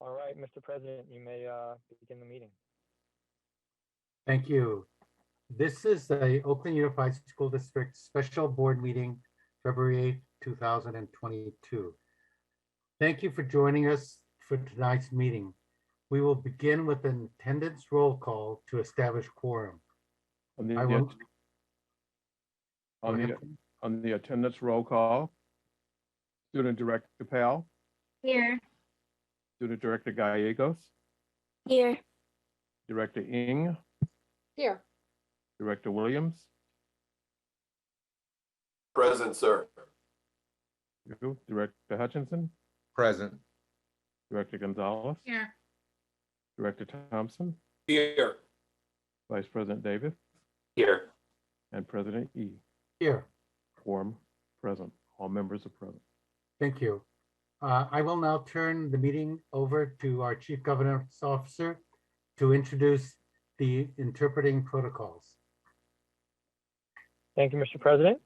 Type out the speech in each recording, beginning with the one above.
All right, Mr. President, you may begin the meeting. Thank you. This is the Oakland Unified School District Special Board Meeting, February 8th, 2022. Thank you for joining us for tonight's meeting. We will begin with an attendance roll call to establish quorum. On the attendance roll call, Student Director Powell, Here. Student Director Gallegos, Here. Director Ng, Here. Director Williams, Present, sir. Director Hutchinson, Present. Director Gonzalez, Here. Director Thompson, Here. Vice President Davis, Here. and President E. Here, Quorum present. All members are present. thank you. I will now turn the meeting over to our Chief Governance Officer to introduce the interpreting protocols. Thank you, Mr. President.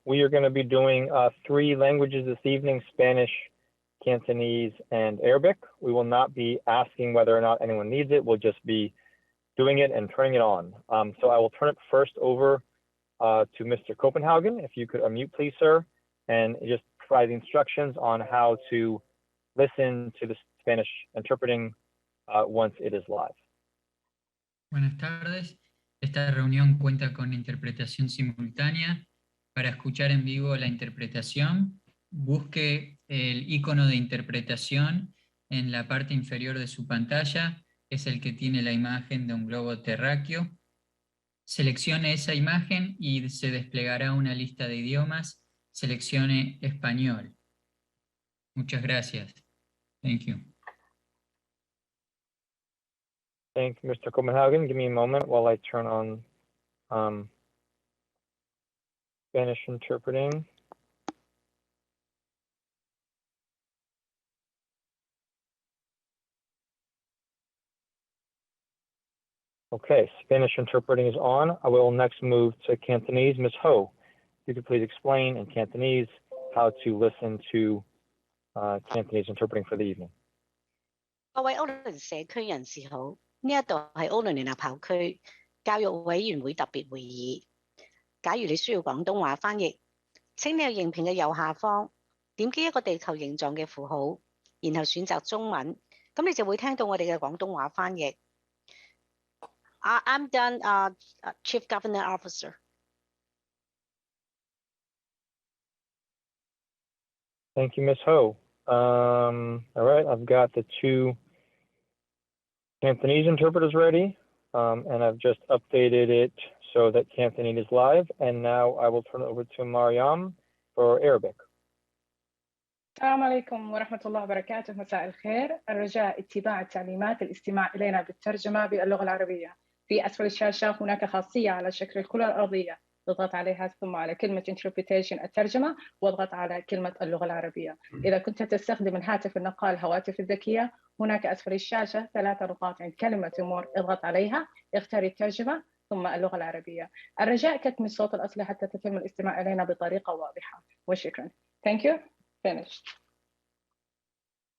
We are going to be doing 3 languages this evening: Spanish, Cantonese, and Arabic. We will not be asking whether or not anyone needs it. We'll just be doing it and turning it on. So I will turn it first over to Mr. Copenhagen. If you could unmute, please, sir, and just provide the instructions on how to listen to the Spanish interpreting once it is live. Buenas tardes. Esta reunión cuenta con interpretación simultánea. Para escuchar en vivo la interpretación, busque el icono de interpretación en la parte inferior de su pantalla. Es el que tiene la imagen de un globo terráqueo. Seleccione esa imagen y se desplegará una lista de idiomas. Seleccione español. Muchas gracias. Thank you. Thank you, Mr. Copenhagen. Give me a moment while I turn on Spanish interpreting. Okay, Spanish interpreting is on. I will next move to Cantonese. Ms. Ho, if you could please explain in Cantonese how to listen to Cantonese interpreting for the evening. 各位 Oakland 社區人士好，呢一度係 Oakland 聯合校區教育委員會特別會議。假如你需要廣東話翻譯，請你喺應聘嘅右下方點擊一個地球形狀嘅符號，然後選擇中文，咁你就會聽到我哋嘅廣東話翻譯。I'm done, Chief Governor Officer. Thank you, Ms. Ho. All right, I've got the 2 Cantonese interpreters ready, and I've just updated it so that Cantonese is live. And now I will turn it over to Mariam for Arabic. السلام عليكم ورحمة الله وبركاته. مساء الخير. الرجاء اتباع التعليمات الاستماع إلينا بالترجمة باللغة العربية. في أسفل الشاشة هناك خاصية على شكل الكرة الأرضية. اضغط عليها ثم على كلمة Interpretation الترجمة واضغط على كلمة اللغة العربية. إذا كنت تستخدم الهاتف النقال الهواتف الذكية هناك أسفل الشاشة 3 نقاط عند كلمة More اضغط عليها اختار الترجمة ثم اللغة العربية. الرجاء كتم الصوت الأصلي حتى تتم الاستماع إلينا بطريقة واضحة وشكرا. Thank you. Finished.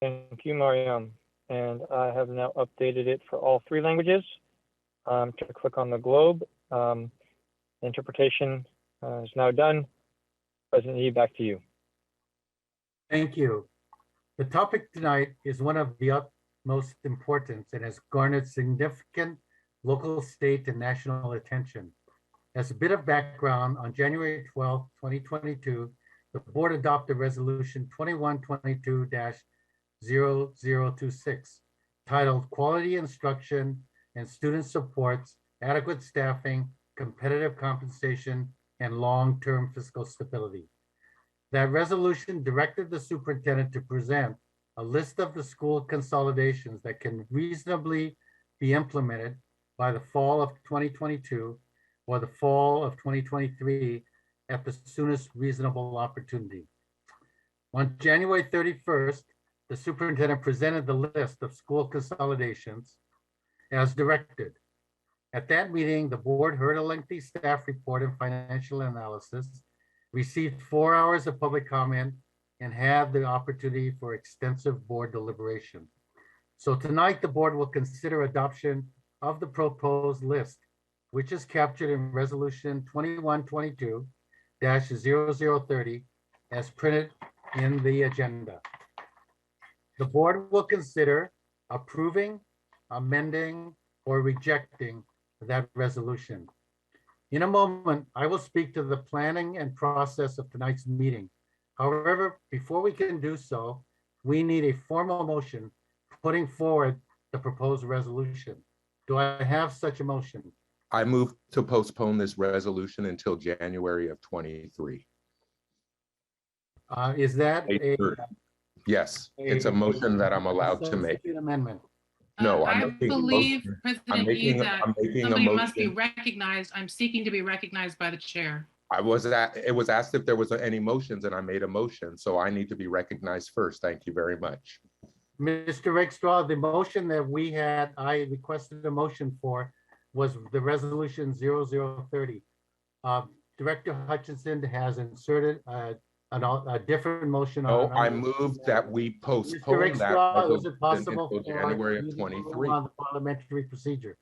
Thank you, Mariam. And I have now updated it for all 3 languages. To click on the globe. Interpretation is now done. President Yi, back to you. Thank you. The topic tonight is one of the utmost importance and has garnered significant local, state, and national attention. As a bit of background, on January 12, 2022, the board adopted Resolution 2122-0026, titled Quality Instruction and Student Supports, Adequate Staffing, Competitive Compensation, and Long-Term Fiscal Stability. That resolution directed the superintendent to present a list of the school consolidations that can reasonably be implemented by the fall of 2022 or the fall of 2023 at the soonest reasonable opportunity. On January 31st, the superintendent presented the list of school consolidations as directed. At that meeting, the board heard a lengthy staff report and financial analysis, received 4 hours of public comment, and had the opportunity for extensive board deliberation. So tonight, the board will consider adoption of the proposed list, which is captured in Resolution 2122-0030 as printed in the agenda. The board will consider approving, amending, or rejecting that resolution. In a moment, I will speak to the planning and process of tonight's meeting. However, before we can do so, we need a formal motion putting forward the proposed resolution. Do I have such a motion? I move to postpone this resolution until January of 23. Is that a Yes, it's a motion that I'm allowed to make. substitute amendment? No, I I'm making a believe, motion. President Yi, that I'm making a somebody must be motion. recognized. I'm seeking to be recognized by the chair. It was asked if there was any motions and I made a motion, so I need to be recognized first. Thank you very much. Mr. Rakestraw, the motion that I requested a motion for was the resolution 0030. Director Hutchinson has inserted a different motion. No, I moved that we postpone that Rakestraw, is it resolution possible until for January you of to rule 23. on the parliamentary procedure?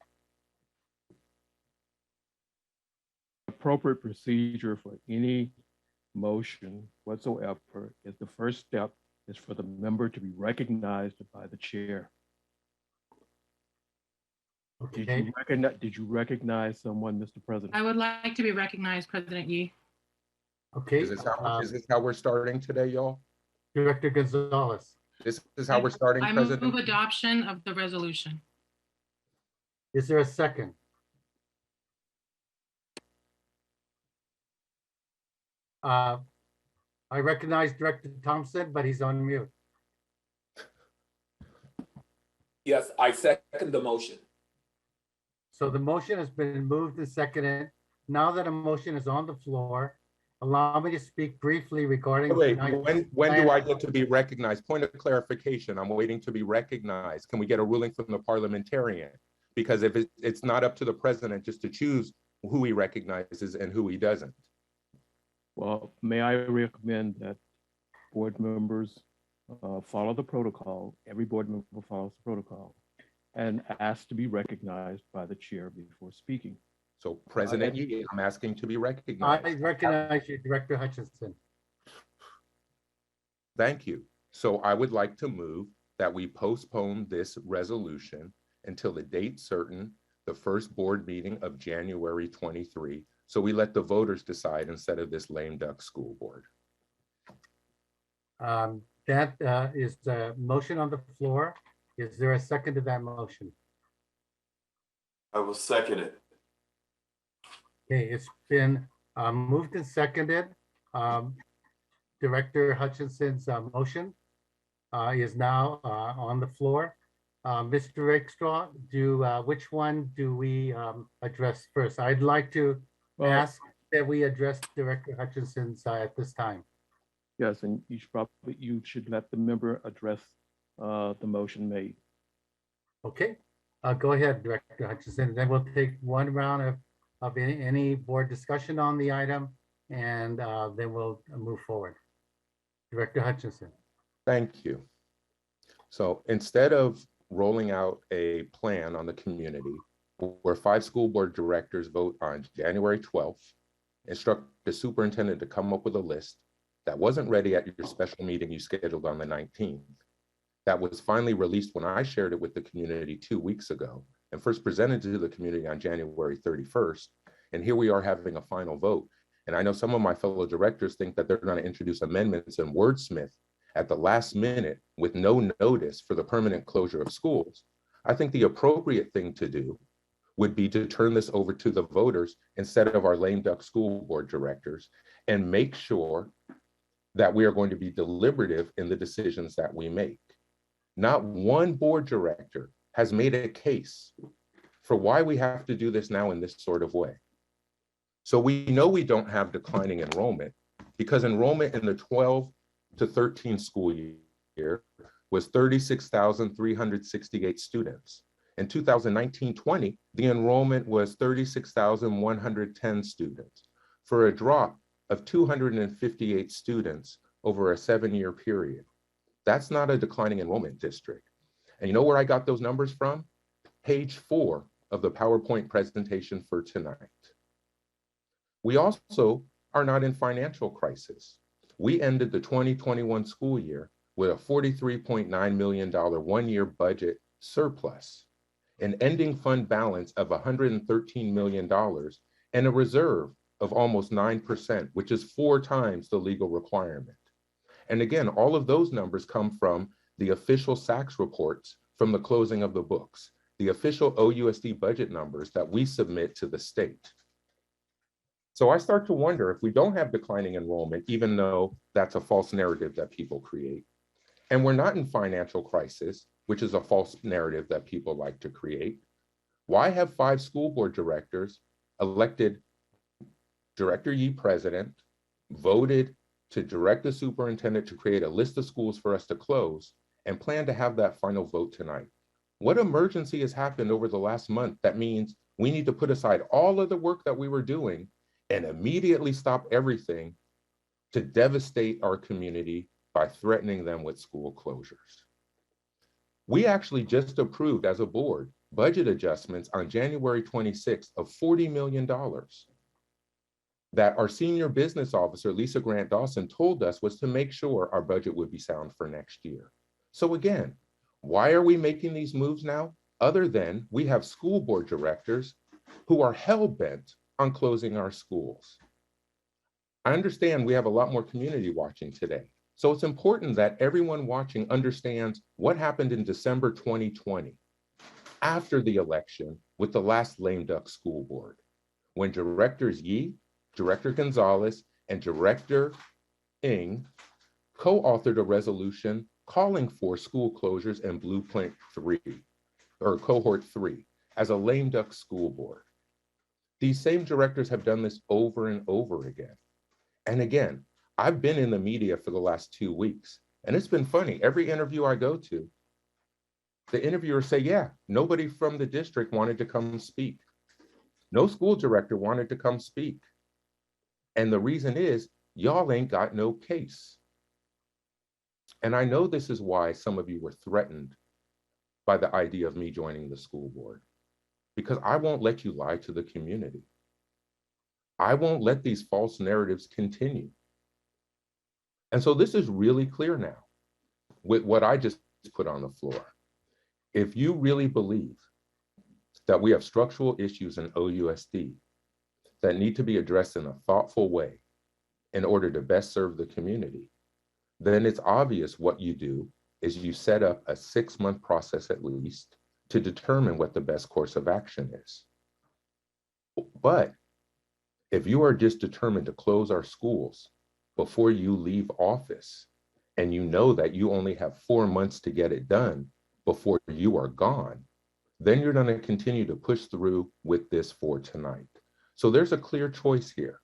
Appropriate procedure for any motion whatsoever is the first step is for the member to be recognized by the chair. Okay. Did you recognize someone, Mr. President? I would like to be recognized, President Yi. Okay. Is this how we're starting today, y'all? Director Gonzalez, This is how we're starting, I President? move adoption of the resolution. is there a second? I recognize Director Thompson, but he's on mute. Yes, I second the motion. So the motion has been moved and seconded. Now that a motion is on the floor, allow me to speak briefly regarding. Wait, tonight's when do plan. I get to be recognized? Point of clarification, I'm waiting to be recognized. Can we get a ruling from the parliamentarian? Because if it's not up to the president just to choose who he recognizes and who he doesn't. Well, may I recommend that board members follow the protocol. Every board member follows the protocol and ask to be recognized by the chair before speaking. So President Yi, I'm asking to be recognized. I recognize you, Director Hutchinson. Thank you. So I would like to move that we postpone this resolution until the date certain, the first board meeting of January 23. So we let the voters decide instead of this lame duck school board. That is the motion on the floor. Is there a second to that motion? I will second it. Okay, it's been moved and seconded. Director Hutchinson's motion is now on the floor. Mr. Rakestraw, which one do we address first? I'd like to ask that we address Director Hutchinson's at this time. Yes, and you should let the member address the motion made. Okay, go ahead, Director Hutchinson. Then we'll take one round of any board discussion on the item, and then we'll move forward. Director Hutchinson. Thank you. So instead of rolling out a plan on the community where 5 school board directors vote on January 12th, instruct the superintendent to come up with a list that wasn't ready at your special meeting you scheduled on the 19th, that was finally released when I shared it with the community 2 weeks ago and first presented to the community on January 31st. And here we are having a final vote. And I know some of my fellow directors think that they're going to introduce amendments and wordsmith at the last minute with no notice for the permanent closure of schools. I think the appropriate thing to do would be to turn this over to the voters instead of our lame duck school board directors and make sure that we are going to be deliberative in the decisions that we make. Not one board director has made a case for why we have to do this now in this sort of way. So we know we don't have declining enrollment because enrollment in the 12 to 13 school year was 36,368 students. In 2019-20, the enrollment was 36,110 students for a drop of 258 students over a 7-year period. That's not a declining enrollment district. And you know where I got those numbers from? Page 4 of the PowerPoint presentation for tonight. We also are not in financial crisis. We ended the 2021 school year with a $43.9 million one-year budget surplus, an ending fund balance of $113 million, and a reserve of almost 9%, which is 4 times the legal requirement. And again, all of those numbers come from the official SACS reports from the closing of the books, the official OUSD budget numbers that we submit to the state. So I start to wonder if we don't have declining enrollment, even though that's a false narrative that people create, and we're not in financial crisis, which is a false narrative that people like to create, why have 5 school board directors elected Director Yee president, voted to direct the superintendent to create a list of schools for us to close, and plan to have that final vote tonight? What emergency has happened over the last month that means we need to put aside all of the work that we were doing and immediately stop everything to devastate our community by threatening them with school closures? We actually just approved as a board budget adjustments on January 26th of $40 million that our senior business officer, Lisa Grant Dawson, told us was to make sure our budget would be sound for next year. So again, why are we making these moves now? Other than we have school board directors who are hell-bent on closing our schools. I understand we have a lot more community watching today. So it's important that everyone watching understands what happened in December 2020, after the election with the last lame duck school board, when Directors Yee, Director Gonzalez, and Director Ng co-authored a resolution calling for school closures in Blueprint 3, or Cohort 3, as a lame duck school board. These same directors have done this over and over again. And again, I've been in the media for the last 2 weeks, and it's been funny. Every interview I go to, the interviewers say, yeah, nobody from the district wanted to come speak. No school director wanted to come speak. And the reason is, y'all ain't got no case. And I know this is why some of you were threatened by the idea of me joining the school board, because I won't let you lie to the community. I won't let these false narratives continue. And so this is really clear now with what I just put on the floor. If you really believe that we have structural issues in OUSD that need to be addressed in a thoughtful way in order to best serve the community, then it's obvious what you do is you set up a 6-month process at least to determine what the best course of action is. But if you are just determined to close our schools before you leave office, and you know that you only have 4 months to get it done before you are gone, then you're going to continue to push through with this for tonight. So there's a clear choice here.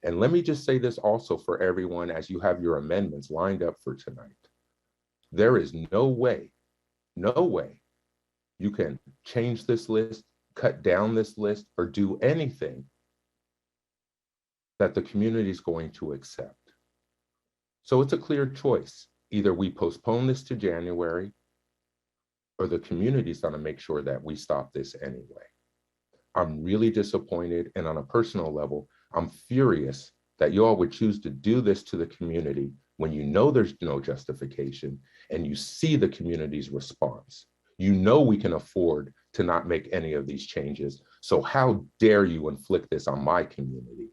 And let me just say this also for everyone as you have your amendments lined up for tonight. There is no way you can change this list, cut down this list, or do anything that the community is going to accept. So it's a clear choice. Either we postpone this to January, or the community is going to make sure that we stop this anyway. I'm really disappointed, and on a personal level, I'm furious that you all would choose to do this to the community when you know there's no justification and you see the community's response. You know we can afford to not make any of these changes. So how dare you inflict this on my community?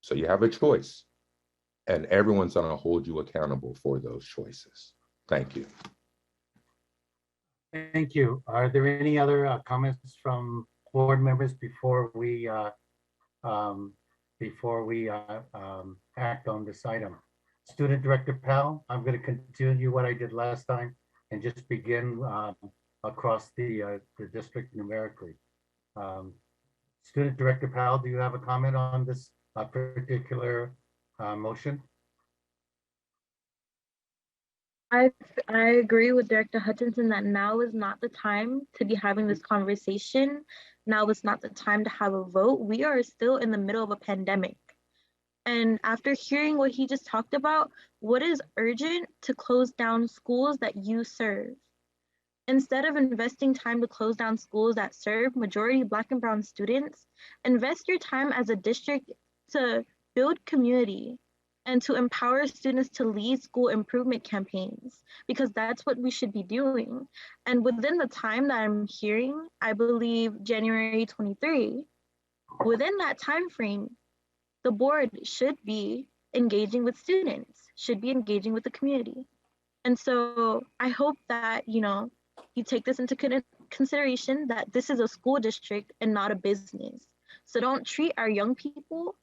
So you have a choice, and everyone's going to hold you accountable for those choices. Thank you. Thank you. Are there any other comments from board members before we act on this item? Student Director Powell, I'm going to continue what I did last time and just begin across the district numerically. Student Director Powell, do you have a comment on this particular motion? I agree with Director Hutchinson that now is not the time to be having this conversation. Now is not the time to have a vote. We are still in the middle of a pandemic. And after hearing what he just talked about, what is urgent to close down schools that you serve? Instead of investing time to close down schools that serve majority Black and Brown students, invest your time as a district to build community and to empower students to lead school improvement campaigns, because that's what we should be doing. And within the time that I'm hearing, I believe January 23, within that time frame, the board should be engaging with students, should be engaging with the community. And so I hope that, you take this into consideration, that this is a school district and not a business. So don't treat our young people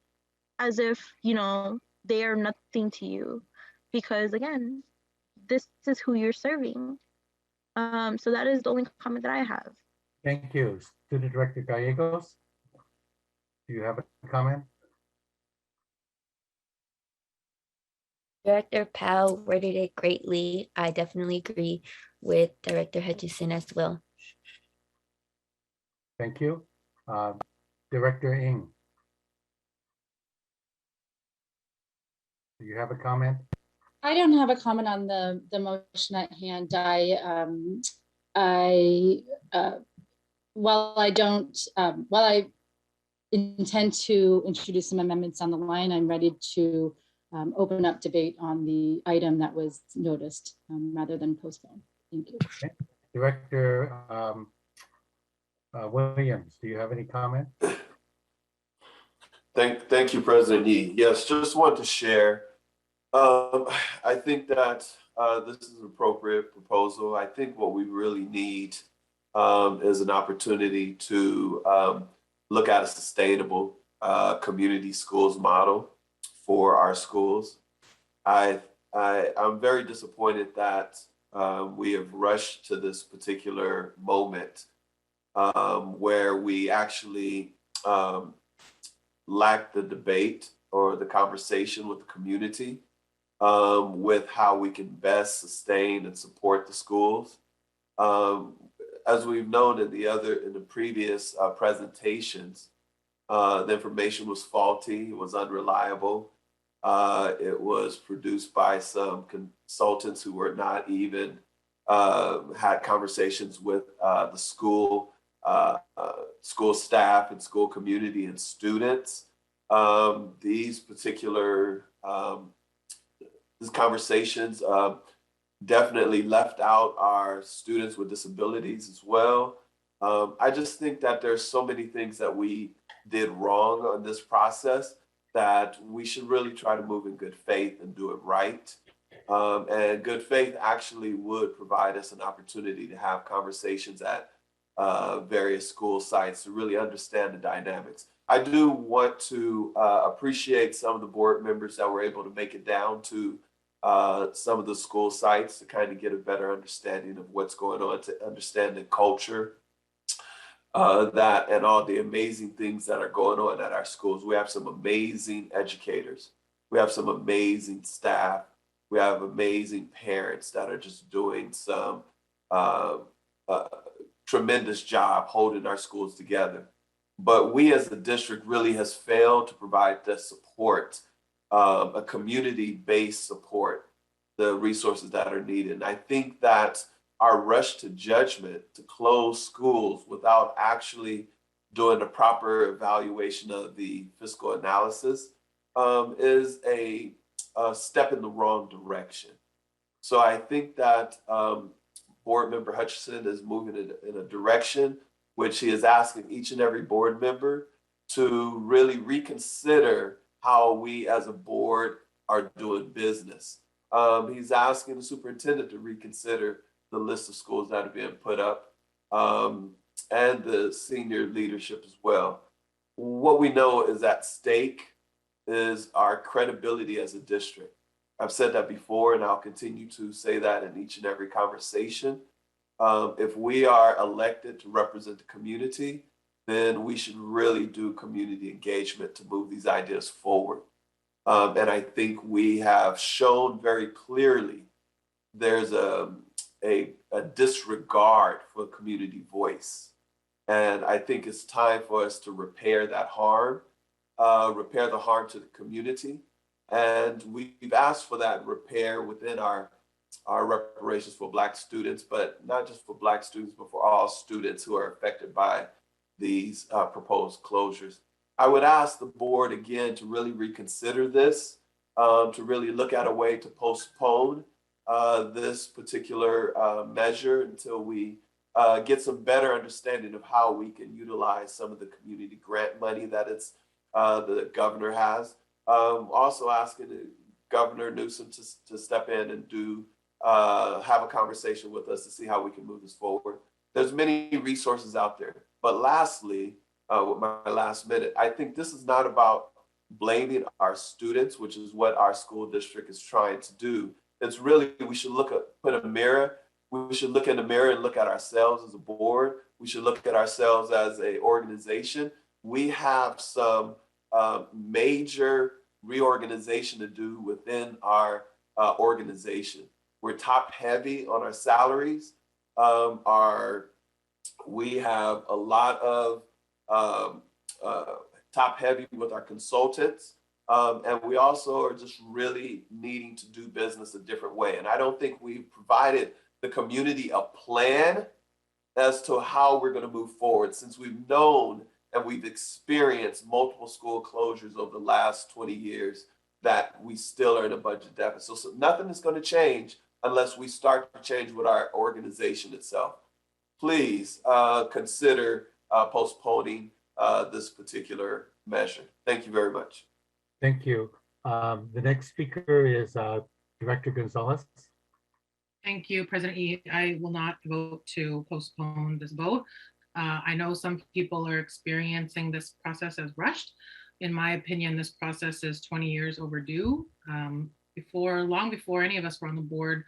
as if, they are nothing to you, because again, this is who you're serving. So that is the only comment that I have. Thank you. Student Director Gallegos, do you have a comment? Director Powell worded it greatly. I definitely agree with Director Hutchinson as well. Thank you. Director Ng, do you have a comment? I don't have a comment on the motion at hand. While I intend to introduce some amendments on the line, I'm ready to open up debate on the item that was noticed rather than postpone. Thank you. Okay. Director Williams, do you have any comment? Thank you, President Yee. Yes, just want to share. I think that this is an appropriate proposal. I think what we really need is an opportunity to look at a sustainable community schools model for our schools. I'm very disappointed that we have rushed to this particular moment where we actually lack the debate or the conversation with the community with how we can best sustain and support the schools. As we've known in the previous presentations, the information was faulty, it was unreliable. It was produced by some consultants who were not even had conversations with the school staff and school community and students. These particular these conversations definitely left out our students with disabilities as well. I just think that there's so many things that we did wrong on this process that we should really try to move in good faith and do it right. And good faith actually would provide us an opportunity to have conversations at various school sites to really understand the dynamics. I do want to appreciate some of the board members that were able to make it down to some of the school sites to kind of get a better understanding of what's going on, to understand the culture that and all the amazing things that are going on at our schools. We have some amazing educators. We have some amazing staff. We have amazing parents that are just doing some tremendous job holding our schools together. But we as the district really has failed to provide the support, a community-based support, the resources that are needed. And I think that our rush to judgment to close schools without actually doing a proper evaluation of the fiscal analysis is a step in the wrong direction. So I think that Board Member Hutchinson is moving in a direction which he is asking each and every board member to really reconsider how we as a board are doing business. He's asking the superintendent to reconsider the list of schools that are being put up and the senior leadership as well. What we know is at stake is our credibility as a district. I've said that before, and I'll continue to say that in each and every conversation. If we are elected to represent the community, then we should really do community engagement to move these ideas forward. And I think we have shown very clearly there's a disregard for community voice. And I think it's time for us to repair that harm, repair the harm to the community. And we've asked for that repair within our our reparations for Black students, but not just for Black students, but for all students who are affected by these proposed closures. I would ask the board again to really reconsider this, to really look at a way to postpone this particular measure until we get some better understanding of how we can utilize some of the community grant money that the governor has. Also asking Governor Newsom to step in and have a conversation with us to see how we can move this forward. There's many resources out there. But lastly, with my last minute, I think this is not about blaming our students, which is what our school district is trying to do. It's really, we should we should look in the mirror and look at ourselves as a board. We should look at ourselves as an organization. We have some major reorganization to do within our organization. We're top heavy on our salaries. We have a lot of top heavy with our consultants. And we also are just really needing to do business a different way. And I don't think we've provided the community a plan as to how we're going to move forward, since we've known and we've experienced multiple school closures over the last 20 years that we still are in a budget deficit. So nothing is going to change unless we start to change with our organization itself. Please consider postponing this particular measure. Thank you very much. Thank you. The next speaker is Director Gonzalez. Thank you, President Yi. I will not vote to postpone this vote. I know some people are experiencing this process as rushed. In my opinion, this process is 20 years overdue. Long before any of us were on the board,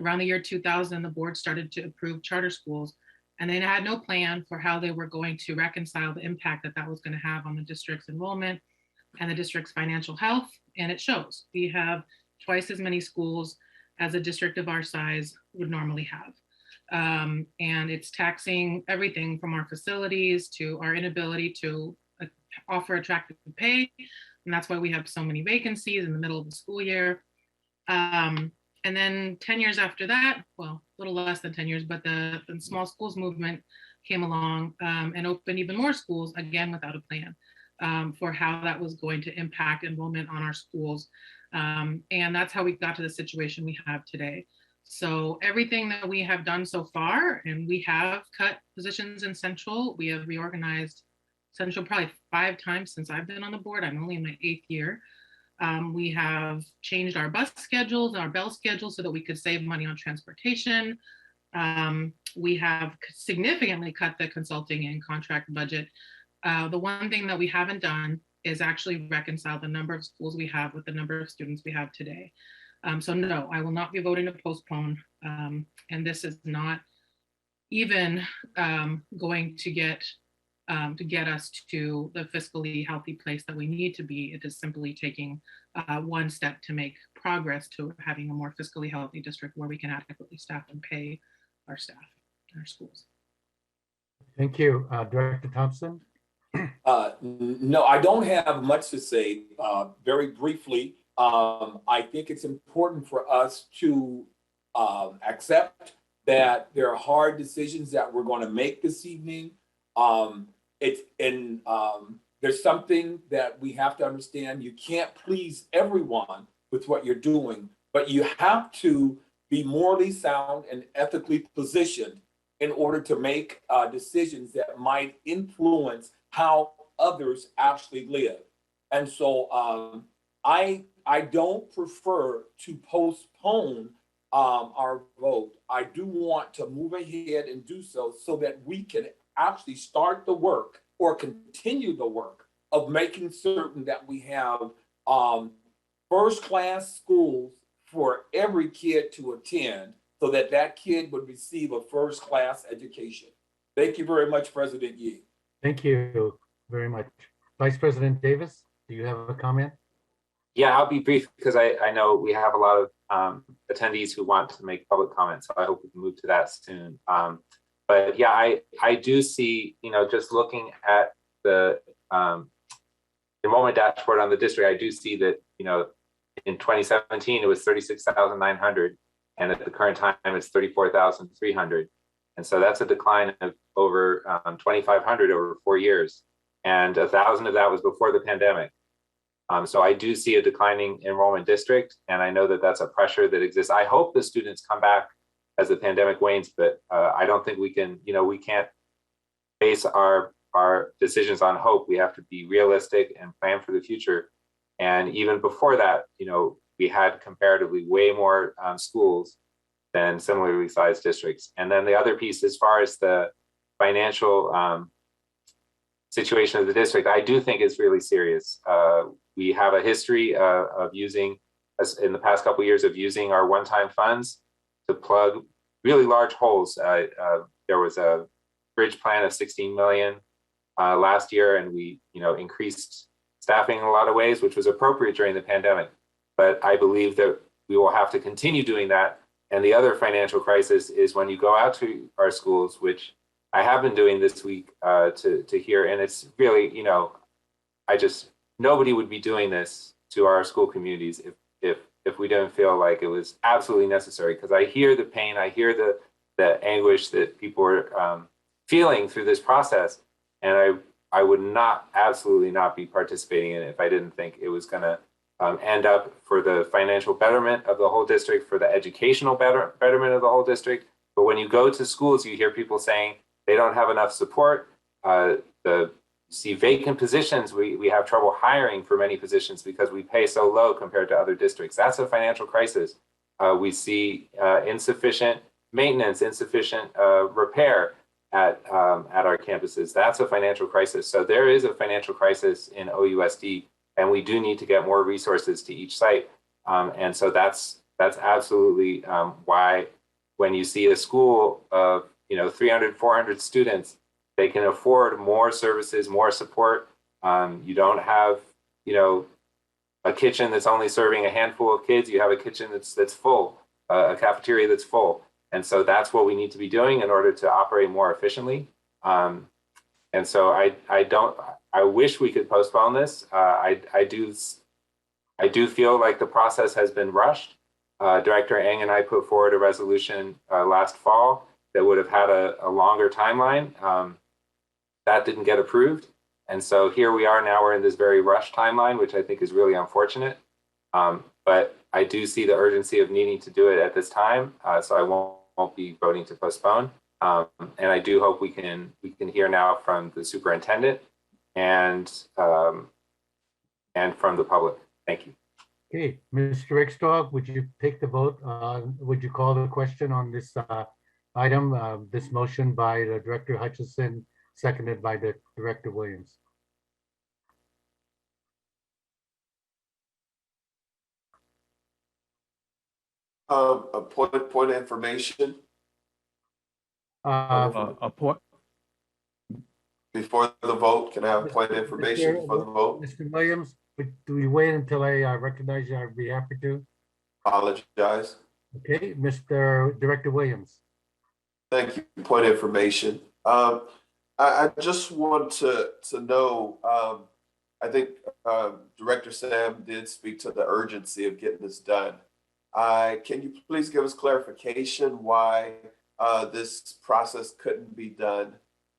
around the year 2000, the board started to approve charter schools, and they had no plan for how they were going to reconcile the impact that that was going to have on the district's enrollment and the district's financial health, and it shows. We have twice as many schools as a district of our size would normally have. And it's taxing everything from our facilities to our inability to offer attractive pay. And that's why we have so many vacancies in the middle of the school year. And then 10 years after that, well, a little less than 10 years, but the small schools movement came along and opened even more schools, again, without a plan for how that was going to impact enrollment on our schools. And that's how we got to the situation we have today. So everything that we have done so far, and we have cut positions in Central, we have reorganized Central probably 5 times since I've been on the board. I'm only in my 8th year. We have changed our bus schedules, our bell schedules, so that we could save money on transportation. We have significantly cut the consulting and contract budget. The one thing that we haven't done is actually reconcile the number of schools we have with the number of students we have today. So no, I will not be voting to postpone. And this is not even going to get us to the fiscally healthy place that we need to be. It is simply taking one step to make progress to having a more fiscally healthy district where we can adequately staff and pay our staff in our schools. Thank you. Director Thompson? No, I don't have much to say. Very briefly, I think it's important for us to accept that there are hard decisions that we're going to make this evening. There's something that we have to understand. You can't please everyone with what you're doing, but you have to be morally sound and ethically positioned in order to make decisions that might influence how others actually live. And so I don't prefer to postpone our vote. I do want to move ahead and do so that we can actually start the work or continue the work of making certain that we have first-class schools for every kid to attend so that that kid would receive a first-class education. Thank you very much, President Yi. Thank you very much. Vice President Davis, do you have a comment? Yeah, I'll be brief because I know we have a lot of attendees who want to make public comments, so I hope we can move to that soon. But yeah, I do see, just looking at the enrollment dashboard on the district, I do see that, in 2017, it was 36,900. And at the current time, it's 34,300. And so that's a decline of over 2,500 over 4 years. And 1,000 of that was before the pandemic. So I do see a declining enrollment district, and I know that that's a pressure that exists. I hope the students come back as the pandemic wanes, but I don't think we can, we can't base our decisions on hope. We have to be realistic and plan for the future. And even before that, we had comparatively way more schools than similarly sized districts. And then the other piece, as far as the financial situation of the district, I do think it's really serious. We have a history of using, in the past couple of years, of using our one-time funds to plug really large holes. There was a bridge plan of 16 million last year, and we increased staffing in a lot of ways, which was appropriate during the pandemic. But I believe that we will have to continue doing that. And the other financial crisis is when you go out to our schools, which I have been doing this week to hear, and it's really, nobody would be doing this to our school communities if we didn't feel like it was absolutely necessary. Because I hear the pain, I hear the anguish that people are feeling through this process, and I would absolutely not be participating in it if I didn't think it was going to end up for the financial betterment of the whole district, for the educational betterment of the whole district. But when you go to schools, you hear people saying they don't have enough support. See vacant positions. We have trouble hiring for many positions because we pay so low compared to other districts. That's a financial crisis. We see insufficient maintenance, insufficient repair at our campuses. That's a financial crisis. So there is a financial crisis in OUSD, and we do need to get more resources to each site. And so that's absolutely why when you see a school of 300, 400 students, they can afford more services, more support. You don't have, a kitchen that's only serving a handful of kids. You have a kitchen that's full, a cafeteria that's full. And so that's what we need to be doing in order to operate more efficiently. And so I wish we could postpone this. I do feel like the process has been rushed. Director Ng and I put forward a resolution last fall that would have had a longer timeline. That didn't get approved. And so here we are now, we're in this very rushed timeline, which I think is really unfortunate. But I do see the urgency of needing to do it at this time. So I won't be voting to postpone. And I do hope we can hear now from the superintendent and from the public. Thank you. Okay, Mr. Rickstall, would you take the vote? Would you call the question on this item, this motion by the Director Hutchinson, seconded by the Director Williams? A point of information. A point. Before the vote, can I have a point of information before the vote? Mr. Williams, do we wait until I recognize you? I'd be happy to. Apologize. Okay, Mr. Director Williams. Thank you. Point of information. I just want to know, I think Director Sam did speak to the urgency of getting this done. Can you please give us clarification why this process couldn't be done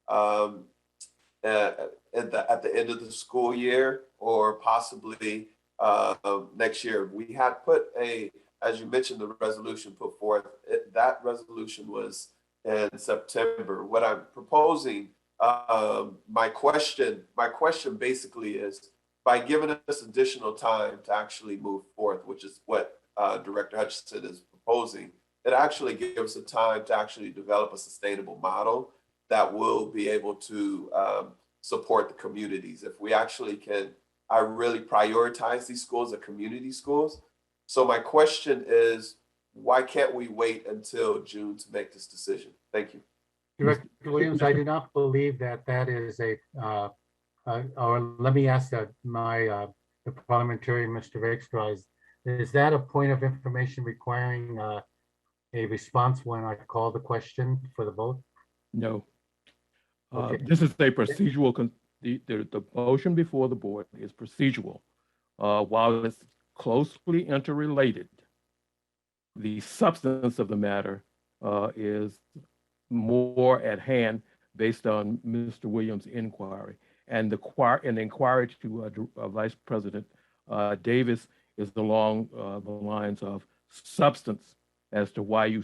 at the end of the school year, or possibly next year? We had put as you mentioned, the resolution put forth. That resolution was in September. What I'm proposing, my question basically is, by giving us additional time to actually move forth, which is what Director Hutchinson is proposing, it actually gives us time to actually develop a sustainable model that will be able to support the communities. If we actually can, I really prioritize these schools as community schools. So my question is, why can't we wait until June to make this decision? Thank you. Director Williams, I do not believe that is or let me ask that the parliamentarian, Mr. Rickstall, is that a point of information requiring a response when I call the question for the vote? No. Okay. This is a procedural, the motion before the board is procedural. While it's closely interrelated, the substance of the matter is more at hand based on Mr. Williams' inquiry. And the inquiry to Vice President Davis is along the lines of substance as to why you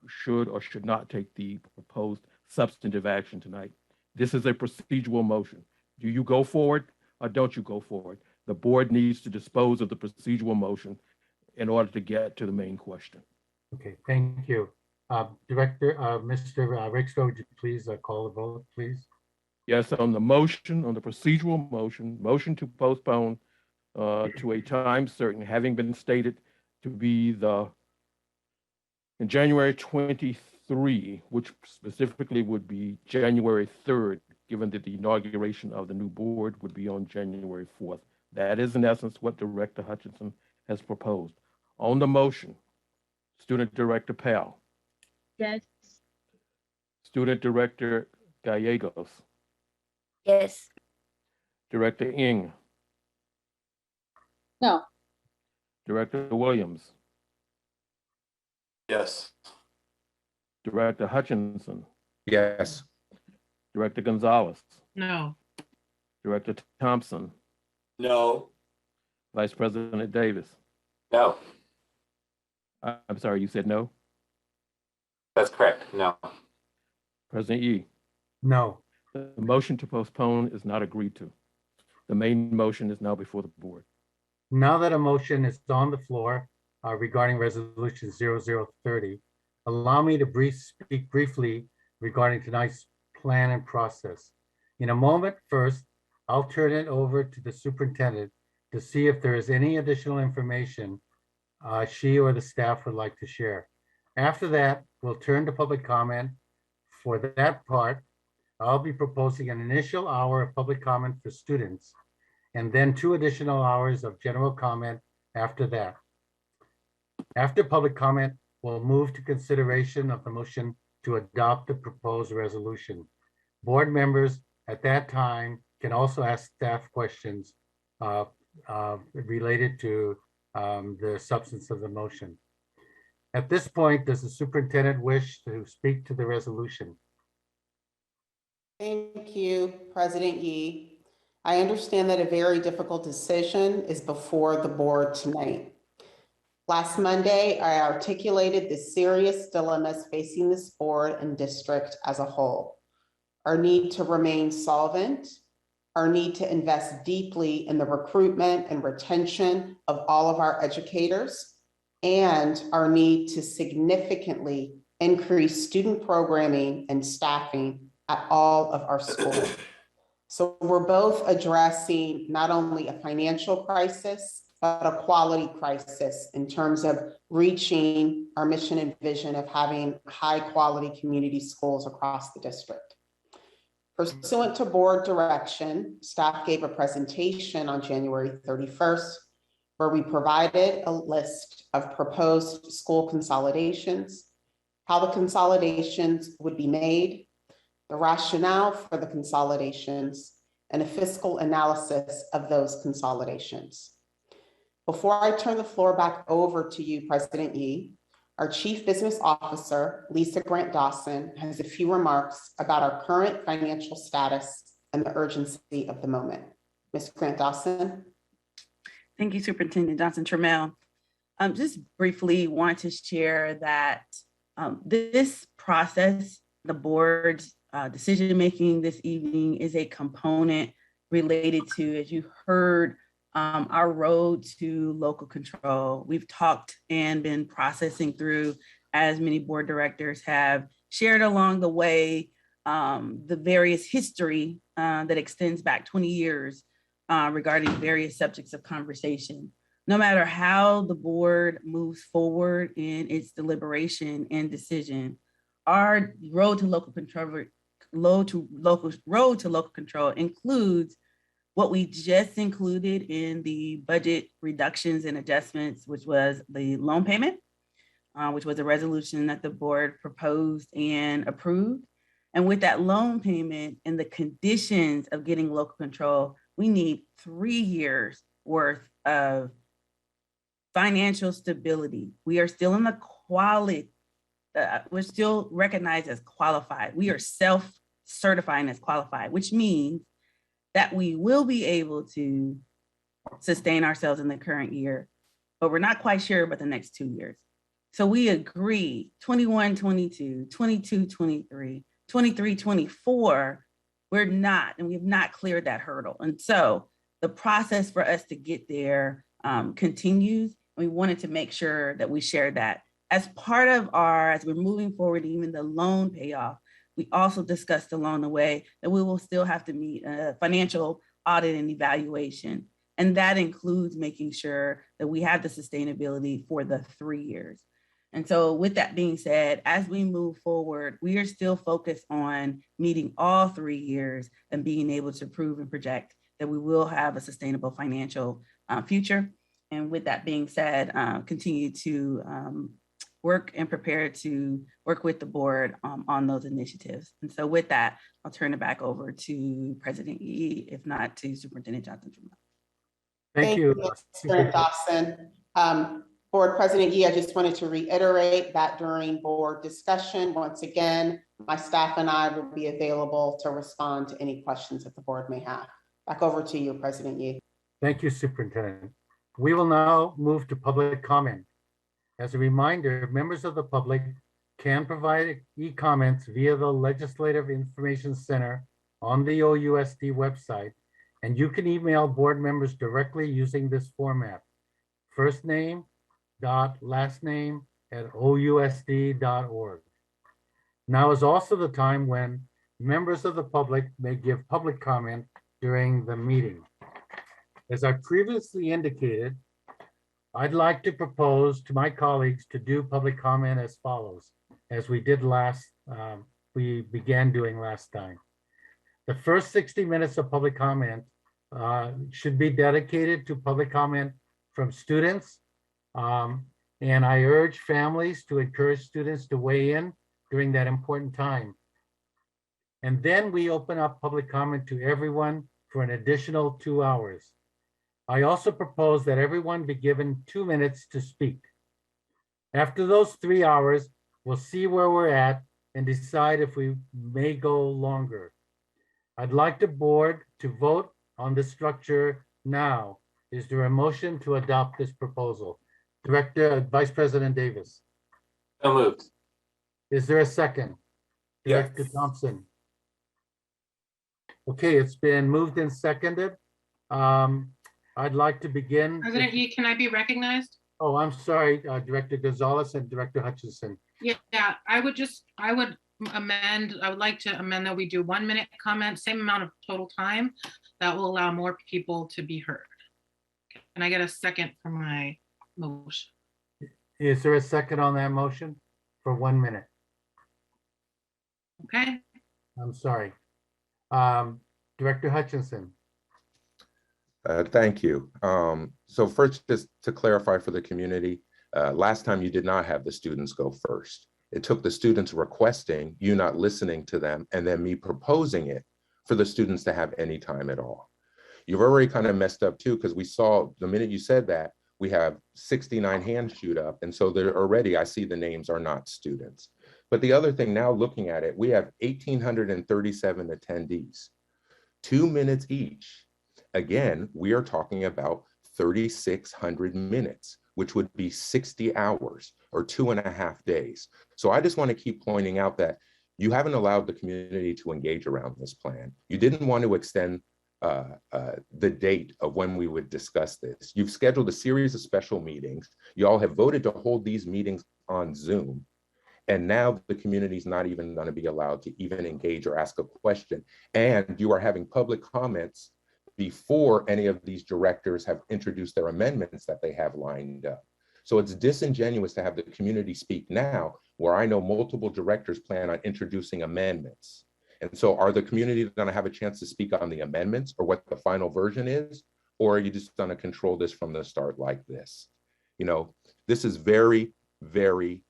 should or should not take the proposed substantive action tonight. This is a procedural motion. Do you go forward or don't you go forward? The board needs to dispose of the procedural motion in order to get to the main question. Okay, thank you. Director, Mr. Rickster, would you please call the vote, please? Yes, on the motion, on the procedural motion to postpone to a time certain, having been stated to be in January 23, which specifically would be January 3rd, given that the inauguration of the new board would be on January 4th. That is in essence what Director Hutchinson has proposed. On the motion, Student Director Powell. Yes. Student Director Gallegos. Yes. Director Ng. No. Director Williams. Yes. Director Hutchinson. Yes. Director Gonzalez. No. Director Thompson. No. Vice President Davis. No, I'm sorry, you said no? that's correct. No. President Yi. No. The motion to postpone is not agreed to. The main motion is now before the board. Now that a motion is on the floor regarding resolution 0030, allow me to speak briefly regarding tonight's plan and process. In a moment, first, I'll turn it over to the superintendent to see if there is any additional information she or the staff would like to share. After that, we'll turn to public comment. For that part, I'll be proposing an initial hour of public comment for students, and then 2 additional hours of general comment after that. After public comment, we'll move to consideration of the motion to adopt the proposed resolution. Board members at that time can also ask staff questions related to the substance of the motion. At this point, does the superintendent wish to speak to the resolution? Thank you, President Yi. I understand that a very difficult decision is before the board tonight. Last Monday, I articulated the serious dilemmas facing this board and district as a whole. Our need to remain solvent, our need to invest deeply in the recruitment and retention of all of our educators, and our need to significantly increase student programming and staffing at all of our schools. So we're both addressing not only a financial crisis, but a quality crisis in terms of reaching our mission and vision of having high quality community schools across the district. Pursuant to board direction, staff gave a presentation on January 31st, where we provided a list of proposed school consolidations, how the consolidations would be made, the rationale for the consolidations, and a fiscal analysis of those consolidations. Before I turn the floor back over to you, President Yi, our Chief Business Officer, Lisa Grant Dawson, has a few remarks about our current financial status and the urgency of the moment. Ms. Grant Dawson. Thank you, Superintendent Johnson-Trammell. Just briefly want to share that this process, the board's decision-making this evening, is a component related to, as you heard, our road to local control. We've talked and been processing through, as many board directors have shared along the way, the various history that extends back 20 years regarding various subjects of conversation. No matter how the board moves forward in its deliberation and decision, our road to local control includes what we just included in the budget reductions and adjustments, which was the loan payment, which was a resolution that the board proposed and approved. And with that loan payment and the conditions of getting local control, we need 3 years worth of financial stability. We are still in the quality, we're still recognized as qualified. We are self-certifying as qualified, which means that we will be able to sustain ourselves in the current year, but we're not quite sure about the next 2 years. So we agree 21, 22, 22, 23, 23, 24, we're not, and we've not cleared that hurdle. And so the process for us to get there continues. We wanted to make sure that we shared that. As part of as we're moving forward, even the loan payoff, we also discussed along the way that we will still have to meet a financial audit and evaluation. And that includes making sure that we have the sustainability for the 3 years. And so with that being said, as we move forward, we are still focused on meeting all 3 years and being able to prove and project that we will have a sustainable financial future. And with that being said, continue to work and prepare to work with the board on those initiatives. And so with that, I'll turn it back over to President Yee, if not to Superintendent Johnson. Thank you, Mr. Dawson. Board President Yee, I just wanted to reiterate that during board discussion, once again, my staff and I will be available to respond to any questions that the board may have. Back over to you, President Yee. Thank you, Superintendent. We will now move to public comment. As a reminder, members of the public can provide e-comments via the Legislative Information Center on the OUSD website, and you can email board members directly using this format: first name dot last name at OUSD.org. Now is also the time when members of the public may give public comment during the meeting. As I previously indicated, I'd like to propose to my colleagues to do public comment as follows, as we did we began doing last time. The first 60 minutes of public comment should be dedicated to public comment from students. And I urge families to encourage students to weigh in during that important time. And then we open up public comment to everyone for an additional 2 hours. I also propose that everyone be given 2 minutes to speak. After those 3 hours, we'll see where we're at and decide if we may go longer. I'd like the board to vote on the structure now. Is there a motion to adopt this proposal? Vice President Davis. So moved. Is there a second? Director Thompson. Okay, it's been moved and seconded. I'd like to begin. President Yee, can I be recognized? Oh, I'm sorry, Director Gonzalez and Director Hutchinson. Yeah, I would like to amend that we do 1 minute comment, same amount of total time. That will allow more people to be heard. Can I get a second for my motion? Is there a second on that motion for 1 minute? Okay. I'm sorry. Director Hutchinson. Thank you. So first, just to clarify for the community, last time you did not have the students go first. It took the students requesting, you not listening to them, and then me proposing it for the students to have any time at all. You've already kind of messed up too, because we saw the minute you said that, we have 69 hands shoot up. And so there already, I see the names are not students. But the other thing now looking at it, we have 1,837 attendees, 2 minutes each. Again, we are talking about 3,600 minutes, which would be 60 hours or 2.5 days. So I just want to keep pointing out that you haven't allowed the community to engage around this plan. You didn't want to extend the date of when we would discuss this. You've scheduled a series of special meetings. You all have voted to hold these meetings on Zoom. And now the community is not even going to be allowed to even engage or ask a question. And you are having public comments before any of these directors have introduced their amendments that they have lined up. So it's disingenuous to have the community speak now, where I know multiple directors plan on introducing amendments. And so are the community going to have a chance to speak on the amendments or what the final version is? Or are you just going to control this from the start like this? You know, this is very, very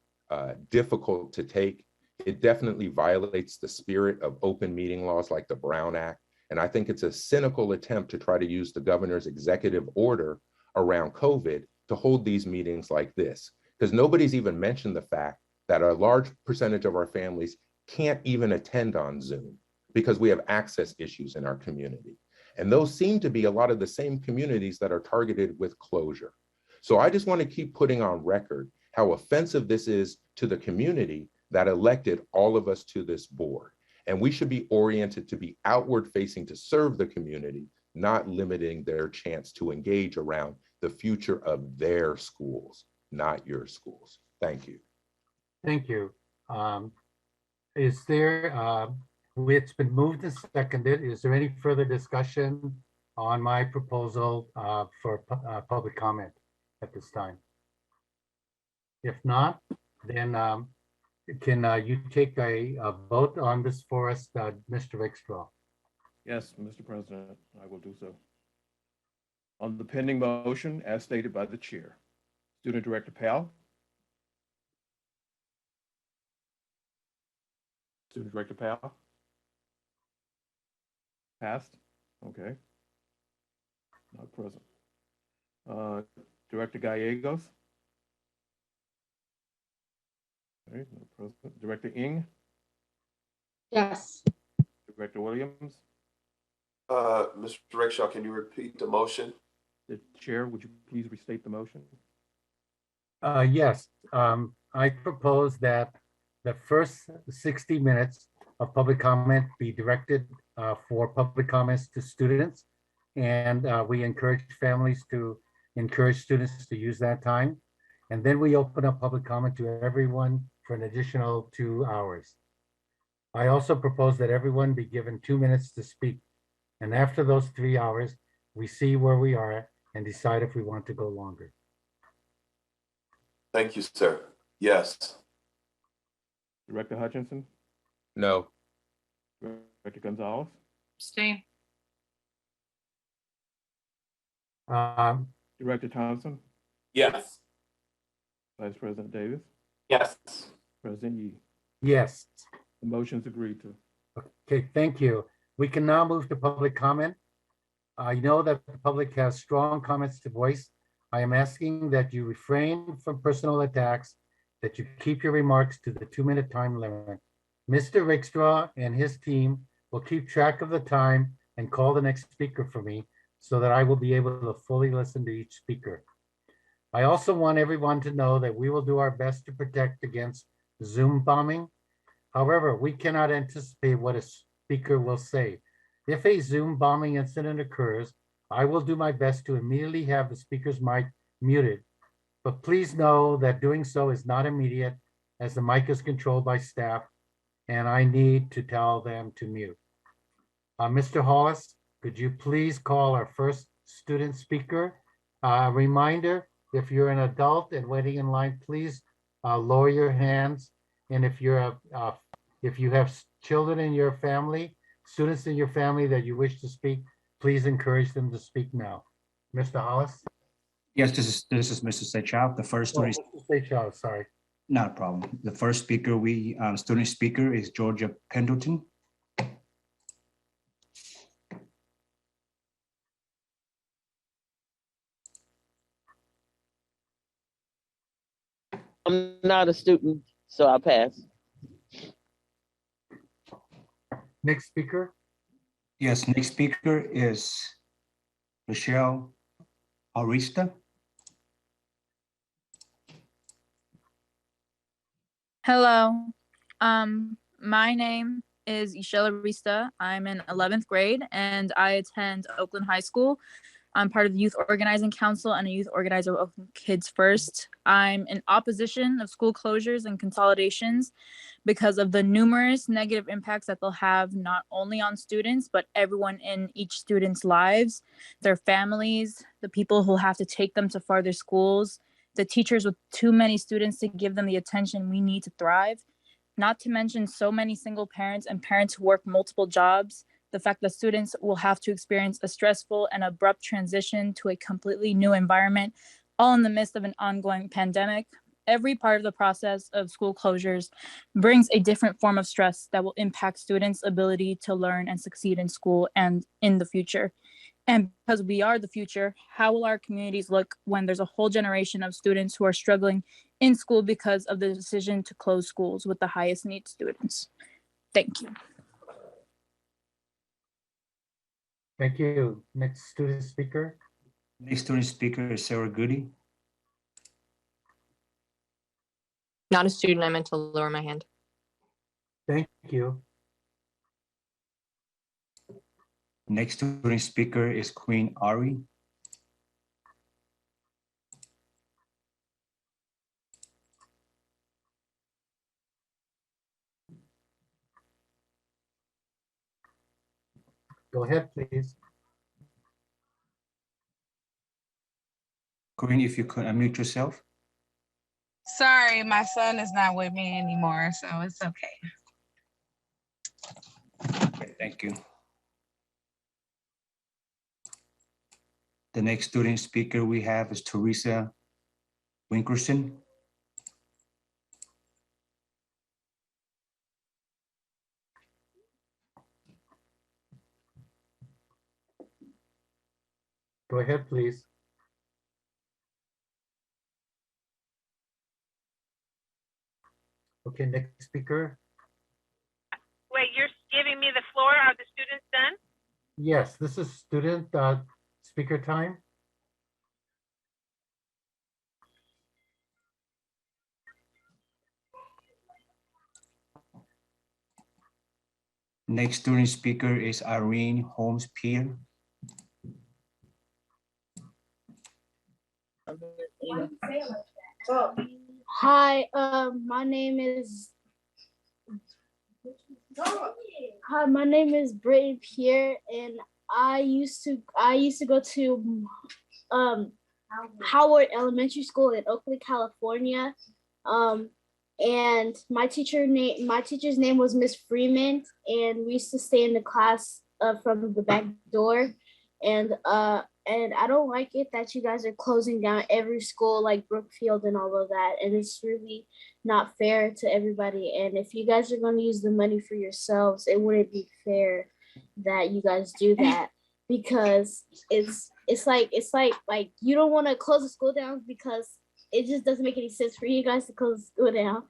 difficult to take. It definitely violates the spirit of open meeting laws like the Brown Act. And I think it's a cynical attempt to try to use the governor's executive order around COVID to hold these meetings like this, because nobody's even mentioned the fact that a large percentage of our families can't even attend on Zoom because we have access issues in our community. And those seem to be a lot of the same communities that are targeted with closure. So I just want to keep putting on record how offensive this is to the community that elected all of us to this board. And we should be oriented to be outward facing to serve the community, not limiting their chance to engage around the future of their schools, not your schools. Thank you. Thank you. Is there, it's been moved and seconded. Is there any further discussion on my proposal for public comment at this time? If not, then can you take a vote on this for us, Mr. Rickstraw? Yes, Mr. President, I will do so. On the pending motion, as stated by the chair, Student Director Powell. Student Director Powell? Passed? Okay. Not present. Director Gallegos? Okay, not present. Director Ng? Yes. Director Williams? Mr. Rickshaw, can you repeat the motion? The chair, would you please restate the motion? Yes, I propose that the first 60 minutes of public comment be directed for public comments to students. And we encourage families to encourage students to use that time. And then we open up public comment to everyone for an additional 2 hours. I also propose that everyone be given 2 minutes to speak. And after those 3 hours, we see where we are and decide if we want to go longer. Thank you, sir. Yes. Director Hutchinson? No. Director Gonzalez? Abstain. Director Thompson? Yes. Vice President Davis? Yes. President Yee? Yes. The motion's agreed to. Okay, thank you. We can now move to public comment. I know that the public has strong comments to voice. I am asking that you refrain from personal attacks, that you keep your remarks to the 2-minute time limit. Mr. Rickstraw and his team will keep track of the time and call the next speaker for me so that I will be able to fully listen to each speaker. I also want everyone to know that we will do our best to protect against Zoom bombing. However, we cannot anticipate what a speaker will say. If a Zoom bombing incident occurs, I will do my best to immediately have the speaker's mic muted. But please know that doing so is not immediate, as the mic is controlled by staff and I need to tell them to mute. Mr. Hollis, could you please call our first student speaker? Reminder, if you're an adult and waiting in line, please lower your hands. And if you have children in your family, students in your family that you wish to speak, please encourage them to speak now. Mr. Hollis? Yes, this is Mr. Seychelles. The first student. Mr. Seychelles, sorry. Not a problem. The first speaker, student speaker is Georgia Pendleton. I'm not a student, so I'll pass. Next speaker? Yes, next speaker is Michelle Arista. Hello, my name is Ishela Arista. I'm in 11th grade and I attend Oakland High School. I'm part of the Youth Organizing Council and a youth organizer of Kids First. I'm in opposition of school closures and consolidations because of the numerous negative impacts that they'll have not only on students, but everyone in each student's lives, their families, the people who have to take them to farther schools, the teachers with too many students to give them the attention we need to thrive, not to mention so many single parents and parents who work multiple jobs, the fact that students will have to experience a stressful and abrupt transition to a completely new environment, all in the midst of an ongoing pandemic. Every part of the process of school closures brings a different form of stress that will impact students' ability to learn and succeed in school and in the future. And because we are the future, how will our communities look when there's a whole generation of students who are struggling in school because of the decision to close schools with the highest need students? Thank you. Thank you. Next student speaker. Next student speaker is Sarah Goody. Not a student, I meant to lower my hand. Thank you. Next student speaker is Queen Ari. Go ahead, please. Queen, if you could unmute yourself. Sorry, my son is not with me anymore, so it's okay. Okay, thank you. The next student speaker we have is Teresa Winkerson. Go ahead, please. Okay, next speaker. Wait, you're giving me the floor? Are the students done? Yes, this is student speaker time. Next student speaker is Irene Holmes Pierre. Hi, my name is Brittany Pierre, and I used to go to Howard Elementary School in Oakland, California. And my teacher's name was Miss Freeman, and we used to stay in the class from the back door. And I don't like it that you guys are closing down every school like Brookfield and all of that. And it's really not fair to everybody. And if you guys are going to use the money for yourselves, it wouldn't be fair that you guys do that, because it's like you don't want to close the school down because it just doesn't make any sense for you guys to close the school down.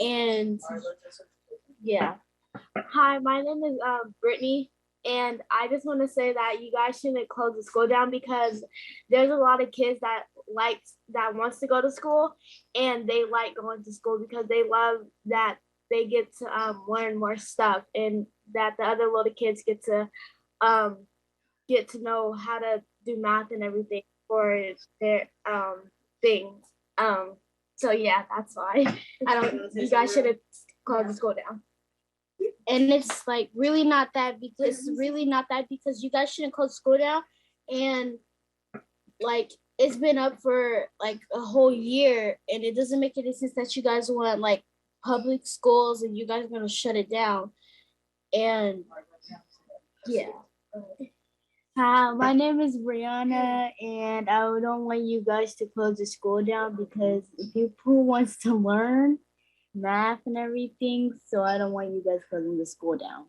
And yeah. Hi, my name is Brittany. And I just want to say that you guys shouldn't close the school down, because there's a lot of kids that wants to go to school, and they like going to school because they love that they get to learn more stuff, and that the other little kids get to know how to do math and everything for their things. So yeah, that's why you guys shouldn't close the school down. And it's like really not that because you guys shouldn't close school down. And like it's been up for like a whole year, and it doesn't make any sense that you guys want like public schools and you guys are gonna shut it down. And yeah. Hi, my name is Brianna, and I don't want you guys to close the school down because people wants to learn math and everything, so I don't want you guys closing the school down.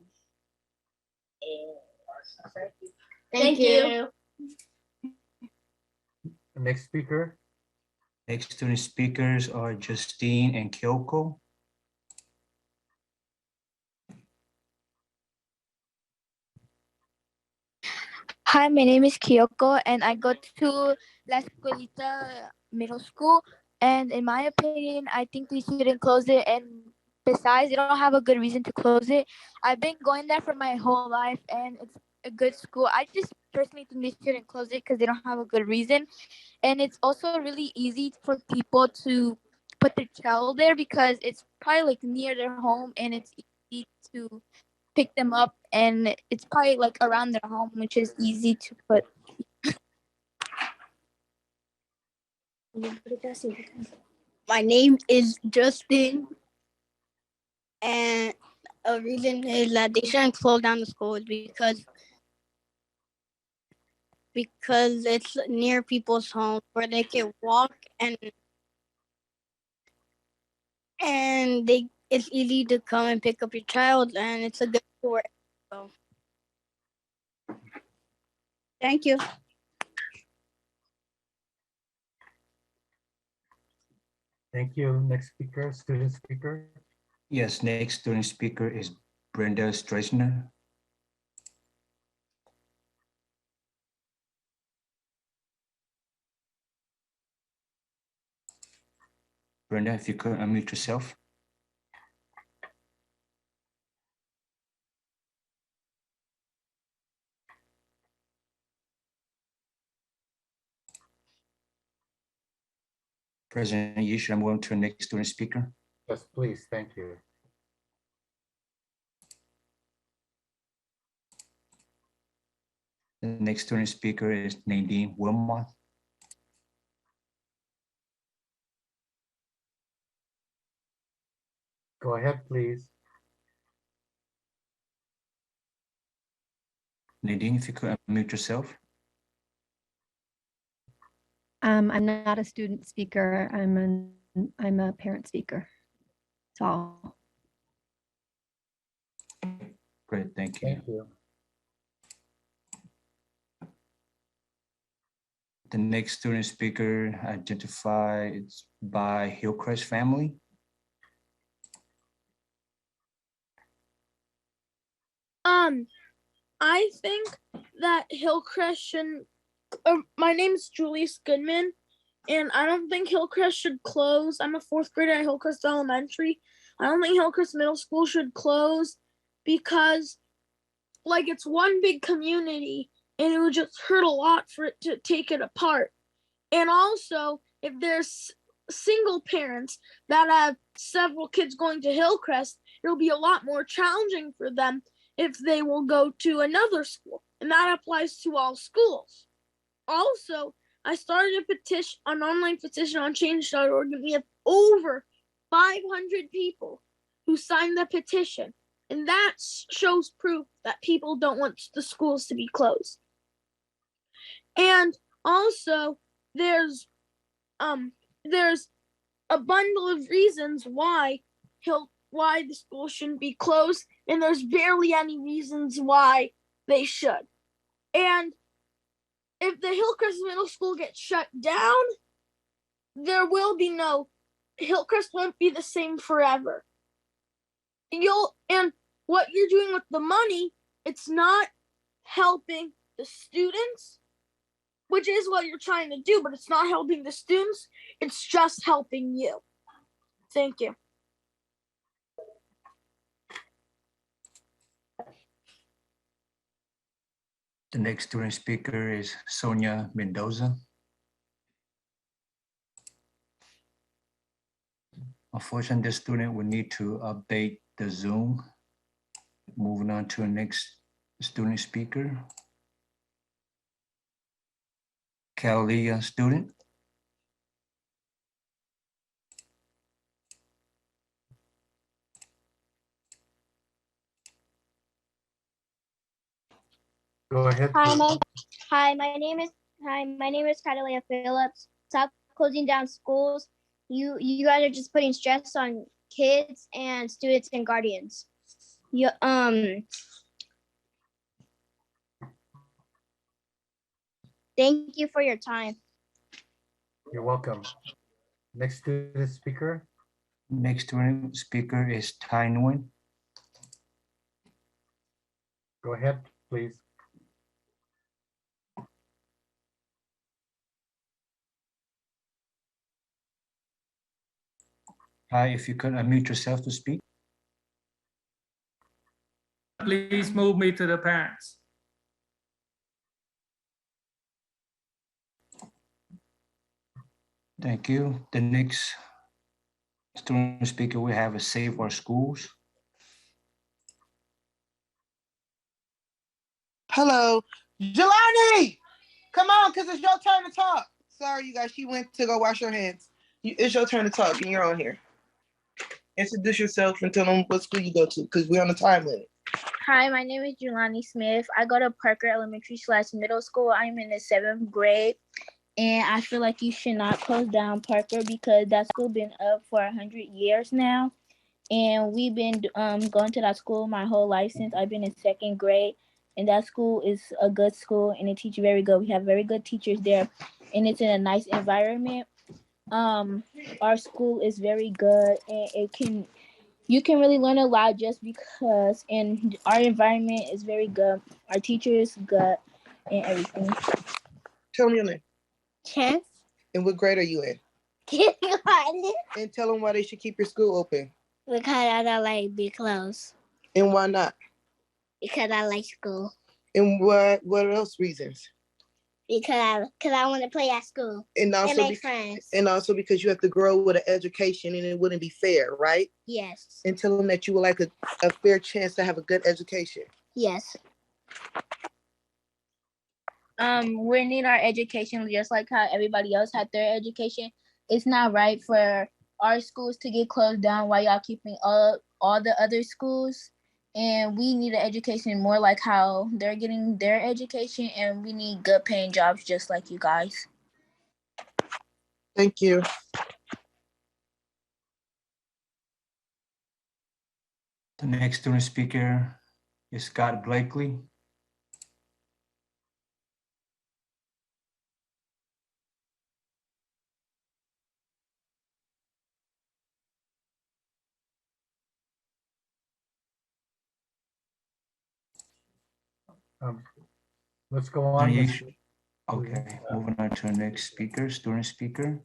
Thank you. Next speaker. Next student speakers are Justine and Kyoko. Hi, my name is Kyoko, and I go to La Escuelita Middle School. And in my opinion, I think we shouldn't close it. And besides, they don't have a good reason to close it. I've been going there for my whole life, and it's a good school. I just personally think they shouldn't close it because they don't have a good reason. And it's also really easy for people to put their child there because it's probably like near their home, and it's easy to pick them up, and it's probably like around their home, which is easy to put. My name is Justin, and a reason is that they shouldn't close down the schools because it's near people's homes where they can walk, and it's easy to come and pick up your child, and it's a good sport. So Thank you. Thank you. Next speaker, student speaker. Yes, next student speaker is Brenda Streisner. Brenda, if you could unmute yourself. President Yi, should I move on to the next student speaker? Yes, please. Thank you. The next student speaker is Nadine Wilmot. Go ahead, please. Nadine, if you could unmute yourself. I'm not a student speaker. I'm a parent speaker. That's all. Great, thank you. Thank you. The next student speaker identified by Hillcrest family. I think that Hillcrest shouldn't. My name is Julius Goodman, and I don't think Hillcrest should close. I'm a fourth grader at Hillcrest Elementary. I don't think Hillcrest Middle School should close because, like, it's one big community, and it would just hurt a lot for it to take it apart. And also, if there's single parents that have several kids going to Hillcrest, it'll be a lot more challenging for them if they will go to another school. And that applies to all schools. Also, I started a petition, an online petition on change.org, and we have over 500 people who signed the petition. And that shows proof that people don't want the schools to be closed. And also, there's a bundle of reasons why the school shouldn't be closed, and there's barely any reasons why they should. And if the Hillcrest Middle School gets shut down, there will be no Hillcrest won't be the same forever. And what you're doing with the money, it's not helping the students, which is what you're trying to do, but it's not helping the students. It's just helping you. Thank you. The next student speaker is Sonia Mendoza. Unfortunately, this student will need to update the Zoom. Moving on to the next student speaker. Kalia student. Go ahead. My name is Catalina Phillips. Stop closing down schools. You guys are just putting stress on kids and students and guardians. Thank you for your time. You're welcome. Next student speaker. Next student speaker is Tai Nguyen. Go ahead, please. Hi, if you could unmute yourself to speak. Please move me to the parents. Thank you. The next student speaker we have is Save Our Schools. Hello, Jelani, come on, because it's your turn to talk. Sorry, you guys, she went to go wash her hands. It's your turn to talk, and you're on here. Introduce yourself and tell them what school you go to, because we're on the time limit. Hi, my name is Jelani Smith. I go to Parker Elementary / Middle School. I'm in the 7th grade, and I feel like you should not close down Parker because that school been up for 100 years now, and we've been going to that school my whole life since I've been in 2nd grade. and that school is a good school, and they teach very good. We have very good teachers there, and it's in a nice environment. Our school is very good, and you can really learn a lot just because, and our environment is very good. Our teacher is good, and everything. Tell me your name. Chance. And what grade are you in? Kindergarten. And tell them why they should keep your school open. Because I don't like be closed. And why not? Because I like school. And what else reasons? Because I want to play at school And also, make friends. And also because you have to grow with an education and it wouldn't be fair, right? Yes. And tell them that you would like a fair chance to have a good education. Yes. We need our education just like how everybody else had their education. It's not right for our schools to get closed down while y'all keeping all the other schools. And we need an education more like how they're getting their education, and we need good paying jobs just like you guys. Thank you. The next student speaker is Scott Blakely. Let's go on. Okay, moving on to the next speaker, student speaker.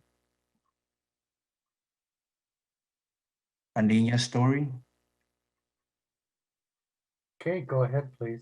Anina Story. Okay, go ahead, please.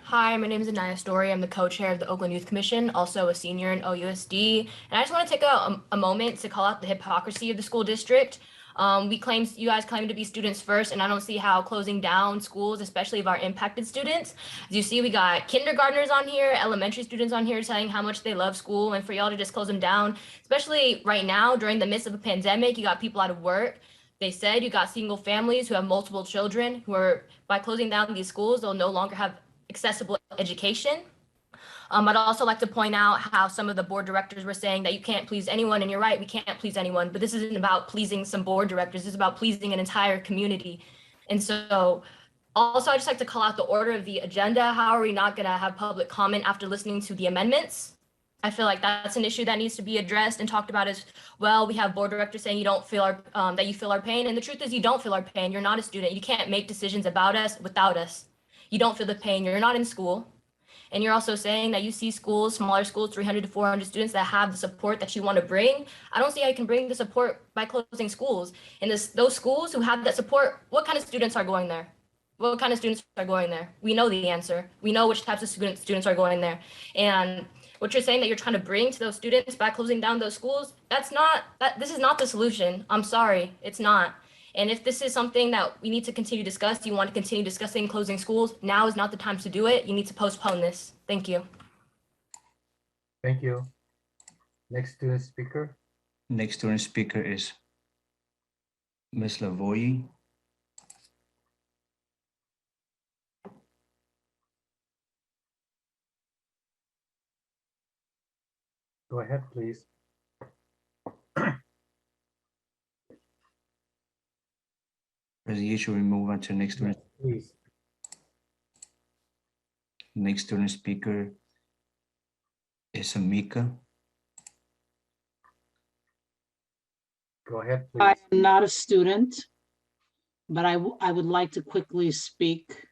Hi, my name is Anaya Story. I'm the co-chair of the Oakland Youth Commission, also a senior in OUSD. And I just want to take a moment to call out the hypocrisy of the school district. You guys claim to be students first, and I don't see how closing down schools, especially of our impacted students. As you see, we got kindergartners on here, elementary students on here saying how much they love school, and for y'all to just close them down, especially right now during the midst of a pandemic, you got people out of work. They said you got single families who have multiple children who are, by closing down these schools, they'll no longer have accessible education. I'd also like to point out how some of the board directors were saying that you can't please anyone, and you're right, we can't please anyone, but this isn't about pleasing some board directors, this is about pleasing an entire community. And so also I'd just like to call out the order of the agenda. How are we not gonna have public comment after listening to the amendments? I feel like that's an issue that needs to be addressed and talked about as well. We have board directors saying you don't feel that you feel our pain, and the truth is you don't feel our pain. You're not a student. You can't make decisions about us without us. You don't feel the pain. You're not in school. And you're also saying that you see schools, smaller schools, 300 to 400 students that have the support that you want to bring. I don't see how you can bring the support by closing schools. And those schools who have that support, what kind of students are going there? What kind of students are going there? We know the answer. We know which types of students are going there. And what you're saying that you're trying to bring to those students by closing down those schools, this is not the solution. I'm sorry, it's not. And if this is something that we need to continue to discuss, you want to continue discussing closing schools, now is not the time to do it. You need to postpone this. Thank you. Thank you. Next student speaker. Next student speaker is Ms. Lavoie. Go ahead, please. Should we move on to next student? Please. Next student speaker is Amika. Go ahead, please. I am not a student, but I would like to quickly speak.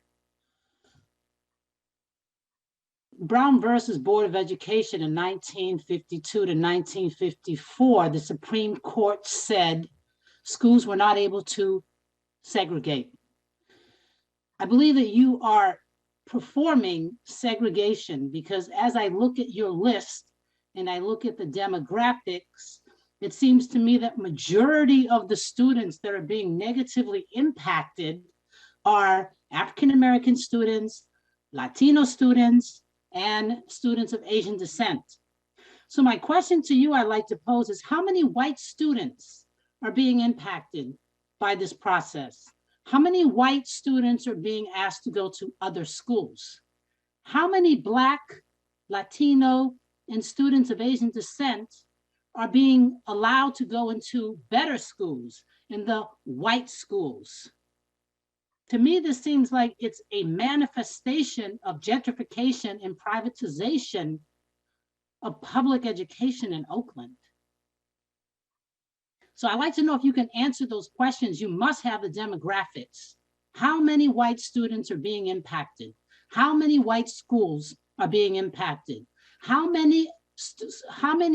Brown versus Board of Education in 1952 to 1954, the Supreme Court said schools were not able to segregate. I believe that you are performing segregation because as I look at your list and I look at the demographics, it seems to me that majority of the students that are being negatively impacted are African-American students, Latino students, and students of Asian descent. So my question to you I'd like to pose is how many white students are being impacted by this process? How many white students are being asked to go to other schools? How many Black, Latino, and students of Asian descent are being allowed to go into better schools, in the white schools? To me, this seems like it's a manifestation of gentrification and privatization of public education in Oakland. So I'd like to know if you can answer those questions. You must have the demographics. How many white students are being impacted? How many white schools are being impacted? How many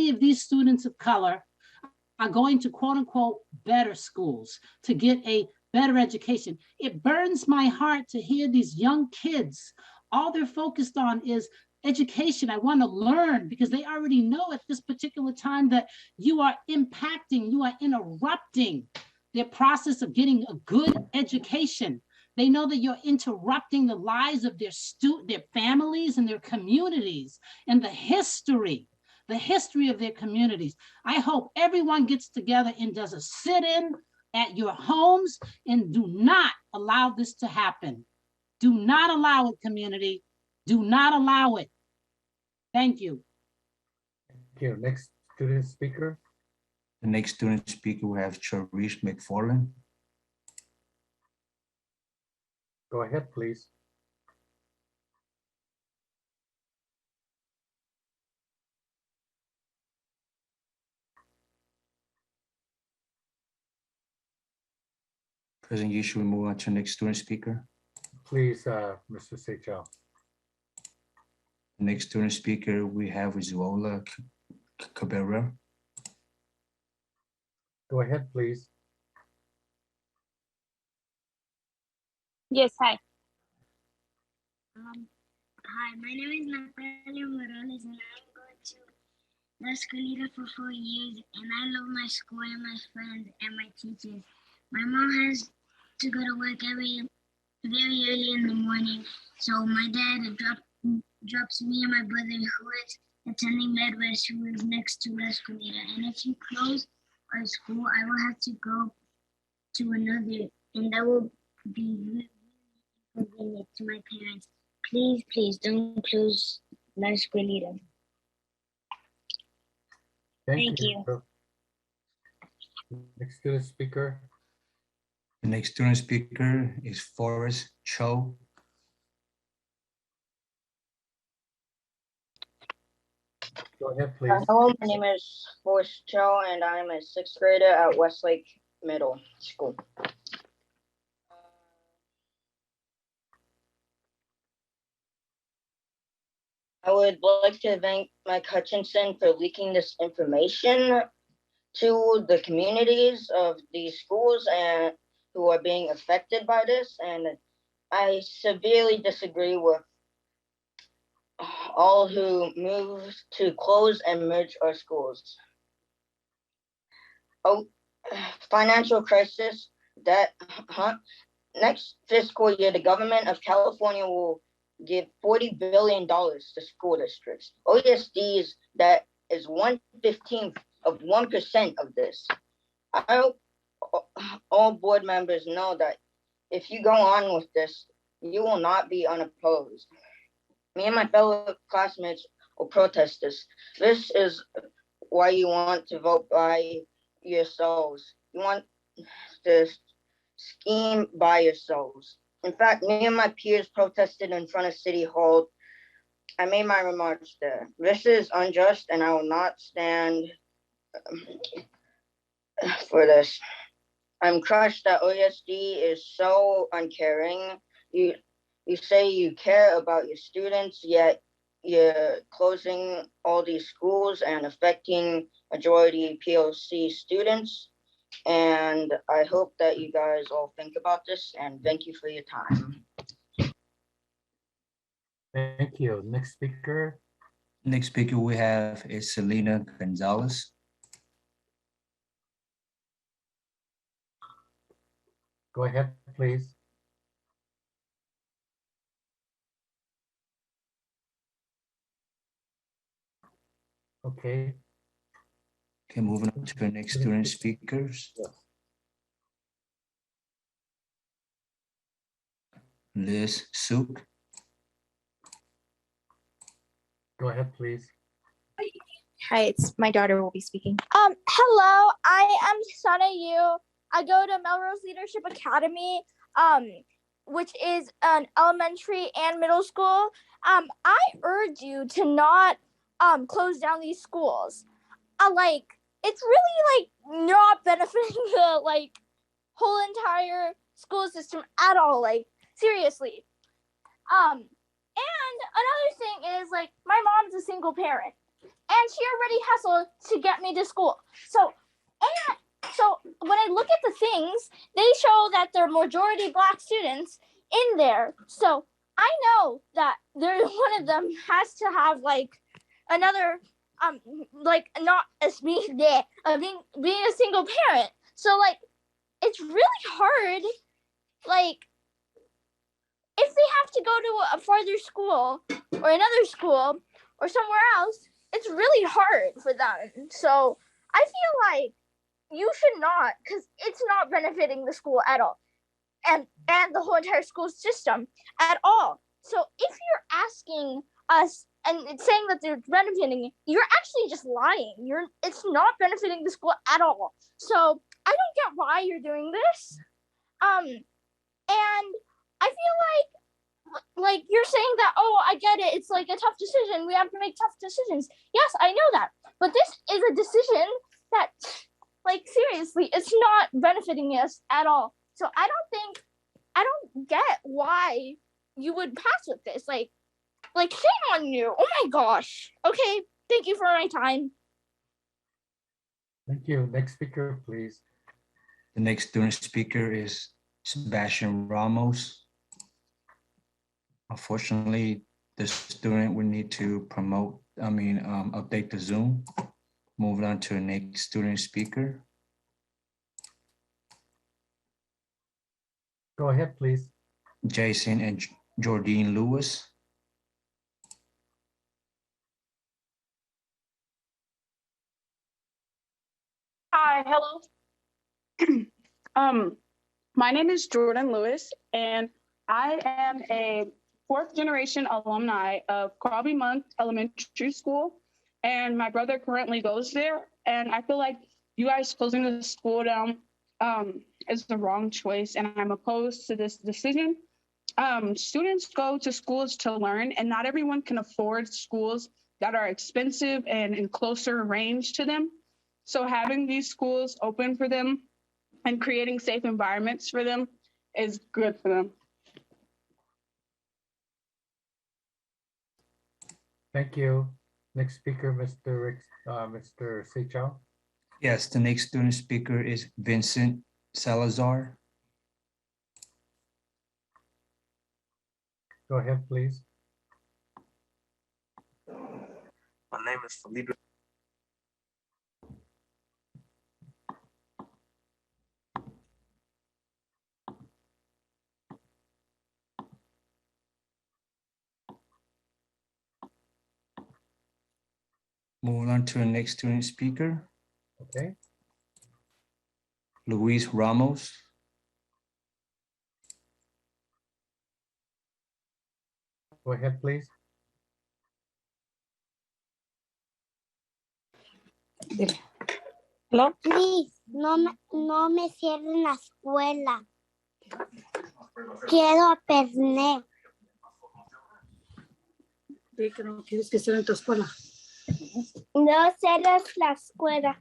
of these students of color are going to quote unquote better schools to get a better education? It burns my heart to hear these young kids, all they're focused on is education. I want to learn, because they already know at this particular time that you are impacting, you are interrupting their process of getting a good education. They know that you're interrupting the lives of their families and their communities and the history of their communities. I hope everyone gets together and does a sit-in at your homes, and do not allow this to happen. Do not allow it, community. Do not allow it. Thank you. Thank you. Next student speaker. The next student speaker, we have Charisse McFarland. Go ahead, please. President, you should move on to the next student speaker. Please, Mr. Seychell. The next student speaker we have is Zola Cabrera. Go ahead, please. Yes, hi. Hi, my name is Natalia Morales, and I'm going to La Escuelita for 4 years, and I love my school and my friends and my teachers. My mom has to go to work very early in the morning, so my dad drops me and my brother, who is attending Midwest, who is next to La Escuelita. And if you close our school, I will have to go to another, and that will be really inconvenient to my parents. Please, please don't close La Escuelita. Thank you. Next student speaker. The next student speaker is Forrest Cho. Go ahead, please. Hello, my name is Forrest Cho, and I'm a 6th grader at Westlake Middle School. I would like to thank Mike Hutchinson for leaking this information to the communities of these schools and who are being affected by this. And I severely disagree with all who move to close and merge our schools. Oh, financial crisis, next fiscal year, the government of California will give $40 billion to school districts. OUSDs, that is 1/15 of 1% of this. I hope all board members know that if you go on with this, you will not be unopposed. Me and my fellow classmates will protest this. This is why you want to vote by yourselves. You want to scheme by yourselves. In fact, me and my peers protested in front of City Hall. I made my remarks there. This is unjust, and I will not stand for this. I'm crushed that OUSD is so uncaring. You say you care about your students, yet you're closing all these schools and affecting majority POC students. And I hope that you guys all think about this, and thank you for your time. Thank you. Next speaker. Next speaker we have is Selena Gonzalez. Go ahead, please. Okay. Okay, moving on to the next student speakers. Yes. Liz Suk. Go ahead, please. Hi, it's my daughter will be speaking. Hello, I am Sana Yu. I go to Melrose Leadership Academy. which is an elementary and middle school, I urge you to not close down these schools. Like, it's really like not benefiting the like whole entire school system at all. Like, seriously. And another thing is, like, my mom's a single parent, and she already hustled to get me to school. So when I look at the things, they show that there are majority Black students in there. So I know that there one of them has to have like another like not as me being a single parent. So like it's really hard, like if they have to go to a farther school or another school or somewhere else, it's really hard for them. So I feel like you should not, because it's not benefiting the school at all, and the whole entire school system at all. So if you're asking us and it's saying that they're benefiting, you're actually just lying. It's not benefiting the school at all. So I don't get why you're doing this. And I feel like you're saying that, oh, I get it, it's like a tough decision, we have to make tough decisions. Yes, I know that, but this is a decision that, like, seriously, it's not benefiting us at all. So I don't get why you would pass with this. Like shame on you. Oh my gosh. Okay, thank you for my time. Thank you. Next speaker, please. The next student speaker is Sebastian Ramos. Unfortunately, the student will need to update the Zoom. Moving on to the next student speaker. Go ahead, please. Jason and Jordine Lewis. Hi, hello. My name is Jordan Lewis, and I am a fourth generation alumni of Crosby Monk Elementary School, and my brother currently goes there. And I feel like you guys closing the school down is the wrong choice, and I'm opposed to this decision. Students go to schools to learn, and not everyone can afford schools that are expensive and in closer range to them. So having these schools open for them and creating safe environments for them is good for them. Thank you. Next speaker, Mr. Seychell. Yes, the next student speaker is Vincent Salazar. Go ahead, please. My name is Felipe. Moving on to the next student speaker. Okay. Luis Ramos. Go ahead, please. Hello? Please, no me cierren la escuela. Quiero aprender. ¿Qué no quieres que esté en tu escuela? No cierres la escuela.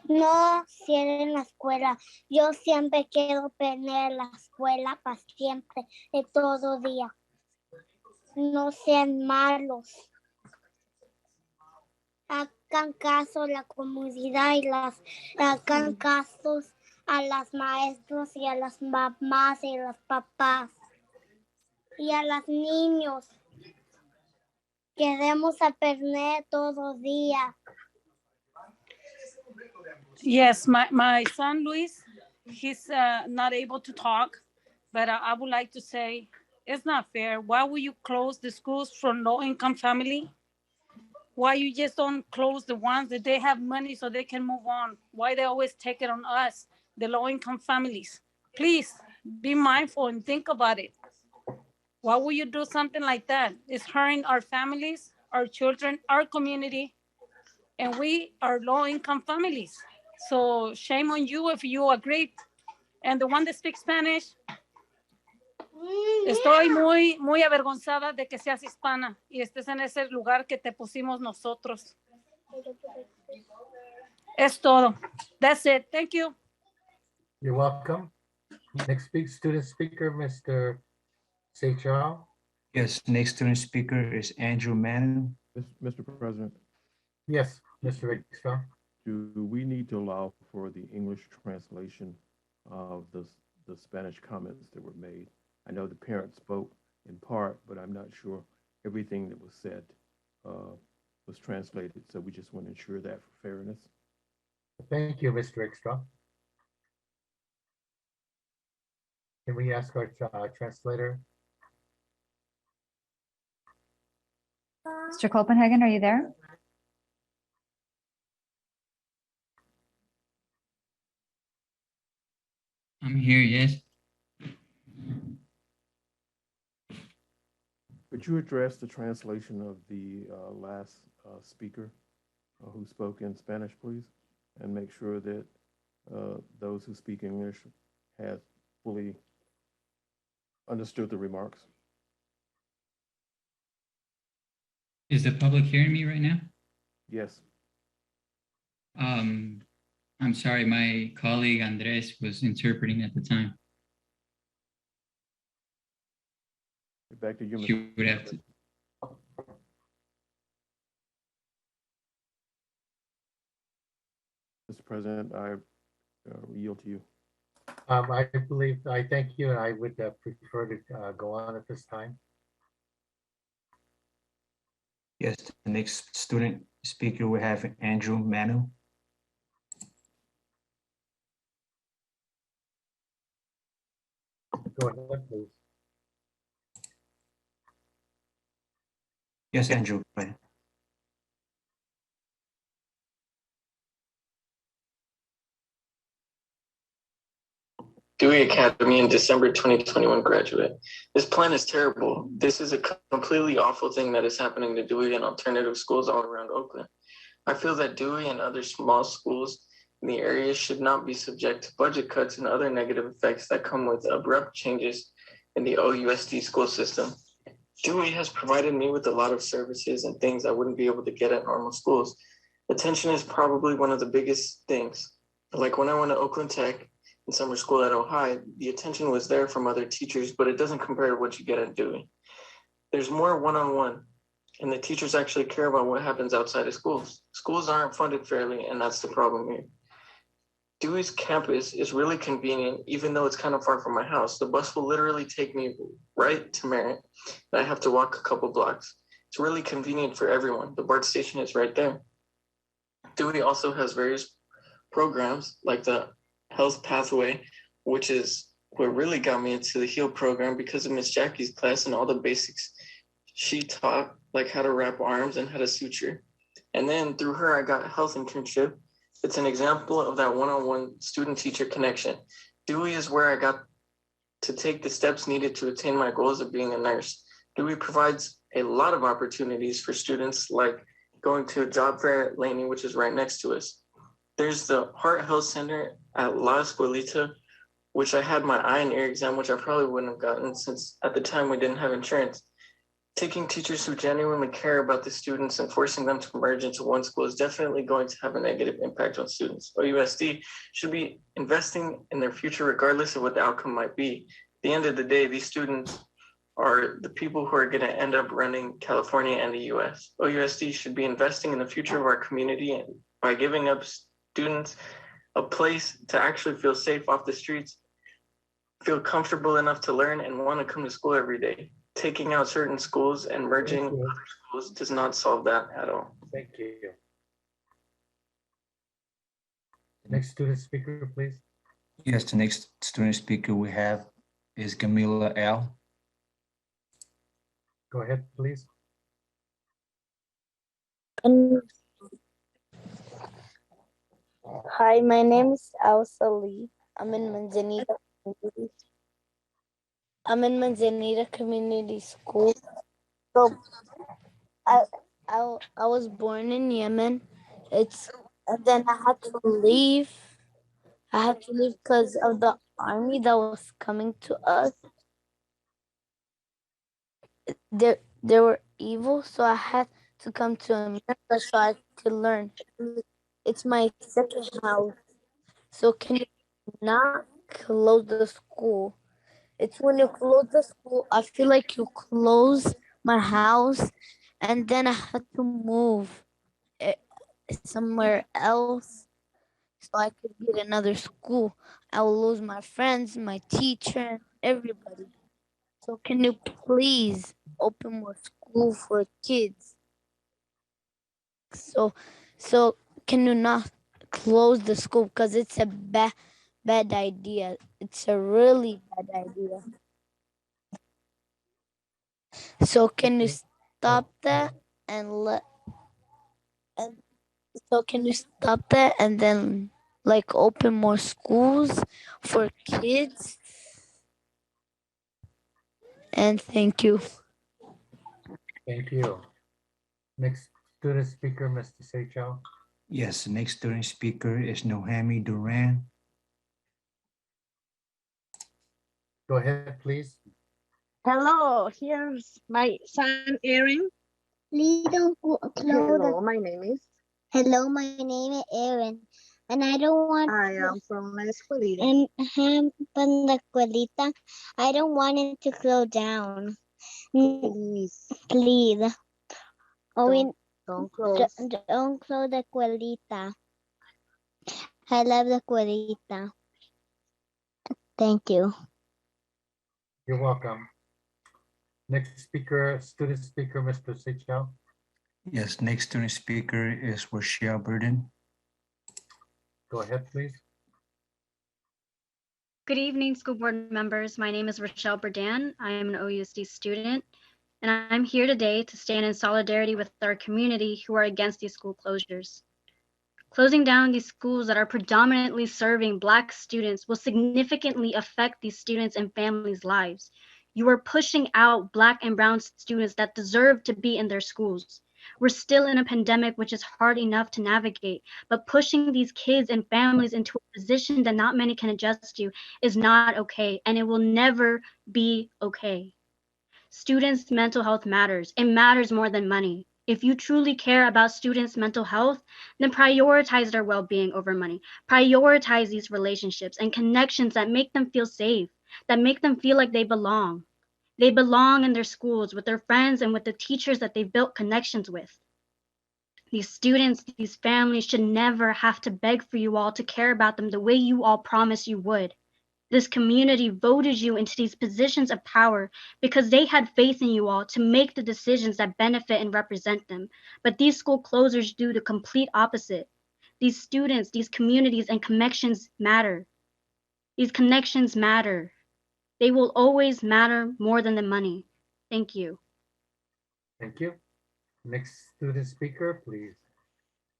No cierren la escuela. Yo siempre quiero aprender la escuela para siempre, de todo día. No sean malos. Hagan caso a la comunidad y hagan caso a las maestros y a las mamás y a los papás y a los niños. Queremos aprender todo día. Yes, my son Luis, he's not able to talk, but I would like to say it's not fair. Why would you close the schools for low-income family? Why you just don't close the ones that they have money so they can move on? Why they always take it on us, the low-income families? Please be mindful and think about it. Why would you do something like that? It's hurting our families, our children, our community, and we are low-income families. So shame on you if you agree And the one that speaks Spanish, estoy muy avergonzada de que seas hispana y estés en ese lugar que te pusimos nosotros. Es todo. That's it. Thank you. You're welcome. Next student speaker, Mr. Seychelles. Yes, next student speaker is Andrew Manu. Mr. President, Yes, Mr. Rickstrom. do we need to allow for the English translation of the Spanish comments that were made? I know the parents spoke in part, but I'm not sure everything that was said was translated. So we just want to ensure that for fairness. Thank you, Mr. Rickstrom. Can we ask our translator? Mr. Copenhagen, are you there? I'm here, yes. Could you address the translation of the last speaker who spoke in Spanish, please? And make sure that those who speak English have fully understood the remarks. Is the public hearing me right now? Yes. I'm sorry, my colleague Andres was interpreting at the time. Back to you, She would have to. Mr. President, I yield to you. I thank you, and I would prefer to go on at this time. Yes, the next student speaker we have Andrew Manu. Go ahead, please. Yes, Andrew, go ahead. Dewey Academy in December 2021 graduate. This plan is terrible. This is a completely awful thing that is happening to Dewey and alternative schools all around Oakland. I feel that Dewey and other small schools in the area should not be subject to budget cuts and other negative effects that come with abrupt changes in the OUSD school system. Dewey has provided me with a lot of services and things I wouldn't be able to get at normal schools. Attention is probably one of the biggest things. Like when I went to Oakland Tech in summer school at Ohio, the attention was there from other teachers, but it doesn't compare to what you get at Dewey. There's more one-on-one, and the teachers actually care about what happens outside of schools. Schools aren't funded fairly, and that's the problem here. Dewey's campus is really convenient, even though it's kind of far from my house. The bus will literally take me right to Merritt, and I have to walk a couple blocks. It's really convenient for everyone. The BART station is right there. Dewey also has various programs like the Health Pathway, which is what really got me into the HEAL program because of Miss Jackie's class and all the basics she taught, like how to wrap arms and how to suture. And then through her, I got a health internship. It's an example of that one-on-one student-teacher connection. Dewey is where I got to take the steps needed to attain my goals of being a nurse. Dewey provides a lot of opportunities for students, like going to a job fair at Laney, which is right next to us. There's the Heart Health Center at La Escuelita, which I had my eye and ear exam, which I probably wouldn't have gotten since at the time we didn't have insurance. Taking teachers who genuinely care about the students and forcing them to merge into one school is definitely going to have a negative impact on students. OUSD should be investing in their future regardless of what the outcome might be. At the end of the day, these students are the people who are going to end up running California and the US. OUSD should be investing in the future of our community and by giving up students a place to actually feel safe off the streets, feel comfortable enough to learn and want to come to school every day. Taking out certain schools and merging other schools does not solve that at all. Thank you. Next student speaker, please. Yes, the next student speaker we have is Camila L. Go ahead, please. Hi, my name is Elsa Lee. I'm in Manzanita Community School. So I was born in Yemen. And then I had to leave I had to leave because of the army that was coming to us. They were evil, so I had to come to America so I could learn. It's my second house. So can you not close the school? It's when you close the school, I feel like you close my house, and then I had to move it somewhere else so I could get another school. I will lose my friends, my teacher, everybody. So can you please open more school for kids? So so can you not close the school because it's a bad idea. It's a really bad idea. So can you stop that and let and so can you stop that and then like open more schools for kids? And thank you. Thank you. Next student speaker, Mr. Seychell. Yes, the next student speaker is Nohami Duran. Go ahead, please. Hello, here's my son Aaron. Please don't close Hello, my name is. Hello, my name is Aaron, and I don't want. I am from La Escuelita. And I'm from the escuelita. I don't want it to close down. Please. Please. Don't close. Don't close the escuelita. I love the escuelita. Thank you. You're welcome. Next speaker, student speaker, Mr. Seychell. Yes, next student speaker is Rochelle Burden. Go ahead, please. Good evening, school board members. My name is Rochelle Burdan. I am an OUSD student, and I'm here today to stand in solidarity with our community who are against these school closures. Closing down these schools that are predominantly serving Black students will significantly affect these students and families' lives. You are pushing out Black and Brown students that deserve to be in their schools. We're still in a pandemic, which is hard enough to navigate, but pushing these kids and families into a position that not many can adjust to is not okay, and it will never be okay. Students' mental health matters. It matters more than money. If you truly care about students' mental health, then prioritize their well-being over money. Prioritize these relationships and connections that make them feel safe, that make them feel like they belong. They belong in their schools with their friends and with the teachers that they've built connections with. These students, these families should never have to beg for you all to care about them the way you all promised you would. This community voted you into these positions of power because they had faith in you all to make the decisions that benefit and represent them. But these school closures do the complete opposite. These students, these communities and connections matter. These connections matter. They will always matter more than the money. Thank you. Thank you. Next student speaker, please.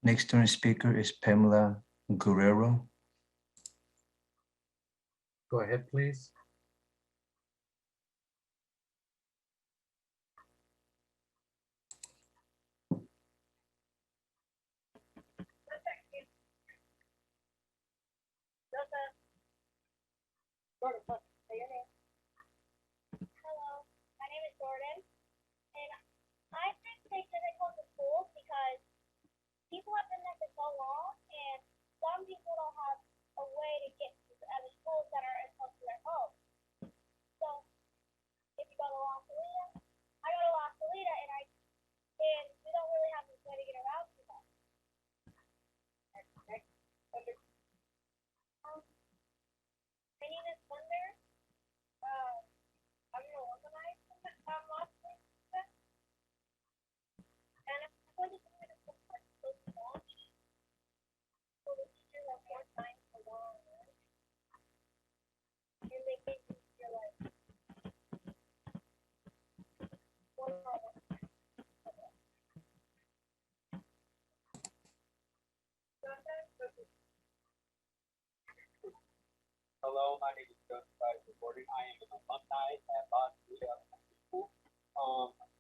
Next student speaker is Pamela Guerrero. Go ahead, please. Hello, my name is Jordan, and I think they shouldn't close the schools because people have been there for so long, and some people don't have a way to get to the other schools that are as close to their home. So if you go to La Salida, I go to La Salida, and we don't really have a way to get around to that. My name is Thunder. I'm an alumni from La Salida, and I'm going to try to support those launch so the teachers have more time to learn, and they make me feel like one on one. Hello, my name is Joseph Gordon. I am an alumni at La Salida Elementary School.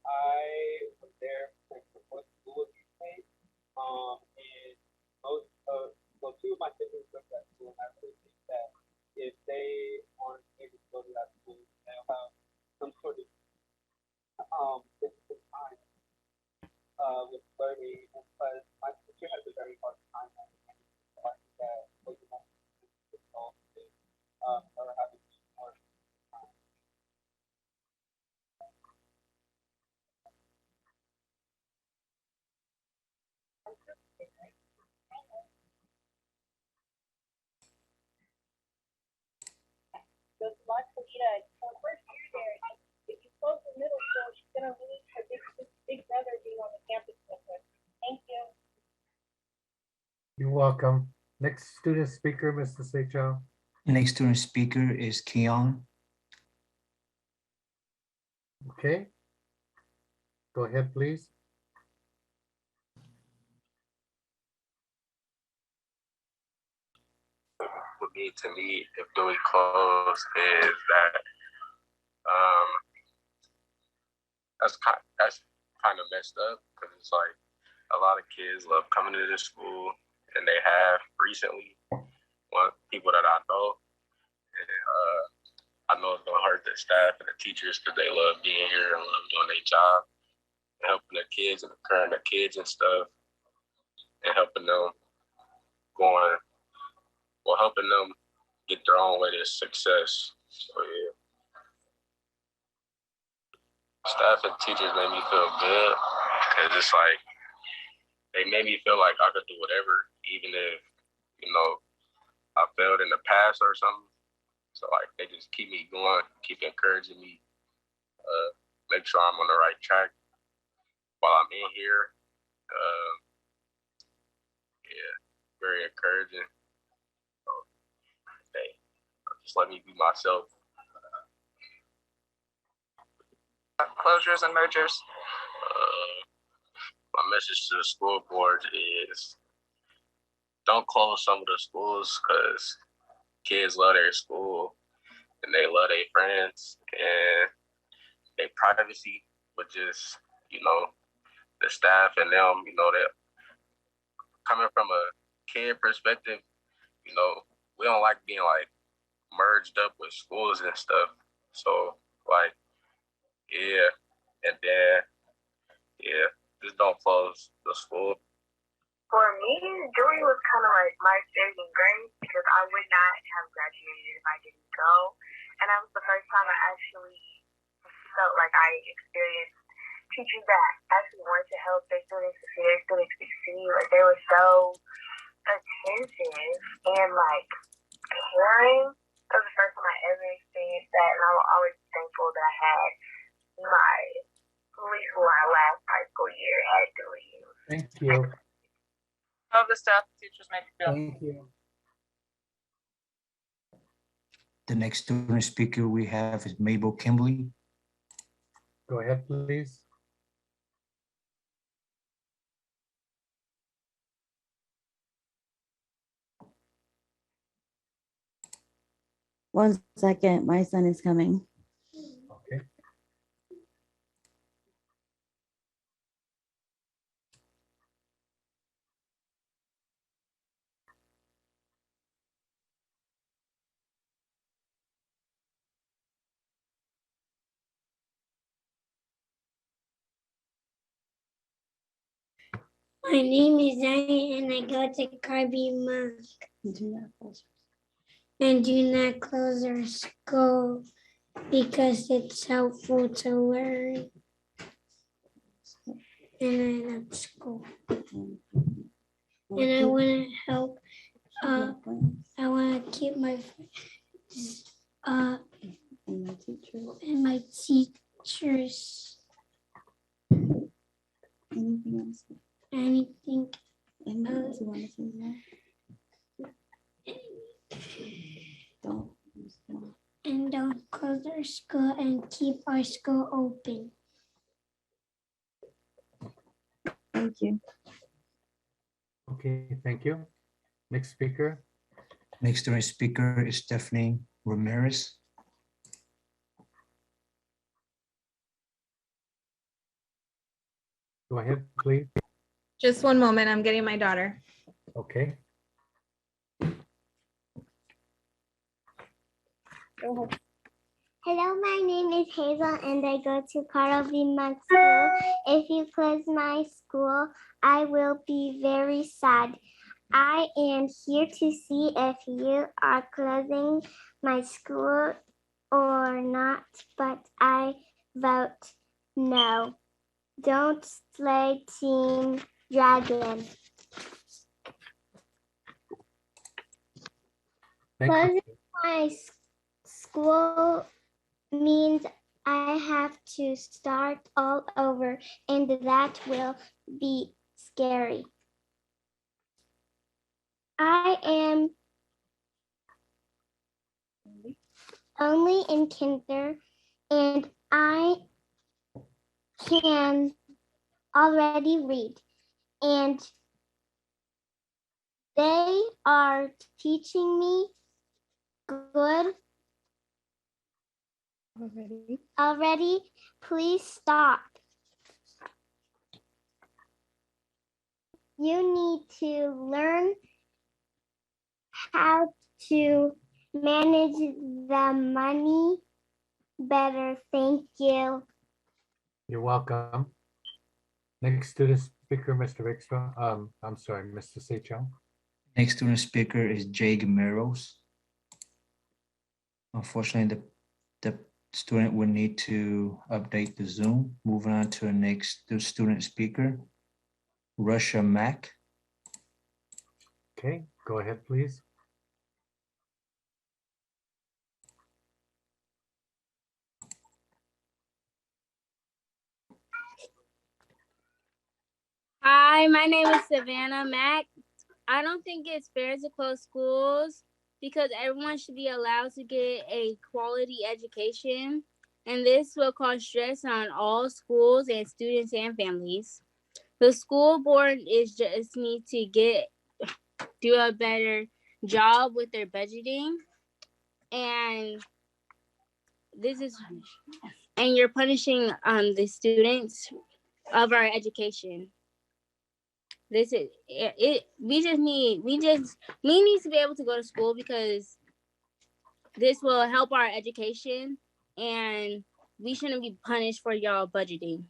I was there for what school you say. And most of, well, two of my siblings went to that school, and I really goes to La Colita. Her first year there. And if you close the middle school, she's gonna lose her big brother being on the campus with her. Thank you. You're welcome. Next student speaker, Mr. Seychell. Next student speaker is Keon. Okay. Go ahead, please. Would be to me if Dewey closed is that that's kind of messed up because it's like a lot of kids love coming to this school and they have recently people that I know. And, I know it's gonna hurt the staff and the teachers because they love being here and love doing their job and helping their kids and encouraging their kids and stuff and helping them helping them get their own way to success. So yeah. Staff and teachers made me feel good because it's like they made me feel like I could do whatever, even if, I failed in the past or something. So like they just keep me going, keep encouraging me, make sure I'm on the right track while I'm in here. Yeah, very encouraging. So, hey, just let me be myself. Closures and mergers. My message to the school board is don't close some of the schools because kids love their school and they love their friends and their privacy, but just, the staff and them, that coming from a kid perspective, we don't like being like merged up with schools and stuff. So like, yeah, and then, yeah, just don't close the school. For me, Dewey was kind of like my saving grace because I would not have graduated if I didn't go. And that was the first time I actually felt like I experienced teachers that actually wanted to help their students to see their students succeed. Like they were so attentive and like caring. That was the first time I ever experienced that, and I'm always thankful that I had my at least my last high school year at Dewey. Thank you. How have the staff and teachers make you feel? Thank you. The next student speaker we have is Mabel Kimberly. Go ahead, please. One second, my son is coming. Okay. My name is Zion and I go to Carby Monk. And do not close our school because it's helpful to learn. And I love school. And I want to help. I want to keep my friends and my teachers. Anything else? Anything else you want to say now? And don't close our school and keep our school open. Thank you. Okay, thank you. Next speaker. Next student speaker is Stephanie Ramirez. Go ahead, please. Just one moment, I'm getting my daughter. Okay. Go ahead. Hello, my name is Hazel and I go to Carl V. Monk School. If you close my school, I will be very sad. I am here to see if you are closing my school or not, but I vote no. Don't slay Team Dragon. Thank Closing my School means I have to start all over, and that will be scary. I am only in kinder, and I can already read, and they are teaching me good already. Please stop. You need to learn how to manage the money better. Thank you. You're welcome. Next student speaker, Mr. Rickstrom. I'm sorry, Mr. Seichong. Next student speaker is Jay Gameros. Unfortunately, the student will need to update the Zoom. Moving on to the next student speaker, Russia Mack. Okay, go ahead, please. Hi, my name is Savannah Mack. I don't think it's fair to close schools because everyone should be allowed to get a quality education, and this will cause stress on all schools and students and families. The school board is just need to do a better job with their budgeting, and you're punishing the students of our education. This is it. We need to be able to go to school because this will help our education, and we shouldn't be punished for y'all budgeting.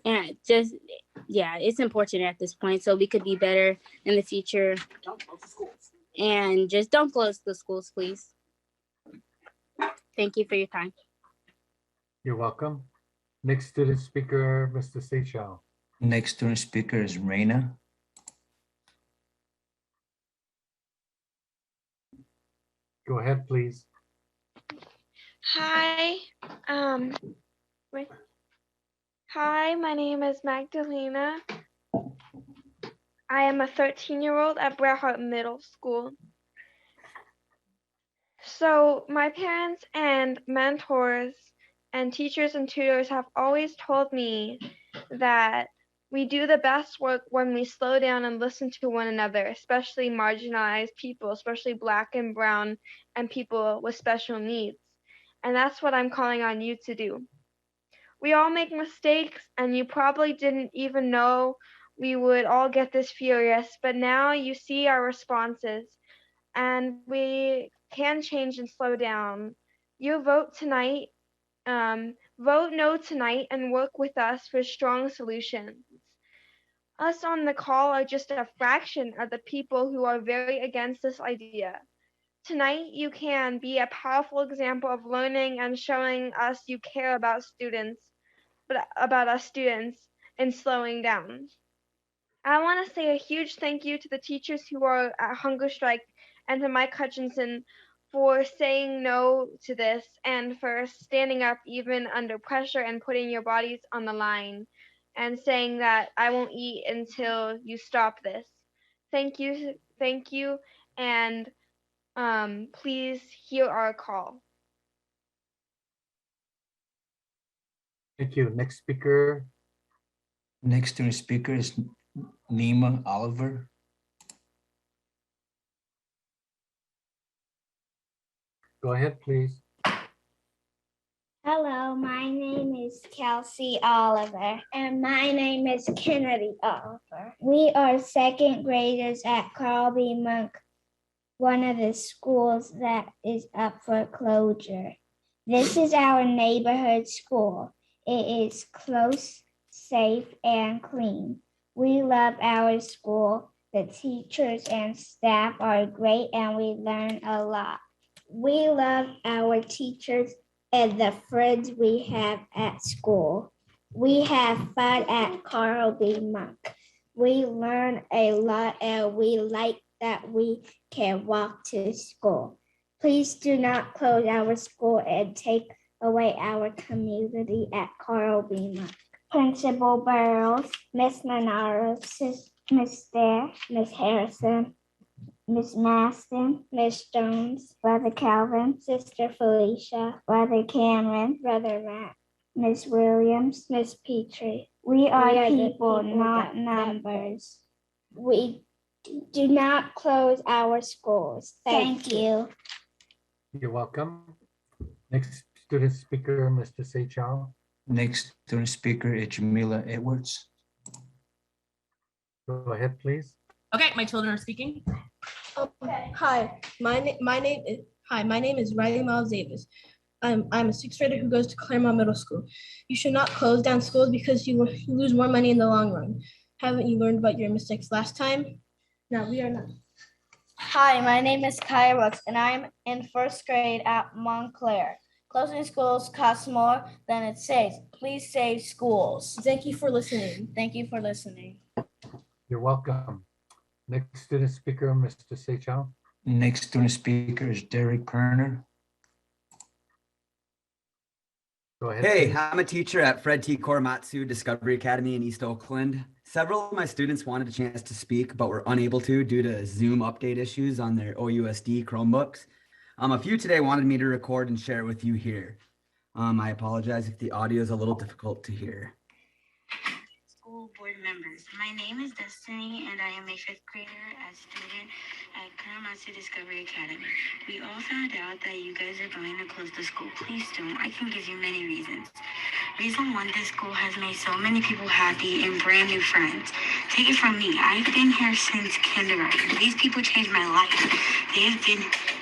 And it's important at this point so we could be better in the future. Don't close the schools. And just don't close the schools, please. Thank you for your time. You're welcome. Next student speaker, Mr. Seichong. Next student speaker is Raina. Go ahead, please. Hi. Hi, my name is Magdalena. I am a 13-year-old at Bret Harte Middle School. So my parents and mentors and teachers and tutors have always told me that we do the best work when we slow down and listen to one another, especially marginalized people, especially Black and Brown and people with special needs. And that's what I'm calling on you to do. We all make mistakes, and you probably didn't even know we would all get this furious, but now you see our responses, and we can change and slow down. You vote tonight, vote no tonight, and work with us for strong solutions. Us on the call are just a fraction of the people who are very against this idea. Tonight, you can be a powerful example of learning and showing us you care about us students and slowing down. I want to say a huge thank you to the teachers who are at hunger strike and to Mike Hutchinson for saying no to this and for standing up even under pressure and putting your bodies on the line and saying that I won't eat until you stop this. Thank you, and please hear our call. Thank you. Next speaker. Next student speaker is Nima Oliver. Go ahead, please. Hello, my name is Kelsey Oliver. And my name is Kennedy Oliver. We are second graders at Carl B. Monk, one of the schools that is up for closure. This is our neighborhood school. It is close, safe, and clean. We love our school. The teachers and staff are great, and we learn a lot. We love our teachers and the friends we have at school. We have fun at Carl B. Monk. We learn a lot, and we like that we can walk to school. Please do not close our school and take away our community at Carl Beamer. Principal Burrows, Miss Monaro, Miss Dare, Miss Harrison, Miss Maston, Miss Jones, Brother Calvin, Sister Felicia, Brother Cameron, Brother Matt, Miss Williams, Miss Petrie. We are people, not numbers. We do not close our schools. Thank you. You're welcome. Next student speaker, Mr. Seychao. Next student speaker is Jamila Edwards. Go ahead, please. Okay, my children are speaking. Hi, my name is Riley Miles Davis. I'm a sixth grader who goes to Claremont Middle School. You should not close down schools because you lose more money in the long run. Haven't you learned about your mistakes last time? Now we are not. Hi, my name is Kaya Rooks, and I'm in first grade at Montclair. Closing schools costs more than it saves. Please save schools. Thank you for listening. Thank you for listening. You're welcome. Next student speaker, Mr. Seychao. Next student speaker is Derek Perner. Go ahead. Hey, please. I'm a teacher at Fred T. Korematsu Discovery Academy in East Oakland. Several of my students wanted a chance to speak, but were unable to due to Zoom update issues on their OUSD Chromebooks. A few today wanted me to record and share with you here. I apologize if the audio is a little difficult to hear. School board members. My name is Destiny and I am a fifth grader as student at Karamatsu Discovery Academy. We all found out that you guys are going to close the school. Please don't. I can give you many reasons. Reason one, this school has made so many people happy and brand new friends. Take it from me. I've been here since kindergarten. These people changed my life. They have been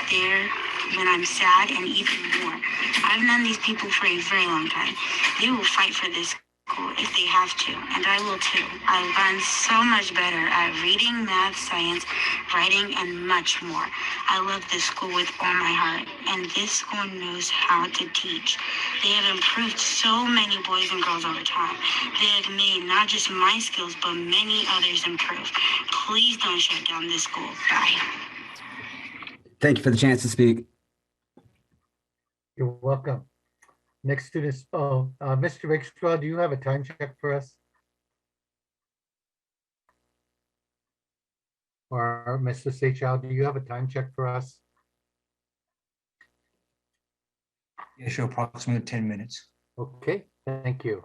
there when I'm sad and even more. I've known these people for a very long time. They will fight for this school if they have to, and I will too. I've gotten so much better at reading, math, science, writing, and much more. I love this school with all my heart, and this school knows how to teach. They have improved so many boys and girls over time. They have made not just my skills, but many others improve. Please don't shut down this school. Bye. Thank you for the chance to speak. You're welcome. Next student, Mr. Rakestraw, do you have a time check for us? Or Mr. Seychao, do you have a time check for us? Yeah, sure, approximately 10 minutes. Okay, thank you.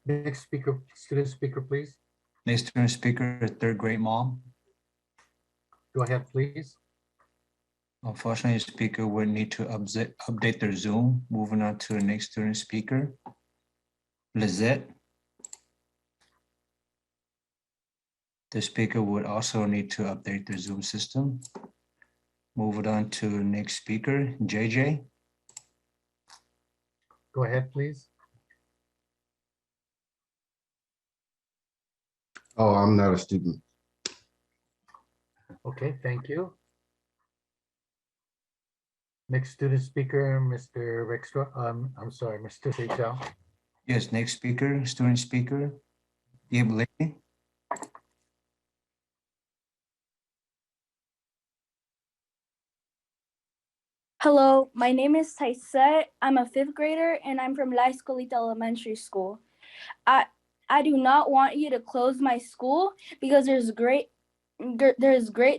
Next speaker, student speaker, please. Next student speaker is third grade mom. Go ahead, please. Unfortunately, the speaker would need to update their Zoom. Moving on to the next student speaker, Lizette. The speaker would also need to update their Zoom system. Moving on to the next speaker, JJ. Go ahead, please. Oh, I'm not a student. Okay, thank you. Next student speaker, Mr. Rakestraw. I'm sorry, Mr. Seychao. Yes, next speaker, student speaker, Gabe Lady. Hello, my name is Tyset. I'm a fifth grader and I'm from La Escolita Elementary School. I do not want you to close my school because there's great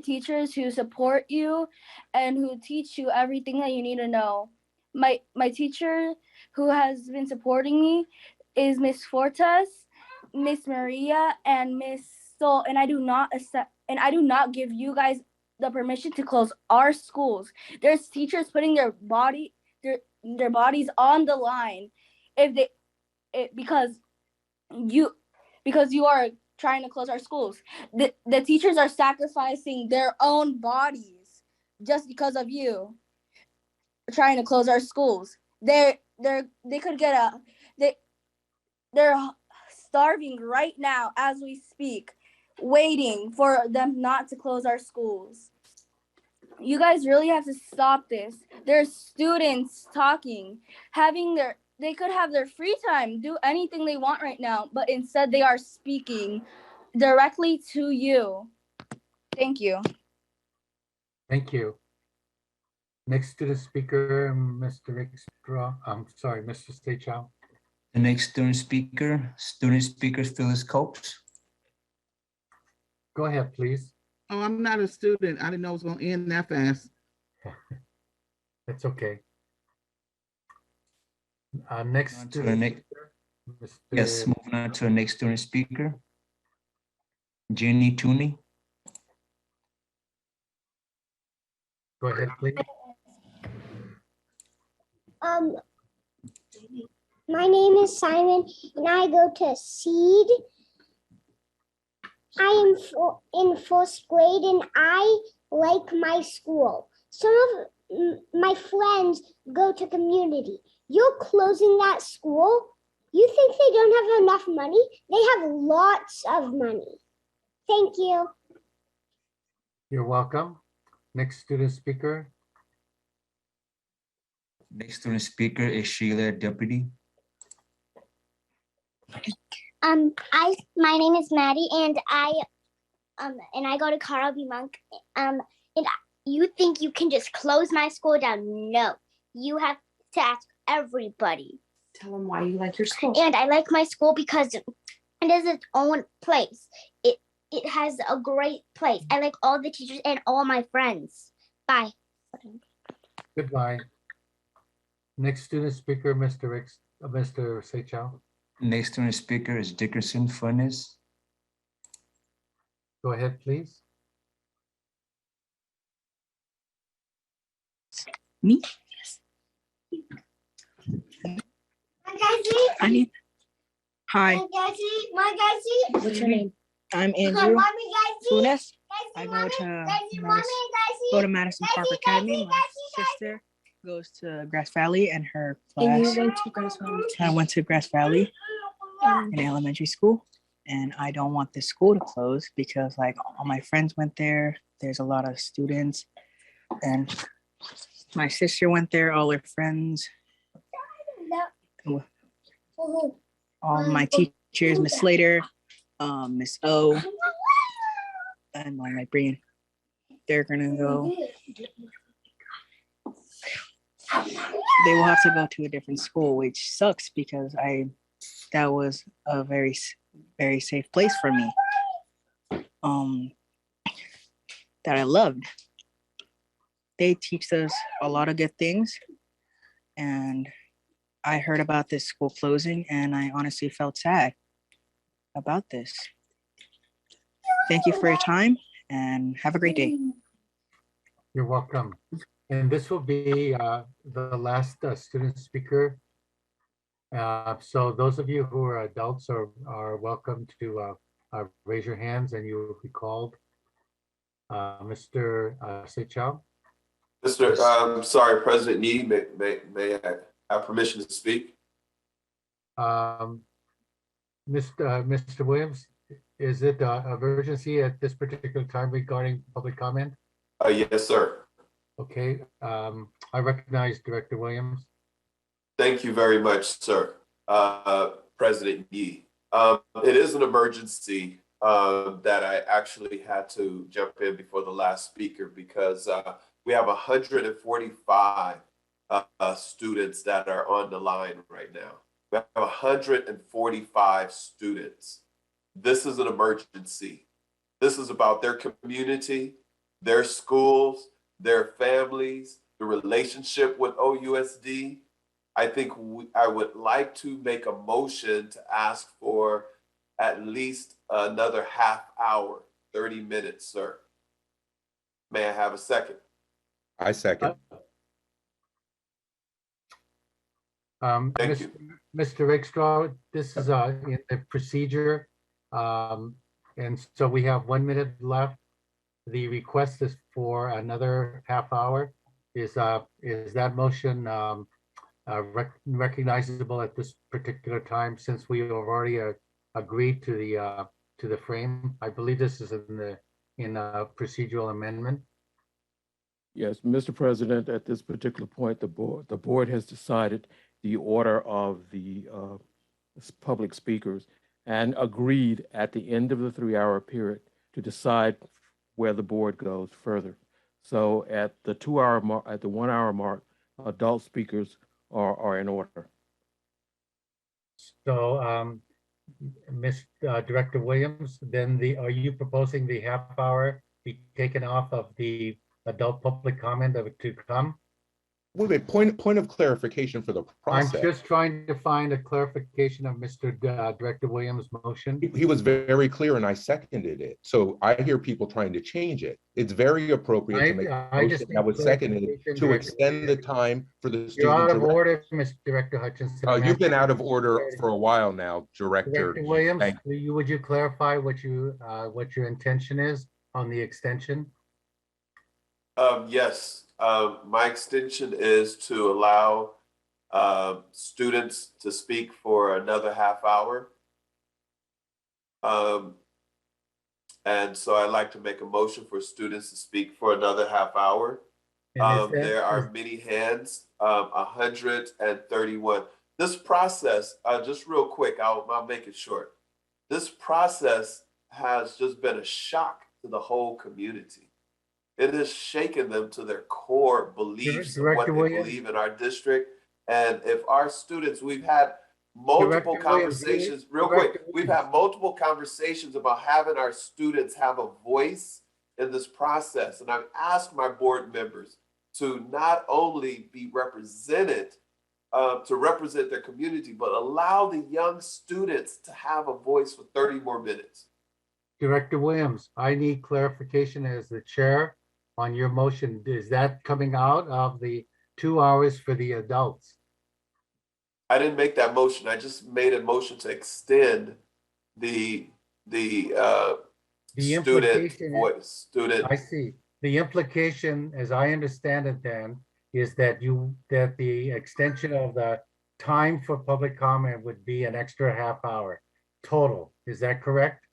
teachers who support you and who teach you everything that you need to know. My teacher who has been supporting me is Miss Fortes, Miss Maria, and Miss Sol, and I do not give you guys the permission to close our schools. There's teachers putting their bodies on the line because you are trying to close our schools. The teachers are sacrificing their own bodies just because of you trying to close our schools. They're starving right now as we speak, waiting for them not to close our schools. You guys really have to stop this. There's students talking, they could have their free time, do anything they want right now, but instead they are speaking directly to you. Thank you. Thank you. Next student speaker, Mr. Extra, I'm sorry, Mr. Stachow. The next student speaker Phyllis Copes. Go ahead, please. Oh, I'm not a student. I didn't know it was going to end that fast. That's okay. Next On to the student next, speaker, yes, Mr. moving on to the next student speaker, Jenny Tooney. Go ahead, please. My name is Simon, and I go to Seed. I am in first grade, and I like my school. Some of my friends go to community. You're closing that school? You think they don't have enough money? They have lots of money. Thank you. You're welcome. Next student speaker. Next student speaker is Sheila Deputy. My name is Maddie, and I go to Carl B. Monk. And you think you can just close my school down? No, you have to ask everybody. Tell them why you like your school. And I like my school because it is its own place. It has a great place. I like all the teachers and all my friends. Bye. Goodbye. Next student speaker, Mr. Seychow. Next student speaker is Dickerson Funes. Go ahead, please. Me? Hi. What's your name? I'm Andrew Funes. I go to Madison Park Academy. My sister goes to Grass Valley, and her class. And you went to Grass Valley too. I went to Grass Valley in elementary school, and I don't want this school to close because like all my friends went there. There's a lot of students, and my sister went there, all her friends. All my teachers, Miss Slater, Miss O, and my librarian. They're gonna go. They will have to go to a different school, which sucks because that was a very, very safe place for me. That I loved. They teach us a lot of good things, and I heard about this school closing, and I honestly felt sad about this. Thank you for your time, and have a great day. You're welcome. And this will be the last student speaker. So those of you who are adults are welcome to raise your hands, and you will be called. Mr. Seychow. Sorry, President Nii, may I have permission to speak? Mr. Williams, is it an emergency at this particular time regarding public comment? Yes, sir. Okay, I recognize Director Williams. Thank you very much, sir. President Nii. It is an emergency that I actually had to jump in before the last speaker because we have 145 students that are on the line right now. We have 145 students. This is an emergency. This is about their community, their schools, their families, the relationship with OUSD. I think I would like to make a motion to ask for at least another half hour, 30 minutes, sir. May I have a second? I second. Thank you. Mr. Rakestraw, this is in the procedure. And so we have 1 minute left. The request is for another half hour. Is that motion recognizable at this particular time, since we have already agreed to the frame? I believe this is in a procedural amendment. Yes, Mr. President, at this particular point, the board has decided the order of the public speakers and agreed at the end of the 3-hour period to decide where the board goes further. So at the 2 hour mark, at the 1 hour mark, adult speakers are in order. So, Ms. Director Williams, then are you proposing the half hour be taken off of the adult public comment to come? Wait, wait, point of clarification for the I'm process. just trying to find a clarification of Mr. Director Williams' motion. He was very clear and I seconded it. So I hear people trying to change it. It's very appropriate to make a I just motion that was need seconded clarification, to Director. extend the time for the You're student out of direct. order, Mr. Director Hutchinson. I'm You've been asking- out of order for a while now, Director. Director Williams, Thank would you clarify what your intention is on the extension? Yes, my extension is to allow students to speak for another half hour. And so I'd like to make a motion for students to speak for another half hour. There are many hands, 131. This process, just real quick, I'll make it short. This process has just been a shock to the whole community. It has shaken them to their core beliefs of what they believe in our district. And if our students, we've had multiple conversations, real quick, we've had multiple conversations about having our students have a voice in this process. And I've asked my board members to not only be represented, to represent their community, but allow the young students to have a voice for 30 more minutes. Director Williams, I need clarification as the chair on your motion. Is that coming out of the 2 hours for the adults? I didn't make that motion. I just made a motion to extend the student voice. Student. I see. The implication, as I understand it, then, is that the extension of the time for public comment would be an extra half hour total. Is that correct?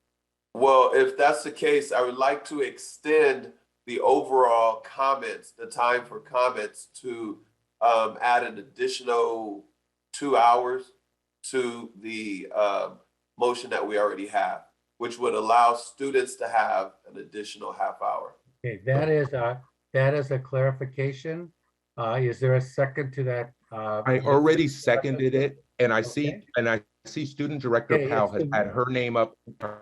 Well, if that's the case, I would like to extend the overall comments, the time for comments, to add an additional 2 hours to the motion that we already have, which would allow students to have an additional half hour. Okay, that is a clarification. Is there a second to that? I already seconded it, and I see Student Director Powell has had her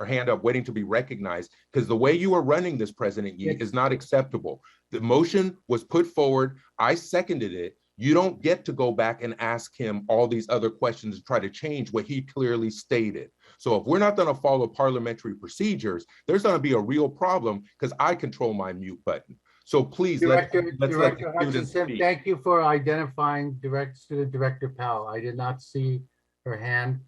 hand up, waiting to be recognized, because the way you are running this, President Yee, is not acceptable. The motion was put forward. I seconded it. You don't get to go back and ask him all these other questions and try to change what he clearly stated. So if we're not going to follow parliamentary procedures, there's going to be a real problem because I control my mute button. So please, Director Hutchinson, Hutchinson, thank you for identifying Student Director Powell. I did not see her hand.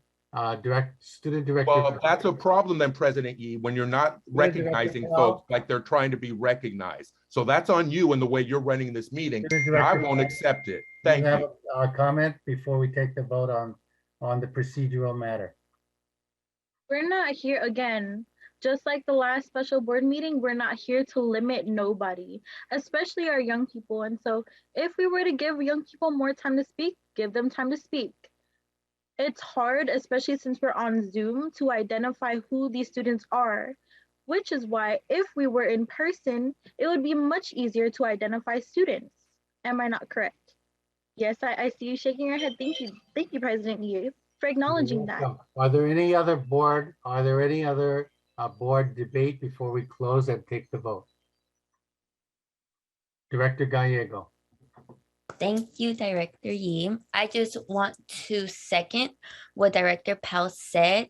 Student Director. Well, that's a problem then, President Yee, when you're not recognizing folks like they're trying to be recognized. So that's on you and the way you're running this meeting. I won't accept it. Thank you. Have a comment before we take the vote on the procedural matter. We're not here again. Just like the last special board meeting, we're not here to limit nobody, especially our young people. And so if we were to give young people more time to speak, give them time to speak. It's hard, especially since we're on Zoom, to identify who these students are, which is why if we were in person, it would be much easier to identify students. Am I not correct? Yes, I see you shaking your head. Thank you. Thank you, President Yu, for acknowledging that. Are there any other board debate before we close and take the vote? Director Gallego. Thank you, Director Yee. I just want to second what Director Powell said.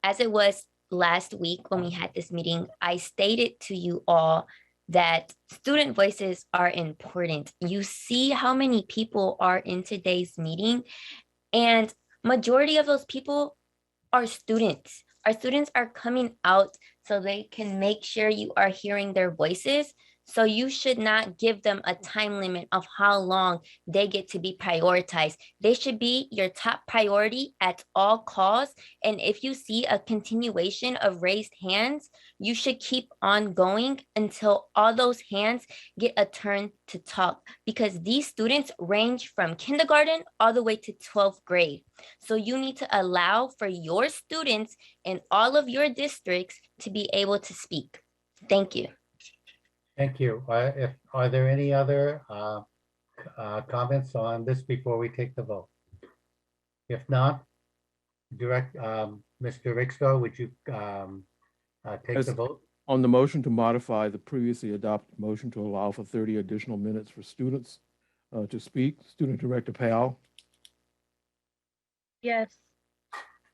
As it was last week when we had this meeting, I stated to you all that student voices are important. You see how many people are in today's meeting, and majority of those people are students. Our students are coming out so they can make sure you are hearing their voices. So you should not give them a time limit of how long they get to be prioritized. They should be your top priority at all costs. And if you see a continuation of raised hands, you should keep on going until all those hands get a turn to talk, because these students range from kindergarten all the way to 12th grade. So you need to allow for your students in all of your districts to be able to speak. Thank you. Thank you. Are there any other comments on this before we take the vote? If not, Mr. Rickshaw, would you take As- the vote? On the motion to modify the previously adopted motion to allow for 30 additional minutes for students to speak, Student Director Powell, Yes.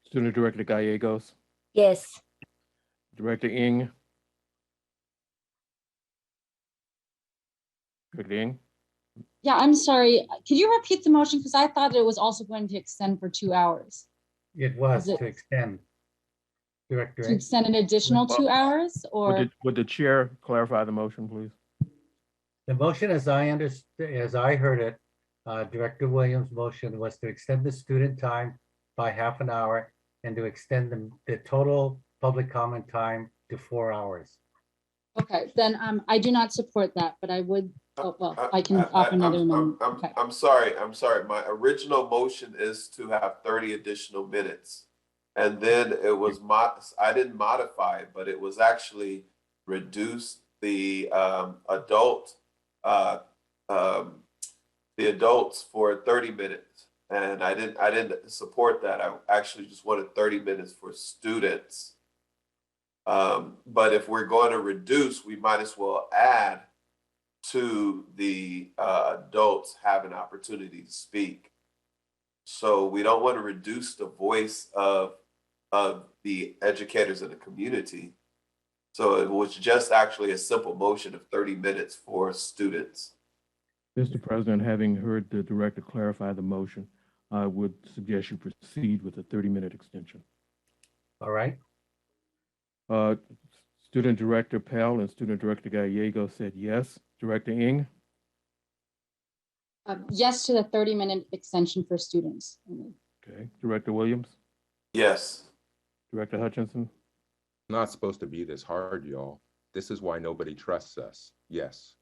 Student Director Gallegos, Yes. Director Ng. Director Ng? Yeah, I'm sorry. Could you repeat the motion? Because I thought it was also going to extend for 2 hours. It was Is it- to extend. Director To Ng. extend an additional 2 hours or? Would the chair clarify the motion, please? The motion, as I understood, as I heard it, Director Williams' motion was to extend the student time by half an hour and to extend the total public comment time to 4 hours. Okay, then I do not support that, but I would, oh, well, I can offer another amendment. Okay. I'm sorry. My original motion is to have 30 additional minutes. And then it was, I didn't modify it, but it was actually reduce the adults for 30 minutes. And I didn't support that. I actually just wanted 30 minutes for students. But if we're going to reduce, we might as well add to the adults have an opportunity to speak. So we don't want to reduce the voice of the educators in the community. So it was just actually a simple motion of 30 minutes for students. Mr. President, having heard the director clarify the motion, I would suggest you proceed with a 30-minute extension. All right. Student Director Pell and Student Director Gallego said yes. Director Ng? Yes to the 30-minute extension for students. Okay. Director Williams? Yes. Director Hutchinson? Not supposed to be this hard, y'all. This is why nobody trusts us. Yes.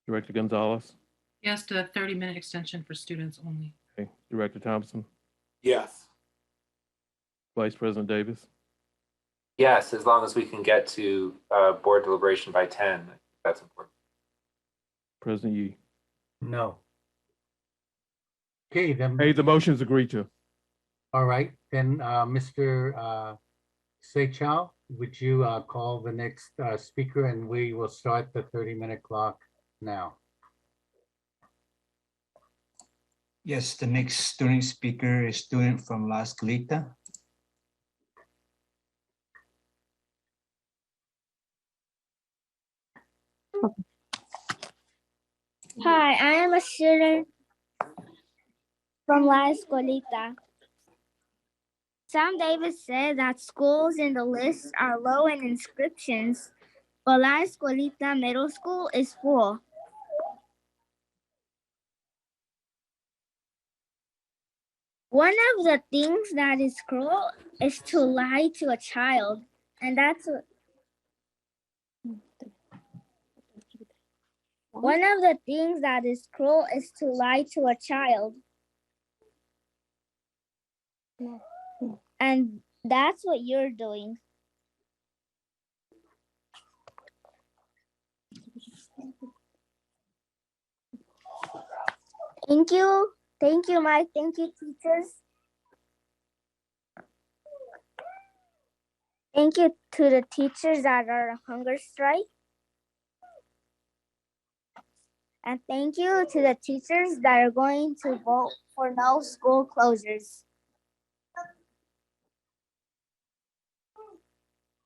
Director Gonzalez? Yes to a 30-minute extension for students only. Okay. Director Thompson? Yes. Vice President Davis? Yes, as long as we can get to board deliberation by 10, that's important. President Yee? No. Okay, then. Hey, the motion is agreed to. All right, then, Mr. Seychow, would you call the next speaker, and we will start the 30-minute clock now. Yes, the next student speaker is student from La Escuelita. Hi, I am a student from La Escuelita. Sam Davis said that schools in the list are low in inscriptions, but La Escuelita Middle School is full. One of the things that is cruel is to lie to a child, and that's what one of the things that is cruel is to lie to a child. And that's what you're doing. Thank you. Thank you, Mike. Thank you, teachers. Thank you to the teachers that are on hunger strike. And thank you to the teachers that are going to vote for no school closures.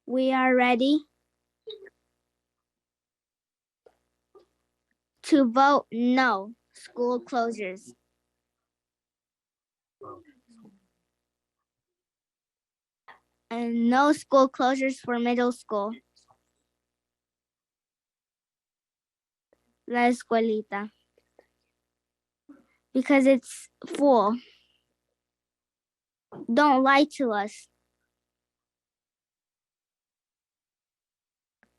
We are ready to vote no school closures. And no school closures for middle school. La Escuelita. Because it's full. Don't lie to us.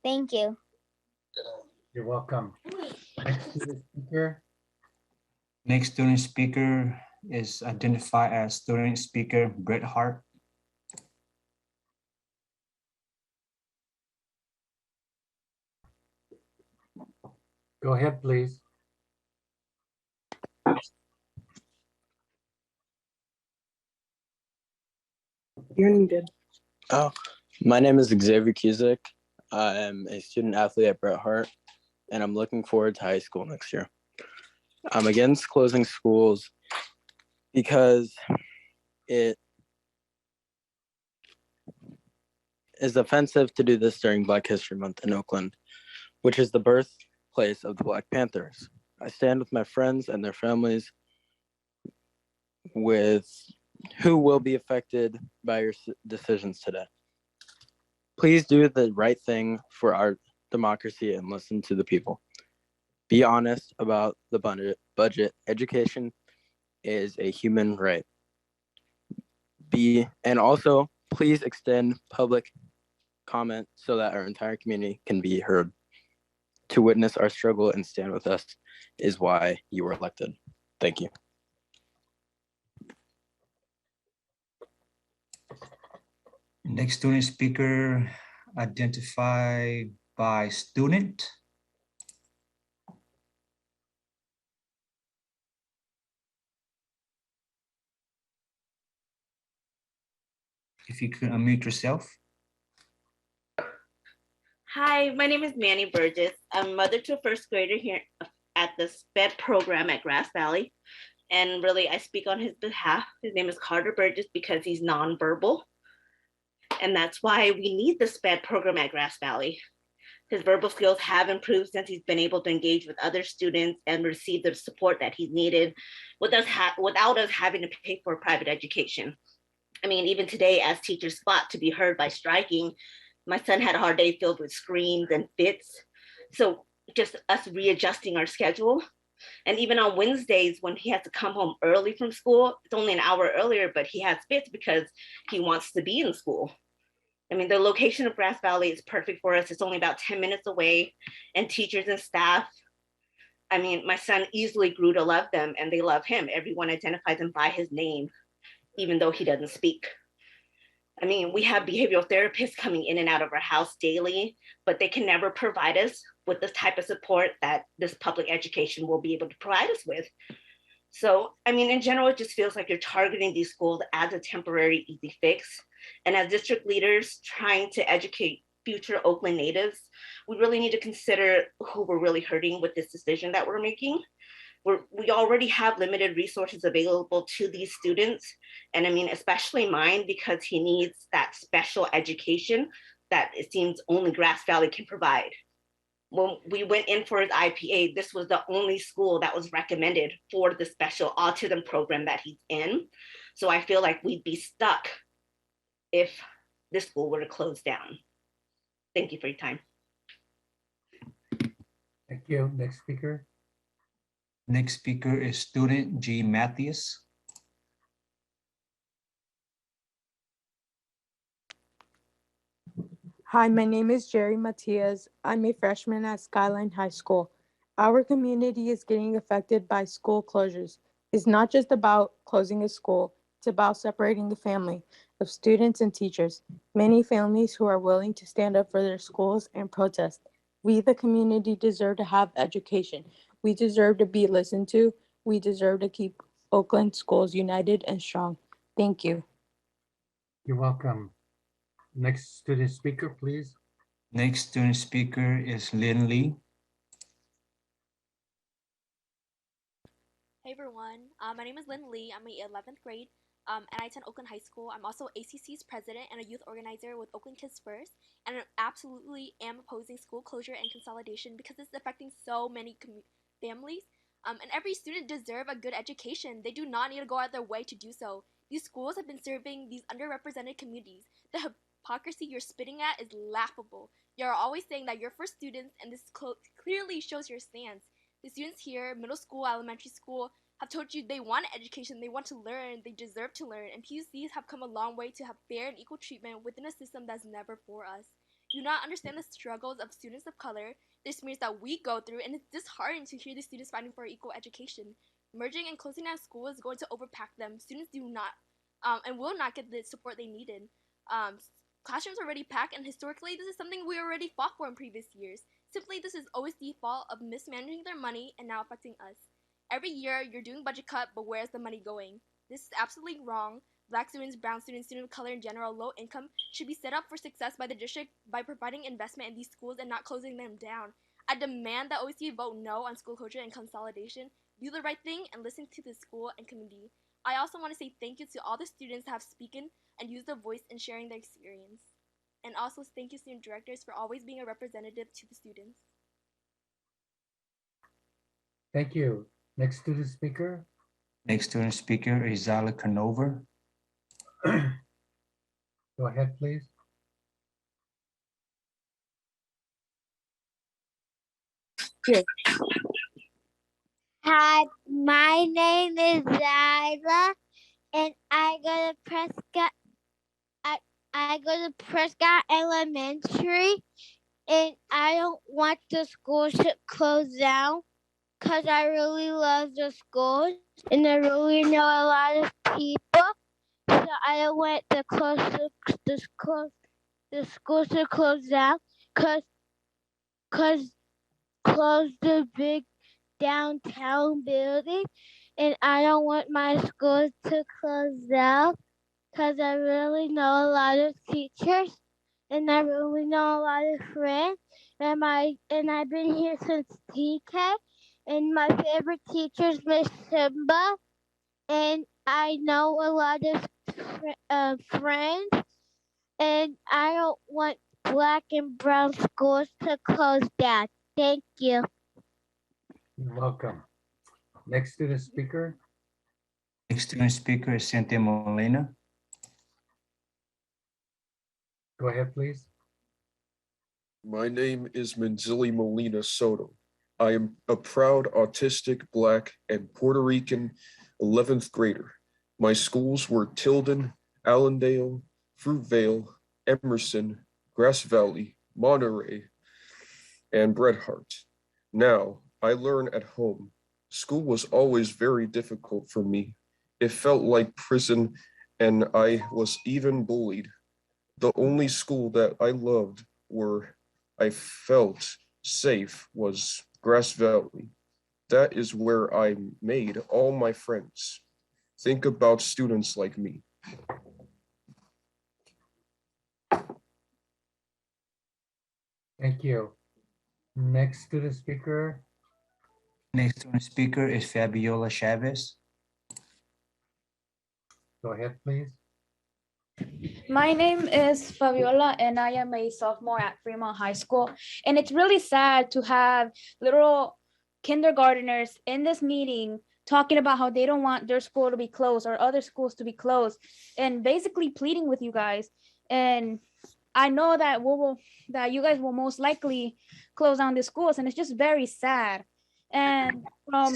Thank you. You're welcome. Next student speaker. Next student speaker is identified as student speaker Brett Hart. Go ahead, please. You're muted. Oh, my name is Xavier Cusick. I am a student athlete at Bret Hart, and I'm looking forward to high school next year. I'm against closing schools because it is offensive to do this during Black History Month in Oakland, which is the birthplace of the Black Panthers. I stand with my friends and their families with who will be affected by your decisions today. Please do the right thing for our democracy and listen to the people. Be honest about the budget. Education is a human right. And also please extend public comment so that our entire community can be heard. To witness our struggle and stand with us is why you were elected. Thank you. Next student speaker, identify by student. If you could unmute yourself. Hi, my name is Manny Burgess. I'm mother to a first grader here at the SPED program at Grass Valley. And really, I speak on his behalf. His name is Carter Burgess because he's nonverbal. And that's why we need the SPED program at Grass Valley. His verbal skills have improved since he's been able to engage with other students and receive the support that he's needed without us having to pay for private education. I mean, even today, as teachers fought to be heard by striking, my son had a hard day filled with screams and fits. So just us readjusting our schedule. And even on Wednesdays when he has to come home early from school, it's only an hour earlier, but he has fits because he wants to be in school. I mean, the location of Grass Valley is perfect for us. It's only about 10 minutes away, and teachers and staff, I mean, my son easily grew to love them and they love him. Everyone identifies him by his name, even though he doesn't speak. I mean, we have behavioral therapists coming in and out of our house daily, but they can never provide us with this type of support that this public education will be able to provide us with. So, I mean, in general, it just feels like you're targeting these schools as a temporary easy fix. And as district leaders trying to educate future Oakland natives, we really need to consider who we're really hurting with this decision that we're making. We already have limited resources available to these students. And I mean, especially mine, because he needs that special education that it seems only Grass Valley can provide. When we went in for his IPA, this was the only school that was recommended for the special autism program that he's in. So I feel like we'd be stuck if this school were to close down. Thank you for your time. Thank you. Next speaker. Next speaker is student G. Matthews. Hi, my name is Jerry Matias. I'm a freshman at Skyline High School. Our community is getting affected by school closures. It's not just about closing a school, it's about separating the family of students and teachers. Many families who are willing to stand up for their schools and protest. We, the community, deserve to have education. We deserve to be listened to. We deserve to keep Oakland schools united and strong. Thank you. You're welcome. Next student speaker, please. Next student speaker is Lynn Lee. Hey everyone, my name is Lynn Lee. I'm in 11th grade and I attend Oakland High School. I'm also ACC's president and a youth organizer with Oakland Kids First, and I absolutely am opposing school closure and consolidation because it's affecting so many families. And every student deserves a good education. They do not need to go out their way to do so. These schools have been serving these underrepresented communities. The hypocrisy you're spitting at is laughable. You're always saying that you're for students, and this clearly shows your stance. The students here, middle school, elementary school, have told you they want education, they want to learn, they deserve to learn, and PUCs have come a long way to have fair and equal treatment within a system that's never for us. You do not understand the struggles of students of color, the experience that we go through, and it's disheartening to hear the students fighting for equal education. Merging and closing down school is going to overpack them. Students do not and will not get the support they needed. Classrooms are already packed, and historically, this is something we already fought for in previous years. Simply, this is OSD fault of mismanaging their money and now affecting us. Every year, you're doing budget cut, but where's the money going? This is absolutely wrong. Black students, brown students, students of color in general, low income, should be set up for success by the district by providing investment in these schools and not closing them down. I demand that OSD vote no on school closure and consolidation, do the right thing, and listen to the school and community. I also want to say thank you to all the students that have spoken and used their voice in sharing their experience. And also thank you student directors for always being a representative to the students. Thank you. Next student speaker. Next student speaker is Zala Canova. Go ahead, please. Hi, my name is Zyla, and I go to Prescott. I go to Prescott Elementary, and I don't want the school to close down because I really love the schools, and I really know a lot of people. So I don't want the schools to close down because close the big downtown building, and I don't want my school to close down because I really know a lot of teachers and I really know a lot of friends, and I've been here since TK, and my favorite teacher is Miss Simba, and I know a lot of friends, and I don't want black and brown schools to close down. Thank you. You're welcome. Next student speaker. Next student speaker is Cynthia Molina. Go ahead, please. My name is Manzili Molina Soto. I am a proud autistic, Black, and Puerto Rican 11th grader. My schools were Tilden, Allendale, Fruitvale, Emerson, Grass Valley, Monterey, and Bret Harte. Now, I learn at home. School was always very difficult for me. It felt like prison, and I was even bullied. The only school that I loved where I felt safe was Grass Valley. That is where I made all my friends. Think about students like me. Thank you. Next student speaker. Next student speaker is Fabiola Chavez. Go ahead, please. My name is Fabiola, and I am a sophomore at Fremont High School. And it's really sad to have little kindergarteners in this meeting talking about how they don't want their school to be closed or other schools to be closed, and basically pleading with you guys. And I know that that you guys will most likely close down the schools, and it's just very sad. And from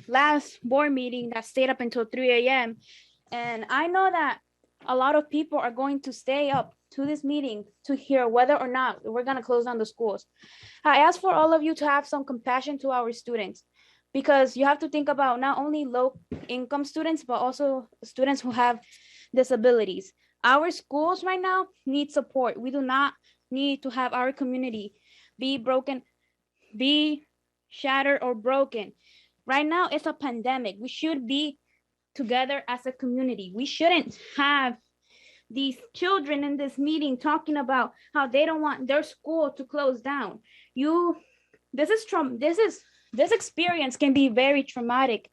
last board meeting that stayed up until 3 a.m. And I know that a lot of people are going to stay up to this meeting to hear whether or not we're going to close down the schools. I ask for all of you to have some compassion to our students, because you have to think about not only low income students, but also students who have disabilities. Our schools right now need support. We do not need to have our community be broken, be shattered or broken. Right now, it's a pandemic. We should be together as a community. We shouldn't have these children in this meeting talking about how they don't want their school to close down. This experience can be very traumatic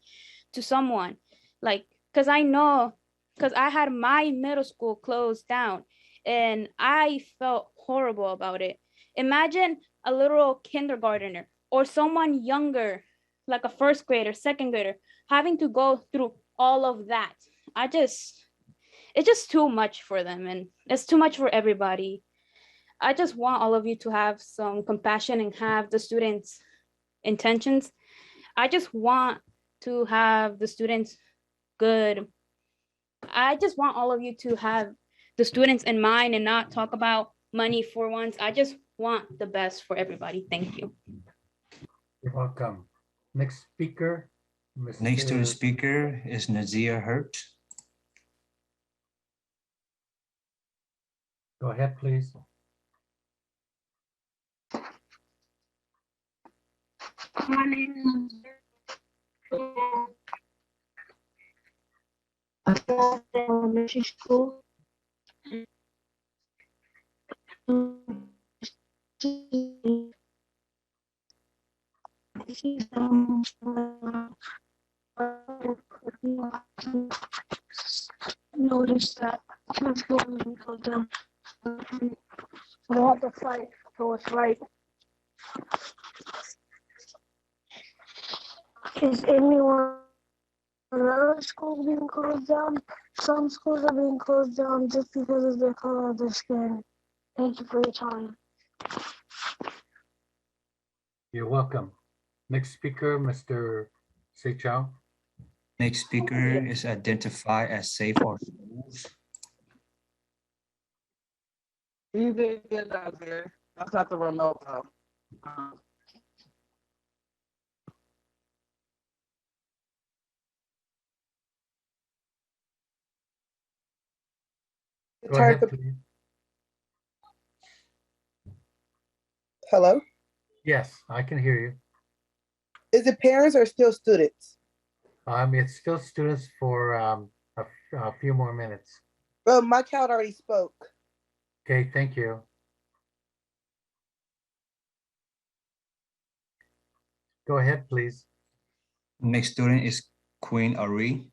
to someone. Like, because I had my middle school closed down and I felt horrible about it. Imagine a little kindergartner or someone younger, like a first grader, second grader, having to go through all of that. It's just too much for them, and it's too much for everybody. I just want all of you to have some compassion and have the students' intentions. I just want to have the students good. I just want all of you to have the students in mind and not talk about money for once. I just want the best for everybody. Thank you. You're welcome. Next speaker. Next student speaker is Nazia Hurt. Go ahead, please. My name is elementary school. Notice that kids going to go down. We have to fight for what's right. Is anyone another school being closed down? Some schools are being closed down just because of the color of their skin. Thank you for your time. You're welcome. Next speaker, Mr. Seichao. Next speaker is identify as Safe Our Schools. You did get out there. That's not the remote though. Go ahead, please. Hello? Yes, I can hear you. Is it parents or still students? It's still students for a few more minutes. Well, my child already spoke. Okay, thank you. Go ahead, please. Next student is Queen Ari.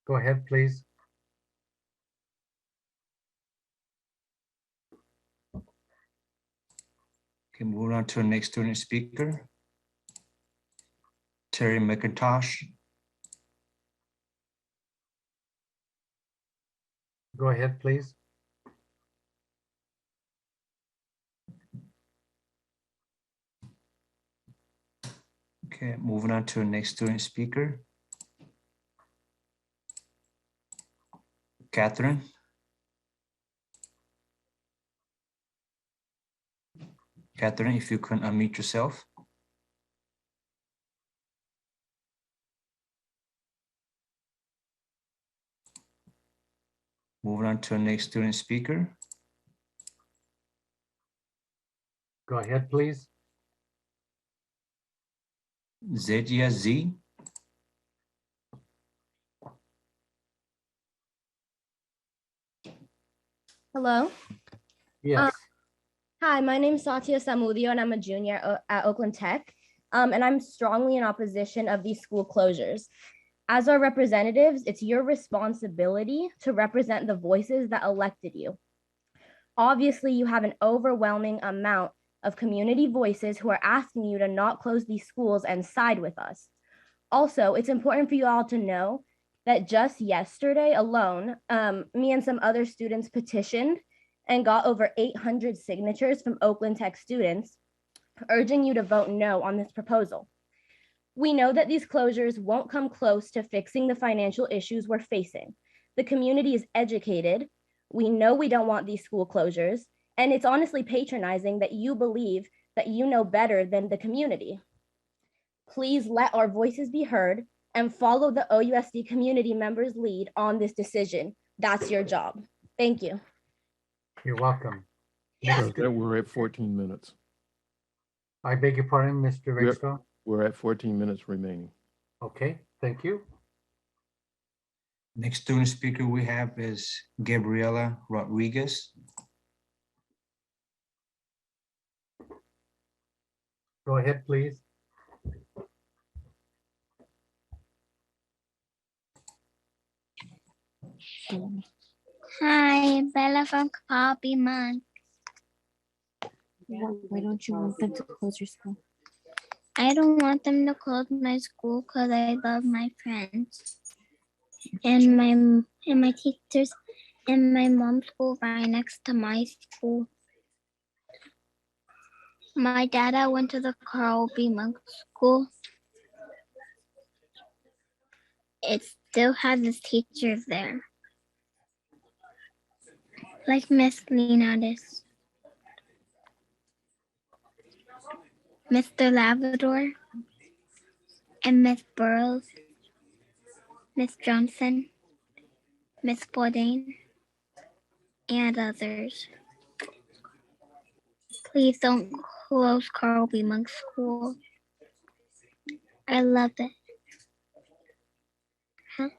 Go ahead, please. Okay, moving on to the next student speaker. Terry McIntosh. Go ahead, please. Okay, moving on to the next student speaker. Catherine. Catherine, if you can unmute yourself. Moving on to the next student speaker. Go ahead, please. Zedia Z. Hello. Yes. Hi, my name is Satya Samudio and I'm a junior at Oakland Tech. And I'm strongly in opposition of these school closures. As our representatives, it's your responsibility to represent the voices that elected you. Obviously, you have an overwhelming amount of community voices who are asking you to not close these schools and side with us. Also, it's important for you all to know that just yesterday alone, me and some other students petitioned and got over 800 signatures from Oakland Tech students urging you to vote no on this proposal. We know that these closures won't come close to fixing the financial issues we're facing. The community is educated. We know we don't want these school closures, and it's honestly patronizing that you believe that you know better than the community. Please let our voices be heard and follow the OUSD community members' lead on this decision. That's your job. Thank you. You're welcome. President, we're at 14 minutes. I beg your pardon, Mr. Rickstone? We're at 14 minutes remaining. Okay, thank you. Next student speaker we have is Gabriela Rodriguez. Go ahead, please. Hi, Bella from Copy Monk. Why don't you want them to close your school? I don't want them to close my school because I love my friends and my teachers and my mom's school right next to my school. My dad went to the Carl B. Monk School. It still has its teachers there, like Miss Leonardis, Mr. Labrador, and Miss Burrows, Miss Johnson, Miss Bourdain, and others. Please don't close Carl B. Monk School. I love it. Huh?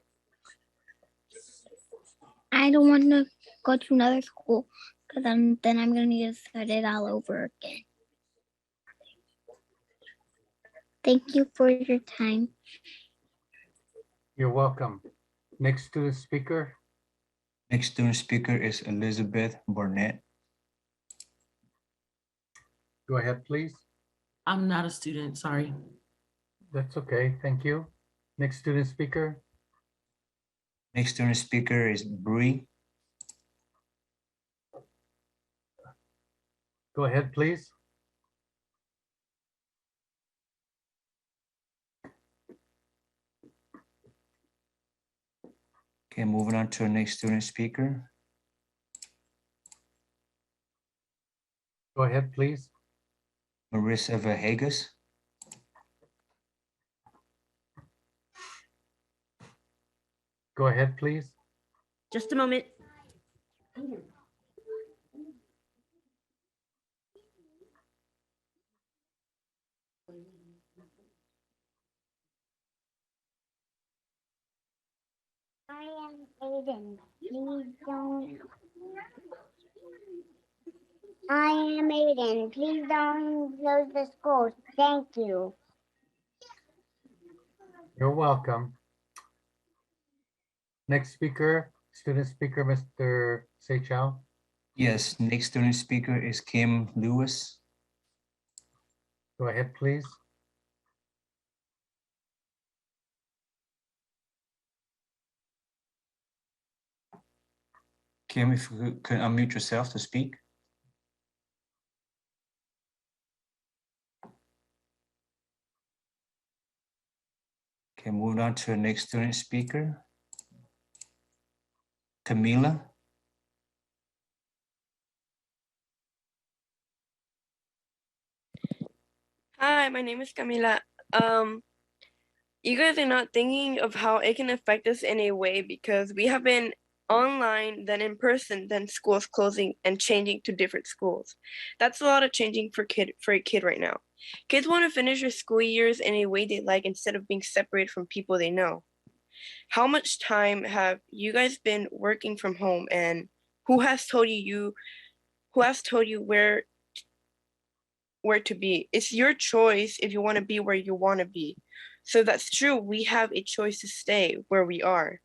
I don't want to go to another school because then I'm going to need to start it all over again. Thank you for your time. You're welcome. Next student speaker. Next student speaker is Elizabeth Burnett. Go ahead, please. I'm not a student, sorry. That's okay, thank you. Next student speaker. Next student speaker is Bree. Go ahead, please. Okay, moving on to our next student speaker. Go ahead, please. Marissa Vahegas. Go ahead, please. Just a moment. I am Aiden. Please don't. I am Aiden. Please don't close the schools. Thank you. You're welcome. Next speaker, student speaker, Mr. Seychao. Yes, next student speaker is Kim Lewis. Go ahead, please. Kim, if you could unmute yourself to speak. Okay, moving on to the next student speaker. Camila. Hi, my name is Camila. You guys are not thinking of how it can affect us in a way because we have been online, then in person, then schools closing and changing to different schools. That's a lot of changing for a kid right now. Kids want to finish their school years in a way they like instead of being separated from people they know. How much time have you guys been working from home, and who has told you where to be? It's your choice if you want to be where you want to be. So that's true. We have a choice to stay where we are.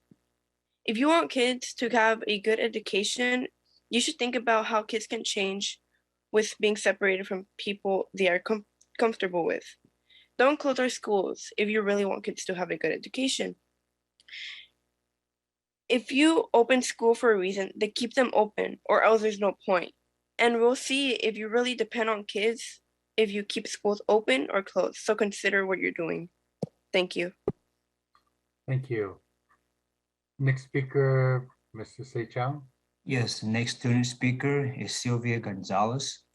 If you want kids to have a good education, you should think about how kids can change with being separated from people they are comfortable with. Don't close our schools if you really want kids to have a good education. If you open school for a reason, then keep them open, or else there's no point. And we'll see if you really depend on kids, if you keep schools open or closed. So consider what you're doing. Thank you. Thank you. Next speaker, Mr. Seychao. Yes, next student speaker is Sylvia Gonzalez.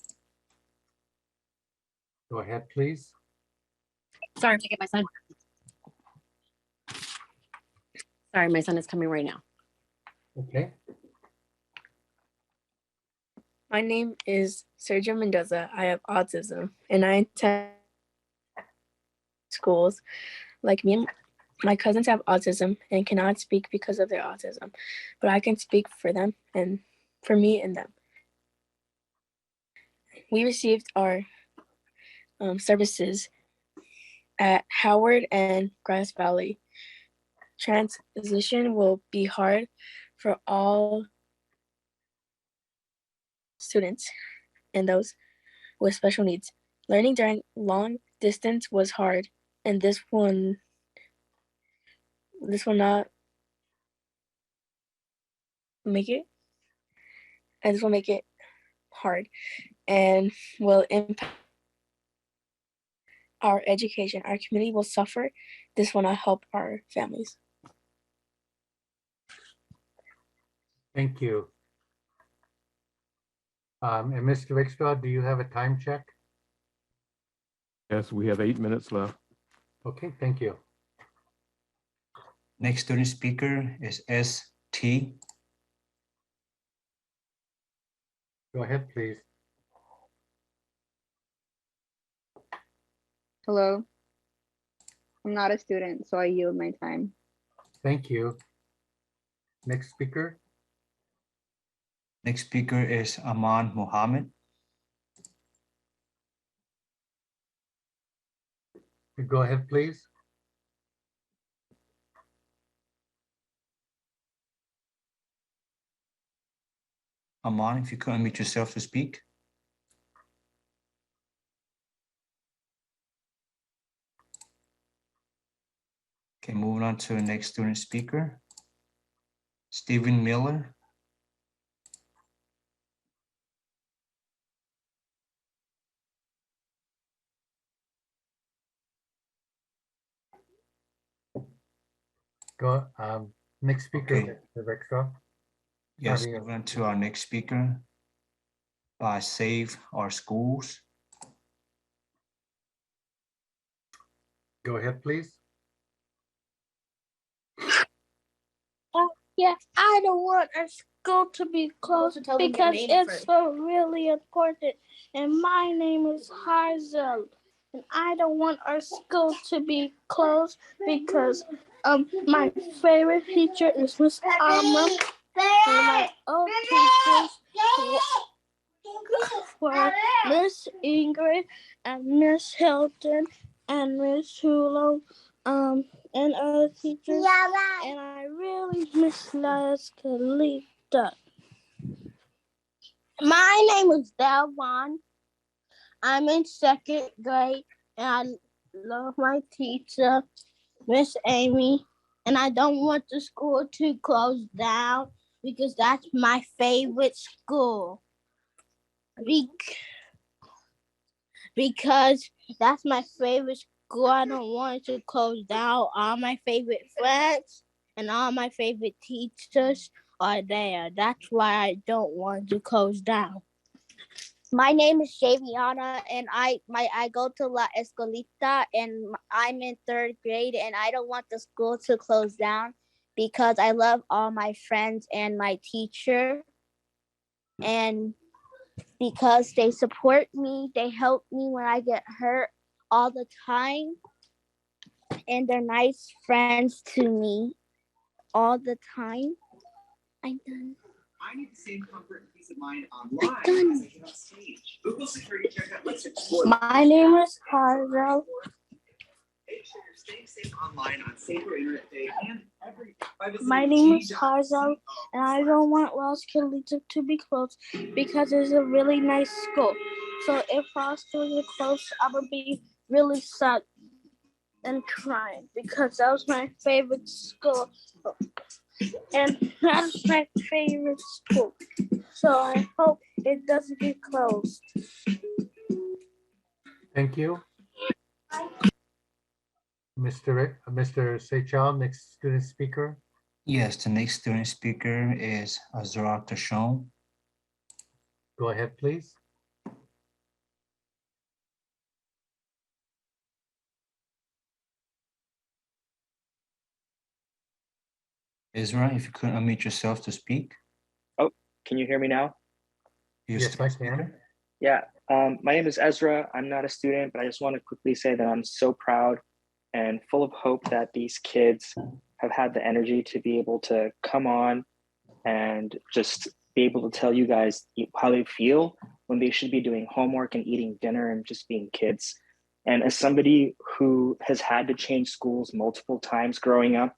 Go ahead, please. Sorry, I'm taking my son. Sorry, my son is coming right now. Okay. My name is Sergio Mendoza. I have autism, and I attend schools. Like me and my cousins have autism and cannot speak because of their autism, but I can speak for them and for me and them. We received our services at Howard and Grass Valley. Transition will be hard for all students and those with special needs. Learning during long distance was hard, and this will not make it, and this will make it hard and will impact our education. Our community will suffer. This will not help our families. Thank you. And Mr. Rickshaw, do you have a time check? Yes, we have 8 minutes left. Okay, thank you. Next student speaker is ST. Go ahead, please. Hello. I'm not a student, so I yield my time. Thank you. Next speaker. Next speaker is Aman Mohammed. Go ahead, please. Aman, if you could unmute yourself to speak. Okay, moving on to the next student speaker, Stephen Miller. Go. Next speaker. Okay. Rebecca. Yes, moving on to our next speaker, Save Our Schools. Go ahead, please. Yeah, I don't want our school to be closed because it's so really important. And my name is Harzel. And I don't want our school to be closed because my favorite teacher is Miss Amma. And my old teachers were Miss Ingrid and Miss Hilton and Miss Hulo. And other teachers, and I really miss La Escalita. My name is Delvon. I'm in second grade, and I love my teacher, Miss Amy, and I don't want the school to close down because that's my favorite school. Because that's my favorite school. I don't want it to close down. All my favorite friends and all my favorite teachers are there. That's why I don't want to close down. My name is Javiana, and I go to La Escolita, and I'm in third grade, and I don't want the school to close down because I love all my friends and my teacher, and because they support me, they help me when I get hurt all the time, and they're nice friends to me all the time. I'm done. I need the same comfort and peace of mind online as I get on stage. Google security checkout lets you explore. My name is Carlo. Make sure you're staying safe online on Safer Internet Day and every. My name is Harzo, and I don't want Los Calitos to be closed because it's a really nice school. So if Los Calitos closed, I would be really sad and crying because that was my favorite school. And that's my favorite school. So I hope it doesn't get closed. Thank you. Mr. Seychal, next student speaker. Yes, the next student speaker is Azra Tashon. Go ahead, please. Isra, if you could unmute yourself to speak. Oh, can you hear me now? Yes, I can. Yeah, my name is Ezra. I'm not a student, but I just want to quickly say that I'm so proud and full of hope that these kids have had the energy to be able to come on and just be able to tell you guys how they feel when they should be doing homework and eating dinner and just being kids. And as somebody who has had to change schools multiple times growing up,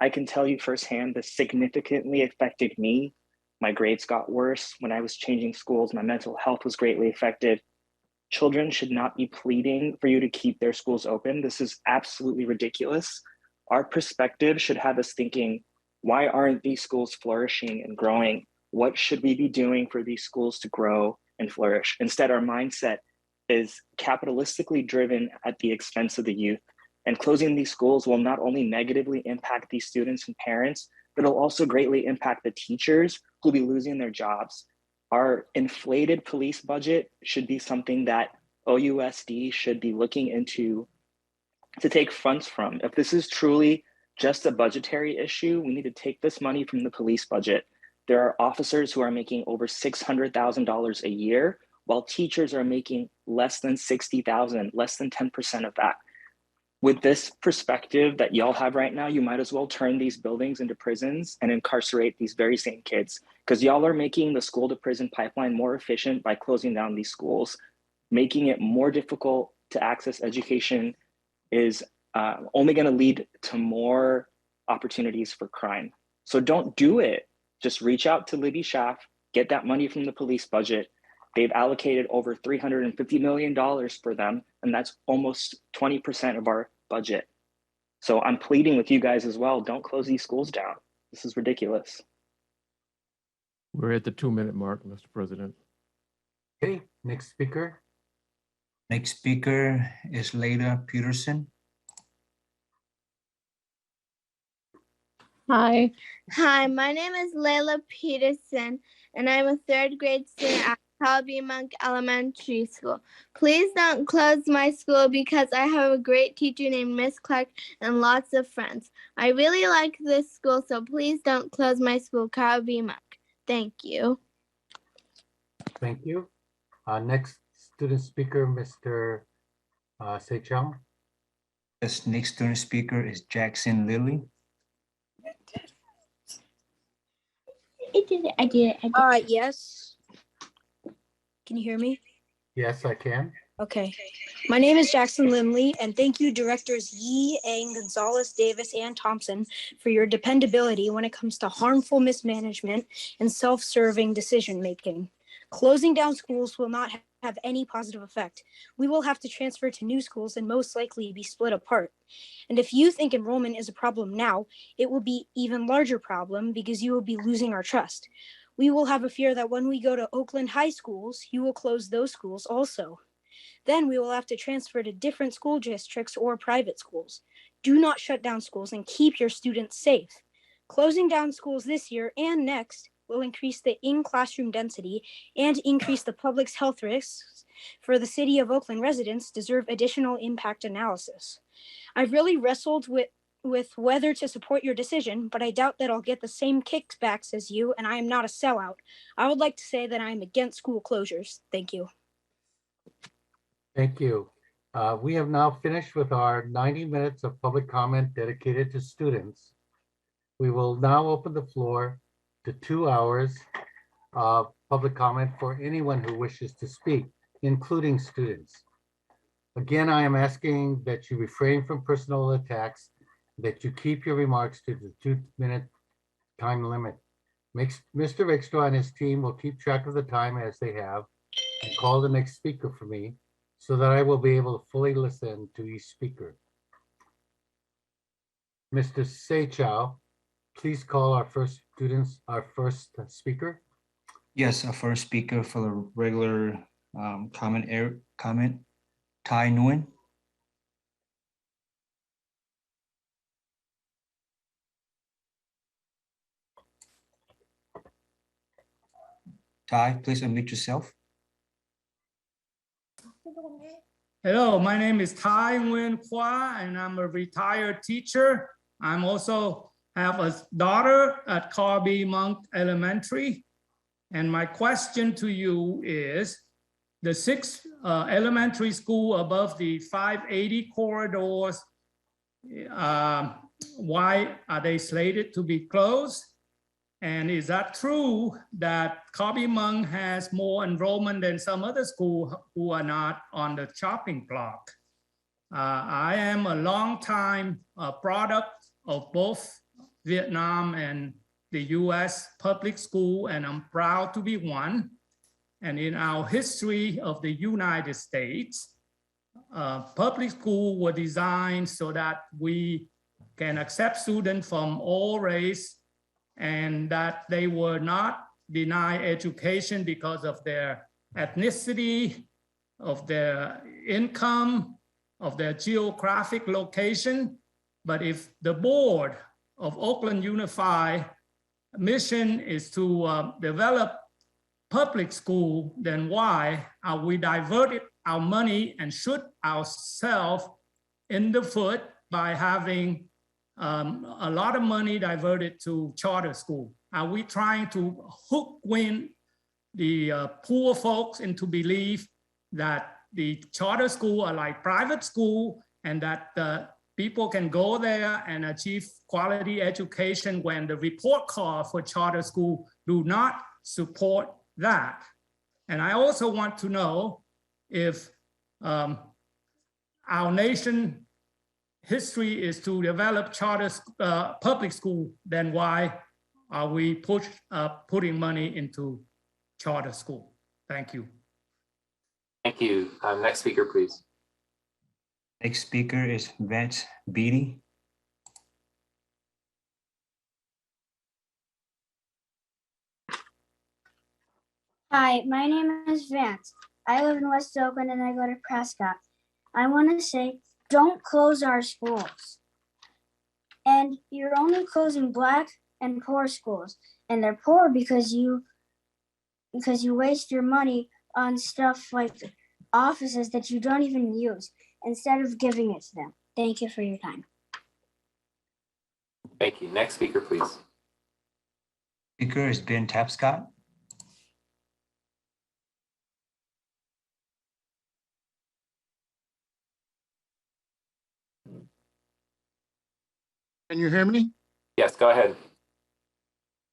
I can tell you firsthand this significantly affected me. My grades got worse when I was changing schools. My mental health was greatly affected. Children should not be pleading for you to keep their schools open. This is absolutely ridiculous. Our perspective should have us thinking, why aren't these schools flourishing and growing? What should we be doing for these schools to grow and flourish? Instead, our mindset is capitalistically driven at the expense of the youth. And closing these schools will not only negatively impact these students and parents, but it'll also greatly impact the teachers who'll be losing their jobs. Our inflated police budget should be something that OUSD should be looking into to take funds from. If this is truly just a budgetary issue, we need to take this money from the police budget. There are officers who are making over $600,000 a year while teachers are making less than 60,000, less than 10% of that. With this perspective that y'all have right now, you might as well turn these buildings into prisons and incarcerate these very same kids, because y'all are making the school to prison pipeline more efficient by closing down these schools. Making it more difficult to access education is only going to lead to more opportunities for crime. So don't do it. Just reach out to Libby Schaaf, get that money from the police budget. They've allocated over $350 million for them, and that's almost 20% of our budget. So I'm pleading with you guys as well. Don't close these schools down. This is ridiculous. We're at the 2-minute mark, Mr. President. Okay, next speaker. Next speaker is Leila Peterson. Hi. Hi, my name is Layla Peterson, and I'm a third grade student at Calby Monk Elementary School. Please don't close my school because I have a great teacher named Miss Clark and lots of friends. I really like this school, so please don't close my school, Calby Monk. Thank you. Thank you. Next student speaker, Mr. Seychelles. This next student speaker is Jackson Lilly. I did it. Yes. Can you hear me? Yes, I can. Okay. My name is Jackson Lindley, and thank you, Directors Yee, Ang, Gonzalez, Davis, and Thompson, for your dependability when it comes to harmful mismanagement and self-serving decision-making. Closing down schools will not have any positive effect. We will have to transfer to new schools and most likely be split apart. And if you think enrollment is a problem now, it will be even larger problem because you will be losing our trust. We will have a fear that when we go to Oakland high schools, you will close those schools also. Then we will have to transfer to different school districts or private schools. Do not shut down schools and keep your students safe. Closing down schools this year and next will increase the in-classroom density and increase the public's health risks for the city of Oakland residents deserve additional impact analysis. I've really wrestled with whether to support your decision, but I doubt that I'll get the same kickbacks as you, and I am not a sellout. I would like to say that I am against school closures. Thank you. Thank you. We have now finished with our 90 minutes of public comment dedicated to students. We will now open the floor to 2 hours of public comment for anyone who wishes to speak, including students. Again, I am asking that you refrain from personal attacks, that you keep your remarks to the 2-minute time limit. Mr. Rickstra and his team will keep track of the time as they have and call the next speaker for me so that I will be able to fully listen to each speaker. Mr. Seychelles, please call our first speaker. Yes, our first speaker for the regular comment, Ty Nguyen. Ty, please unmute yourself. Hello, my name is Tai Nguyen Hua, and I'm a retired teacher. I'm also have a daughter at Calby Monk Elementary. And my question to you is, the 6 elementary school above the 580 corridors, why are they slated to be closed? And is that true that Calby Monk has more enrollment than some other schools who are not on the chopping block? I am a long-time product of both Vietnam and the US public school, and I'm proud to be one. And in our history of the United States, public schools were designed so that we can accept students from all race and that they were not denied education because of their ethnicity, of their income, of their geographic location. But if the board of Oakland Unified mission is to develop public school, then why are we diverted our money and shoot ourselves in the foot by having a lot of money diverted to charter school? Are we trying to hook win the poor folks into belief that the charter school are like private school and that people can go there and achieve quality education when the report card for charter school do not support that. And I also want to know if our nation history is to develop charter public school, then why are we putting money into charter school? Thank you. Thank you. Next speaker, please. Next speaker is Vance Beatty. Hi, my name is Vance. I live in West Oakland and I go to Prescott. I want to say, don't close our schools. And you're only closing Black and poor schools. And they're poor because you waste your money on stuff like offices that you don't even use instead of giving it to them. Thank you for your time. Thank you. Next speaker, please. Speaker is Ben Tapscott. Can you hear me? Yes, go ahead.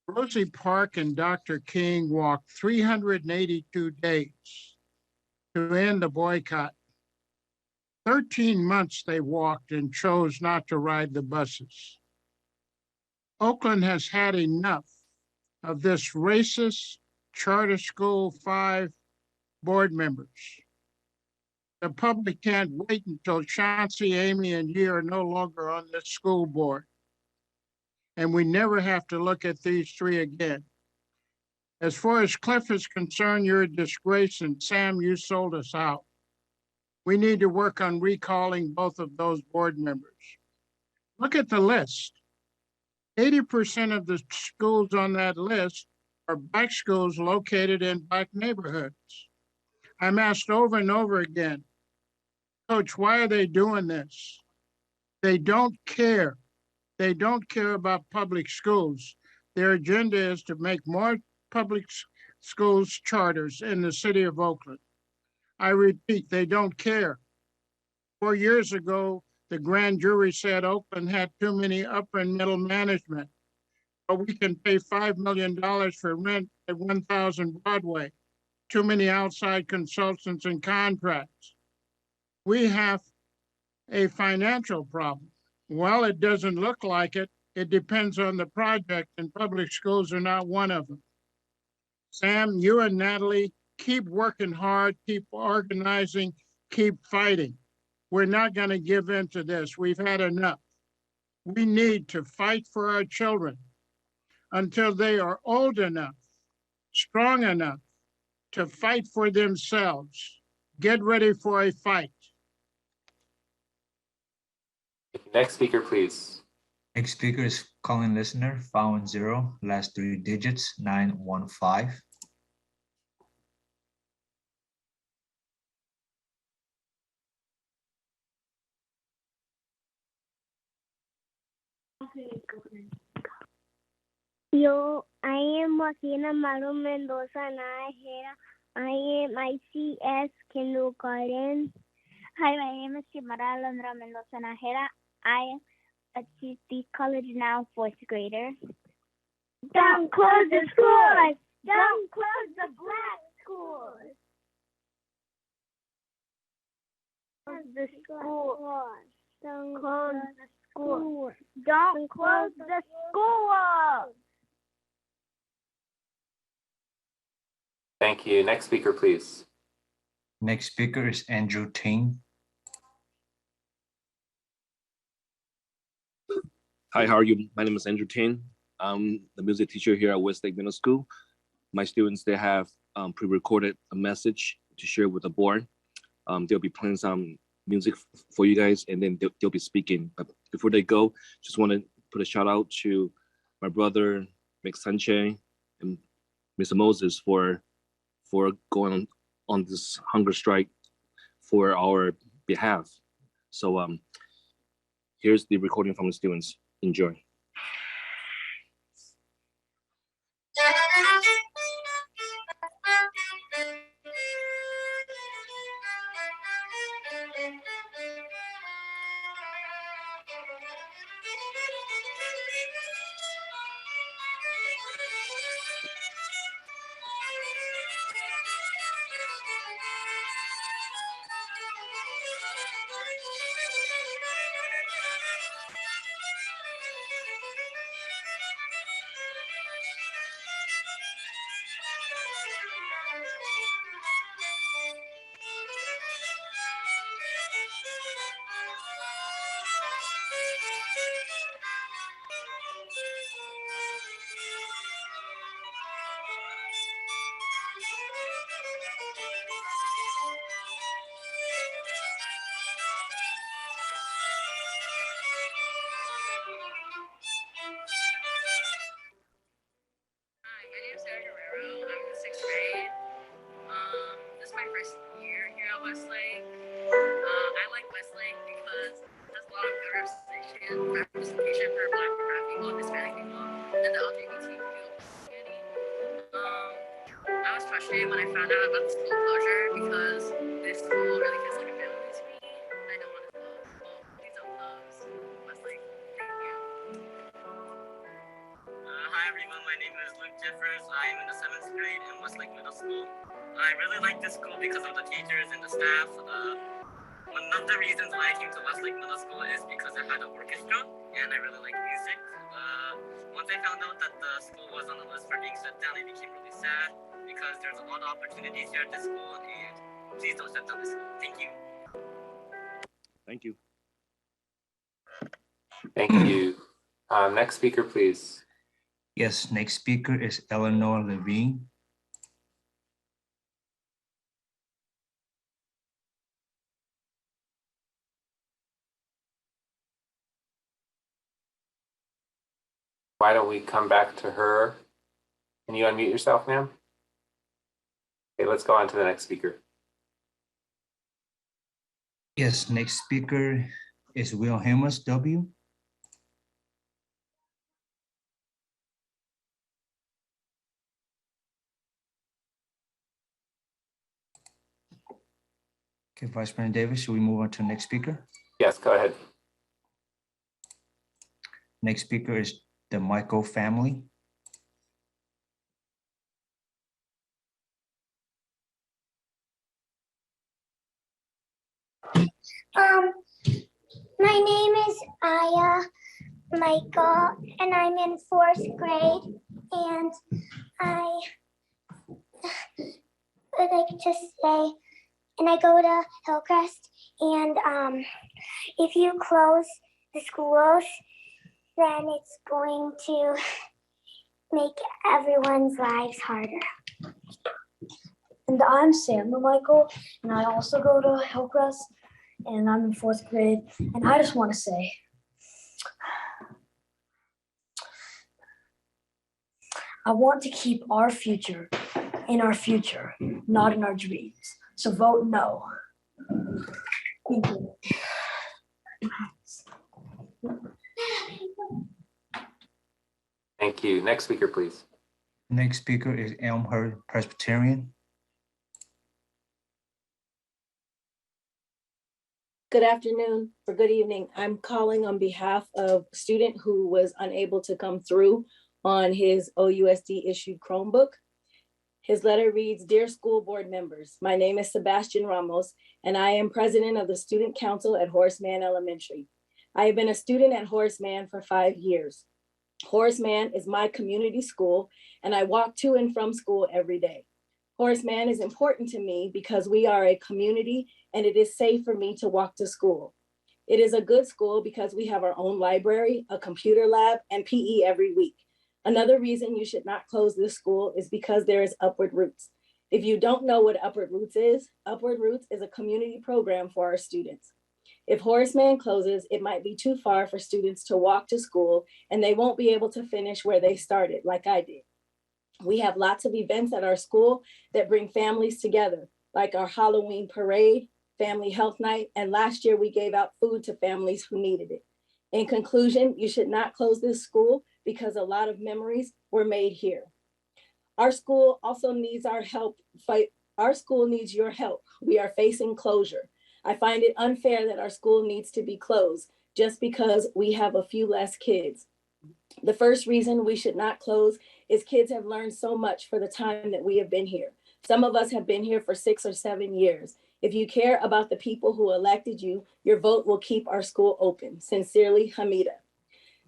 Rosie Park and Dr. King walked 382 days to end the boycott. 13 months they walked and chose not to ride the buses. Oakland has had enough of this racist charter school 5 board members. The public can't wait until Chauncey, Amy, and Yi are no longer on this school board. And we never have to look at these 3 again. As far as Cliff is concerned, you're a disgrace, and Sam, you sold us out. We need to work on recalling both of those board members. Look at the list. 80% of the schools on that list are Black schools located in Black neighborhoods. I'm asked over and over again, Coach, why are they doing this? They don't care. They don't care about public schools. Their agenda is to make more public schools charters in the city of Oakland. I repeat, they don't care. 4 years ago, the grand jury said Oakland had too many upper and middle management, but we can pay $5 million for rent at 1000 Broadway. Too many outside consultants and contracts. We have a financial problem. Well, it doesn't look like it. It depends on the project, and public schools are not one of them. Sam, you and Natalie, keep working hard, keep organizing, keep fighting. We're not going to give in to this. We've had enough. We need to fight for our children until they are old enough, strong enough to fight for themselves. Get ready for a fight. Next speaker, please. Next speaker is calling listener, found 0, last 3 digits, 915. I am Joaquina Maru Mendoza Najera. I am ICS kindergarten. Hi, my name is Xiomara Alondra Mendoza Najera. I am at CSD College now, 4th grader. Don't close the schools! Don't close the Black schools! Close the schools! Don't close the schools! Don't close the schools! Thank you. Next speaker, please. Next speaker is Andrew Ting. Hi, how are you? My name is Andrew Ting. I'm the music teacher here at Westlake Middle School. My students, they have pre-recorded a message to share with the board. They'll be playing some music for you guys, and then they'll be speaking. But before they go, just want to put a shout out to my brother, Mick Sanchez, and Mr. Moses for going on this hunger strike for our behalf. So here's the recording from the students. Enjoy. 6th grade. This is my first year here at Westlake. I like Westlake because there's a lot of good representation for Black people and Hispanic people and the LGBTQ community. I was frustrated when I found out about the school closure because this school really feels like a family to me. I don't want to close. Well, please don't close Westlake. Thank you. Hi everyone, my name is Luke Jeffers. I am in the 7th grade in Westlake Middle School. I really like this school because of the teachers and the staff. One of the reasons why I came to Westlake Middle School is because it had an orchestra and I really like music. Once I found out that the school was on the list for being shut down, I became really sad because there's a lot of opportunities here at this school and please don't shut down this school. Thank you. Thank you. Thank you. Next speaker, please. Yes, next speaker is Eleanor Levine. Why don't we come back to her? Can you unmute yourself, ma'am? Okay, let's go on to the next speaker. Yes, next speaker is Wilhelmus W. Okay, Vice President Davis, should we move on to the next speaker? Yes, go ahead. Next speaker is the Michael family. My name is Aya Michael, and I'm in 4th grade, and I would like to say, and I go to Hillcrest, and if you close the schools, then it's going to make everyone's lives harder. And I'm Samuel Michael, and I also go to Hillcrest, and I'm in 4th grade. And I just want to say, I want to keep our future in our future, not in our dreams. So vote no. Thank you. Thank you. Next speaker, please. Next speaker is Elmhurst Presbyterian. Good afternoon or good evening. I'm calling on behalf of a student who was unable to come through on his OUSD issued Chromebook. His letter reads, "Dear school board members, my name is Sebastian Ramos, and I am president of the Student Council at Horace Mann Elementary. I have been a student at Horace Mann for 5 years. Horace Mann is my community school, and I walk to and from school every day. Horace Mann is important to me because we are a community and it is safe for me to walk to school. It is a good school because we have our own library, a computer lab, and PE every week. Another reason you should not close this school is because there is Upward Roots. If you don't know what Upward Roots is a community program for our students. If Horace Mann closes, it might be too far for students to walk to school and they won't be able to finish where they started, like I did. We have lots of events at our school that bring families together, like our Halloween parade, family health night, and last year we gave out food to families who needed it. In conclusion, you should not close this school because a lot of memories were made here. Our school also needs our help. Our school needs your help. We are facing closure. I find it unfair that our school needs to be closed just because we have a few less kids. The first reason we should not close is kids have learned so much for the time that we have been here. Some of us have been here for 6 or 7 years. If you care about the people who elected you, your vote will keep our school open. Sincerely, Hamida.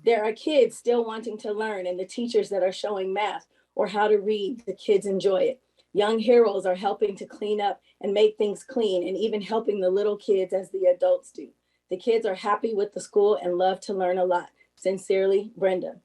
There are kids still wanting to learn and the teachers that are showing math or how to read, the kids enjoy it. Young heroes are helping to clean up and make things clean and even helping the little kids as the adults do. The kids are happy with the school and love to learn a lot. Sincerely, Brenda.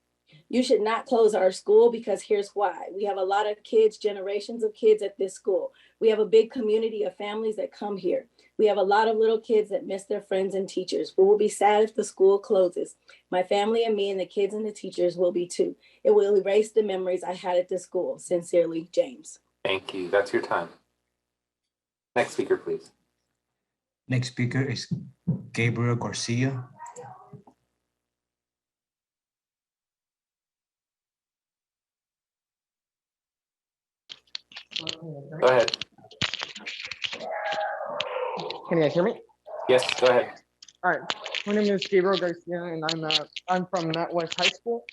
You should not close our school because here's why. We have a lot of kids, generations of kids at this school. We have a big community of families that come here. We have a lot of little kids that miss their friends and teachers. We will be sad if the school closes. My family and me and the kids and the teachers will be too. It will erase the memories I had at this school. Sincerely, James. Thank you. That's your time. Next speaker, please. Next speaker is Gabriel Garcia. Go ahead. Can you guys hear me? Yes, go ahead. All right. My name is Gabriel Garcia, and I'm from Nat West High School,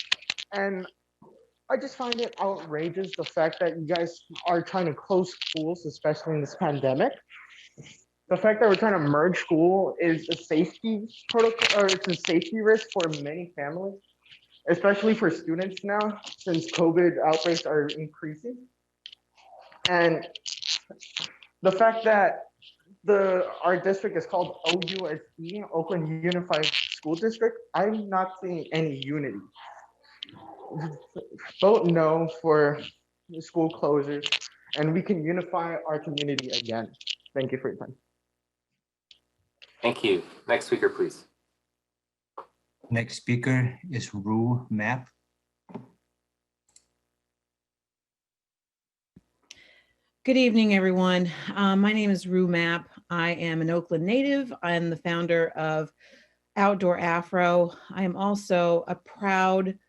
and I just find it outrageous the fact that you guys are trying to close schools, especially in this pandemic. The fact that we're trying to merge school is a safety protocol, or it's a safety risk for many families, especially for students now, since COVID outbreaks are increasing. And the fact that our district is called OUSD, Oakland Unified School District, I'm not seeing any unity. Vote no for the school closures, and we can unify our community again. Thank you for your time. Thank you. Next speaker, please. Next speaker is Rue Map. Good evening, everyone. My name is Rue Map. I am an Oakland native. I'm the founder of Outdoor Afro. I am also a proud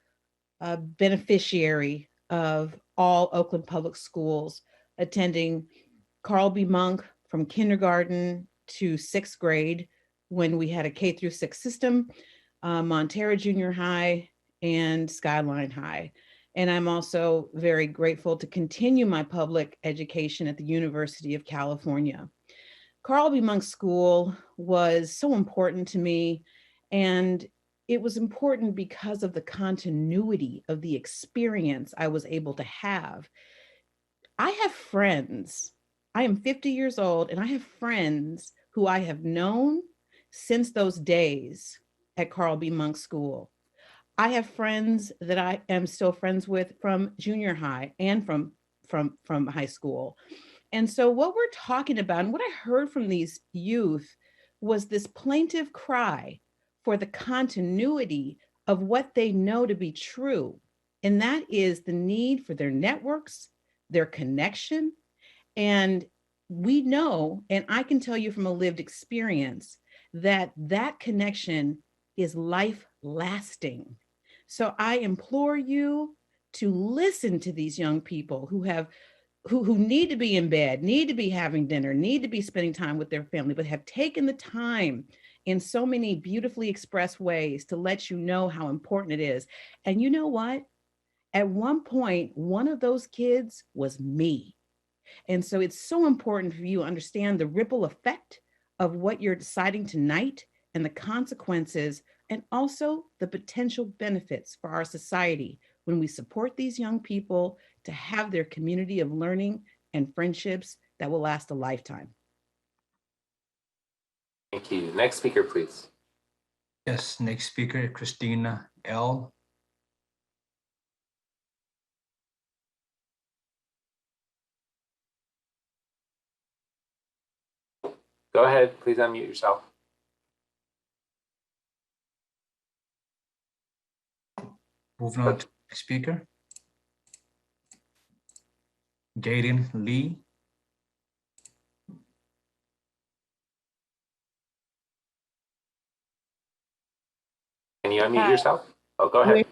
beneficiary of all Oakland public schools, attending Carl B. Monk from kindergarten to 6th grade when we had a K through 6 system, Montera Junior High, and Skyline High. And I'm also very grateful to continue my public education at the University of California. Carl B. Monk School was so important to me, and it was important because of the continuity of the experience I was able to have. I have friends. I am 50 years old, and I have friends who I have known since those days at Carl B. Monk School. I have friends that I am still friends with from junior high and from high school. And so what we're talking about, and what I heard from these youth, was this plaintive cry for the continuity of what they know to be true. And that is the need for their networks, their connection. And we know, and I can tell you from a lived experience, that that connection is life lasting. So I implore you to listen to these young people who need to be in bed, need to be having dinner, need to be spending time with their family, but have taken the time in so many beautifully expressed ways to let you know how important it is. And you know what? At one point, one of those kids was me. And so it's so important for you to understand the ripple effect of what you're deciding tonight and the consequences, and also the potential benefits for our society when we support these young people to have their community of learning and friendships that will last a lifetime. Thank you. Next speaker, please. Yes, next speaker, Christina L. Go ahead. Please unmute yourself. Moving on to the next speaker. Jaden Lee. Can you unmute yourself? Oh, go ahead.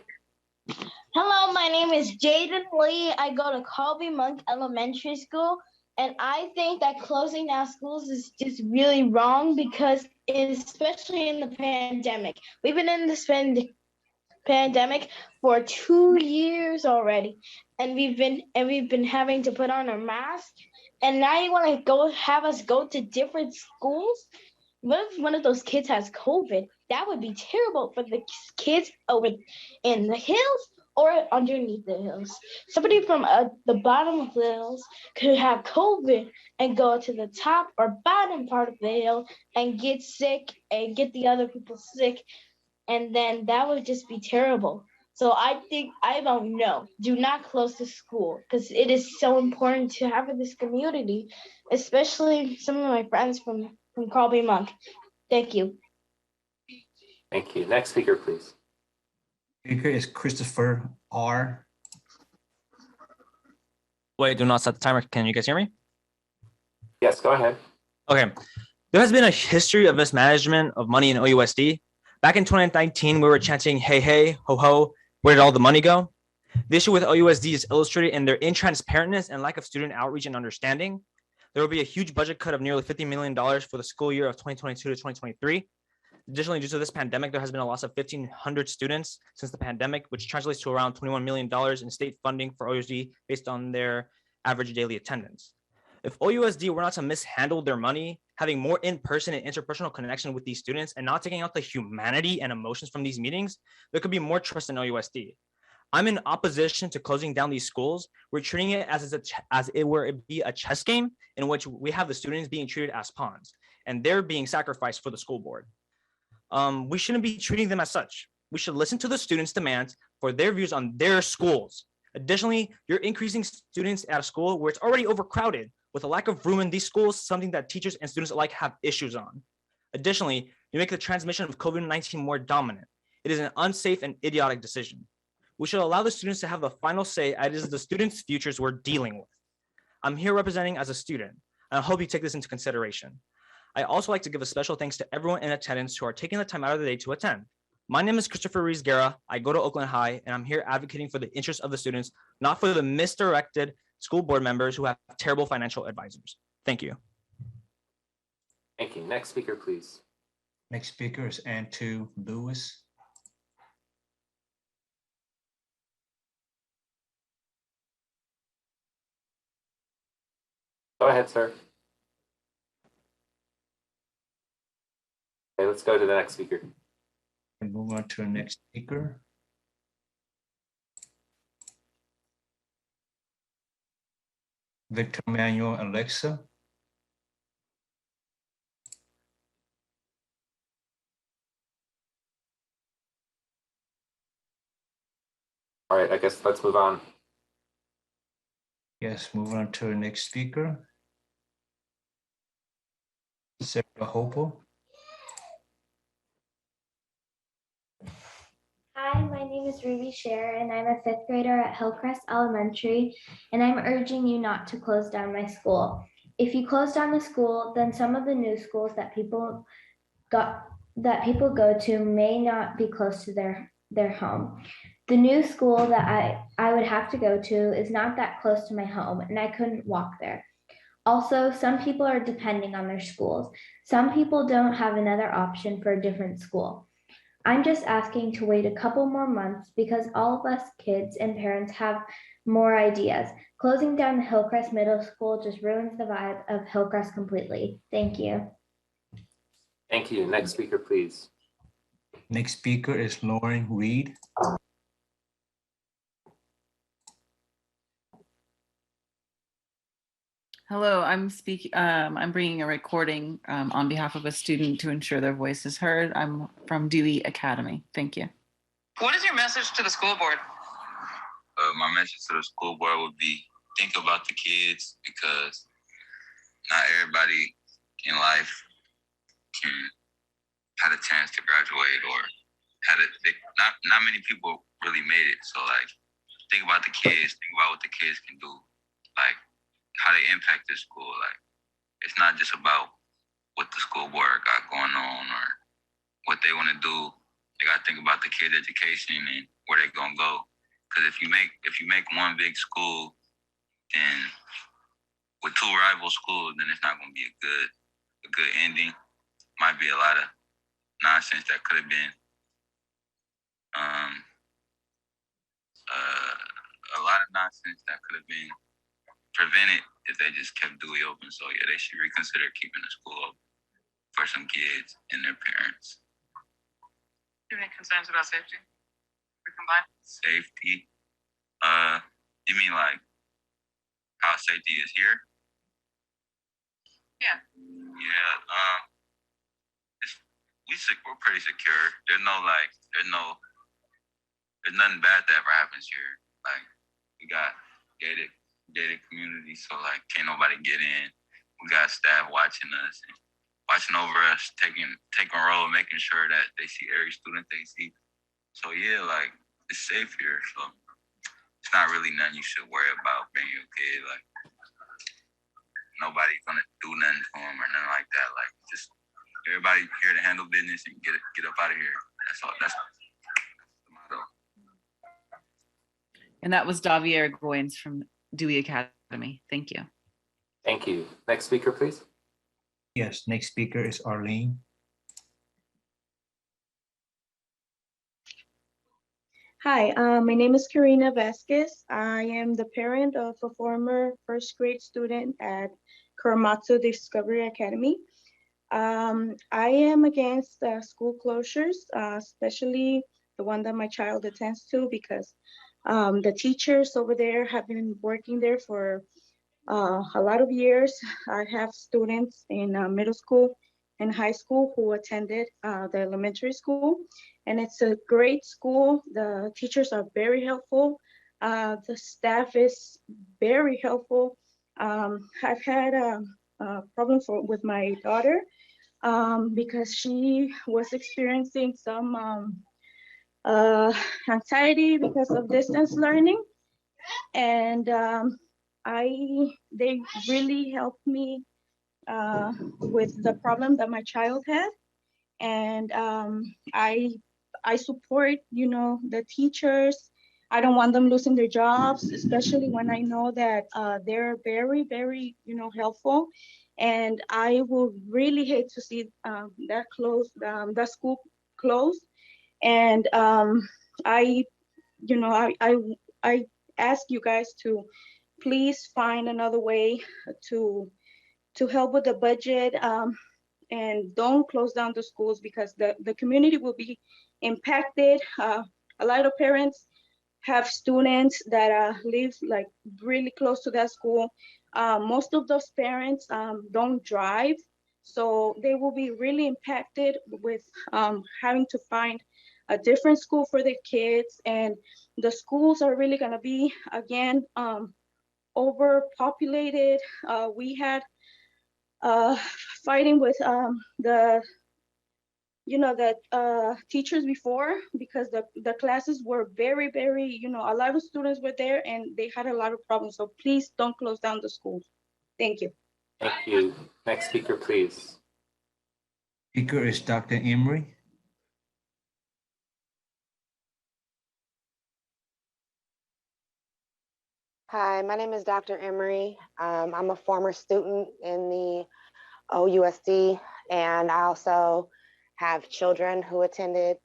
Hello, my name is Jaden Lee. I go to Colby Monk Elementary School, and I think that closing down schools is just really wrong because, especially in the pandemic, we've been in this pandemic for 2 years already, and we've been having to put on our mask, and now you want to have us go to different schools? What if one of those kids has COVID? That would be terrible for the kids over in the hills or underneath the hills. Somebody from the bottom of the hills could have COVID and go to the top or bottom part of the hill and get sick and get the other people sick. And then that would just be terrible. So I don't know. Do not close the school because it is so important to have this community, especially some of my friends from Carl B. Monk. Thank you. Thank you. Next speaker, please. Speaker is Christopher R. Wait, do not set the timer. Can you guys hear me? Yes, go ahead. Okay. There has been a history of mismanagement of money in OUSD. Back in 2019, we were chanting, hey, hey, ho, ho, where did all the money go? The issue with OUSD is illustrated in their intransparentness and lack of student outreach and understanding. There will be a huge budget cut of nearly $50 million for the school year of 2022 to 2023. Additionally, due to this pandemic, there has been a loss of 1,500 students since the pandemic, which translates to around $21 million in state funding for OUSD based on their average daily attendance. If OUSD were not to mishandle their money, having more in-person and interpersonal connection with these students and not taking out the humanity and emotions from these meetings, there could be more trust in OUSD. I'm in opposition to closing down these schools. We're treating it as it were it be a chess game in which we have the students being treated as pawns and they're being sacrificed for the school board. We shouldn't be treating them as such. We should listen to the students' demands for their views on their schools. Additionally, you're increasing students at a school where it's already overcrowded with a lack of room in these schools, something that teachers and students alike have issues on. Additionally, you make the transmission of COVID-19 more dominant. It is an unsafe and idiotic decision. We should allow the students to have the final say as it is the students' futures we're dealing with. I'm here representing as a student, and I hope you take this into consideration. I also like to give a special thanks to everyone in attendance who are taking the time out of the day to attend. My name is Christopher Ruiz-Guerra. I go to Oakland High, and I'm here advocating for the interests of the students, not for the misdirected school board members who have terrible financial advisors. Thank you. Thank you. Next speaker, please. Next speaker is Antu Lewis. Go ahead, sir. Okay, let's go to the next speaker. And move on to the next speaker. Victor Manuel Alexa. All right, I guess let's move on. Yes, move on to the next speaker. Sarah Hopo. Hi, my name is Ruby Scher, and I'm a fifth grader at Hillcrest Elementary, and I'm urging you not to close down my school. If you close down the school, then some of the new schools that people go to may not be close to their home. The new school that I would have to go to is not that close to my home, and I couldn't walk there. Also, some people are depending on their schools. Some people don't have another option for a different school. I'm just asking to wait a couple more months because all of us kids and parents have more ideas. Closing down the Hillcrest Middle School just ruins the vibe of Hillcrest completely. Thank you. Thank you. Next speaker, please. Next speaker is Lauren Reed. Hello, I'm bringing a recording on behalf of a student to ensure their voice is heard. I'm from Dewey Academy. Thank you. What is your message to the school board? My message to the school board would be think about the kids, because not everybody in life can have a chance to graduate, or not many people really made it. So like, think about the kids, think about what the kids can do, like how they impact the school. Like, it's not just about what the school board got going on or what they want to do. They got to think about the kids' education and where they're gonna go. Because if you make one big school, then with two rival schools, then it's not gonna be a good ending. Might be a lot of nonsense that could have been prevented if they just kept Dewey open. So yeah, they should reconsider keeping the school open for some kids and their parents. Do you have any concerns about safety? We combine? Safety? You mean like how safety is here? Yeah. Yeah. We're pretty secure. There's nothing bad that ever happens here. Like, we got gated community, so like can't nobody get in. We got staff watching us and watching over us, taking role, making sure that they see every student they see. So yeah, like, it's safe here. So as it's not really nothing you should worry about bringing your kid. Like nobody's gonna do nothing for them or nothing like that. Like just everybody here to handle business and get up out of here. That's all. That's the motto. And that was Davier Goins from Dewey Academy. Thank you. Thank you. Next speaker, please. Yes, next speaker is Arlene. Hi, my name is Karina Vasquez. I am the parent of a former first grade student at Korematsu Discovery Academy. I am against school closures, especially the one that my child attends to, because the teachers over there have been working there for a lot of years. I have students in middle school and high school who attended the elementary school, and it's a great school. The teachers are very helpful. The staff is very helpful. I've had a problem with my daughter because she was experiencing some anxiety because of distance learning, and they really helped me with the problem that my child had, and I support, the teachers. I don't want them losing their jobs, especially when I know that they're very, very, helpful. And I will really hate to see that school closed. And I, I ask you guys to please find another way to help with the budget, and don't close down the schools, because the community will be impacted. A lot of parents have students that live like really close to that school. Most of those parents don't drive, so they will be really impacted with having to find a different school for their kids, and the schools are really going to be again overpopulated. We had fighting with the teachers before, because the classes were very, very, a lot of students were there and they had a lot of problems. So please don't close down the schools. Thank you. Thank you. Next speaker, please. Speaker is Dr. Emery. Hi, my name is Dr. Emery. I'm a former student in the OUSD, and I also have children who attended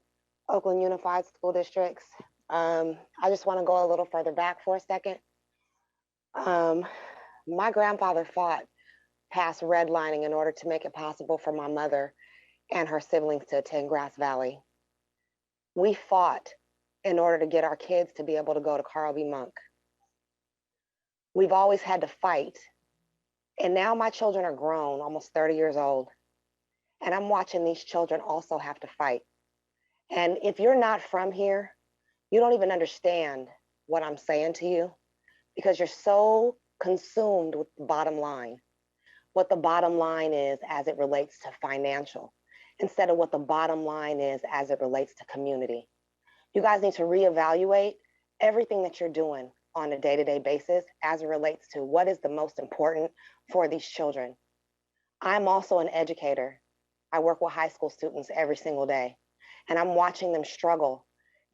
Oakland Unified School Districts. I just want to go a little further back for a second. My grandfather fought past redlining in order to make it possible for my mother and her siblings to attend Grass Valley. We fought in order to get our kids to be able to go to Carl B. Monk. We've always had to fight. And now my children are grown, almost 30 years old. And I'm watching these children also have to fight. And if you're not from here, you don't even understand what I'm saying to you, because you're so consumed with the bottom line. What the bottom line is as it relates to financial, instead of what the bottom line is as it relates to community. You guys need to reevaluate everything that you're doing on a day-to-day basis as it relates to what is the most important for these children. I'm also an educator. I work with high school students every single day, and I'm watching them struggle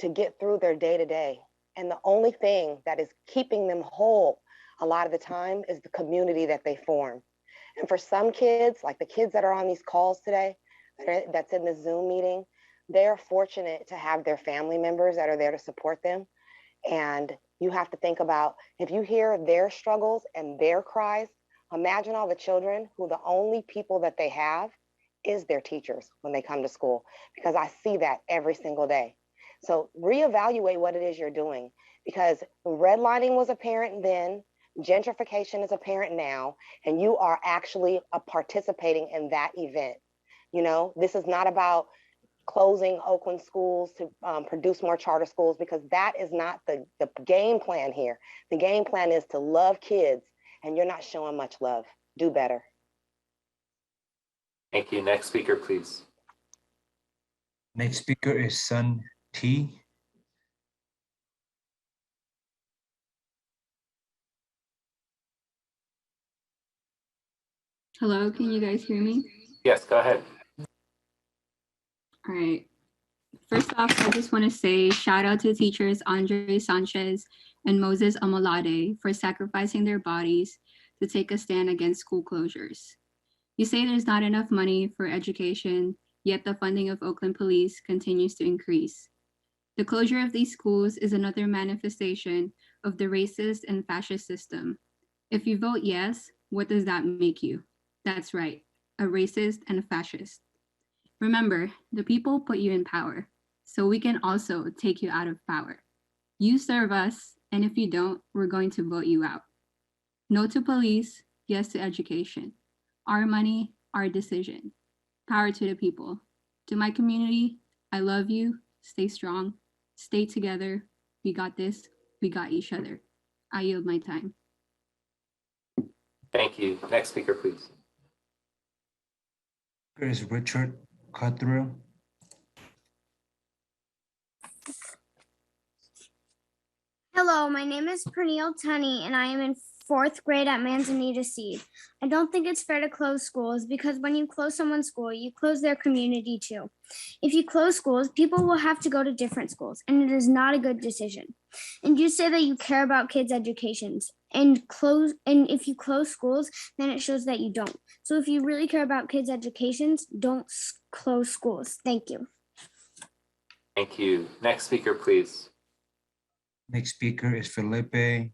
to get through their day-to-day. And the only thing that is keeping them whole a lot of the time is the community that they form. And for some kids, like the kids that are on these calls today, that's in the Zoom meeting, they're fortunate to have their family members that are there to support them. And you have to think about, if you hear their struggles and their cries, imagine all the children who the only people that they have is their teachers when they come to school, because I see that every single day. So reevaluate what it is you're doing, because redlining was apparent then, gentrification is apparent now, and you are actually participating in that event. This is not about closing Oakland schools to produce more charter schools, because that is not the game plan here. The game plan is to love kids, and you're not showing much love. Do better. Thank you. Next speaker, please. Next speaker is Sun T. Hello, can you guys hear me? Yes, go ahead. All right. First off, I just want to say shout out to teachers Andre Sanchez and Moses Amalade for sacrificing their bodies to take a stand against school closures. You say there's not enough money for education, yet the funding of Oakland Police continues to increase. The closure of these schools is another manifestation of the racist and fascist system. If you vote yes, what does that make you? That's right, a racist and a fascist. Remember, the people put you in power, so we can also take you out of power. You serve us, and if you don't, we're going to vote you out. No to police, yes to education. Our money, our decision. Power to the people. To my community, I love you. Stay strong. Stay together. We got this. We got each other. I yield my time. Thank you. Next speaker, please. Here is Richard Cutthrill. Hello, my name is Pernille Tunney, and I am in fourth grade at Manzanita Seed. I don't think it's fair to close schools because when you close someone's school, you close their community too. If you close schools, people will have to go to different schools, and it is not a good decision. And you say that you care about kids' educations, and if you close schools, then it shows that you don't. So if you really care about kids' educations, don't close schools. Thank you. Thank you. Next speaker, please. Next speaker is Felipe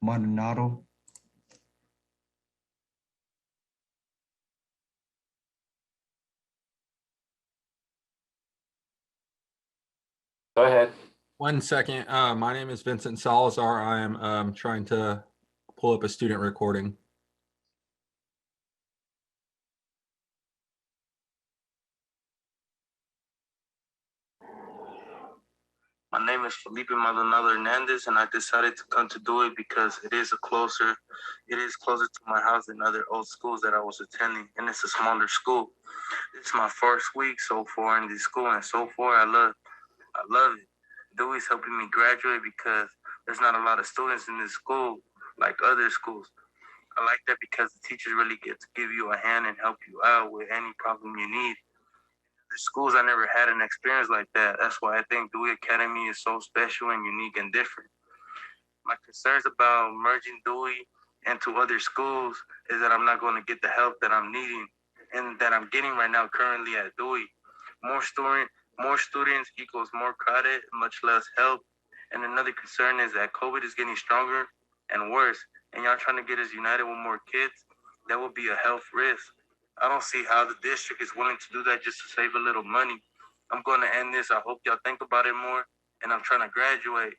Maldonado. Go ahead. 1 second. My name is Vincent Salazar. I am trying to pull up a student recording. My name is Felipe Maldonado Hernandez, and I decided to come to Dewey because it is closer to my house than other old schools that I was attending, and it's a smaller school. It's my first week so far in this school, and so far I love it. Dewey's helping me graduate because there's not a lot of students in this school like other schools. I like that because the teachers really get to give you a hand and help you out with any problem you need. The schools, I never had an experience like that. That's why I think Dewey Academy is so special and unique and different. My concerns about merging Dewey into other schools is that I'm not going to get the help that I'm needing and that I'm getting right now currently at Dewey. More students equals more credit, much less help. And another concern is that COVID is getting stronger and worse, and y'all trying to get us united with more kids. That will be a health risk. I don't see how the district is willing to do that just to save a little money. I'm going to end this. I hope y'all think about it more, and I'm trying to graduate.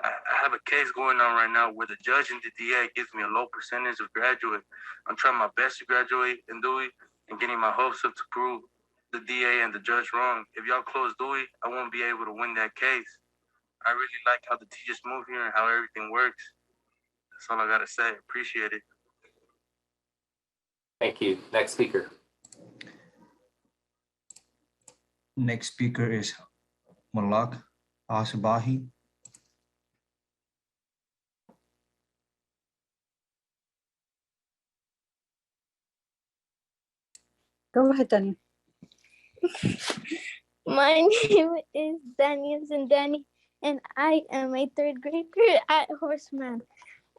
I have a case going on right now where the judge and the DA gives me a low percentage of graduate. I'm trying my best to graduate in Dewey and getting my hopes up to prove the DA and the judge wrong. If y'all close Dewey, I won't be able to win that case. I really like how the teachers move here and how everything works. That's all I got to say. Appreciate it. Thank you. Next speaker. Next speaker is Malak Asbahi. Go ahead, Danny. My name is Daniel Zindani, and I am a third grader at Horseman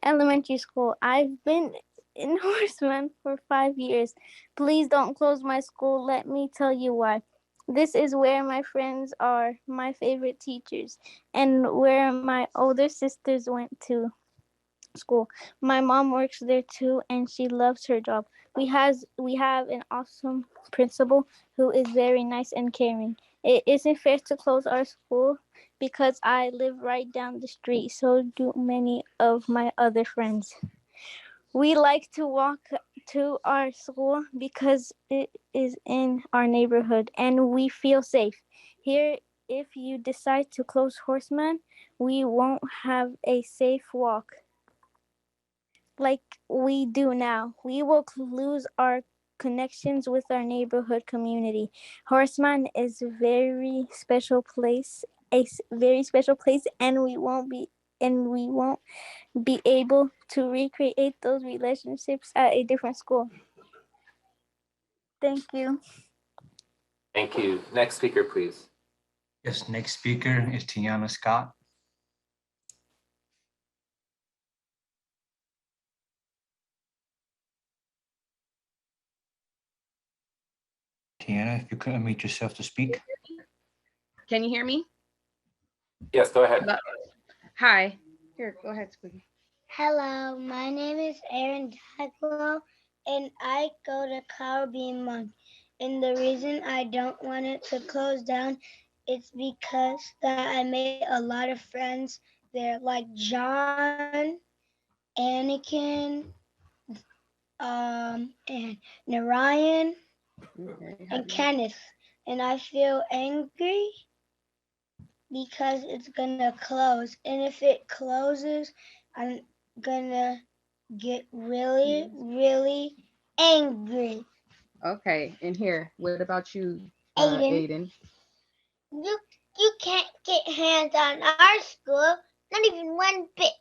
Elementary School. I've been in Horseman for 5 years. Please don't close my school. Let me tell you why. This is where my friends are, my favorite teachers, and where my older sisters went to school. My mom works there too, and she loves her job. We have an awesome principal who is very nice and caring. It isn't fair to close our school because I live right down the street. So do many of my other friends. We like to walk to our school because it is in our neighborhood and we feel safe. Here, if you decide to close Horseman, we won't have a safe walk like we do now. We will lose our connections with our neighborhood community. Horseman is a very special place, and we won't be able to recreate those relationships at a different school. Thank you. Thank you. Next speaker, please. Yes, next speaker is Tiana Scott. Tiana, if you could unmute yourself to speak. Can you hear me? Yes, go ahead. Hello? Hi. Here, go ahead, Squeaky. Hello, my name is Aaron Daglow, and I go to Carl B. Monk. And the reason I don't want it to close down is because that I made a lot of friends there, like John, Anakin, and Narayan, and Kenneth. And I feel angry because it's gonna close. And if it closes, I'm gonna get really, really angry. Okay, and here, what about you, Aiden. Aiden? You can't get hands on our school, not even one bit.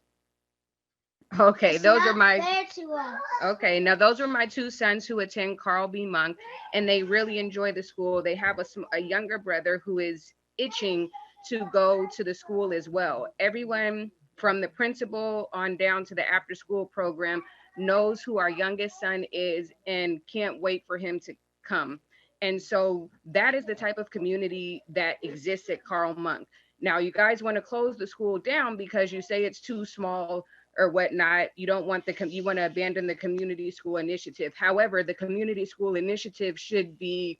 Okay, It's those are not my fair to us. okay. Now those are my two sons who attend Carl B. Monk, and they really enjoy the school. They have a younger brother who is itching to go to the school as well. Everyone from the principal on down to the after school program knows who our youngest son is and can't wait for him to come. And so that is the type of community that exists at Carl Monk. Now, you guys want to close the school down because you say it's too small or whatnot. You don't want you want to abandon the community school initiative. However, the community school initiative should be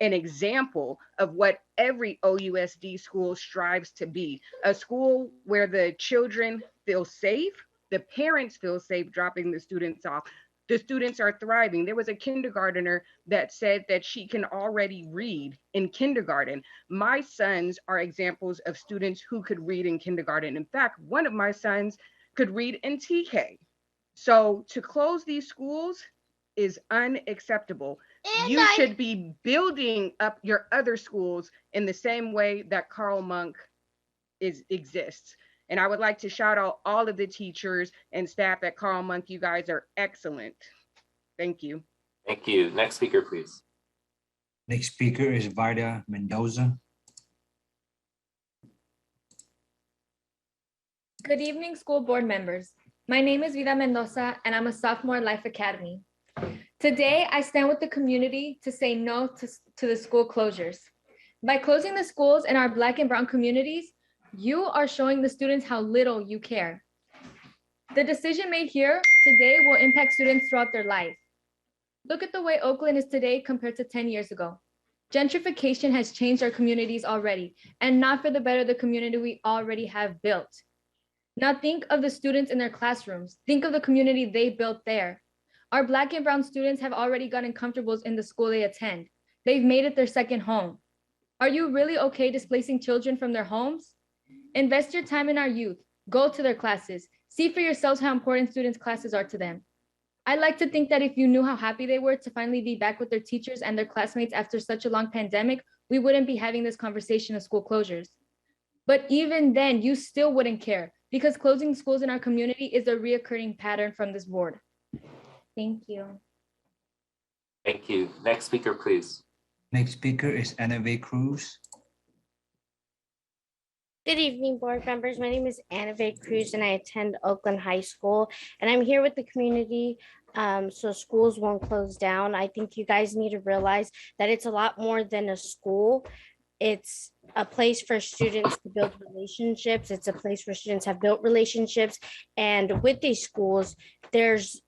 an example of what every OUSD school strives to be: a school where the children feel safe, the parents feel safe dropping the students off. The students are thriving. There was a kindergartner that said that she can already read in kindergarten. My sons are examples of students who could read in kindergarten. In fact, one of my sons could read in TK. So to close these schools is unacceptable. You should be building up your other schools in the same way that Carl Monk exists. And I would like to shout out all of the teachers and staff at Carl Monk. You guys are excellent. Thank you. Thank you. Next speaker, please. Next speaker is Vida Mendoza. Good evening, school board members. My name is Vida Mendoza, and I'm a sophomore at Life Academy. Today, I stand with the community to say no to the school closures. By closing the schools in our Black and Brown communities, you are showing the students how little you care. The decision made here today will impact students throughout their life. Look at the way Oakland is today compared to 10 years ago. Gentrification has changed our communities already, and not for the better the community we already have built. Now think of the students in their classrooms. Think of the community they built there. Our Black and Brown students have already gotten comfortable in the school they attend. They've made it their second home. Are you really okay displacing children from their homes? Invest your time in our youth. Go to their classes. See for yourselves how important students' classes are to them. I like to think that if you knew how happy they were to finally be back with their teachers and their classmates after such a long pandemic, we wouldn't be having this conversation of school closures. But even then, you still wouldn't care because closing schools in our community is a reoccurring pattern from this board. Thank you. Thank you. Next speaker, please. Next speaker is Anna V. Cruz. Good evening, board members. My name is Anna V. Cruz, and I attend Oakland High School, and I'm here with the community so schools won't close down. I think you guys need to realize that it's a lot more than a school. It's a place for students to build relationships. It's a place where students have built relationships, and with these schools, there's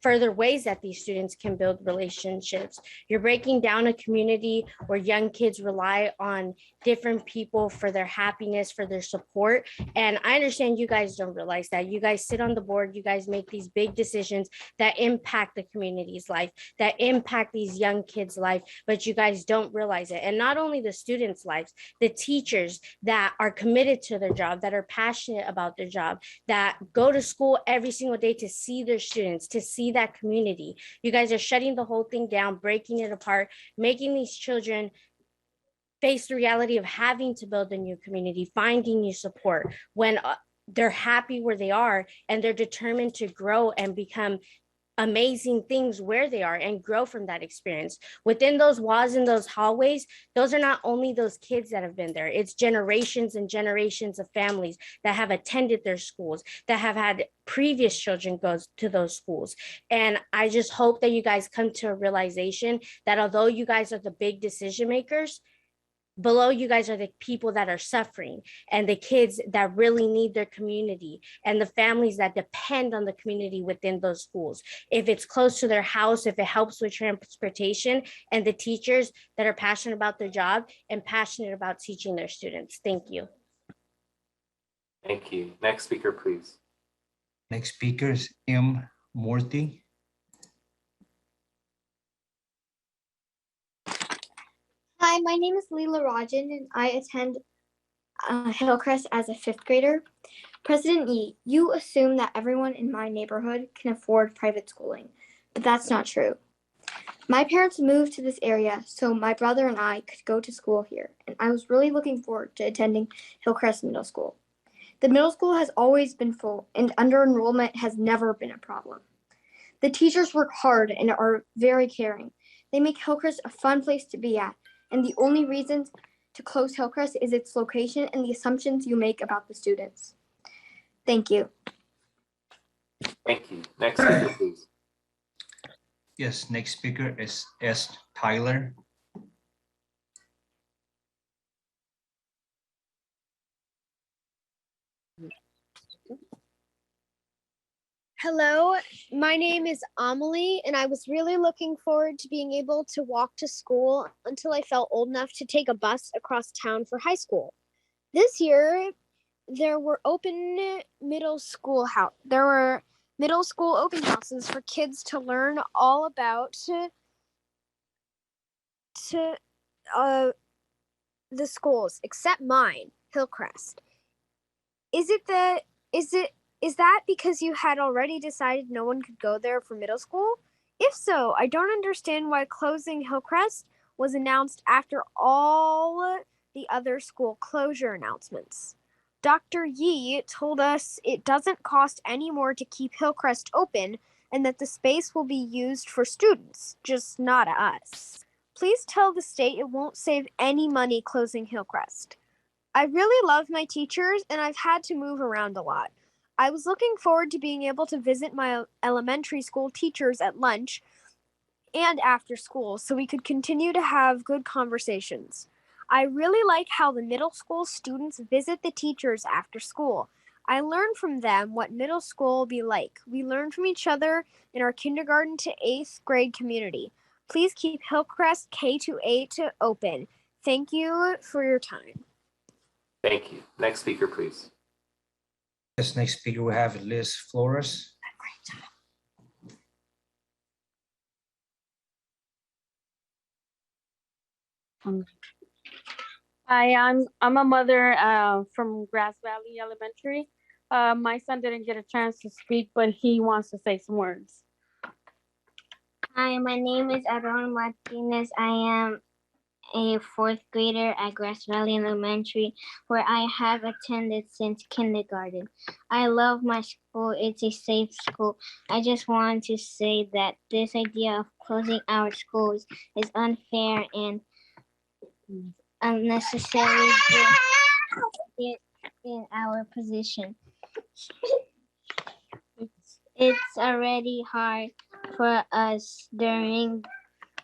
further ways that these students can build relationships. You're breaking down a community where young kids rely on different people for their happiness, for their support. And I understand you guys don't realize that. You guys sit on the board, you guys make these big decisions that impact the community's life, that impact these young kids' life, but you guys don't realize it. And not only the students' lives, the teachers that are committed to their job, that are passionate about their job, that go to school every single day to see their students, to see that community. You guys are shutting the whole thing down, breaking it apart, making these children face the reality of having to build a new community, finding new support when they're happy where they are and they're determined to grow and become amazing things where they are and grow from that experience. Within those walls and those hallways, those are not only those kids that have been there, it's generations and generations of families that have attended their schools, that have had previous children go to those schools. And I just hope that you guys come to a realization that although you guys are the big decision makers, below you guys are the people that are suffering, and the kids that really need their community, and the families that depend on the community within those schools. If it's close to their house, if it helps with transportation, and the teachers that are passionate about their job and passionate about teaching their students. Thank you. Thank you. Next speaker, please. Next speaker is M. Morty. Hi, my name is Leela Rajan, and I attend Hillcrest as a fifth grader. President Yi, you assume that everyone in my neighborhood can afford private schooling, but that's not true. My parents moved to this area so my brother and I could go to school here, and I was really looking forward to attending Hillcrest Middle School. The middle school has always been full, and under-enrollment has never been a problem. The teachers work hard and are very caring. They make Hillcrest a fun place to be at, and the only reason to close Hillcrest is its location and the assumptions you make about the students. Thank you. Thank you. Next speaker, please. Yes, next speaker is S. Tyler. Hello, my name is Amelie, and I was really looking forward to being able to walk to school until I felt old enough to take a bus across town for high school. This year, there were middle school open houses for kids to learn all about the schools, except mine, Hillcrest. Is that because you had already decided no one could go there for middle school? If so, I don't understand why closing Hillcrest was announced after all the other school closure announcements. Dr. Yi told us it doesn't cost any more to keep Hillcrest open and that the space will be used for students, just not us. Please tell the state it won't save any money closing Hillcrest. I really love my teachers and I've had to move around a lot. I was looking forward to being able to visit my elementary school teachers at lunch and after school so we could continue to have good conversations. I really like how the middle school students visit the teachers after school. I learn from them what middle school will be like. We learn from each other in our kindergarten to 8th grade community. Please keep Hillcrest K-8 open. Thank you for your time. Thank you. Next speaker, please. Yes, next speaker we have Liz Flores. Hi, I'm a mother from Grass Valley Elementary. My son didn't get a chance to speak, but he wants to say some words. Hi, my name is Aaron Martinez. I am a fourth grader at Grass Valley Elementary, where I have attended since kindergarten. I love my school. It's a safe school. I just want to say that this idea of closing our schools is unfair and unnecessary in our position. It's already hard for us during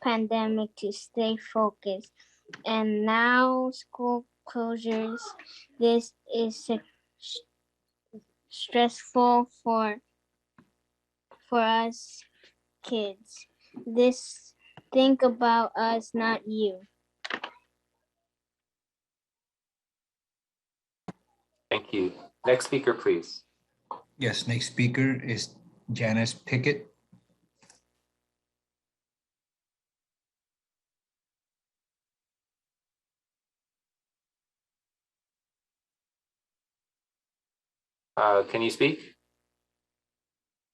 pandemic to stay focused, and now school closures. This is stressful for us kids. This think about us, not you. Thank you. Next speaker, please. Yes, next speaker is Janice Pickett. Can you speak?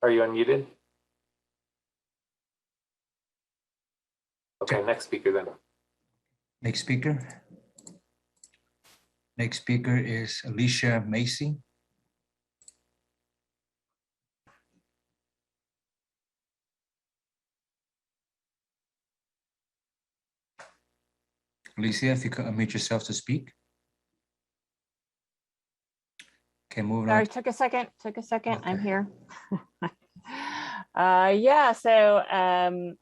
Are you unmuted? Okay, next speaker then. Next speaker. Next speaker is Alicia Macy. Alicia, if you could unmute yourself to speak. Okay, moving on. Sorry, took a second. I'm here. Yeah, so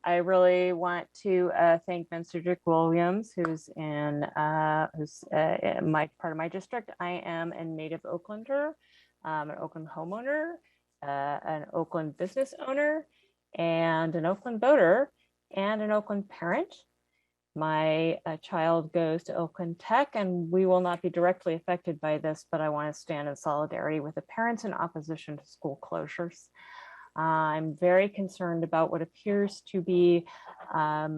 I really want to thank Ben Cedric Williams, who's in my part of my district. I am a native Oaklander, an Oakland homeowner, an Oakland business owner, and an Oakland voter, and an Oakland parent. My child goes to Oakland Tech, and we will not be directly affected by this, but I want to stand in solidarity with the parents in opposition to school closures. I'm very concerned about what appears to be a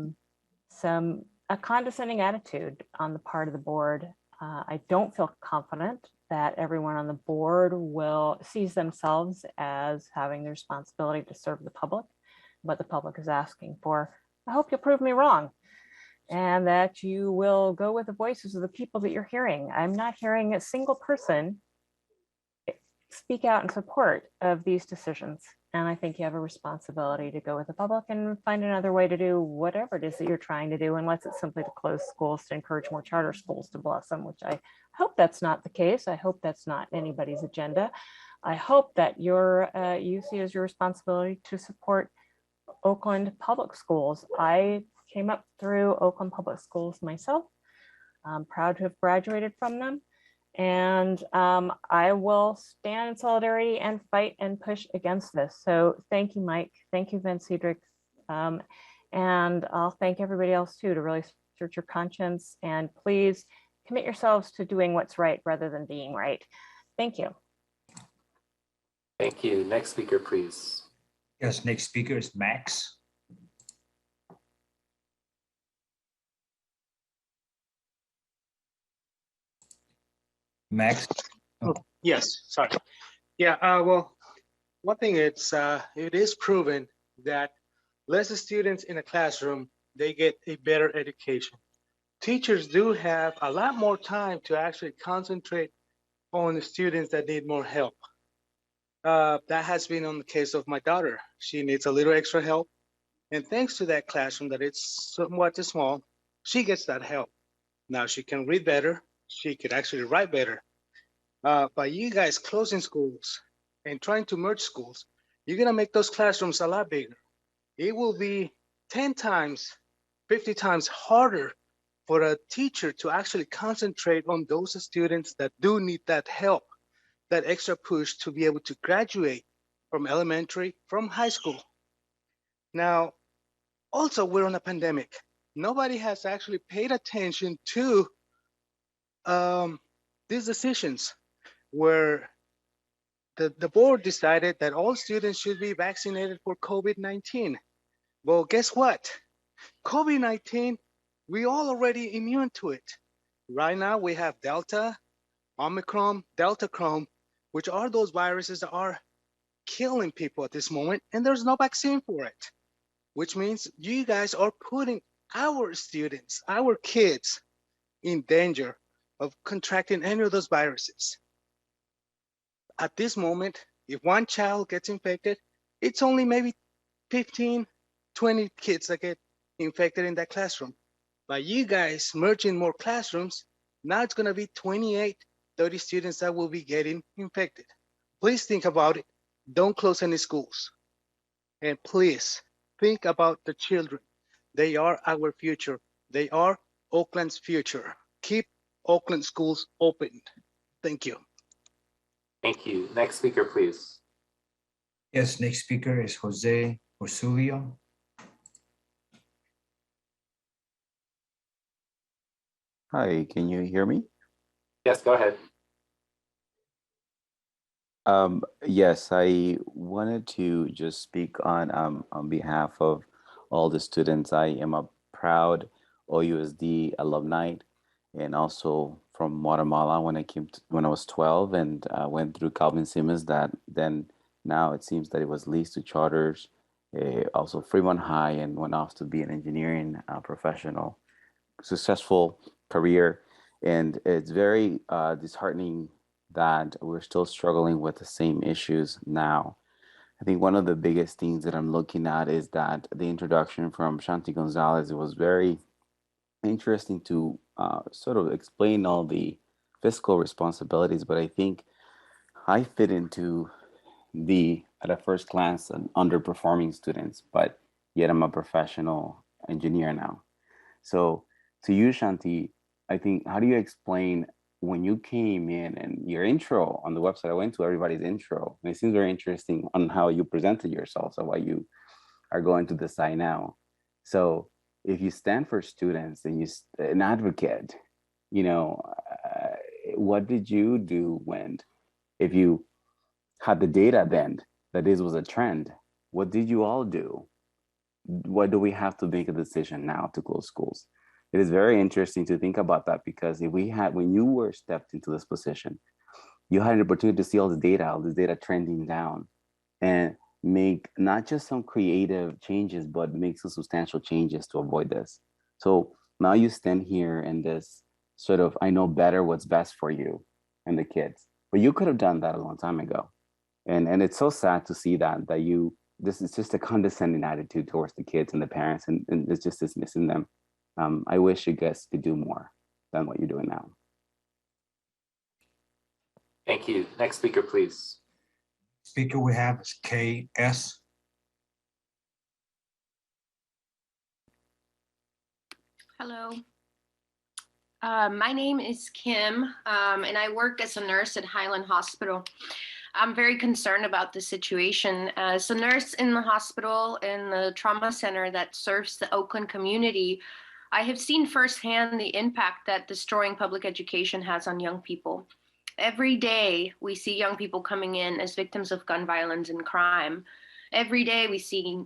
condescending attitude on the part of the board. I don't feel confident that everyone on the board will sees themselves as having the responsibility to serve the public, what the public is asking for. I hope you'll prove me wrong, and that you will go with the voices of the people that you're hearing. I'm not hearing a single person speak out in support of these decisions. And I think you have a responsibility to go with the public and find another way to do whatever it is that you're trying to do, unless it's simply to close schools to encourage more charter schools to blossom, which I hope that's not the case. I hope that's not anybody's agenda. I hope that you see as your responsibility to support Oakland public schools. I came up through Oakland public schools myself. I'm proud to have graduated from them. And I will stand in solidarity and fight and push against this. So thank you, Mike. Thank you, Ben Cedric. And I'll thank everybody else too, to really search your conscience, and please commit yourselves to doing what's right rather than being right. Thank you. Thank you. Next speaker, please. Yes, next speaker is Max. Max. Oh, yes, sorry. Yeah, well, one thing it is proven that less students in a classroom, they get a better education. Teachers do have a lot more time to actually concentrate on the students that need more help. That has been on the case of my daughter. She needs a little extra help. And thanks to that classroom that it's somewhat small, she gets that help. Now she can read better. She could actually write better. By you guys closing schools and trying to merge schools, you're gonna make those classrooms a lot bigger. It will be 10 times, 50 times harder for a teacher to actually concentrate on those students that do need that help, that extra push to be able to graduate from elementary, from high school. Now, also we're on a pandemic. Nobody has actually paid attention to these decisions, where the board decided that all students should be vaccinated for COVID-19. Well, guess what? COVID-19, we all already immune to it. Right now we have Delta, Omicron, Delta Chrome, which are those viruses that are killing people at this moment, and there's no vaccine for it, which means you guys are putting our students, our kids, in danger of contracting any of those viruses. At this moment, if one child gets infected, it's only maybe 15, 20 kids that get infected in that classroom. By you guys merging more classrooms, now it's gonna be 28, 30 students that will be getting infected. Please think about it. Don't close any schools. And please think about the children. They are our future. They are Oakland's future. Keep Oakland schools open. Thank you. Thank you. Next speaker, please. Yes, next speaker is Jose Orsulio. Hi, can you hear me? Yes, go ahead. Yes, I wanted to just speak on behalf of all the students. I am a proud OUSD alumni, and also from Guatemala when I was 12 and went through Calvin Simmons. That then now it seems that it was leased to charters, also Fremont High, and went off to be an engineering professional, successful career. And it's very disheartening that we're still struggling with the same issues now. I think one of the biggest things that I'm looking at is that the introduction from Shanti Gonzalez, it was very interesting to sort of explain all the fiscal responsibilities, but I think I fit into the, at a first glance, an underperforming students, but yet I'm a professional engineer now. So to you, Shanti, I think, how do you explain when you came in and your intro on the website? I went to everybody's intro, and it seems very interesting on how you presented yourself, so why you are going to decide now. So if you stand for students and an advocate, you know, what did you do when, if you had the data then that this was a trend, what did you all do? Why do we have to make a decision now to close schools? It is very interesting to think about that, because if we had, when you were stepped into this position, you had an opportunity to see all this data trending down, and make not just some creative changes, but make some substantial changes to avoid this. So now you stand here in this sort of, I know better what's best for you and the kids, but you could have done that a long time ago. And it's so sad to see that you, this is just a condescending attitude towards the kids and the parents, and it's just dismissing them. I wish you guys could do more than what you're doing now. Thank you. Next speaker, please. Speaker we have is KS. Hello. My name is Kim, and I work as a nurse at Highland Hospital. I'm very concerned about the situation. As a nurse in the hospital, in the trauma center that serves the Oakland community, I have seen firsthand the impact that destroying public education has on young people. Every day, we see young people coming in as victims of gun violence and crime. Every day,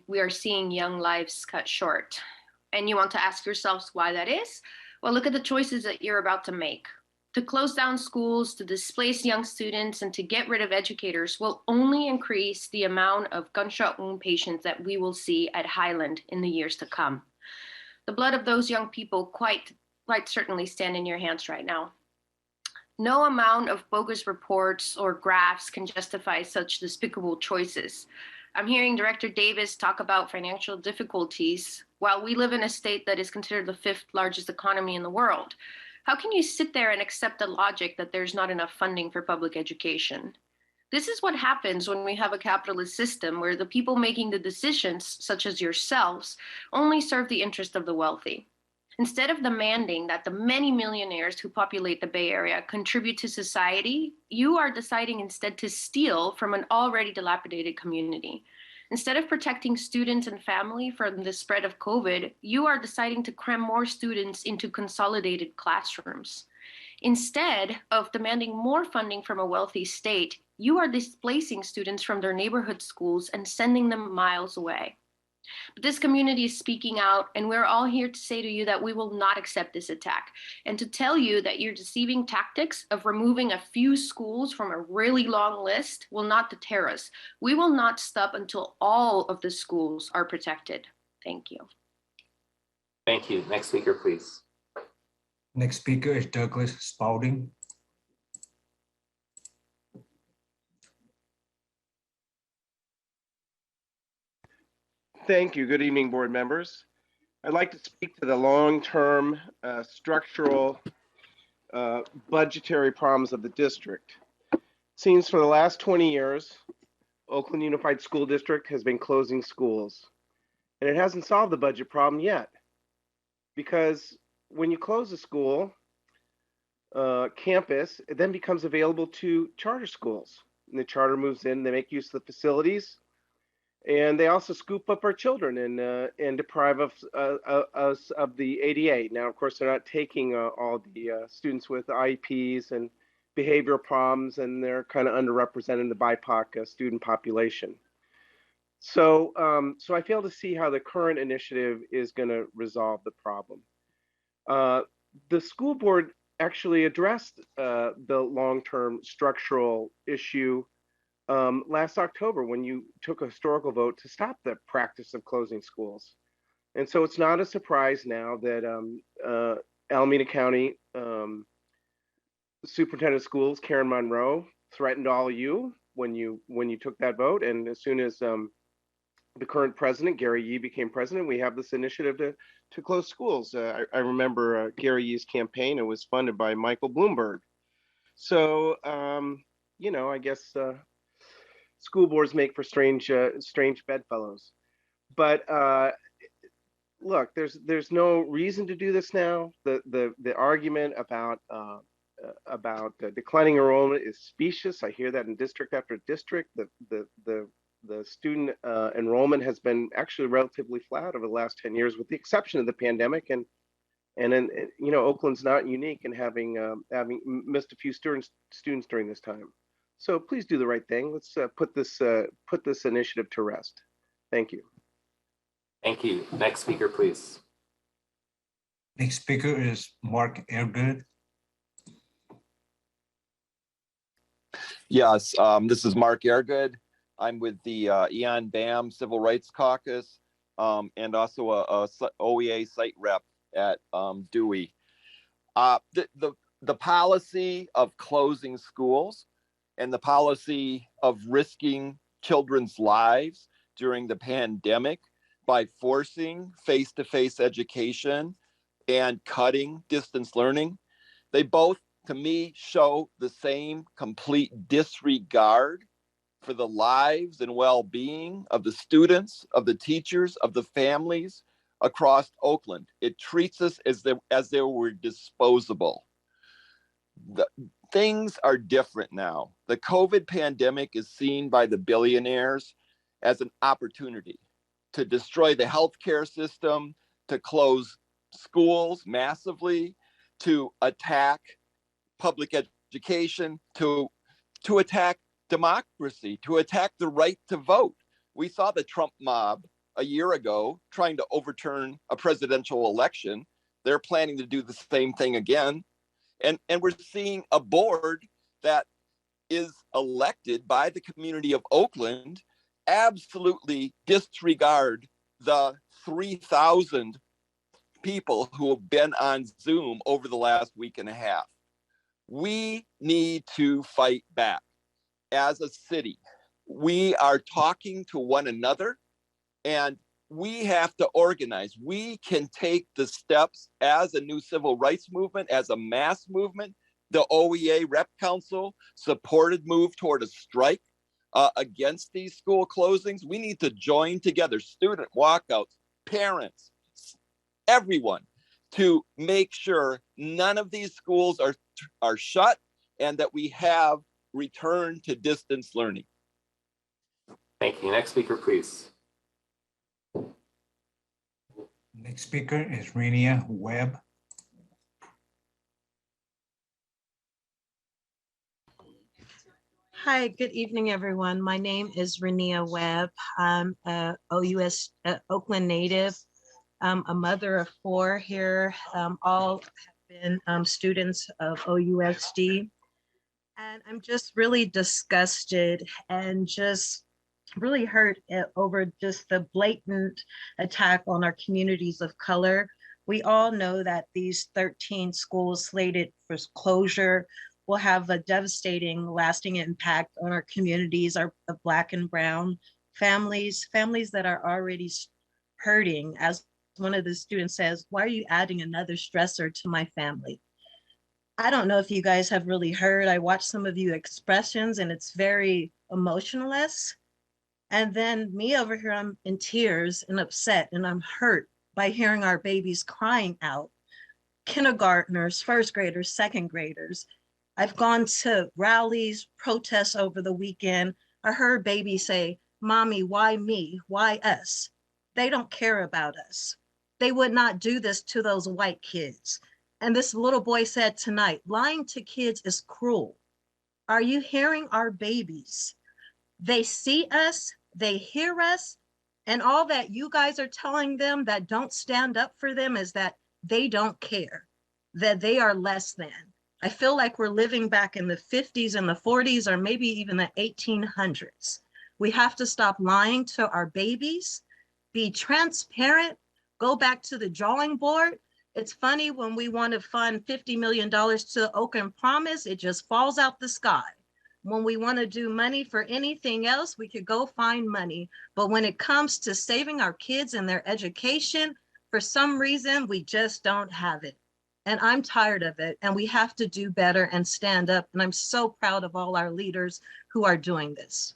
we are seeing young lives cut short. And you want to ask yourselves why that is? Well, look at the choices that you're about to make. To close down schools, to displace young students, and to get rid of educators will only increase the amount of gunshot wound patients that we will see at Highland in the years to come. The blood of those young people quite certainly stand in your hands right now. No amount of bogus reports or graphs can justify such despicable choices. I'm hearing Director Davis talk about financial difficulties while we live in a state that is considered the 5th largest economy in the world. How can you sit there and accept the logic that there's not enough funding for public education? This is what happens when we have a capitalist system where the people making the decisions, such as yourselves, only serve the interest of the wealthy. Instead of demanding that the many millionaires who populate the Bay Area contribute to society, you are deciding instead to steal from an already dilapidated community. Instead of protecting students and family from the spread of COVID, you are deciding to cram more students into consolidated classrooms. Instead of demanding more funding from a wealthy state, you are displacing students from their neighborhood schools and sending them miles away. But this community is speaking out, and we're all here to say to you that we will not accept this attack, and to tell you that your deceiving tactics of removing a few schools from a really long list will not deter us. We will not stop until all of the schools are protected. Thank you. Thank you. Next speaker, please. Next speaker is Douglas Spalding. Thank you. Good evening, board members. I'd like to speak to the long-term structural budgetary problems of the district. Seems for the last 20 years, Oakland Unified School District has been closing schools, and it hasn't solved the budget problem yet. Because when you close a school campus, it then becomes available to charter schools. And the charter moves in, they make use of the facilities, and they also scoop up our children and deprive us of the ADA. Now, of course, they're not taking all the students with IEPs and behavioral problems, and they're kind of underrepresented in the BIPOC student population. So, so I fail to see how the current initiative is going to resolve the problem. The school board actually addressed the long-term structural issue last October when you took a historical vote to stop the practice of closing schools. And so it's not a surprise now that Alameda County Superintendent of Schools, Karen Monroe, threatened all of you when you took that vote. And as soon as the current president, Gary Yee, became president, we have this initiative to close schools. I remember Gary Yee's campaign. It was funded by Michael Bloomberg. So, I guess school boards make for strange bedfellows. But look, there's no reason to do this now. The argument about declining enrollment is specious. I hear that in district after district. The student enrollment has been actually relatively flat over the last 10 years, with the exception of the pandemic. And then, Oakland's not unique in having missed a few students during this time. So please do the right thing. Let's put this initiative to rest. Thank you. Thank you. Next speaker, please. Next speaker is Mark Airgood. Yes, this is Mark Airgood. I'm with the Eon BAM Civil Rights Caucus and also a OEA site rep at Dewey. The policy of closing schools and the policy of risking children's lives during the pandemic by forcing face-to-face education and cutting distance learning, they both, to me, show the same complete disregard for the lives and well-being of the students, of the teachers, of the families across Oakland. It treats us as they were disposable. Things are different now. The COVID pandemic is seen by the billionaires as an opportunity to destroy the healthcare system, to close schools massively, to attack public education, to attack democracy, to attack the right to vote. We saw the Trump mob a year ago trying to overturn a presidential election. They're planning to do the same thing again. And we're seeing a board that is elected by the community of Oakland absolutely disregard the 3,000 people who have been on Zoom over the last week and a half. We need to fight back. As a city, we are talking to one another and we have to organize. We can take the steps as a new civil rights movement, as a mass movement. The OEA Rep Council supported move toward a strike against these school closings. We need to join together, student walkouts, parents, everyone, to make sure none of these schools are shut and that we have return to distance learning. Thank you. Next speaker, please. Next speaker is Renia Webb. Hi, good evening, everyone. My name is Renia Webb. I'm a Oakland native. I'm a mother of 4 here. All have been students of OUSD. And I'm just really disgusted and just really hurt over just the blatant attack on our communities of color. We all know that these 13 schools slated for closure will have a devastating, lasting impact on our communities, our Black and Brown families that are already hurting. As one of the students says, why are you adding another stressor to my family? I don't know if you guys have really heard. I watched some of you expressions and it's very emotionless. And then me over here, I'm in tears and upset and I'm hurt by hearing our babies crying out. Kindergartners, first graders, second graders. I've gone to rallies, protests over the weekend. I heard babies say, "Mommy, why me? Why us?" They don't care about us. They would not do this to those white kids. And this little boy said tonight, lying to kids is cruel. Are you hearing our babies? They see us, they hear us, and all that you guys are telling them that don't stand up for them is that they don't care, that they are less than. I feel like we're living back in the 50s and the 40s, or maybe even the 1800s. We have to stop lying to our babies, be transparent, go back to the drawing board. It's funny when we want to fund $50 million to Oakland Promise, it just falls out the sky. When we want to do money for anything else, we could go find money. But when it comes to saving our kids and their education, for some reason, we just don't have it. And I'm tired of it. And we have to do better and stand up. And I'm so proud of all our leaders who are doing this.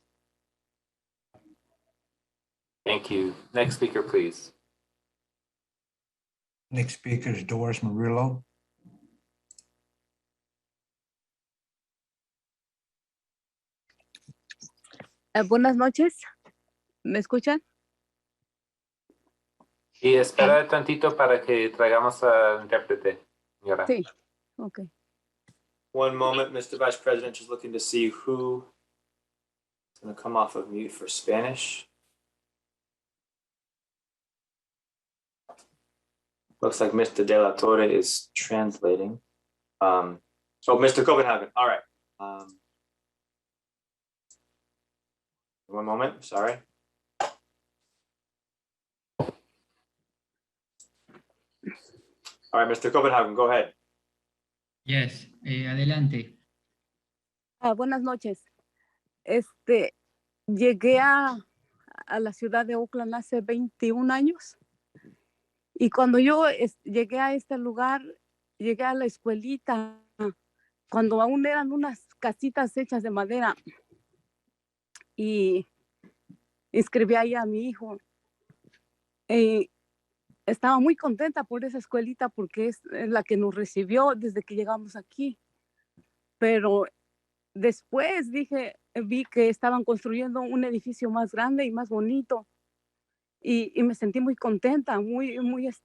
Thank you. Next speaker, please. Next speaker is Doris Murillo. Buenas noches. ¿Me escuchan? Y espera tantito para que traigamos al intérprete, señora. Sí. Okay. One moment, Mr. Vice President, just looking to see who is going to come off of mute for Spanish. Looks like Mr. De La Torre is translating. Oh, Mr. Copenhagen. All right. One moment. Sorry. All right, Mr. Copenhagen, go ahead. Yes, adelante. Buenas noches. Llegué a la ciudad de Oakland hace 21 años. Y cuando yo llegué a este lugar, llegué a la escuelita, cuando aún eran unas casitas hechas de madera. Y inscribí ahí a mi hijo. Estaba muy contenta por esa escuelita porque es la que nos recibió desde que llegamos aquí. Pero después vi que estaban construyendo un edificio más grande y más bonito. Y me sentí muy contenta, muy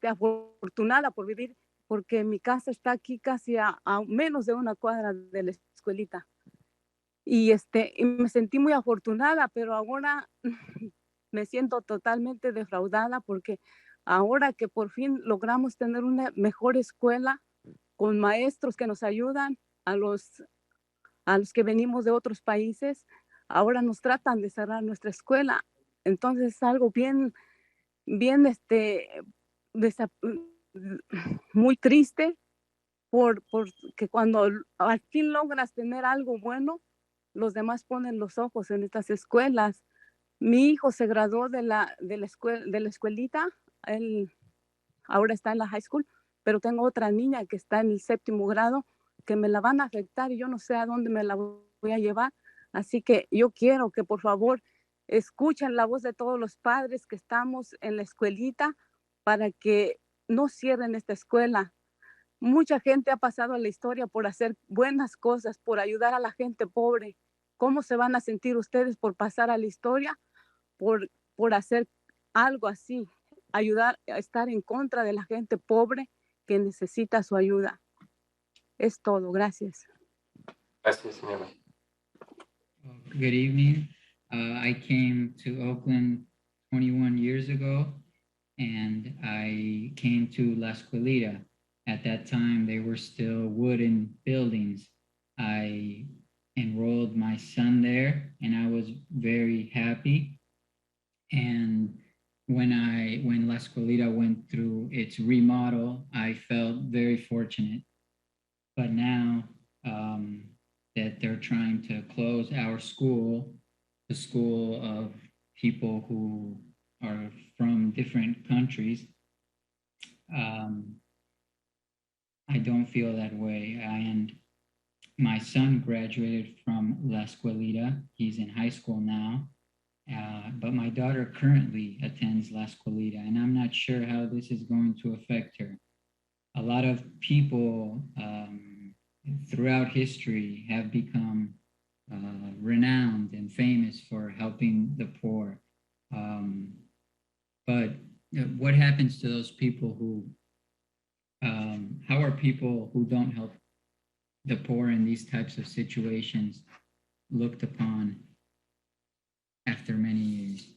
afortunada por vivir, porque mi casa está aquí casi a menos de una cuadra de la escuelita. Y me sentí muy afortunada, pero ahora me siento totalmente defraudada porque ahora que por fin logramos tener una mejor escuela con maestros que nos ayudan a los que venimos de otros países, ahora nos tratan de cerrar nuestra escuela. Entonces es algo bien muy triste porque cuando al fin logras tener algo bueno, los demás ponen los ojos en estas escuelas. Mi hijo se graduó de la escuelita, él ahora está en la high school, pero tengo otra niña que está en el 7º grado que me la van a afectar y yo no sé a dónde me la voy a llevar. Así que yo quiero que por favor escuchen la voz de todos los padres que estamos en la escuelita para que no cierren esta escuela. Mucha gente ha pasado en la historia por hacer buenas cosas, por ayudar a la gente pobre. ¿Cómo se van a sentir ustedes por pasar a la historia, por hacer algo así? Ayudar a estar en contra de la gente pobre que necesita su ayuda. Es todo. Gracias. Gracias, señora. Good evening. I came to Oakland 21 years ago, and I came to La Escuelita. At that time, they were still wooden buildings. I enrolled my son there, and I was very happy. And when La Escuelita went through its remodel, I felt very fortunate. But now that they're trying to close our school, the school of people who are from different countries, I don't feel that way. And my son graduated from La Escuelita. He's in high school now. But my daughter currently attends La Escuelita, and I'm not sure how this is going to affect her. A lot of people throughout history have become renowned and famous for helping the poor. But what happens to those people who, how are people who don't help the poor in these types of situations looked upon after many years?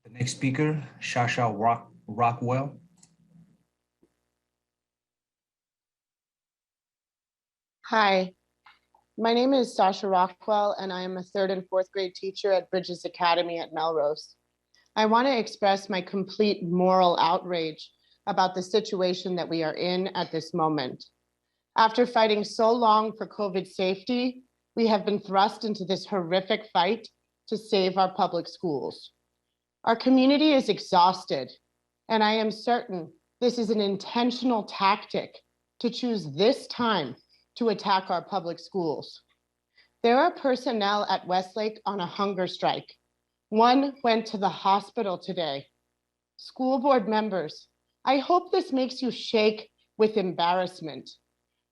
The next speaker, Shasha Rockwell. Hi, my name is Sasha Rockwell, and I am a 3rd and 4th grade teacher at Bridges Academy at Melrose. I want to express my complete moral outrage about the situation that we are in at this moment. After fighting so long for COVID safety, we have been thrust into this horrific fight to save our public schools. Our community is exhausted, and I am certain this is an intentional tactic to choose this time to attack our public schools. There are personnel at Westlake on a hunger strike. One went to the hospital today. School board members, I hope this makes you shake with embarrassment.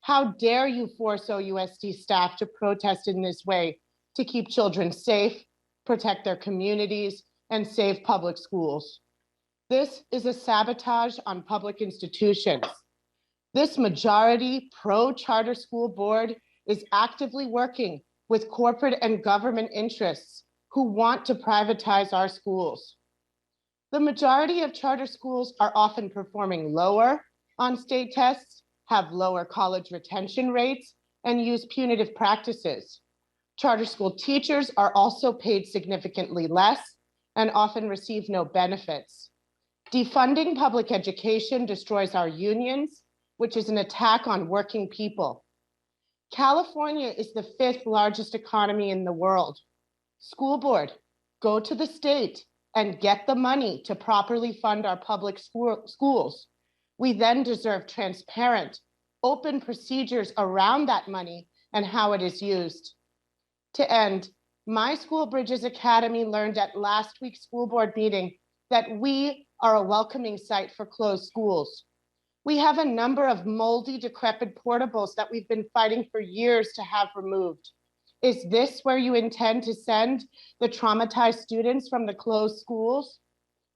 How dare you force OUSD staff to protest in this way to keep children safe, protect their communities, and save public schools? This is a sabotage on public institutions. This majority pro-charter school board is actively working with corporate and government interests who want to privatize our schools. The majority of charter schools are often performing lower on state tests, have lower college retention rates, and use punitive practices. Charter school teachers are also paid significantly less and often receive no benefits. Defunding public education destroys our unions, which is an attack on working people. California is the 5th largest economy in the world. School board, go to the state and get the money to properly fund our public schools. We then deserve transparent, open procedures around that money and how it is used. To end, my school, Bridges Academy, learned at last week's school board meeting that we are a welcoming site for closed schools. We have a number of moldy, decrepit portables that we've been fighting for years to have removed. Is this where you intend to send the traumatized students from the closed schools?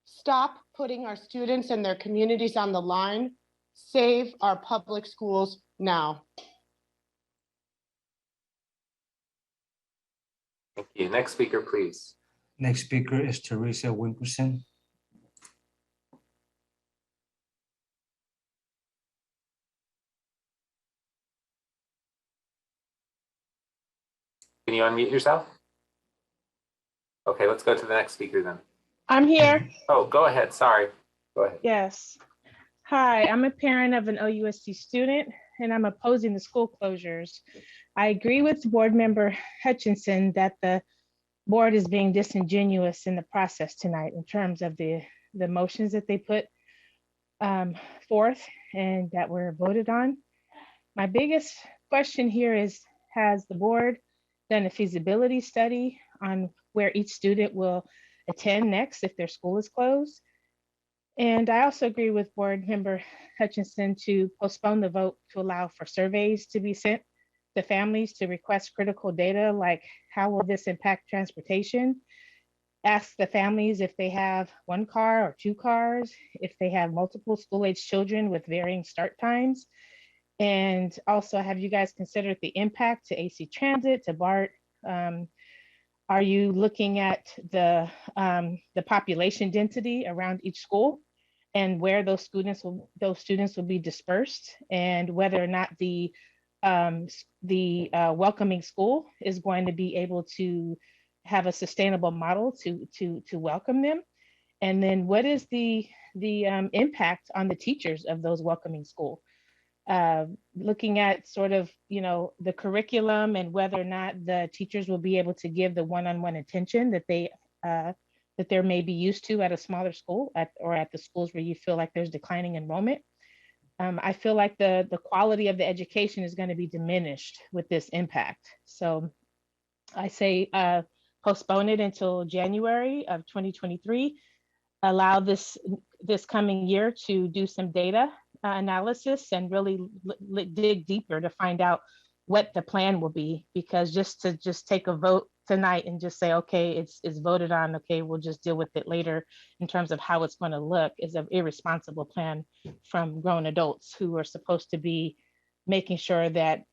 Stop putting our students and their communities on the line. Save our public schools now. Thank you. Next speaker, please. Next speaker is Teresa Wilkerson. Can you unmute yourself? Okay, let's go to the next speaker then. I'm here. Oh, go ahead. Sorry. Go ahead. Yes. Hi, I'm a parent of an OUSD student, and I'm opposing the school closures. I agree with Board Member Hutchinson that the board is being disingenuous in the process tonight in terms of the motions that they put forth and that were voted on. My biggest question here is, has the board done a feasibility study on where each student will attend next if their school is closed? And I also agree with Board Member Hutchinson to postpone the vote to allow for surveys to be sent to families to request critical data, like how will this impact transportation? Ask the families if they have one car or two cars, if they have multiple school-age children with varying start times. And also, have you guys considered the impact to AC Transit, to BART? Are you looking at the population density around each school and where those students will be dispersed, and whether or not the welcoming school is going to be able to have a sustainable model to welcome them? And then what is the impact on the teachers of those welcoming school? Looking at sort of, the curriculum and whether or not the teachers will be able to give the one-on-one attention that they're maybe used to at a smaller school or at the schools where you feel like there's declining enrollment. I feel like the quality of the education is going to be diminished with this impact. So I say postpone it until January of 2023. Allow this coming year to do some data analysis and really dig deeper to find out what the plan will be, because just to take a vote tonight and just say, okay, it's voted on, okay, we'll just deal with it later in terms of how it's going to look, is an irresponsible plan from grown adults who are supposed to be making sure that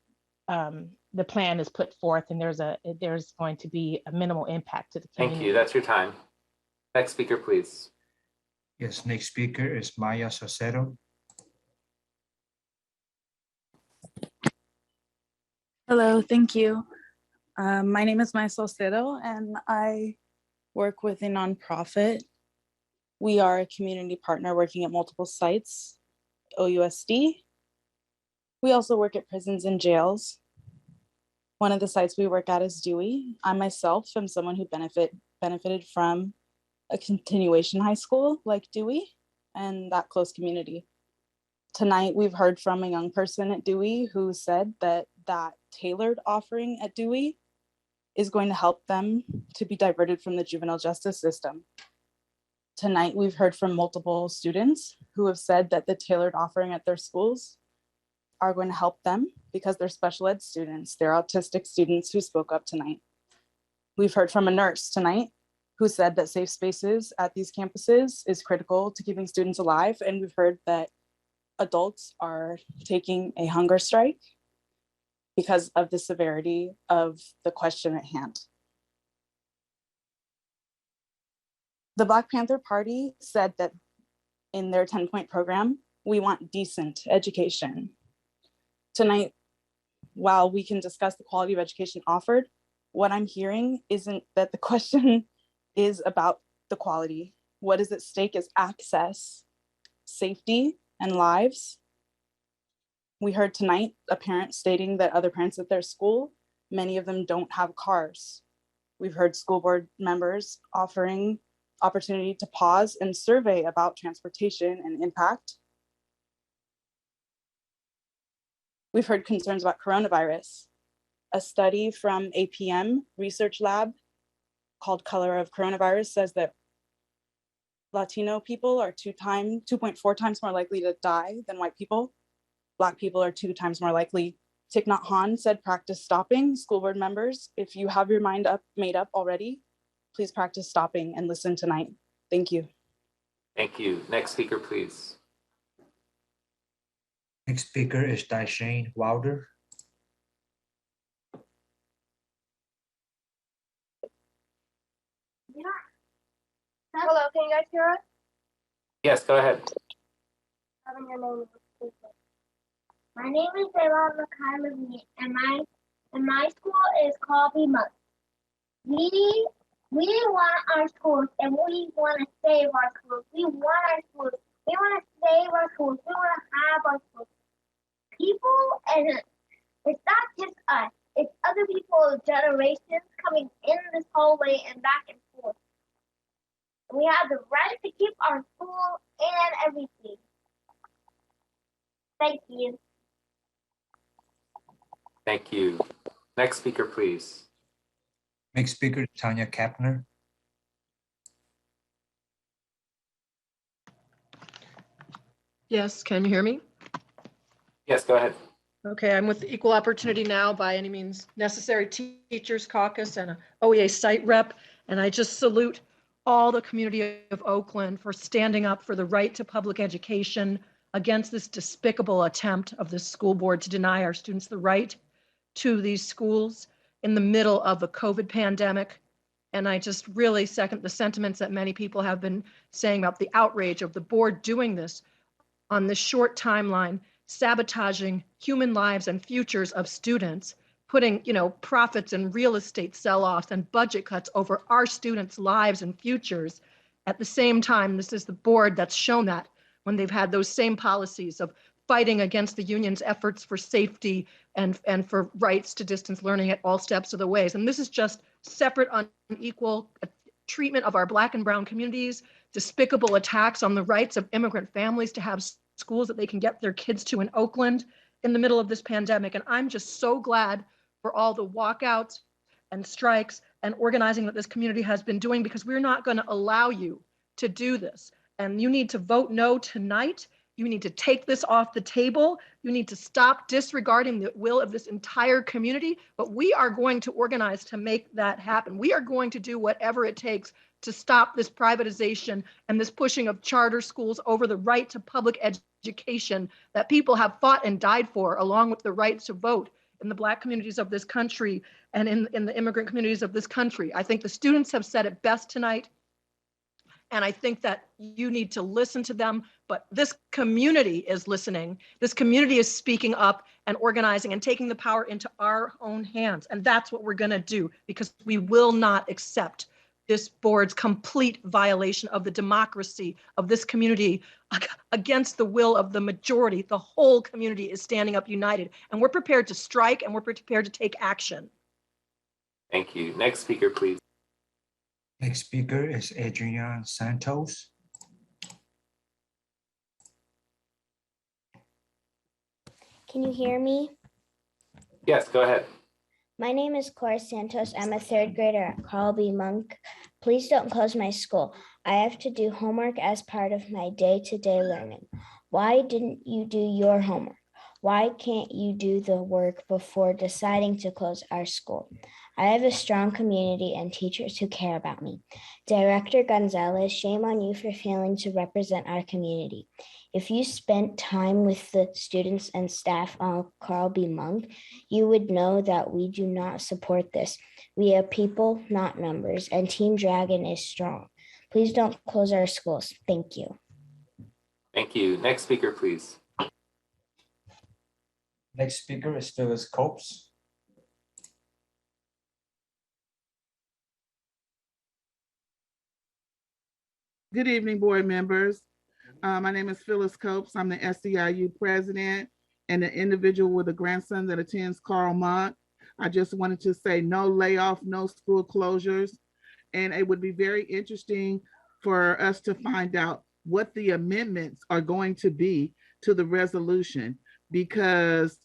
the plan is put forth and there's going to be a minimal impact to the community. Thank you. That's your time. Next speaker, please. Yes, next speaker is Maya Socero. Hello, thank you. My name is Maya Salcedo, and I work with a nonprofit We are a community partner working at multiple sites, OUSD. We also work at prisons and jails. One of the sites we work at is Dewey. I myself am someone who benefited from a continuation high school like Dewey and that close community. Tonight, we've heard from a young person at Dewey who said that that tailored offering at Dewey is going to help them to be diverted from the juvenile justice system. Tonight, we've heard from multiple students who have said that the tailored offering at their schools are going to help them because they're special ed students, they're autistic students who spoke up tonight. We've heard from a nurse tonight who said that safe spaces at these campuses is critical to keeping students alive. And we've heard that adults are taking a hunger strike because of the severity of the question at hand. The Black Panther Party said that in their 10-point program, we want decent education. Tonight, while we can discuss the quality of education offered, what I'm hearing isn't that the question is about the quality. What is at stake is access, safety, and lives. We heard tonight a parent stating that other parents at their school, many of them don't have cars. We've heard school board members offering opportunity to pause and survey about transportation and impact. We've heard concerns about coronavirus. A study from APM Research Lab called Color of Coronavirus says that Latino people are 2.4 times more likely to die than white people. Black people are 2 times more likely. Thich Nhat Hanh said, practice stopping. School board members, if you have your mind made up already, please practice stopping and listen tonight. Thank you. Thank you. Next speaker, please. Next speaker is Daishane Wilder. Hello, can you guys hear us? Yes, go ahead. My name is Ayla Makai and my school is called Bemus. We want our schools and we want to save our schools. We want our schools. We want to save our schools. We want to have our schools. People, and it's not just us. It's other people, generations coming in this hallway and back and forth. We have the right to keep our school and everything. Thank you. Thank you. Next speaker, please. Next speaker, Tanya Kapner. Yes, can you hear me? Yes, go ahead. Okay, I'm with the Equal Opportunity Now by any means necessary Teachers Caucus and a OEA site rep. And I just salute all the community of Oakland for standing up for the right to public education against this despicable attempt of the school board to deny our students the right to these schools in the middle of a COVID pandemic. And I just really second the sentiments that many people have been saying about the outrage of the board doing this on this short timeline, sabotaging human lives and futures of students, putting, profits and real estate sell-offs and budget cuts over our students' lives and futures. At the same time, this is the board that's shown that when they've had those same policies of fighting against the union's efforts for safety and for rights to distance learning at all steps of the ways. And this is just separate, unequal treatment of our Black and brown communities, despicable attacks on the rights of immigrant families to have schools that they can get their kids to in Oakland in the middle of this pandemic. And I'm just so glad for all the walkouts and strikes and organizing that this community has been doing, because we're not going to allow you to do this. And you need to vote no tonight. You need to take this off the table. You need to stop disregarding the will of this entire community. But we are going to organize to make that happen. We are going to do whatever it takes to stop this privatization and this pushing of charter schools over the right to public education that people have fought and died for, along with the right to vote in the Black communities of this country and in the immigrant communities of this country. I think the students have said it best tonight. And I think that you need to listen to them, but this community is listening. This community is speaking up and organizing and taking the power into our own hands. And that's what we're gonna do, because we will not accept this board's complete violation of the democracy of this community against the will of the majority. The whole community is standing up united, and we're prepared to strike and we're prepared to take action. Thank you. Next speaker, please. Next speaker is Adrian Santos. Can you hear me? Yes, go ahead. My name is Cora Santos. I'm a third grader at Carl B. Monk. Please don't close my school. I have to do homework as part of my day-to-day learning. Why didn't you do your homework? Why can't you do the work before deciding to close our school? I have a strong community and teachers who care about me. Director Gonzalez, shame on you for failing to represent our community. If you spent time with the students and staff on Carl B. Monk, you would know that we do not support this. We are people, not numbers, and Team Dragon is strong. Please don't close our schools. Thank you. Thank you. Next speaker, please. Next speaker is Phyllis Copes. Good evening, board members. My name is Phyllis Copes. I'm the SEIU president and an individual with a grandson that attends Carl Monk. I just wanted to say no layoff, no school closures. And it would be very interesting for us to find out what the amendments are going to be to the resolution, because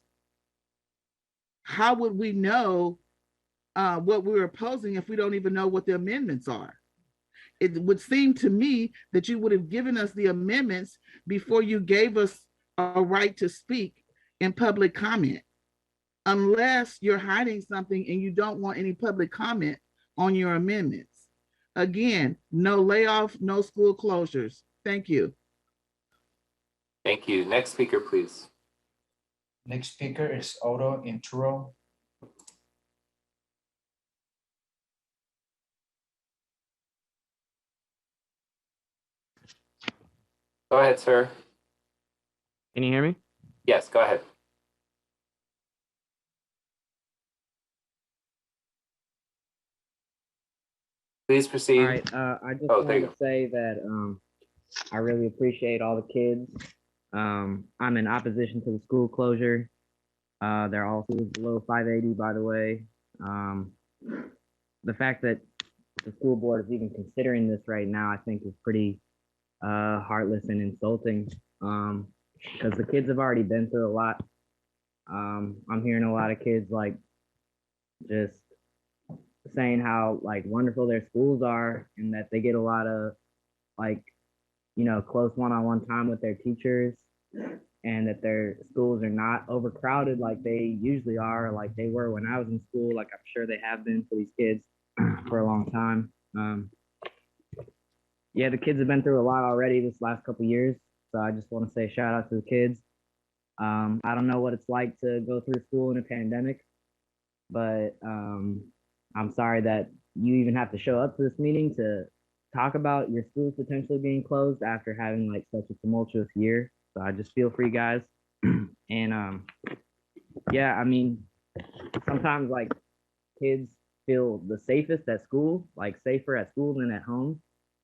how would we know what we're opposing if we don't even know what the amendments are? It would seem to me that you would have given us the amendments before you gave us a right to speak in public comment, unless you're hiding something and you don't want any public comment on your amendments. Again, no layoff, no school closures. Thank you. Thank you. Next speaker, please. Next speaker is Odo Inturo. Go ahead, sir. Can you hear me? Yes, go ahead. Please proceed. All right. I just wanted to say that I really appreciate all the kids. I'm in opposition to the school closure. They're all schools below 580, by the way. The fact that the school board is even considering this right now, I think is pretty heartless and insulting, because the kids have already been through a lot. I'm hearing a lot of kids like just saying how like wonderful their schools are and that they get a lot of like, you know, close one-on-one time with their teachers, and that their schools are not overcrowded like they usually are, like they were when I was in school, like I'm sure they have been for these kids for a long time. Yeah, the kids have been through a lot already this last couple of years. So I just want to say shout out to the kids. I don't know what it's like to go through school in a pandemic, but I'm sorry that you even have to show up to this meeting to talk about your schools potentially being closed after having like such a tumultuous year. So I just feel for you guys. And yeah, I mean, sometimes like kids feel the safest at school, like safer at school than at home.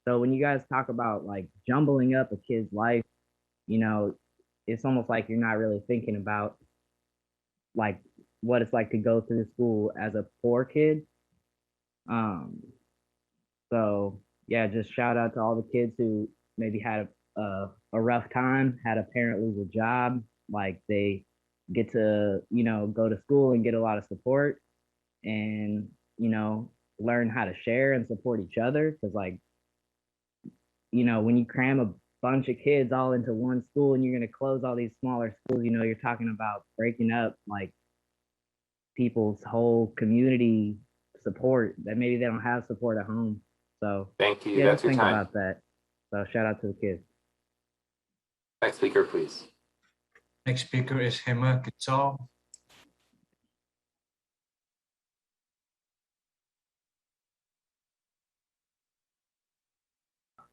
So when you guys talk about like jumbling up a kid's life, you know, it's almost like you're not really thinking about like what it's like to go through school as a poor kid. So yeah, just shout out to all the kids who maybe had a rough time, had a parent lose a job, like they get to, you know, go to school and get a lot of support and, you know, learn how to share and support each other. Because like, you know, when you cram a bunch of kids all into one school and you're going to close all these smaller schools, you know, you're talking about breaking up like people's whole community support that maybe they don't have support at home. So thank you. Yeah, That's just your think time. about that. So shout out to the kids. Next speaker, please. Next speaker is Hema Kitsal.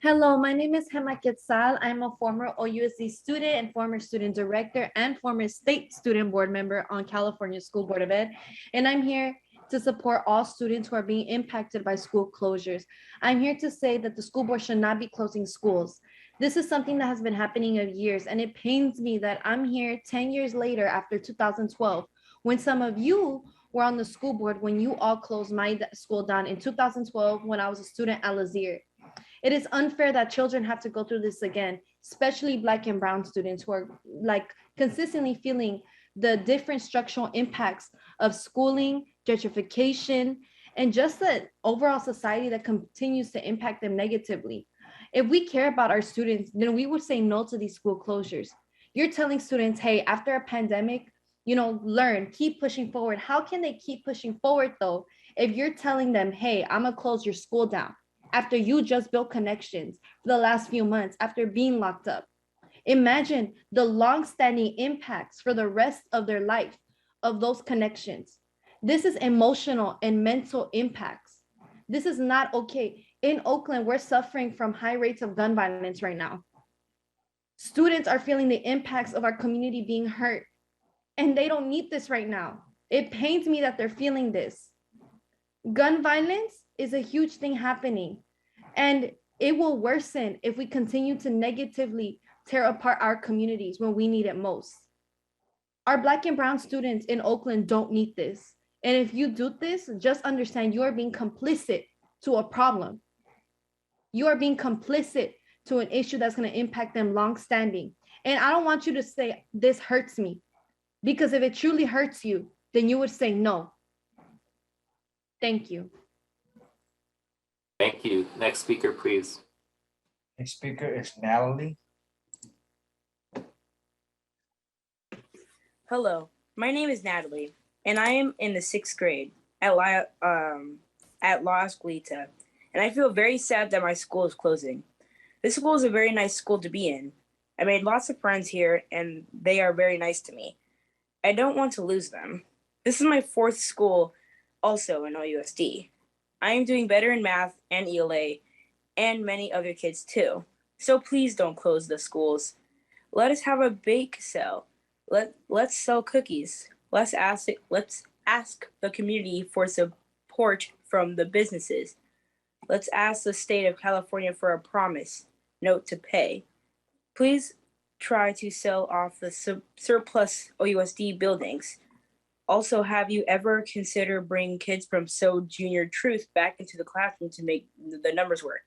Hello, my name is Hema Quetzal. I'm a former OUSD student and former student director and former state student board member on California School Board of Ed. And I'm here to support all students who are being impacted by school closures. I'm here to say that the school board should not be closing schools. This is something that has been happening of years, and it pains me that I'm here 10 years later after 2012, when some of you were on the school board when you all closed my school down in 2012 when I was a student at Lazier. It is unfair that children have to go through this again, especially Black and brown students who are like consistently feeling the different structural impacts of schooling, gentrification, and just the overall society that continues to impact them negatively. If we care about our students, then we would say no to these school closures. You're telling students, hey, after a pandemic, learn, keep pushing forward. How can they keep pushing forward though, if you're telling them, hey, I'm gonna close your school down after you just built connections for the last few months after being locked up? Imagine the long-standing impacts for the rest of their life of those connections. This is emotional and mental impacts. This is not okay. In Oakland, we're suffering from high rates of gun violence right now. Students are feeling the impacts of our community being hurt, and they don't need this right now. It pains me that they're feeling this. Gun violence is a huge thing happening, and it will worsen if we continue to negatively tear apart our communities when we need it most. Our Black and brown students in Oakland don't need this. And if you do this, just understand you are being complicit to a problem. You are being complicit to an issue that's going to impact them long-standing. And I don't want you to say, this hurts me, because if it truly hurts you, then you would say no. Thank you. Thank you. Next speaker, please. Next speaker is Natalie. Hello, my name is Natalie, and I am in the 6th grade at La Escuelita, and I feel very sad that my school is closing. This school is a very nice school to be in. I made lots of friends here, and they are very nice to me. I don't want to lose them. This is my 4th school also in OUSD. I am doing better in math and ELA, and many other kids too. So please don't close the schools. Let us have a bake sale. Let's sell cookies. Let's ask the community for support from the businesses. Let's ask the state of California for a promise note to pay. Please try to sell off the surplus OUSD buildings. Also, have you ever considered bringing kids from So Junior Truth back into the classroom to make the numbers work?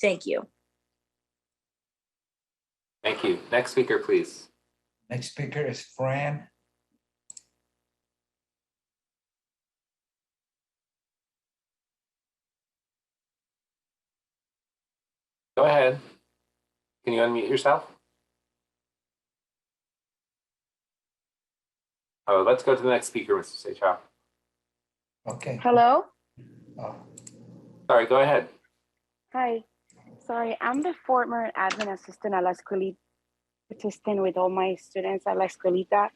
Thank you. Thank you. Next speaker, please. Next speaker is Fran. Go ahead. Can you unmute yourself? Oh, let's go to the next speaker, Mr. Seychelles. Okay. Hello? Sorry, go ahead. Hi. Sorry, I'm the former admin assistant at La Escuelita, assistant with all my students at La Escuelita.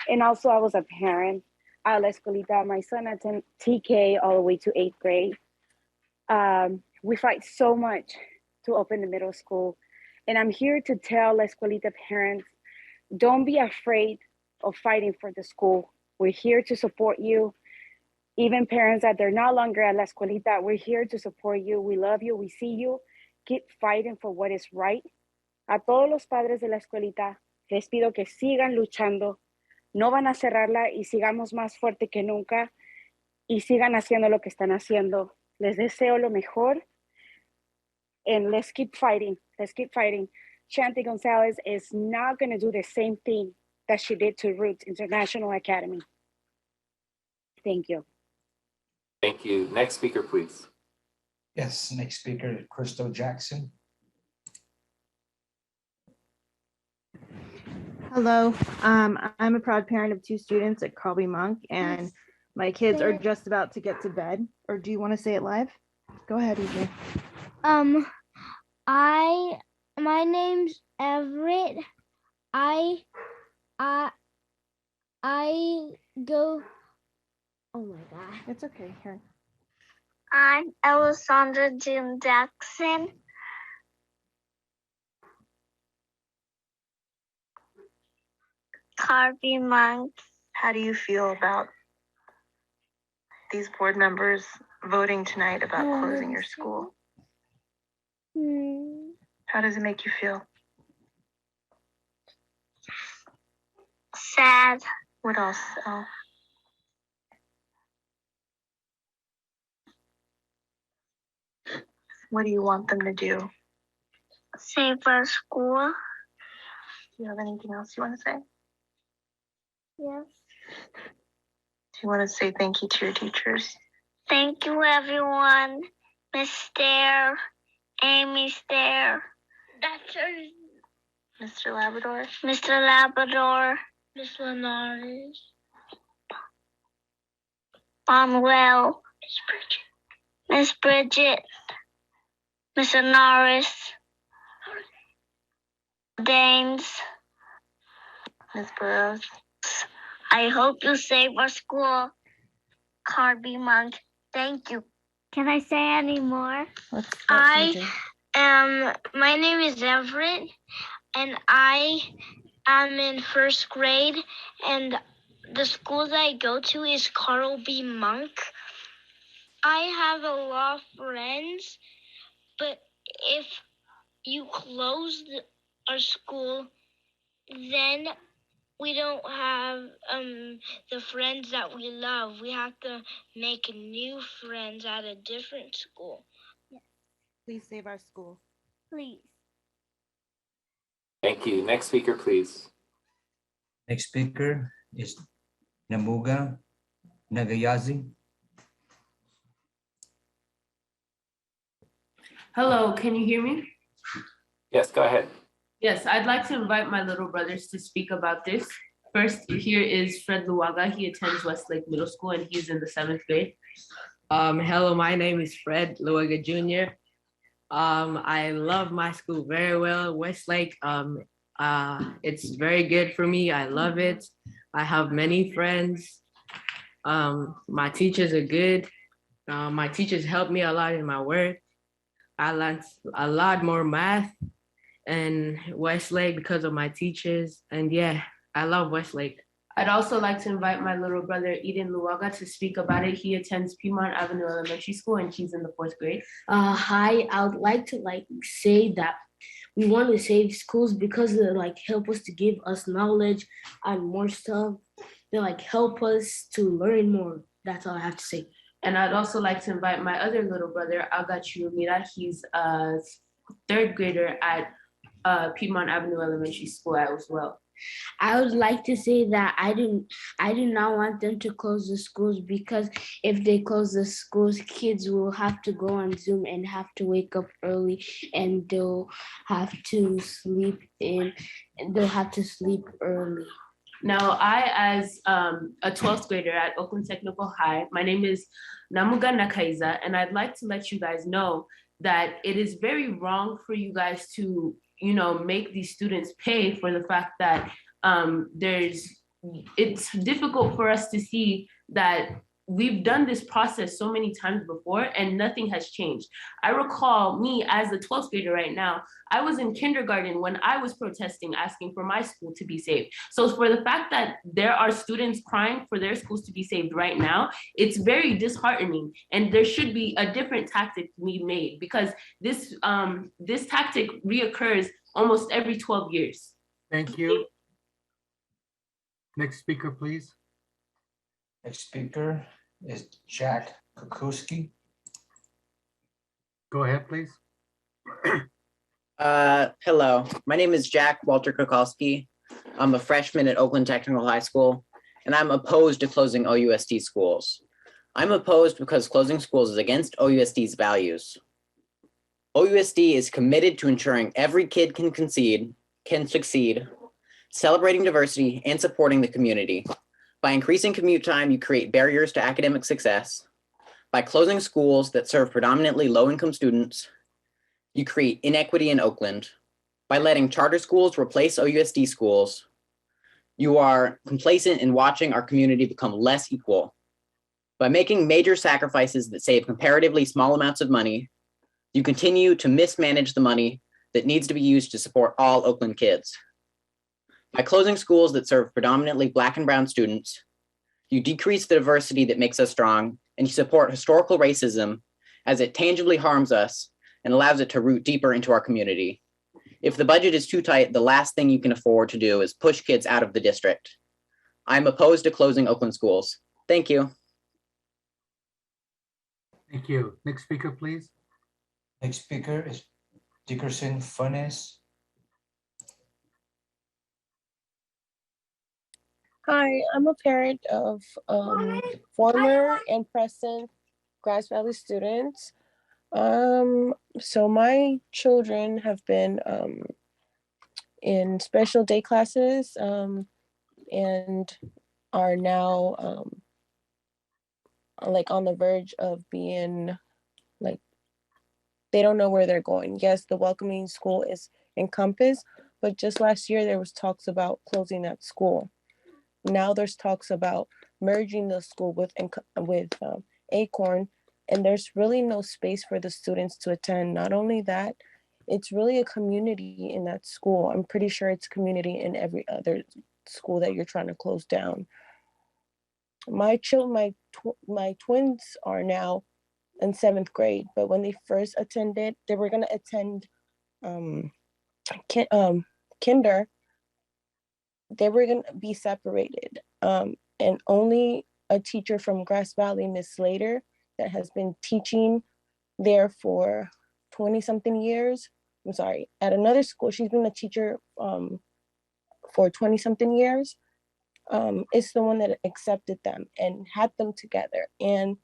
And also I was a parent at La Escuelita. My son attended TK all the way to 8th grade. We fight so much to open the middle school. And I'm here to tell La Escuelita parents, don't be afraid of fighting for the school. We're here to support you. Even parents that they're no longer at La Escuelita, we're here to support you. We love you, we see you. Keep fighting for what is right. A todos los padres de La Escuelita, les pido que sigan luchando. No van a cerrarla y sigamos más fuerte que nunca y sigan haciendo lo que están haciendo. Les deseo lo mejor. And let's keep fighting. Let's keep fighting. Shanti Gonzalez is not going to do the same thing that she did to Roots International Academy. Thank you. Thank you. Next speaker, please. Yes, next speaker is Crystal Jackson. Hello, I'm a proud parent of 2 students at Colby Monk, and my kids are just about to get to bed. Or do you want to say it live? Go ahead, EJ. My name's Everett. I go. Oh my God. It's okay. Here. I'm Alessandra Jim Jackson. Carby Monk. How do you feel about these board members voting tonight about closing your school? How does it make you feel? Sad. What else? Oh. What do you want them to do? Save our school. Do you have anything else you want to say? Yes. Do you want to say thank you to your teachers? Thank you, everyone. Miss Stair, Amy Stair. That's her. Mr. Labrador? Mr. Labrador. Miss Linares. Manuel. Miss Bridget. Miss Linares. Danes. Miss Burrows. I hope you save our school. Carby Monk. Thank you. Can I say any more? My name is Everett, and I am in first grade, and the school that I go to is Carl B. Monk. I have a lot of friends, but if you close our school, then we don't have the friends that we love. We have to make new friends at a different school. Please save our school. Please. Thank you. Next speaker, please. Next speaker is Namuga Nagayazi. Hello, can you hear me? Yes, go ahead. Yes, I'd like to invite my little brothers to speak about this. First, here is Fred Luaga. He attends Westlake Middle School and he's in the 7th grade. Hello, my name is Fred Luaga Jr. I love my school very well. Westlake, it's very good for me. I love it. I have many friends. My teachers are good. My teachers help me a lot in my work. I learned a lot more math in Westlake because of my teachers. And yeah, I love Westlake. I'd also like to invite my little brother Eden Luaga to speak about it. He attends Piedmont Avenue Elementary School and he's in the 4th grade. Hi, I would like to say that we want to save schools because they help us to give us knowledge and more stuff. They help us to learn more. That's all I have to say. And I'd also like to invite my other little brother, Agachi Umira. He's a 3rd grader at Piedmont Avenue Elementary School as well. I would like to say that I do not want them to close the schools because if they close the schools, kids will have to go on Zoom and have to wake up early and they'll have to sleep early. Now, I, as a 12th grader at Oakland Technical High, my name is Namuga Nakaiza, and I'd like to let you guys know that it is very wrong for you guys to make these students pay for the fact that it's difficult for us to see that we've done this process so many times before and nothing has changed. I recall me as a 12th grader right now, I was in kindergarten when I was protesting, asking for my school to be saved. So for the fact that there are students crying for their schools to be saved right now, it's very disheartening. And there should be a different tactic to be made because this tactic reoccurs almost every 12 years. Thank you. Next speaker, please. Next speaker is Jack Kukuski. Go ahead, please. Hello, my name is Jack Walter Kukowski. I'm a freshman at Oakland Technical High School, and I'm opposed to closing OUSD schools. I'm opposed because closing schools is against OUSD's values. OUSD is committed to ensuring every kid can succeed, celebrating diversity, and supporting the community. By increasing commute time, you create barriers to academic success. By closing schools that serve predominantly low-income students, you create inequity in Oakland. By letting charter schools replace OUSD schools, you are complacent in watching our community become less equal. By making major sacrifices that save comparatively small amounts of money, you continue to mismanage the money that needs to be used to support all Oakland kids. By closing schools that serve predominantly Black and brown students, you decrease the diversity that makes us strong and you support historical racism as it tangibly harms us and allows it to root deeper into our community. If the budget is too tight, the last thing you can afford to do is push kids out of the district. I'm opposed to closing Oakland schools. Thank you. Thank you. Next speaker, please. Next speaker is Dickerson Funes. Hi, I'm a parent of former and present Grass Valley students. So my children have been in special day classes and are now like on the verge of being like, they don't know where they're going. Yes, the welcoming school is in Compass, but just last year there was talks about closing that school. Now there's talks about merging the school with Acorn, and there's really no space for the students to attend. Not only that, it's really a community in that school. I'm pretty sure it's community in every other school that you're trying to close down. My twins are now in 7th grade, but when they first attended, they were gonna attend kinder. They were going to be separated. And only a teacher from Grass Valley, Miss Slater, that has been teaching there for 20 something years. I'm sorry, at another school, she's been a teacher for 20 something years. Is the one that accepted them and had them together. And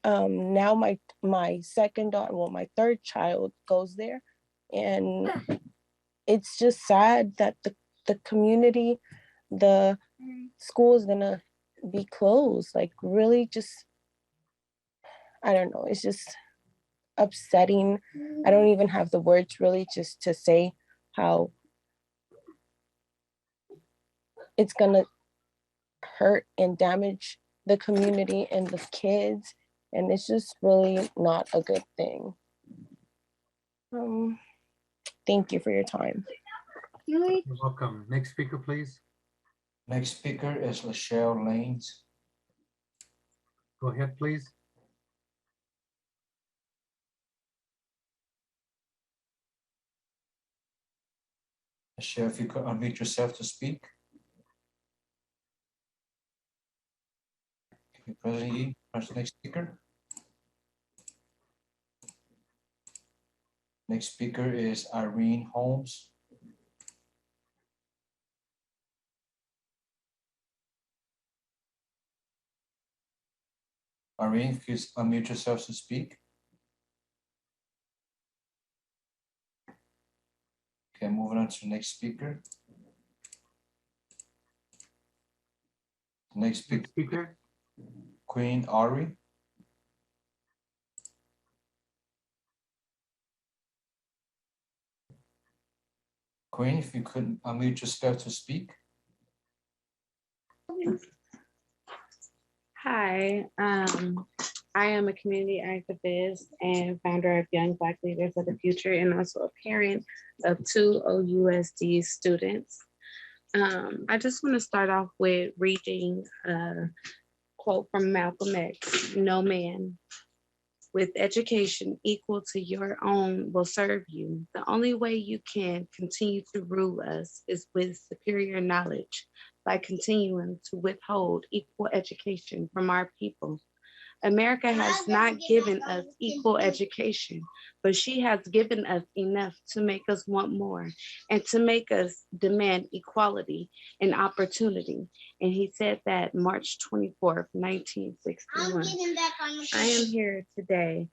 now my second daughter, well, my third child goes there. And it's just sad that the community, the school is gonna be closed. Like really just, I don't know, it's just upsetting. I don't even have the words really just to say how it's gonna hurt and damage the community and the kids. And it's just really not a good thing. Thank you for your time. You're welcome. Next speaker, please. Next speaker is Lachelle Lanes. Go ahead, please. Lachelle, if you could unmute yourself to speak. Okay, President Yi, next speaker. Next speaker is Irene Holmes. Irene, please unmute yourself to speak. Okay, moving on to the next speaker. Next speaker, Queen Ari. Queen, if you could unmute yourself to speak. Hi, I am a community activist and founder of Young Black Leaders of the Future, and also a parent of 2 OUSD students. I just want to start off with reading a quote from Malcolm X: "No man with education equal to your own will serve you. The only way you can continue to rule us is with superior knowledge, by continuing to withhold equal education from our people. America has not given us equal education, but she has given us enough to make us want more and to make us demand equality and opportunity." And he said that March 24th, 1961. I am here today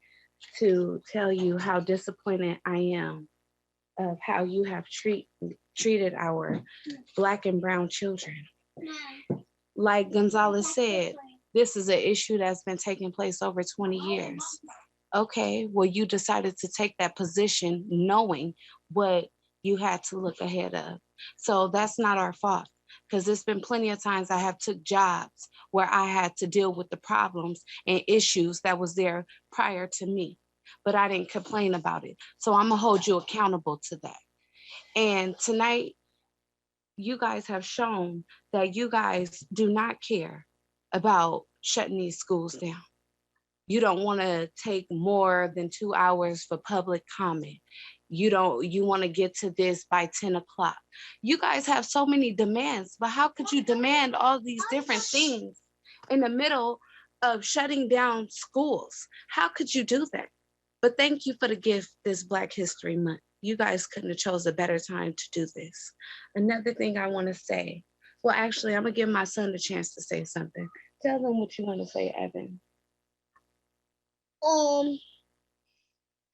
to tell you how disappointed I am of how you have treated our Black and brown children. Like Gonzalez said, this is an issue that's been taking place over 20 years. Okay, well, you decided to take that position knowing what you had to look ahead of. So that's not our fault, because there's been plenty of times I have took jobs where I had to deal with the problems and issues that was there prior to me, but I didn't complain about it. So I'm gonna hold you accountable to that. And tonight, you guys have shown that you guys do not care about shutting these schools down. You don't want to take more than 2 hours for public comment. You want to get to this by 10 o'clock. You guys have so many demands, but how could you demand all these different things in the middle of shutting down schools? How could you do that? But thank you for the gift this Black History Month. You guys couldn't have chose a better time to do this. Another thing I want to say, well, actually, I'm gonna give my son a chance to say something. Tell them what you want to say, Evan.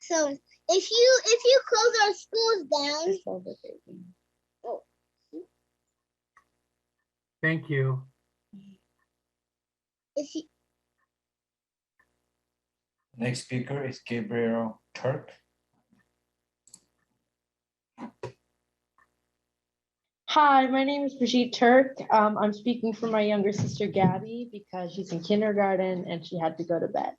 So if you close our schools down, oh, Thank you. if you, Next speaker is Gabriel Turk. Hi, my name is Brigitte Turk. I'm speaking for my younger sister Gabby because she's in kindergarten and she had to go to bed.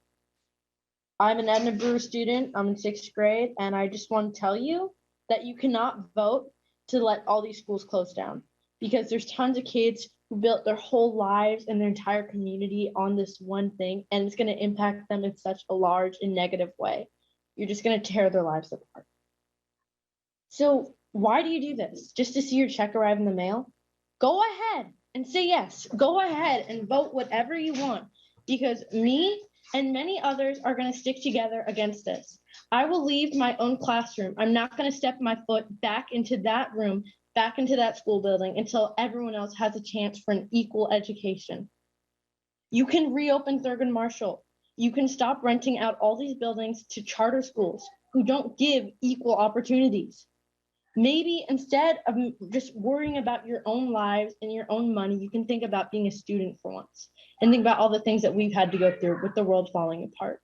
I'm an Edna Brewer student. I'm in 6th grade, and I just want to tell you that you cannot vote to let all these schools close down because there's tons of kids who built their whole lives and their entire community on this one thing, and it's going to impact them in such a large and negative way. You're just going to tear their lives apart. So why do you do this? Just to see your check arrive in the mail? Go ahead and say yes. Go ahead and vote whatever you want, because me and many others are going to stick together against this. I will leave my own classroom. I'm not going to step my foot back into that room, back into that school building until everyone else has a chance for an equal education. You can reopen Thurgood Marshall. You can stop renting out all these buildings to charter schools who don't give equal opportunities. Maybe instead of just worrying about your own lives and your own money, you can think about being a student for once and think about all the things that we've had to go through with the world falling apart.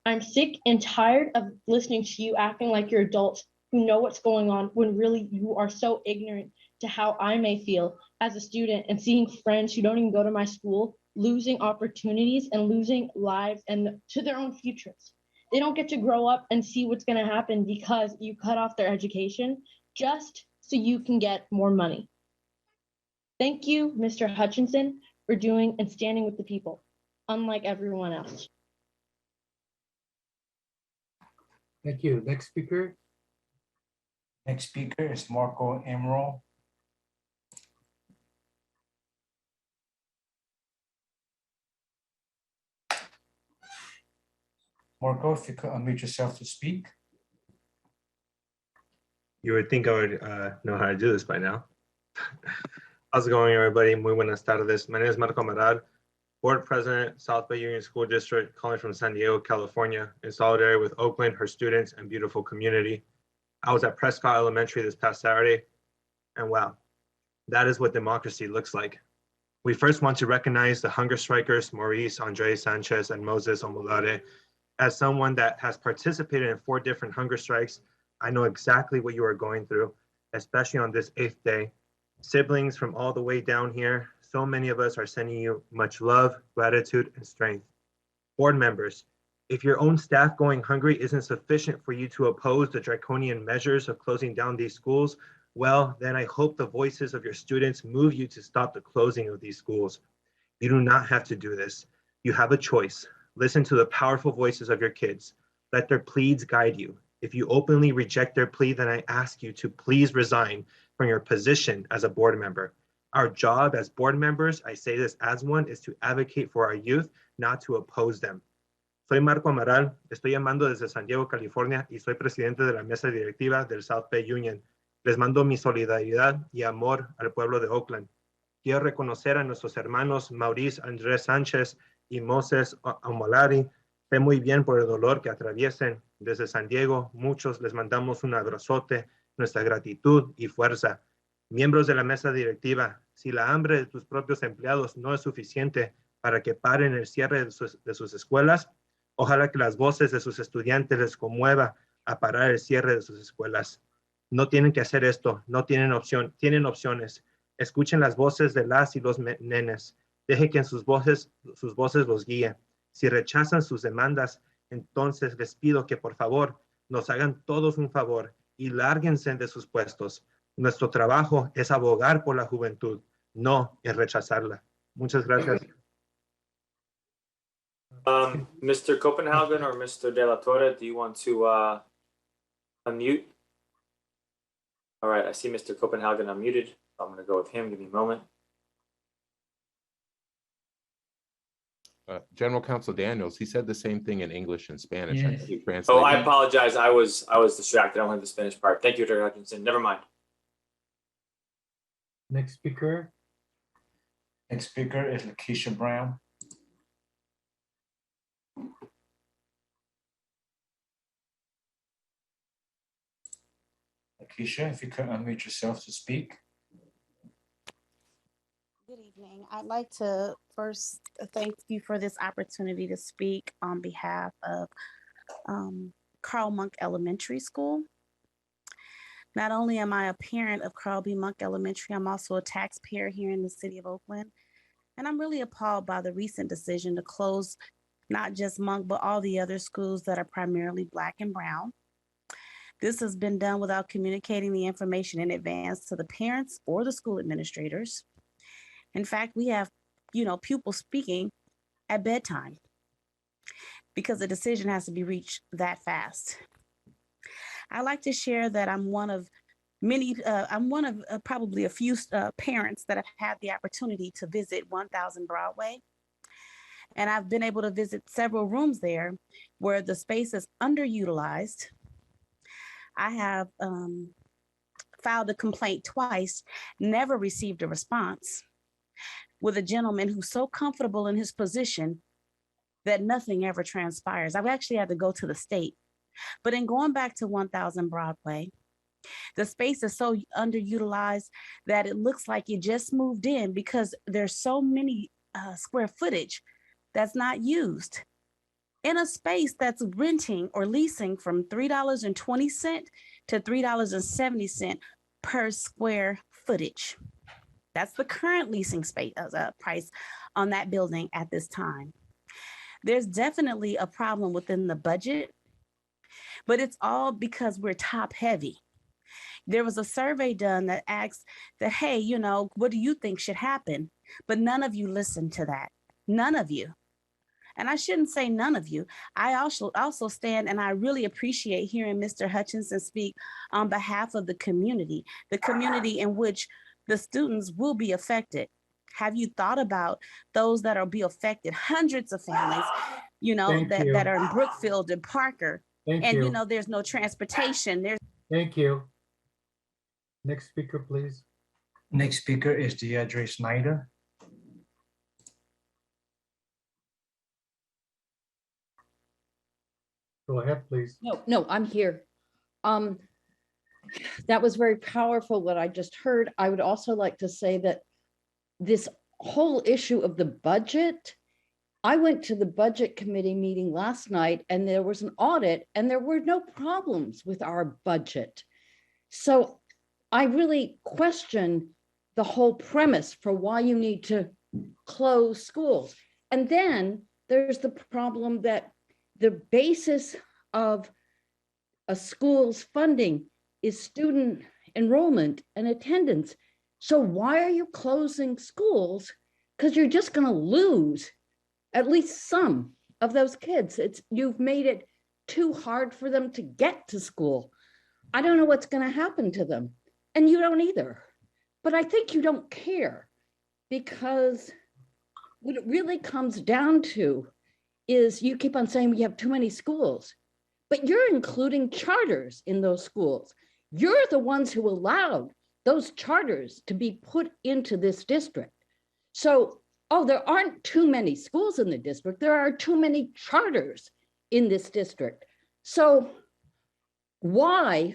I'm sick and tired of listening to you acting like you're adults who know what's going on when really you are so ignorant to how I may feel as a student, and seeing friends who don't even go to my school losing opportunities and losing lives and to their own futures. They don't get to grow up and see what's going to happen because you cut off their education just so you can get more money. Thank you, Mr. Hutchinson, for doing and standing with the people, unlike everyone else. Thank you. Next speaker. Next speaker is Marco Emerald. Marco, if you could unmute yourself to speak. You would think I would know how to do this by now. How's it going, everybody? Muy buenas tardes. My name is Marco Amaral, Board President, South Bay Union School District, calling from San Diego, California, in solidarity with Oakland, her students, and beautiful community. I was at Prescott Elementary this past Saturday, and wow, that is what democracy looks like. We first want to recognize the hunger strikers, Maurice, Andre Sanchez, and Moses Omolade. As someone that has participated in 4 different hunger strikes, I know exactly what you are going through, especially on this 8th day. Siblings from all the way down here, so many of us are sending you much love, gratitude, and strength. Board members, if your own staff going hungry isn't sufficient for you to oppose the draconian measures of closing down these schools, well, then I hope the voices of your students move you to stop the closing of these schools. You do not have to do this. You have a choice. Listen to the powerful voices of your kids. Let their pleads guide you. If you openly reject their plea, then I ask you to please resign from your position as a board member. Our job as board members, I say this as one, is to advocate for our youth, not to oppose them. Soy Marco Amaral, estoy llamando desde San Diego, California, y soy presidente de la mesa directiva del South Bay Union. Les mando mi solidaridad y amor al pueblo de Oakland. Quiero reconocer a nuestros hermanos Maurice Andrés Sánchez y Moses Omolari. Sé muy bien por el dolor que atraviesen. Desde San Diego, muchos les mandamos un abrazote, nuestra gratitud y fuerza. Miembros de la mesa directiva, si la hambre de tus propios empleados no es suficiente para que paren el cierre de sus escuelas, ojalá que las voces de sus estudiantes les conmueva a parar el cierre de sus escuelas. No tienen que hacer esto, no tienen opción, tienen opciones. Escuchen las voces de las y los nenes. Deje que sus voces los guíen. Si rechazan sus demandas, entonces les pido que por favor nos hagan todos un favor y lárguense de sus puestos. Nuestro trabajo es abogar por la juventud, no es rechazarla. Muchas gracias. Mr. Copenhagen or Mr. De La Torre, do you want to unmute? All right, I see Mr. Copenhagen unmuted. I'm going to go with him. Give me a moment. General Counsel Daniels, he said the same thing in English and Spanish. Yes. I think he Oh, translated. I apologize. I was distracted. I don't have the Spanish part. Thank you, Dr. Hutchinson. Never mind. Next speaker. Next speaker is Lakeisha Brown. Lakeisha, if you could unmute yourself to speak. Good evening. I'd like to first thank you for this opportunity to speak on behalf of Carl Monk Elementary School. Not only am I a parent of Carl B. Monk Elementary, I'm also a taxpayer here in the city of Oakland. And I'm really appalled by the recent decision to close not just Monk, but all the other schools that are primarily Black and brown. This has been done without communicating the information in advance to the parents or the school administrators. In fact, we have, pupils speaking at bedtime because the decision has to be reached that fast. I like to share that I'm one of probably a few parents that have had the opportunity to visit 1000 Broadway. And I've been able to visit several rooms there where the space is underutilized. I have filed a complaint twice, never received a response, with a gentleman who's so comfortable in his position that nothing ever transpires. I've actually had to go to the state. But in going back to 1000 Broadway, the space is so underutilized that it looks like it just moved in because there's so many square footage that's not used. In a space that's renting or leasing from $3.20 to $3.70 per square footage. That's the current leasing space price on that building at this time. There's definitely a problem within the budget, but it's all because we're top heavy. There was a survey done that asked that, hey, what do you think should happen? But none of you listened to that. None of you. And I shouldn't say none of you. I also stand and I really appreciate hearing Mr. Hutchinson speak on behalf of the community in which the students will be affected. Have you thought about those that will be affected? Hundreds of families, that are in Brookfield and Parker. There's no transportation. Thank you. Next speaker, please. Next speaker is Deidre Snyder. Go ahead, please. No, I'm here. That was very powerful what I just heard. I would also like to say that this whole issue of the budget, I went to the budget committee meeting last night and there was an audit and there were no problems with our budget. So I really question the whole premise for why you need to close schools. And then there's the problem that the basis of a school's funding is student enrollment and attendance. So why are you closing schools? Because you're just going to lose at least some of those kids. You've made it too hard for them to get to school. I don't know what's going to happen to them. And you don't either. But I think you don't care, because what it really comes down to is you keep on saying we have too many schools, but you're including charters in those schools. You're the ones who allowed those charters to be put into this district. So, there aren't too many schools in the district. There are too many charters in this district. So why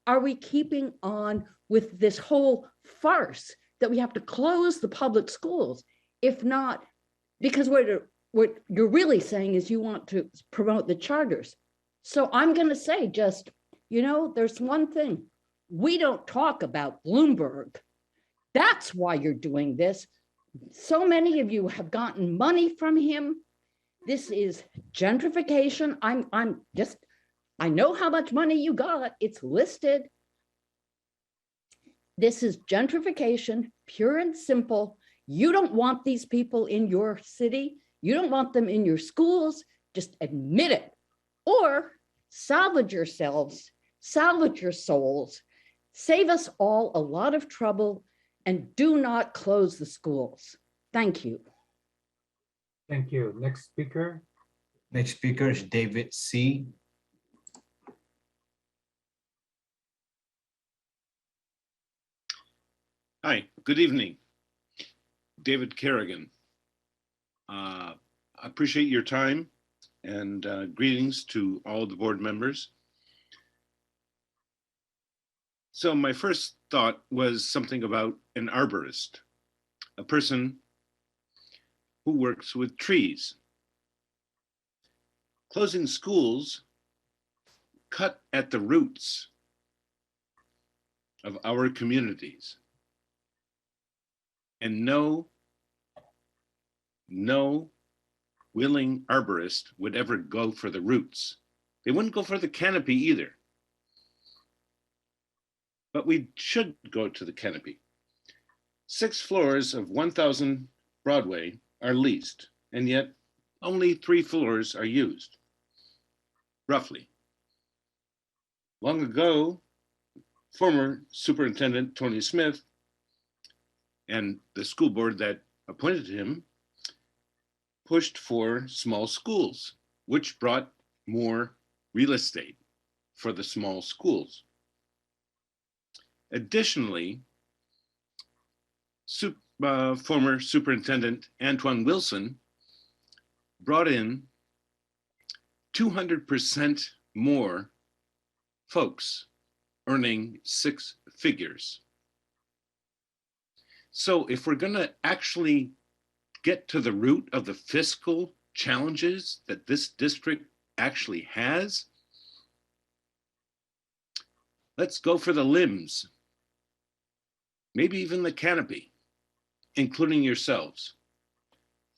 are we keeping on with this whole farce that we have to close the public schools? If not, because what you're really saying is you want to promote the charters. So I'm going to say just, there's one thing. We don't talk about Bloomberg. That's why you're doing this. So many of you have gotten money from him. This is gentrification. I know how much money you got. It's listed. This is gentrification, pure and simple. You don't want these people in your city. You don't want them in your schools, just admit it. Or salvage yourselves, salvage your souls, save us all a lot of trouble, and do not close the schools. Thank you. Thank you. Next speaker. Next speaker is David C. Hi, good evening. David Kerrigan. I appreciate your time and greetings to all the board members. So my first thought was something about an arborist, a person who works with trees. Closing schools cut at the roots of our communities. And no willing arborist would ever go for the roots. They wouldn't go for the canopy either. But we should go to the canopy. 6 floors of 1000 Broadway are leased, and yet only 3 floors are used, roughly. Long ago, former Superintendent Tony Smith and the school board that appointed him pushed for small schools, which brought more real estate for the small schools. Additionally, former Superintendent Antoine Wilson brought in 200% more folks earning 6 figures. So if we're going to actually get to the root of the fiscal challenges that this district actually has, let's go for the limbs, maybe even the canopy, including yourselves.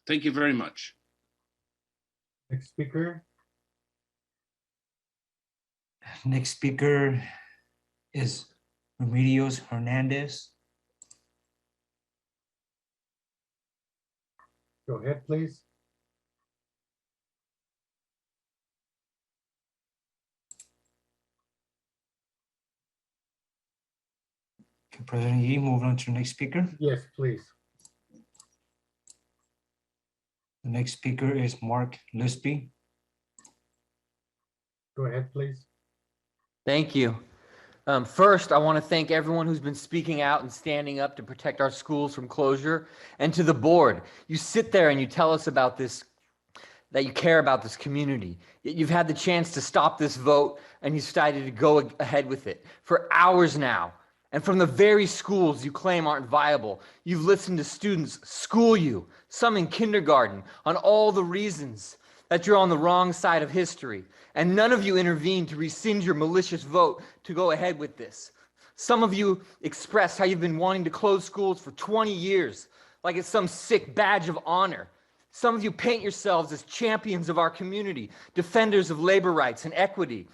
Thank you very much. Next speaker. Next speaker is Remedios Hernandez. Go ahead, please. Okay, President Yi, moving on to the next speaker. Yes, please. The next speaker is Mark Lispy. Go ahead, please. Thank you. First, I want to thank everyone who's been speaking out and standing up to protect our schools from closure, and to the board. You sit there and you tell us about this, that you care about this community. Yet you've had the chance to stop this vote and you decided to go ahead with it for hours now. And from the very schools you claim aren't viable, you've listened to students school you, some in kindergarten, on all the reasons that you're on the wrong side of history. And none of you intervened to rescind your malicious vote to go ahead with this. Some of you expressed how you've been wanting to close schools for 20 years, like it's some sick badge of honor. Some of you paint yourselves as champions of our community, defenders of labor rights and equity.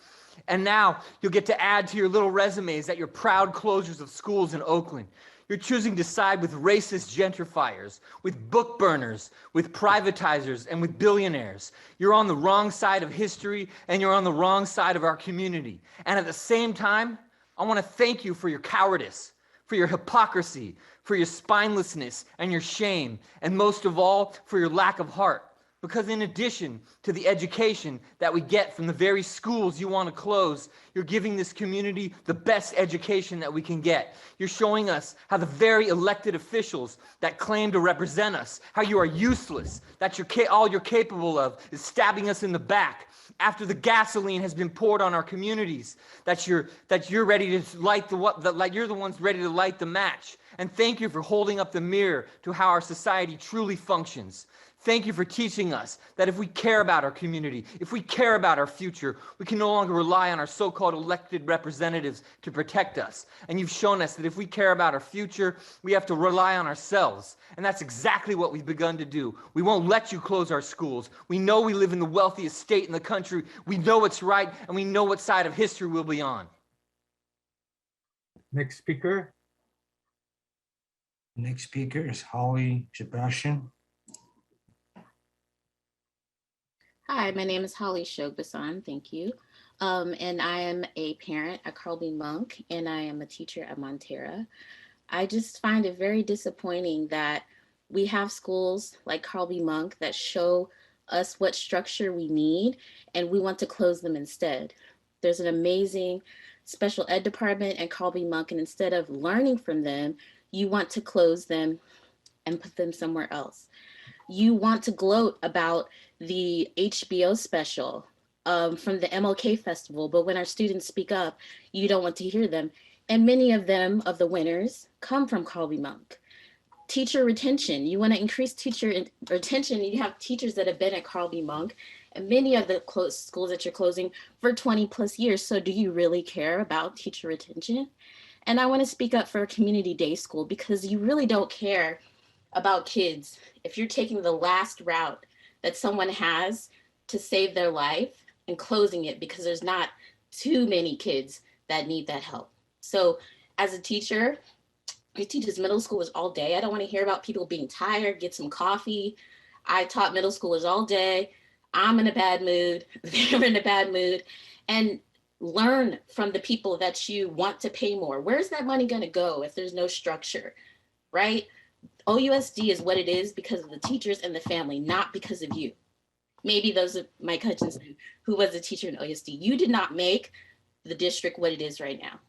And now you'll get to add to your little resumes that you're proud closures of schools in Oakland. You're choosing to side with racist gentrifiers, with book burners, with privatizers, and with billionaires. You're on the wrong side of history, and you're on the wrong side of our community. And at the same time, I want to thank you for your cowardice, for your hypocrisy, for your spinelessness and your shame, and most of all, for your lack of heart. Because in addition to the education that we get from the very schools you want to close, you're giving this community the best education that we can get. You're showing us how the very elected officials that claim to represent us, how you are useless, that all you're capable of is stabbing us in the back after the gasoline has been poured on our communities, that you're ready to light you're the ones ready to light the match. And thank you for holding up the mirror to how our society truly functions. Thank you for teaching us that if we care about our community, if we care about our future, we can no longer rely on our so-called elected representatives to protect us. And you've shown us that if we care about our future, we have to rely on ourselves. And that's exactly what we've begun to do. We won't let you close our schools. We know we live in the wealthiest state in the country. We know what's right, and we know what side of history we'll be on. Next speaker. Next speaker is Holly Sebastian. Hi, my name is Holly Shogbasan. Thank you. And I am a parent at Carl B. Monk, and I am a teacher at Montera. I just find it very disappointing that we have schools like Carl B. Monk that show us what structure we need, and we want to close them instead. There's an amazing special ed department at Carl B. Monk, and instead of learning from them, you want to close them and put them somewhere else. You want to gloat about the HBO special from the MLK Festival, but when our students speak up, you don't want to hear them. And many of them, of the winners, come from Carl B. Monk. Teacher retention, you want to increase teacher retention, you have teachers that have been at Carl B. Monk, and many of the schools that you're closing for 20 plus years. So do you really care about teacher retention? And I want to speak up for a community day school because you really don't care about kids if you're taking the last route that someone has to save their life and closing it because there's not too many kids that need that help. So as a teacher, I teach middle schoolers all day. I don't want to hear about people being tired, get some coffee. I taught middle schoolers all day. I'm in a bad mood, they're in a bad mood, and learn from the people that you want to pay more. Where's that money going to go if there's no structure, right? OUSD is what it is because of the teachers and the family, not because of you. Maybe those are Mike Hutchinson, who was a teacher in OUSD. You did not make the district what it is right now.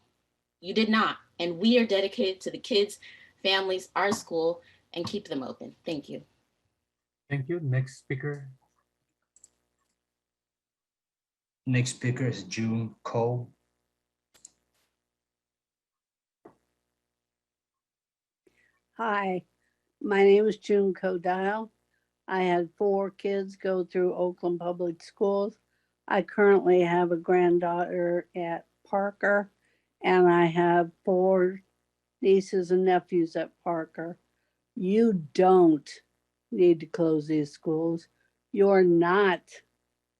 You did not. And we are dedicated to the kids, families, our school, and keep them open. Thank you. Thank you. Next speaker. Next speaker is June Cole. Hi, my name is June Codile. I had 4 kids go through Oakland Public Schools. I currently have a granddaughter at Parker, and I have 4 nieces and nephews at Parker. You don't need to close these schools. You're not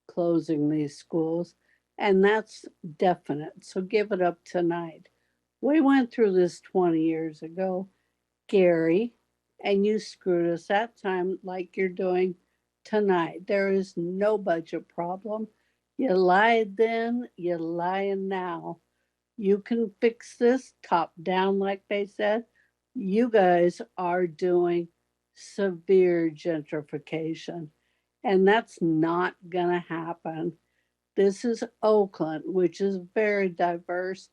closing these schools, and that's definite. So give it up tonight. We went through this 20 years ago, Gary, and you screwed us that time like you're doing tonight. There is no budget problem. You lied then, you're lying now. You can fix this top down, like they said. You guys are doing severe gentrification, and that's not going to happen. This is Oakland, which is very diverse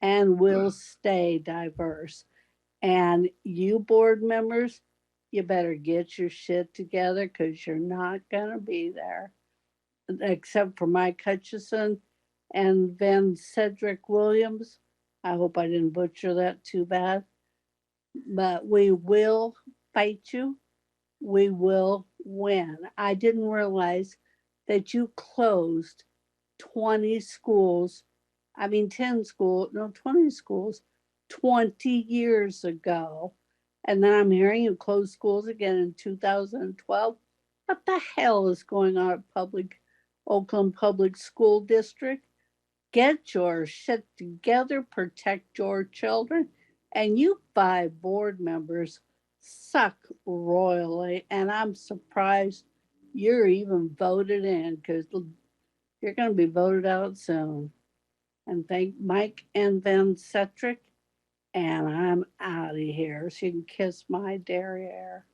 and will stay diverse. And you board members, you better get your shit together because you're not going to be there. Except for Mike Hutchison and Van Cedric Williams. I hope I didn't butcher that too bad. But we will fight you. We will win. I didn't realize that you closed 20 schools. 10 schools, no, 20 schools 20 years ago. And then I'm hearing you close schools again in 2012. What the hell is going on at Oakland Public School District? Get your shit together, protect your children, and you 5 board members suck royally. And I'm surprised you're even voted in because you're going to be voted out soon. And thank Mike and Van Cetric. And I'm out of here so you can kiss my derriere.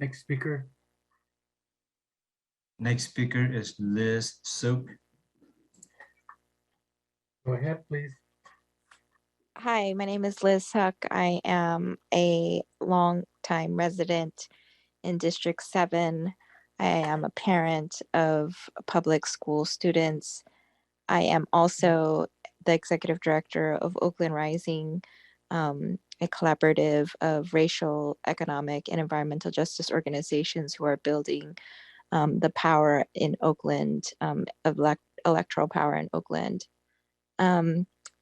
Next speaker. Next speaker is Liz Sook. Go ahead, please. Hi, my name is Liz Huck. I am a longtime resident in District 7. I am a parent of public school students. I am also the executive director of Oakland Rising, a collaborative of racial, economic, and environmental justice organizations who are building the power in Oakland, electoral power in Oakland.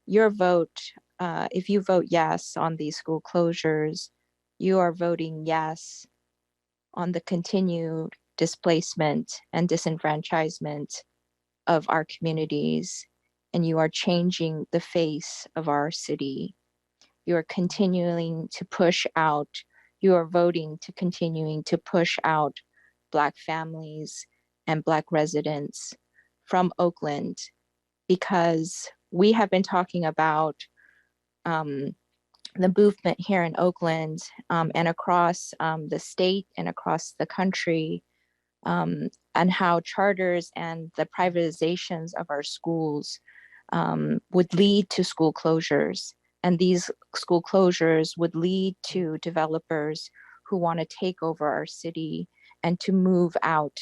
Your vote, if you vote yes on these school closures, you are voting yes on the continued displacement and disenfranchisement of our communities, and you are changing the face of our city. You are continuing to push out, you are voting to continuing to push out Black families and Black residents from Oakland, because we have been talking about the movement here in Oakland and across the state and across the country, and how charters and the privatizations of our schools would lead to school closures. And these school closures would lead to developers who want to take over our city and to move out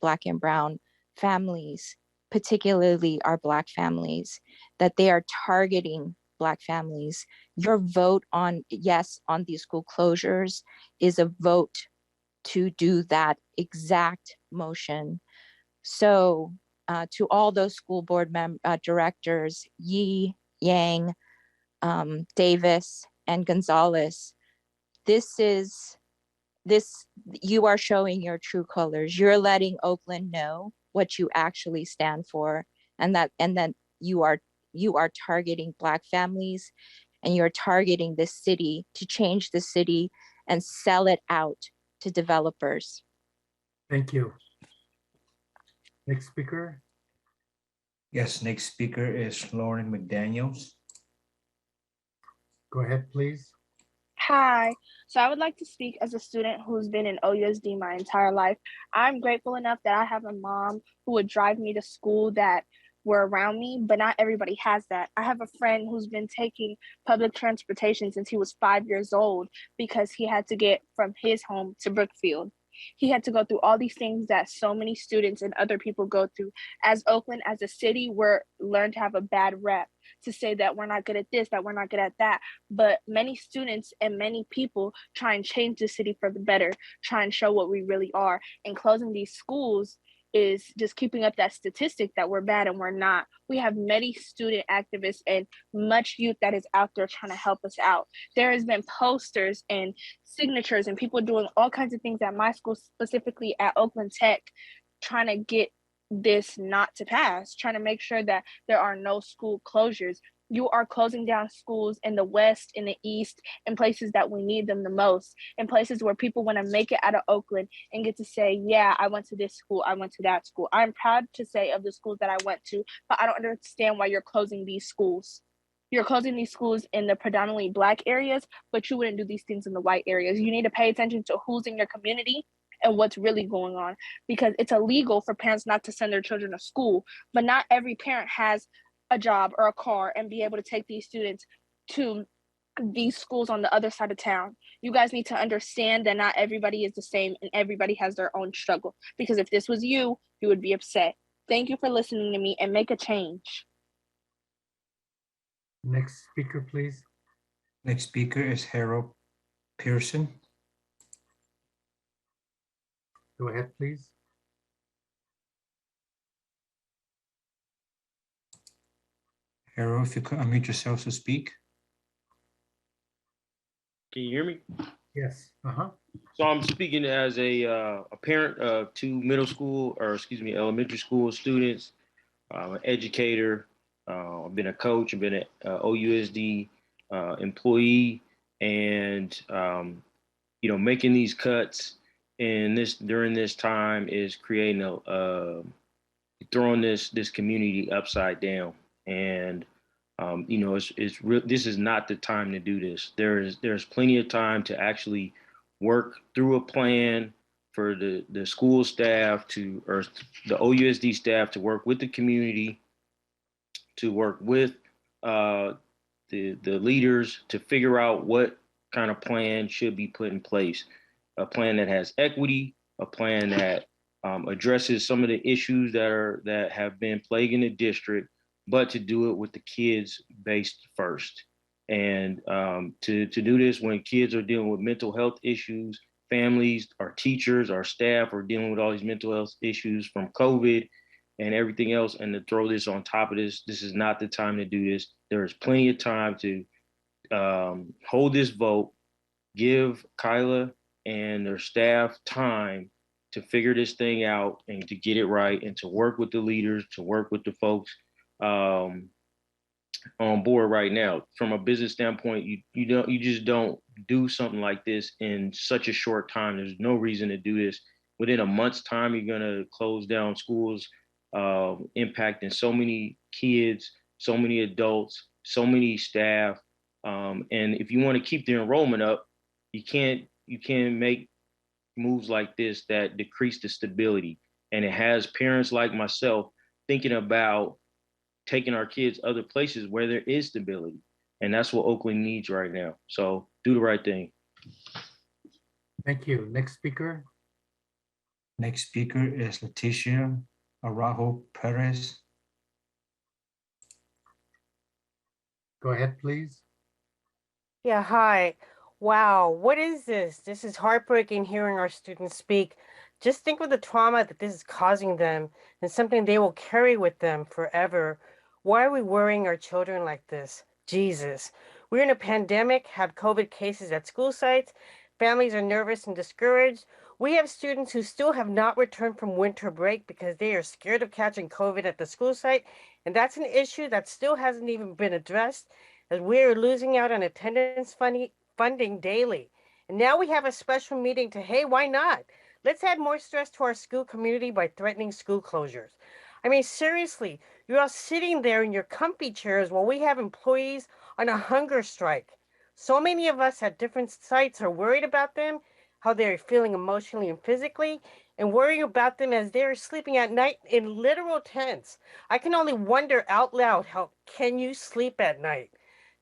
Black and Brown families, particularly our Black families, that they are targeting Black families. Your vote on yes on these school closures is a vote to do that exact motion. So to all those school board directors, Yi, Yang, Davis, and Gonzalez, you are showing your true colors. You're letting Oakland know what you actually stand for, and that you are targeting Black families, and you're targeting this city to change the city and sell it out to developers. Thank you. Next speaker. Yes, next speaker is Lauren McDaniels. Go ahead, please. Hi. So I would like to speak as a student who's been in OUSD my entire life. I'm grateful enough that I have a mom who would drive me to school that were around me, but not everybody has that. I have a friend who's been taking public transportation since he was 5 years old because he had to get from his home to Brookfield. He had to go through all these things that so many students and other people go through. As Oakland, as a city, we're learned to have a bad rep, to say that we're not good at this, that we're not good at that. But many students and many people try and change the city for the better, try and show what we really are. And closing these schools is just keeping up that statistic that we're bad and we're not. We have many student activists and much youth that is out there trying to help us out. There has been posters and signatures and people doing all kinds of things at my school, specifically at Oakland Tech, trying to get this not to pass, trying to make sure that there are no school closures. You are closing down schools in the West, in the East, in places that we need them the most, in places where people want to make it out of Oakland and get to say, yeah, I went to this school, I went to that school. I'm proud to say of the schools that I went to, but I don't understand why you're closing these schools. You're closing these schools in the predominantly Black areas, but you wouldn't do these things in the white areas. You need to pay attention to who's in your community and what's really going on, because it's illegal for parents not to send their children to school, but not every parent has a job or a car and be able to take these students to these schools on the other side of town. You guys need to understand that not everybody is the same and everybody has their own struggle, because if this was you, you would be upset. Thank you for listening to me and make a change. Next speaker, please. Next speaker is Harold Pearson. Go ahead, please. Harold, if you could unmute yourself to speak. Can you hear me? Yes. So I'm speaking as a parent of two elementary school students. I'm an educator. I've been a coach. I've been an OUSD employee, and making these cuts during this time is creating throwing this community upside down. And this is not the time to do this. There's plenty of time to actually work through a plan for the school staff or the OUSD staff to work with the community, to work with the leaders to figure out what kind of plan should be put in place. A plan that has equity, a plan that addresses some of the issues that have been plaguing the district, but to do it with the kids based first. And to do this when kids are dealing with mental health issues, families, our teachers, our staff are dealing with all these mental health issues from COVID and everything else, and to throw this on top of this is not the time to do this. There is plenty of time to hold this vote, give Kyla and their staff time to figure this thing out and to get it right, and to work with the leaders, to work with the folks on board right now. From a business standpoint, you just don't do something like this in such a short time. There's no reason to do this within a month's time, you're gonna close down schools, impacting so many kids, so many adults, so many staff. And if you want to keep the enrollment up, you can't make moves like this that decrease the stability. And it has parents like myself thinking about taking our kids other places where there is stability. And that's what Oakland needs right now. So do the right thing. Thank you. Next speaker. Next speaker is Leticia Araujo Perez. Go ahead, please. Yeah, hi. Wow, what is this? This is heartbreaking hearing our students speak. Just think of the trauma that this is causing them and something they will carry with them forever. Why are we worrying our children like this? Jesus. We're in a pandemic, have COVID cases at school sites. Families are nervous and discouraged. We have students who still have not returned from winter break because they are scared of catching COVID at the school site. And that's an issue that still hasn't even been addressed, as we are losing out on attendance funding daily. And now we have a special meeting to, hey, why not? Let's add more stress to our school community by threatening school closures. I mean, seriously, you're all sitting there in your comfy chairs while we have employees on a hunger strike. So many of us at different sites are worried about them, how they're feeling emotionally and physically, and worrying about them as they're sleeping at night in literal tents. I can only wonder out loud, how can you sleep at night?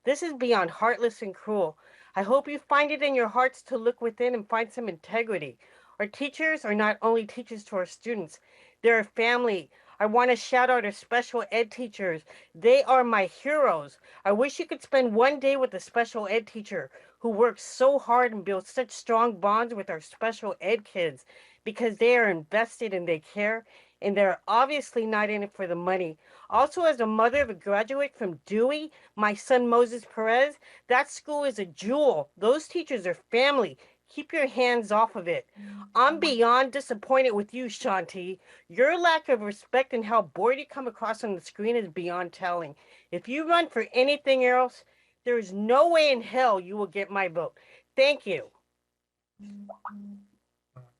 This is beyond heartless and cruel. I hope you find it in your hearts to look within and find some integrity. Our teachers are not only teachers to our students, they're a family. I want to shout out our special ed teachers. They are my heroes. I wish you could spend one day with a special ed teacher who works so hard and builds such strong bonds with our special ed kids, because they are invested and they care, and they're obviously not in it for the money. Also, as a mother of a graduate from Dewey, my son Moses Perez, that school is a jewel. Those teachers are family. Keep your hands off of it. I'm beyond disappointed with you, Shanti. Your lack of respect and how bored you come across on the screen is beyond telling. If you run for anything else, there is no way in hell you will get my vote. Thank you.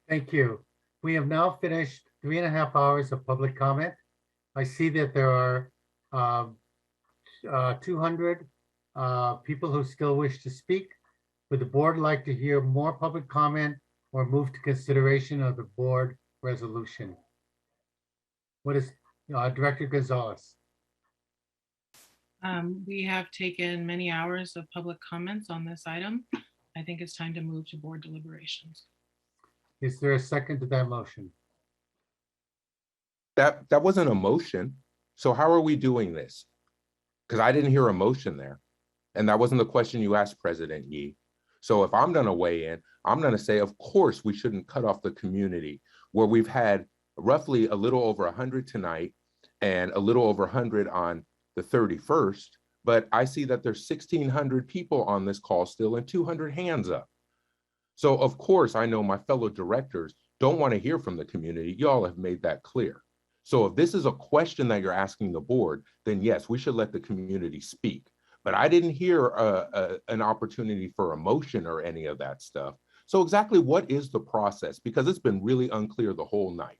Thank you. We have now finished 3.5 hours of public comment. I see that there are 200 people who still wish to speak. Would the board like to hear more public comment or move to consideration of the board resolution? What is Director Gonzalez? We have taken many hours of public comments on this item. I think it's time to move to board deliberations. Is there a second to that motion? That wasn't a motion. So how are we doing this? Because I didn't hear a motion there. And that wasn't the question you asked, President Yi. So if I'm going to weigh in, I'm going to say, of course, we shouldn't cut off the community where we've had roughly a little over 100 tonight and a little over 100 on the 31st. But I see that there's 1,600 people on this call still and 200 hands up. So of course, I know my fellow directors don't want to hear from the community. Y'all have made that clear. So if this is a question that you're asking the board, then yes, we should let the community speak. But I didn't hear an opportunity for a motion or any of that stuff. So exactly what is the process? Because it's been really unclear the whole night.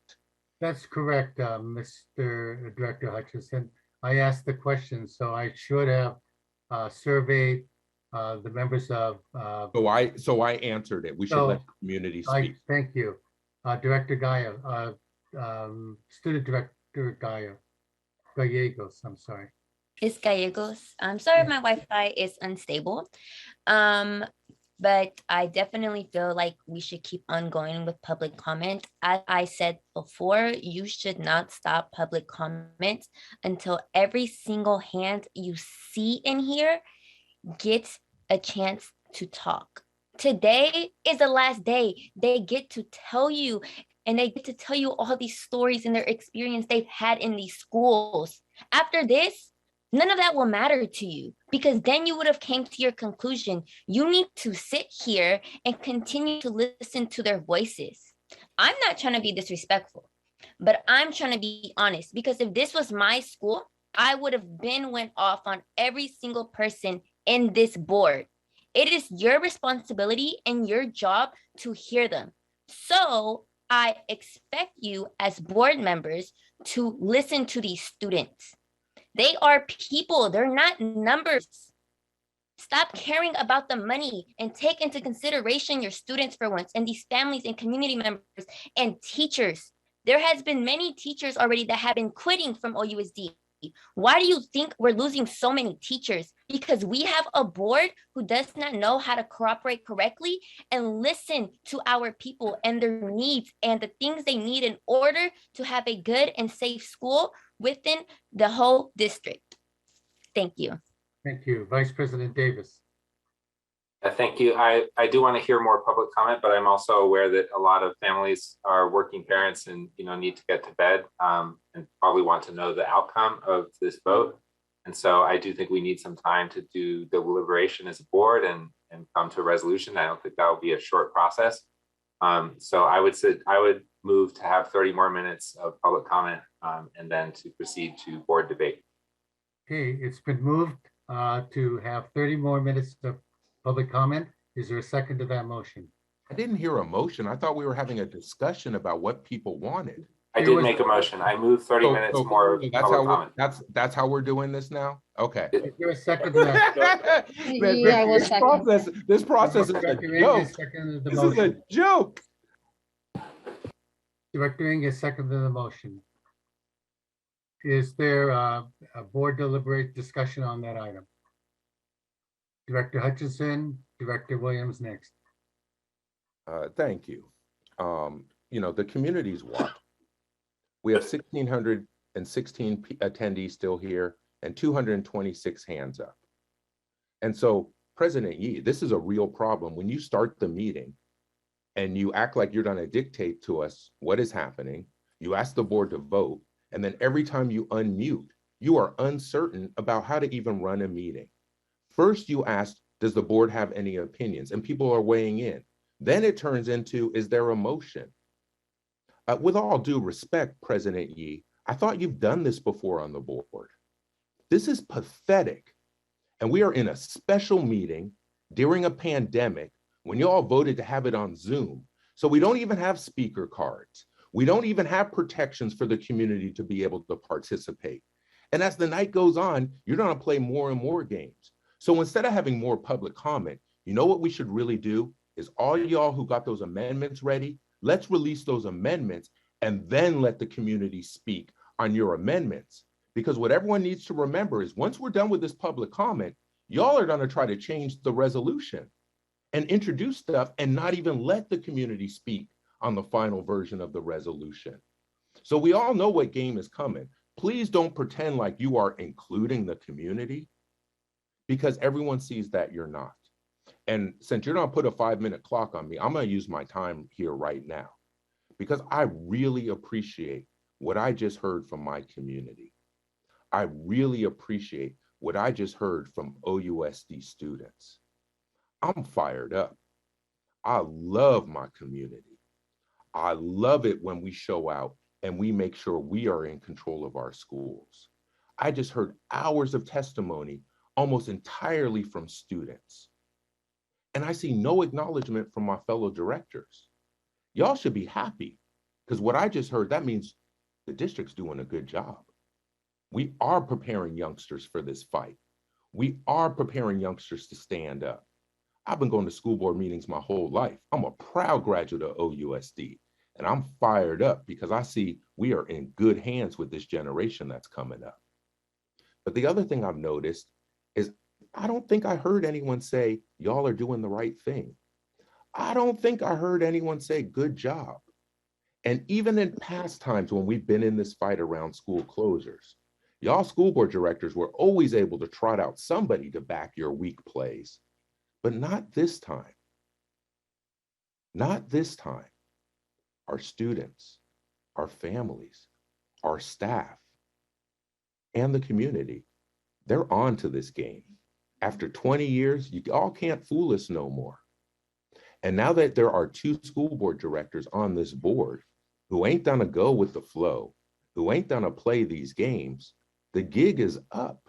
That's correct, Mr. Director Hutchinson. I asked the question, so I should have surveyed the members of. So I answered it. We should let the community speak. Thank you, Director Gaia, Student Director Gallegos. I'm sorry. It's Gallegos. I'm sorry, my Wi-Fi is unstable. But I definitely feel like we should keep on going with public comment. As I said before, you should not stop public comment until every single hand you see in here gets a chance to talk. Today is the last day. They get to tell you, and they get to tell you all these stories and their experience they've had in these schools. After this, none of that will matter to you, because then you would have came to your conclusion. You need to sit here and continue to listen to their voices. I'm not trying to be disrespectful, but I'm trying to be honest, because if this was my school, I would have went off on every single person in this board. It is your responsibility and your job to hear them. So I expect you as board members to listen to these students. They are people, they're not numbers. Stop caring about the money and take into consideration your students for once, and these families and community members and teachers. There has been many teachers already that have been quitting from OUSD. Why do you think we're losing so many teachers? Because we have a board who does not know how to cooperate correctly and listen to our people and their needs and the things they need in order to have a good and safe school within the whole district. Thank you. Thank you. Vice President Davis. Thank you. I do want to hear more public comment, but I'm also aware that a lot of families are working parents and need to get to bed and probably want to know the outcome of this vote. And so I do think we need some time to do the deliberation as a board and come to a resolution. I don't think that will be a short process. So I would move to have 30 more minutes of public comment and then to proceed to board debate. Okay, it's been moved to have 30 more minutes of public comment. Is there a second to that motion? I didn't hear a motion. I thought we were having a discussion about what people wanted. I did make a motion. I moved 30 minutes more of That's public how comment. that's how we're doing this now. Okay. Is there a second to that? Yeah, we'll second. This process is a Director Ng joke. has seconded the This is a motion. joke. Director Ng has seconded the motion. Is there a board deliberate discussion on that item? Director Hutchinson, Director Williams next. Thank you. The community's watching. We have 1,616 attendees still here and 226 hands up. And so, President Yi, this is a real problem. When you start the meeting and you act like you're going to dictate to us what is happening, you ask the board to vote, and then every time you unmute, you are uncertain about how to even run a meeting. First, you asked, does the board have any opinions? And people are weighing in. Then it turns into, is there a motion? With all due respect, President Yi, I thought you've done this before on the board. This is pathetic. And we are in a special meeting during a pandemic when you all voted to have it on Zoom. So we don't even have speaker cards. We don't even have protections for the community to be able to participate. And as the night goes on, you're going to play more and more games. So instead of having more public comment, you know what we should really do is all y'all who got those amendments ready, let's release those amendments and then let the community speak on your amendments. Because what everyone needs to remember is once we're done with this public comment, y'all are going to try to change the resolution and introduce stuff and not even let the community speak on the final version of the resolution. So we all know what game is coming. Please don't pretend like you are including the community, because everyone sees that you're not. And since you're gonna put a 5-minute clock on me, I'm gonna use my time here right now, because I really appreciate what I just heard from my community. I really appreciate what I just heard from OUSD students. I'm fired up. I love my community. I love it when we show out and we make sure we are in control of our schools. I just heard hours of testimony almost entirely from students. And I see no acknowledgement from my fellow directors. Y'all should be happy, because what I just heard, that means the district's doing a good job. We are preparing youngsters for this fight. We are preparing youngsters to stand up. I've been going to school board meetings my whole life. I'm a proud graduate of OUSD, and I'm fired up because I see we are in good hands with this generation that's coming up. But the other thing I've noticed is I don't think I heard anyone say, y'all are doing the right thing. I don't think I heard anyone say, good job. And even in past times when we've been in this fight around school closures, y'all school board directors were always able to trot out somebody to back your weak plays, but not this time. Not this time. Our students, our families, our staff, and the community, they're on to this game. After 20 years, you all can't fool us no more. And now that there are 2 school board directors on this board who ain't gonna go with the flow, who ain't gonna play these games, the gig is up.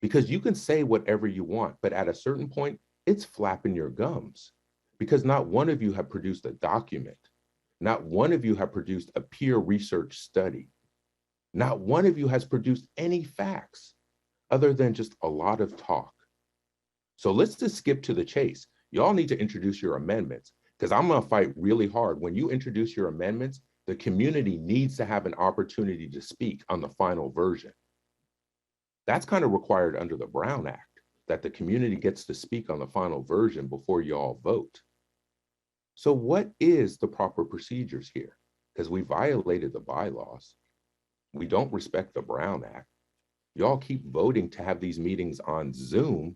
Because you can say whatever you want, but at a certain point, it's flapping your gums, because not one of you have produced a document. Not one of you have produced a peer research study. Not one of you has produced any facts other than just a lot of talk. So let's just skip to the chase. Y'all need to introduce your amendments, because I'm going to fight really hard. When you introduce your amendments, the community needs to have an opportunity to speak on the final version. That's kind of required under the Brown Act, that the community gets to speak on the final version before you all vote. So what is the proper procedures here? Because we violated the bylaws. We don't respect the Brown Act. Y'all keep voting to have these meetings on Zoom,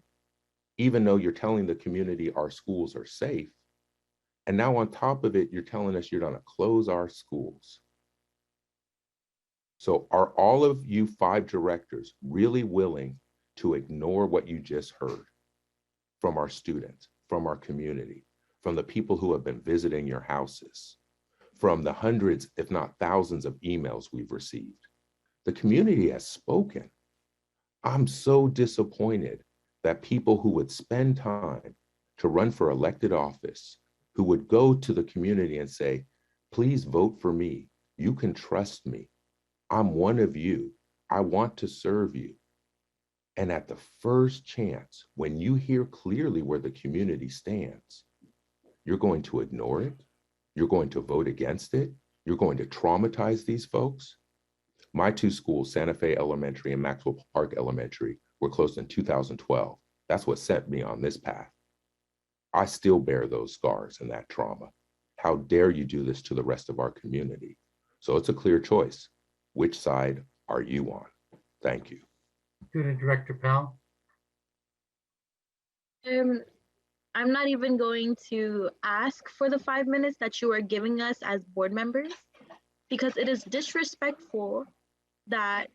even though you're telling the community our schools are safe. And now on top of it, you're telling us you're gonna close our schools. So are all of you 5 directors really willing to ignore what you just heard from our students, from our community, from the people who have been visiting your houses, from the hundreds, if not thousands of emails we've received? The community has spoken. I'm so disappointed that people who would spend time to run for elected office, who would go to the community and say, please vote for me. You can trust me. I'm one of you. I want to serve you. And at the first chance, when you hear clearly where the community stands, you're going to ignore it. You're going to vote against it. You're going to traumatize these folks. My 2 schools, Santa Fe Elementary and Maxwell Park Elementary, were closed in 2012. That's what set me on this path. I still bear those scars and that trauma. How dare you do this to the rest of our community? So it's a clear choice. Which side are you on? Thank you. Student Director Powell. I'm not even going to ask for the 5 minutes that you are giving us as board members, because it is disrespectful that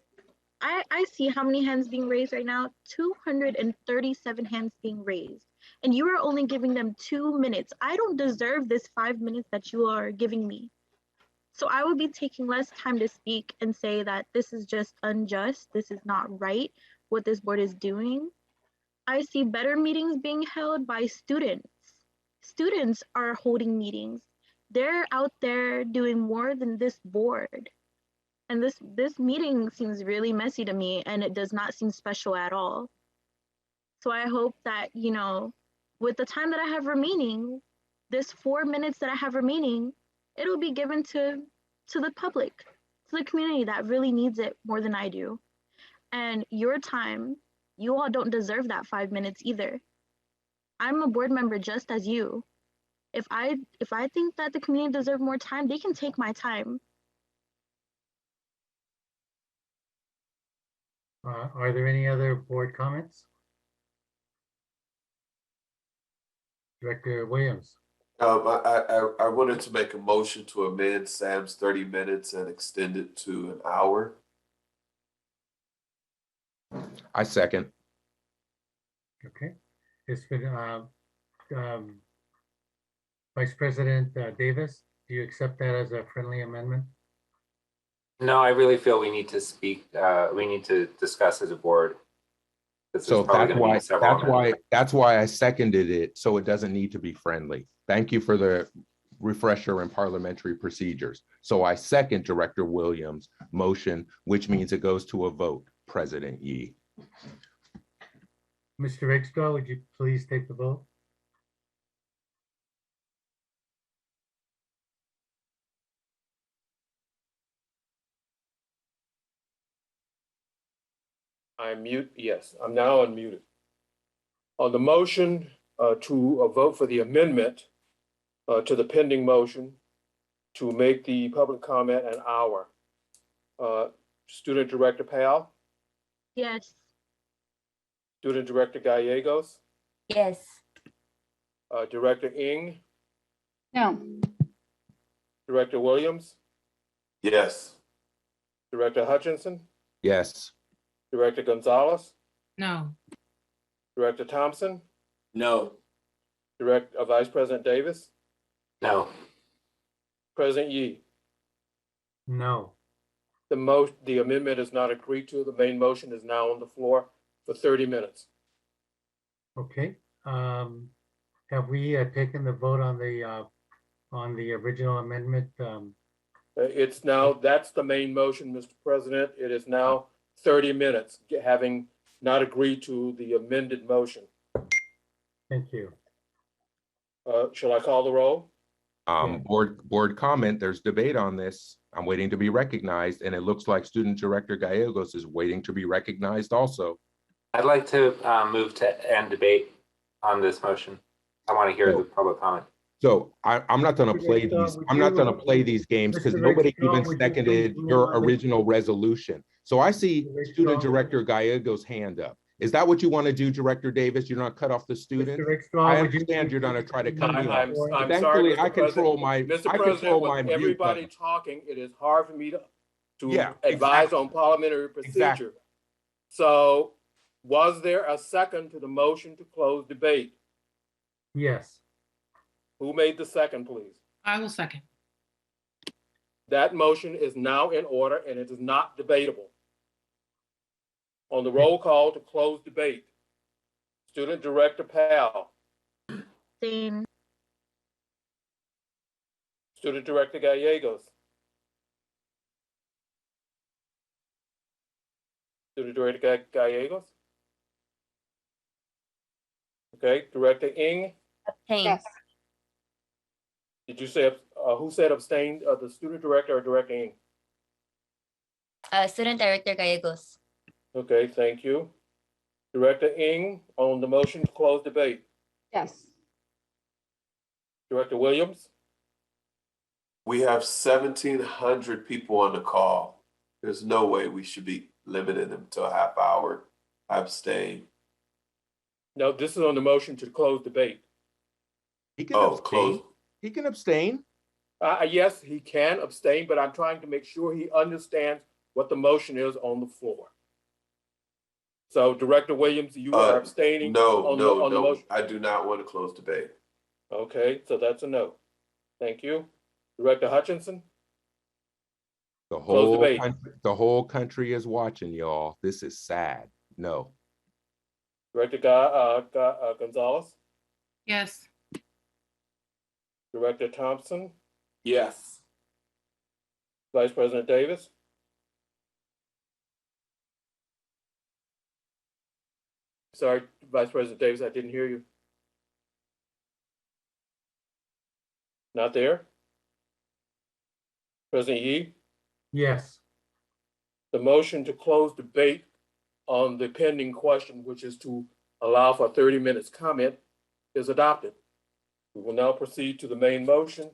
I see how many hands being raised right now, 237 hands being raised, and you are only giving them 2 minutes. I don't deserve this 5 minutes that you are giving me. So I will be taking less time to speak and say that this is just unjust. This is not right, what this board is doing. I see better meetings being held by students. Students are holding meetings. They're out there doing more than this board. And this meeting seems really messy to me, and it does not seem special at all. So I hope that, you know, with the time that I have remaining, this 4 minutes that I have remaining, it'll be given to the public, to the community that really needs it more than I do. And your time, you all don't deserve that 5 minutes either. I'm a board member just as you. If I think that the community deserves more time, they can take my time. Are there any other board comments? Director Williams. I wanted to make a motion to amend Sam's 30 minutes and extend it to an hour. I second. Okay. It's been Vice President Davis, do you accept that as a friendly amendment? No, I really feel we need to speak, we need to discuss as a board. This is So probably gonna be several amendments. that's why I seconded it, so it doesn't need to be friendly. Thank you for the refresher in parliamentary procedures. So I second Director Williams' motion, which means it goes to a vote. President Yee. Mr. Rigsdale, would you please take the vote? Yes, I'm now unmuted. On the motion to vote for the amendment to the pending motion to make the public comment an hour. Student Director Powell? Yes. Student Director Gallegos? Yes. Director Ng? No. Director Williams? Yes. Director Hutchinson? Yes. Director Gonzalez? No. Director Thompson? No. Vice President Davis? No. President Yee? No. The amendment is not agreed to. The main motion is now on the floor for 30 minutes. Okay. Have we taken the vote on on the original amendment. It's now, that's the main motion, Mr. President. It is now 30 minutes, having not agreed to the amended motion. Thank you. Shall I call the roll? Board comment, there's debate on this. I'm waiting to be recognized, and it looks like Student Director Gallegos is waiting to be recognized also. I'd like to move to end debate on this motion. I want to hear the public comment. So I'm not gonna play these, I'm not gonna play these games because nobody even seconded your original resolution. So I see Student Director Gallegos' hand up. Is that what you want to do, Director Davis? You're not cut off the student? I understand you're gonna try to cut me off. I'm Thankfully, sorry, I control my, Mr. I President, control my with mute everybody button. talking, it is hard for me to Yeah, advise exactly. on parliamentary procedure. Exactly. So was there a second to the motion to close debate? Yes. Who made the second, please? I will second. That motion is now in order and it is not debatable. On the roll call to close debate, Student Director Powell, Abstain. Student Director Gallegos, Student Director Gallegos. Okay, Director Ng. Abstain. Yes. Did you say, who said abstain, the Student Director or Director Ng? Student Director Gallegos. Okay, thank you. Director Ng on the motion to close debate. Yes. Director Williams? We have 1,700 people on the call. There's no way we should be limiting them to a half hour. I abstain. No, this is on the motion to close debate. He can abstain. He can abstain. Yes, he can abstain, but I'm trying to make sure he understands what the motion is on the floor. So Director Williams, you are abstaining? No, the motion? I do not want to close debate. Okay, so that's a no. Thank you. Director Hutchinson? The Close debate. whole country is watching, y'all. This is sad. No. Director Gonzalez? Yes. Director Thompson? Yes. Vice President Davis? Sorry, Vice President Davis, I didn't hear you. Not there? President Yee? Yes. The motion to close debate on the pending question, which is to allow for 30 minutes comment, is adopted. We will now proceed to the main motion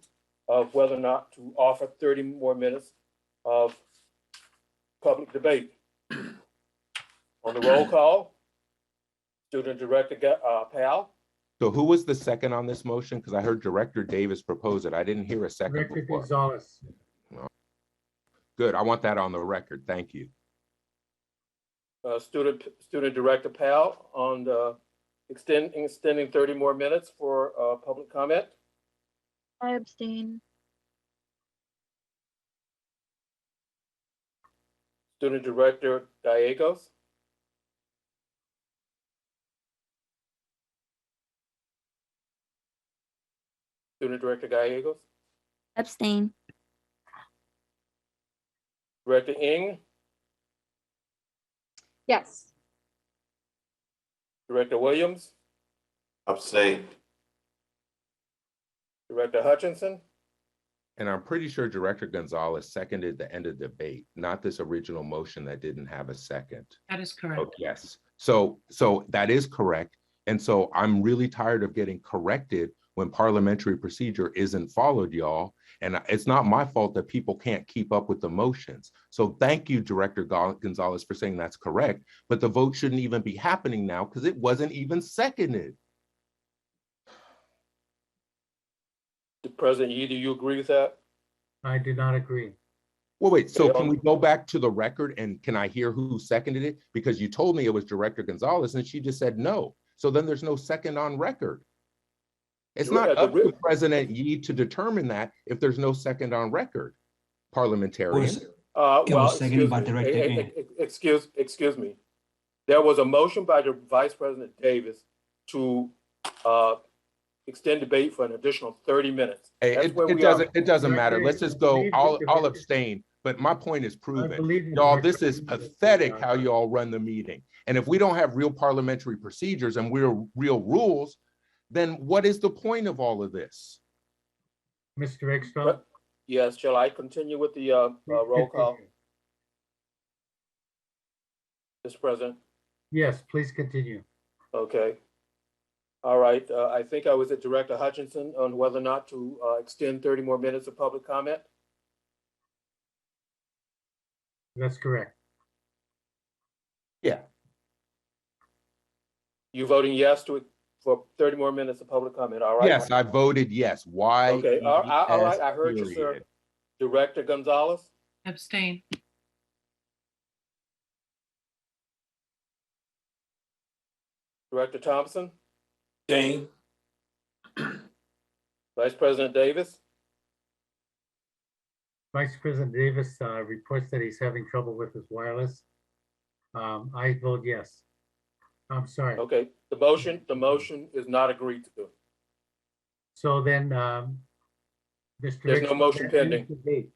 of whether or not to offer 30 more minutes of public debate. On the roll call, Student Director Powell. So who was the second on this motion? Because I heard Director Davis propose it. I didn't hear a second Director before. Gonzalez. Good. I want that on the record. Thank you. Student Director Powell on the extending 30 more minutes for public comment. I abstain. Student Director Gallegos. Student Director Gallegos. Abstain. Director Ng. Yes. Director Williams. Abstain. Director Hutchinson. And I'm pretty sure Director Gonzalez seconded the end of debate, not this original motion that didn't have a second. That is correct. Oh, yes. So that is correct. And so I'm really tired of getting corrected when parliamentary procedure isn't followed, y'all. And it's not my fault that people can't keep up with the motions. So thank you, Director Gonzalez, for saying that's correct. But the vote shouldn't even be happening now because it wasn't even seconded. President Yee, do you agree with that? I do not agree. Well, wait, so can we go back to the record and can I hear who seconded it? Because you told me it was Director Gonzalez and she just said no. So then there's no second on record. It's not up to President Yee to determine that if there's no second on record, parliamentarian. Excuse me. There was a motion by the Vice President Davis to extend debate for an additional 30 minutes. Hey, That's where it we are. doesn't matter. Director, Let's just I go. believe I'll the I'll director- abstain. But my point is I proven. believe the Y'all, director this is needs to pathetic be, how y'all run the meeting. And if we don't have real parliamentary procedures and real rules, then what is the point of all of this? Mr. Ekstrom? Yes, shall I continue with the roll call, Mr. President? Yes, please continue. Okay. All right, I think I was at Director Hutchinson on whether or not to extend 30 more minutes of public comment. That's correct. Yeah. You voting yes for 30 more minutes of public comment, all right? Yes, I voted yes. Why? Okay, all right, I heard you, sir. Period. Director Gonzalez? Abstain. Director Thompson? Dane, Vice President Davis? Vice President Davis reports that he's having trouble with his wireless. I vote yes. I'm sorry. Okay, the motion is not agreed to. So then, Mr. There's no Ekstrom, motion that ends pending. debate.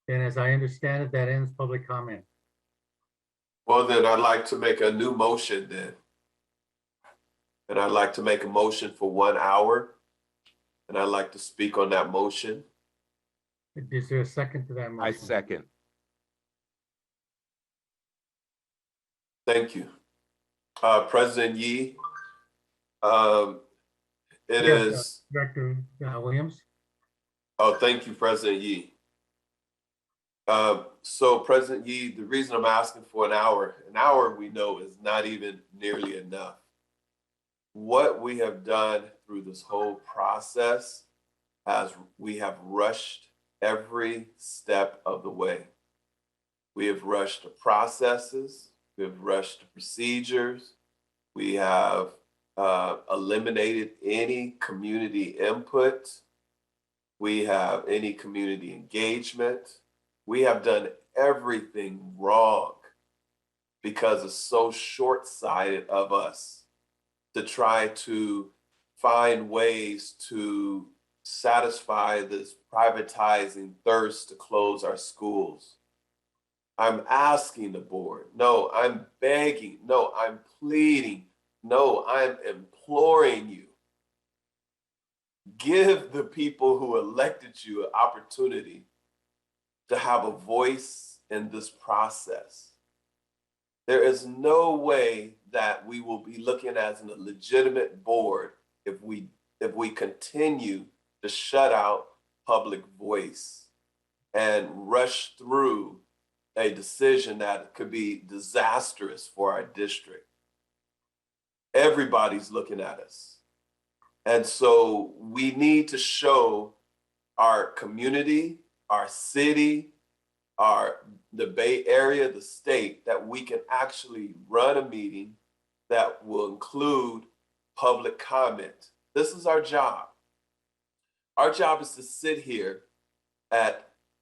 Then as I understand it, that ends public comment. well, then I'd like to make a new motion then. And I'd like to make a motion for 1 hour. And I'd like to speak on that motion. Is there a second to that I motion? second. Thank you. President Yi, it Yes, is, Director Williams? oh, thank you, President Yi. So President Yi, the reason I'm asking for an hour we know is not even nearly enough. What we have done through this whole process as we have rushed every step of the way. We have rushed the processes, we have rushed the procedures, we have eliminated any community input, we have any community engagement. We have done everything wrong because it's so short-sighted of us to try to find ways to satisfy this privatizing thirst to close our schools. I'm asking the board, no, I'm begging, no, I'm pleading, no, I'm imploring you. Give the people who elected you an opportunity to have a voice in this process. There is no way that we will be looking as a legitimate board if we continue to shut out public voice and rush through a decision that could be disastrous for our district. Everybody's looking at us. And so we need to show our community, our city, the Bay Area, the state, that we can actually run a meeting that will include public comment. This is our job. Our job is to sit here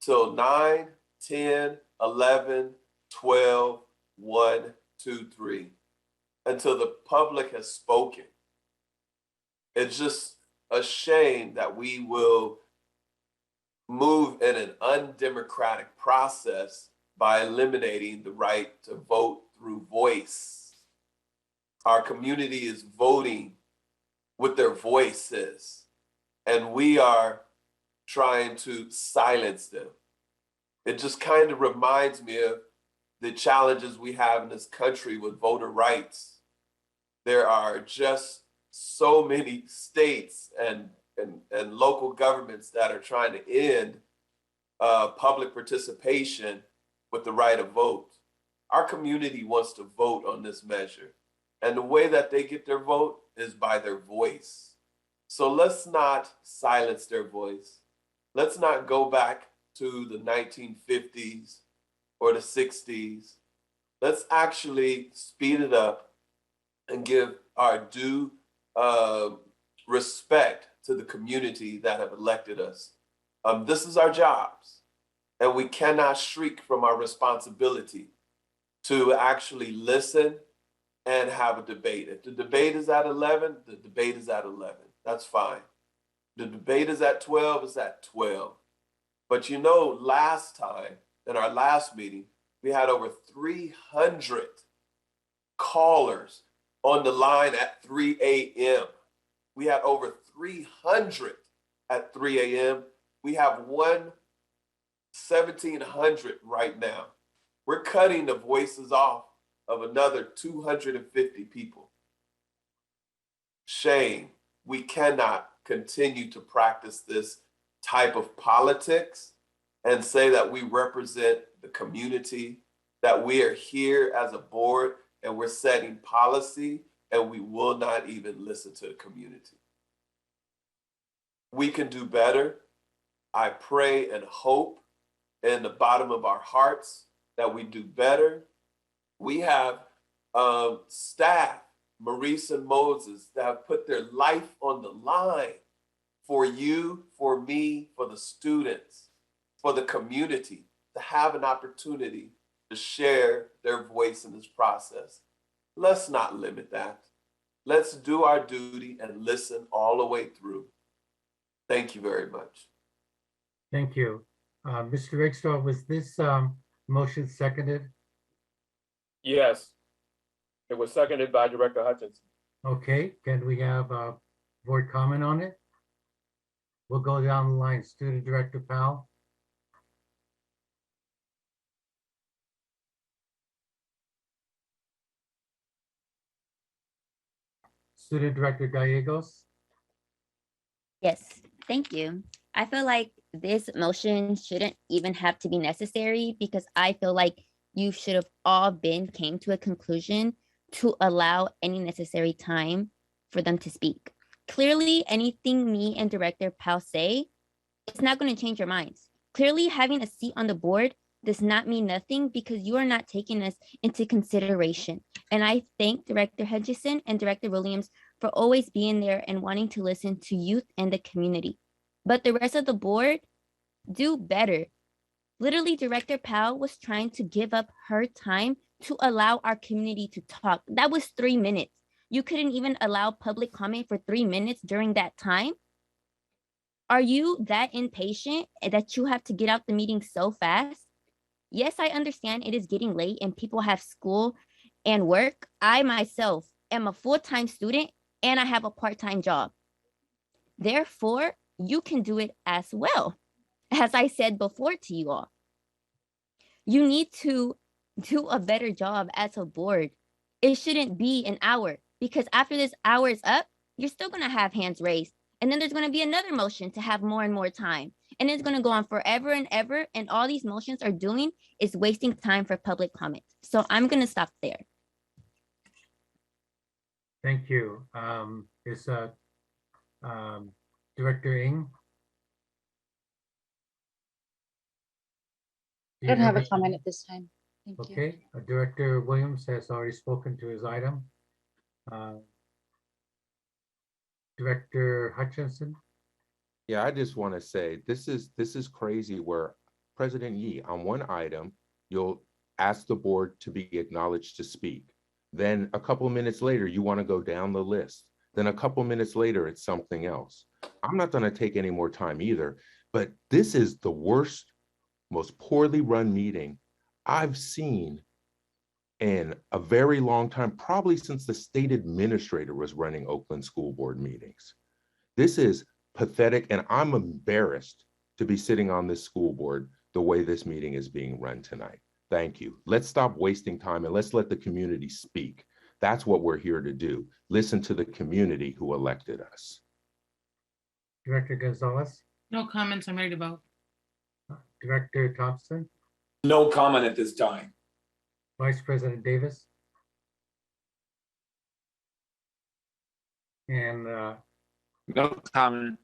till 9, 10, 11, 12, 1, 2, 3, until the public has spoken. It's just a shame that we will move in an undemocratic process by eliminating the right to vote through voice. Our community is voting with their voices, and we are trying to silence them. It just kind of reminds me of the challenges we have in this country with voter rights. There are just so many states and local governments that are trying to end public participation with the right of vote. Our community wants to vote on this measure. And the way that they get their vote is by their voice. So let's not silence their voice. Let's not go back to the 1950s or the 60s. Let's actually speed it up and give our due respect to the community that have elected us. This is our jobs, and we cannot shriek from our responsibility to actually listen and have a debate. If the debate is at 11, the debate is at 11. That's fine. The debate is at 12, it's at 12. But you know, last time, in our last meeting, we had over 300 callers on the line at 3 a.m. We had over 300 at 3 a.m. We have 1,700 right now. We're cutting the voices off of another 250 people. Shame. We cannot continue to practice this type of politics and say that we represent the community, that we are here as a board and we're setting policy and we will not even listen to the community. We can do better. I pray and hope in the bottom of our hearts that we do better. We have staff, Maurice and Moses, that have put their life on the line for you, for me, for the students, for the community, to have an opportunity to share their voice in this process. Let's not limit that. Let's do our duty and listen all the way through. Thank you very much. Thank you. Mr. Rakestraw, was this motion seconded? Yes, it was seconded by Director Hutchinson. Okay, can we have a board comment on it? We'll go down the line. Student Director Powell. Student Director Gallegos. Yes, thank you. I feel like this motion shouldn't even have to be necessary because I feel like you should have all came to a conclusion to allow any necessary time for them to speak. Clearly, anything me and Director Powell say, it's not going to change your minds. Clearly, having a seat on the board does not mean nothing because you are not taking us into consideration. And I thank Director Hutchison and Director Williams for always being there and wanting to listen to youth and the community. But the rest of the board, do better. Literally, Director Powell was trying to give up her time to allow our community to talk. That was 3 minutes. You couldn't even allow public comment for 3 minutes during that time? Are you that impatient that you have to get out the meeting so fast? Yes, I understand it is getting late and people have school and work. I myself am a full-time student and I have a part-time job. Therefore, you can do it as well. As I said before to you all, you need to do a better job as a board. It shouldn't be an hour because after this hour is up, you're still going to have hands raised. And then there's going to be another motion to have more and more time. And it's going to go on forever and ever. And all these motions are doing is wasting time for public comment. So I'm going to stop there. Thank you. Is Director Ng? I don't have a comment at this time. Thank you. Okay, Director Williams has already spoken to his item. Director Hutchinson. Yeah, I just want to say this is crazy where President Yee, on one item, you'll ask the board to be acknowledged to speak. Then a couple of minutes later, you want to go down the list. Then a couple of minutes later, it's something else. I'm not going to take any more time either, but this is the worst, most poorly run meeting I've seen in a very long time, probably since the state administrator was running Oakland school board meetings. This is pathetic, and I'm embarrassed to be sitting on this school board the way this meeting is being run tonight. Thank you. Let's stop wasting time and let's let the community speak. That's what we're here to do. Listen to the community who elected us. Director Gonzalez. No comments. I'm ready to vote. Director Thompson. No comment at this time. Vice President Davis. And no comment.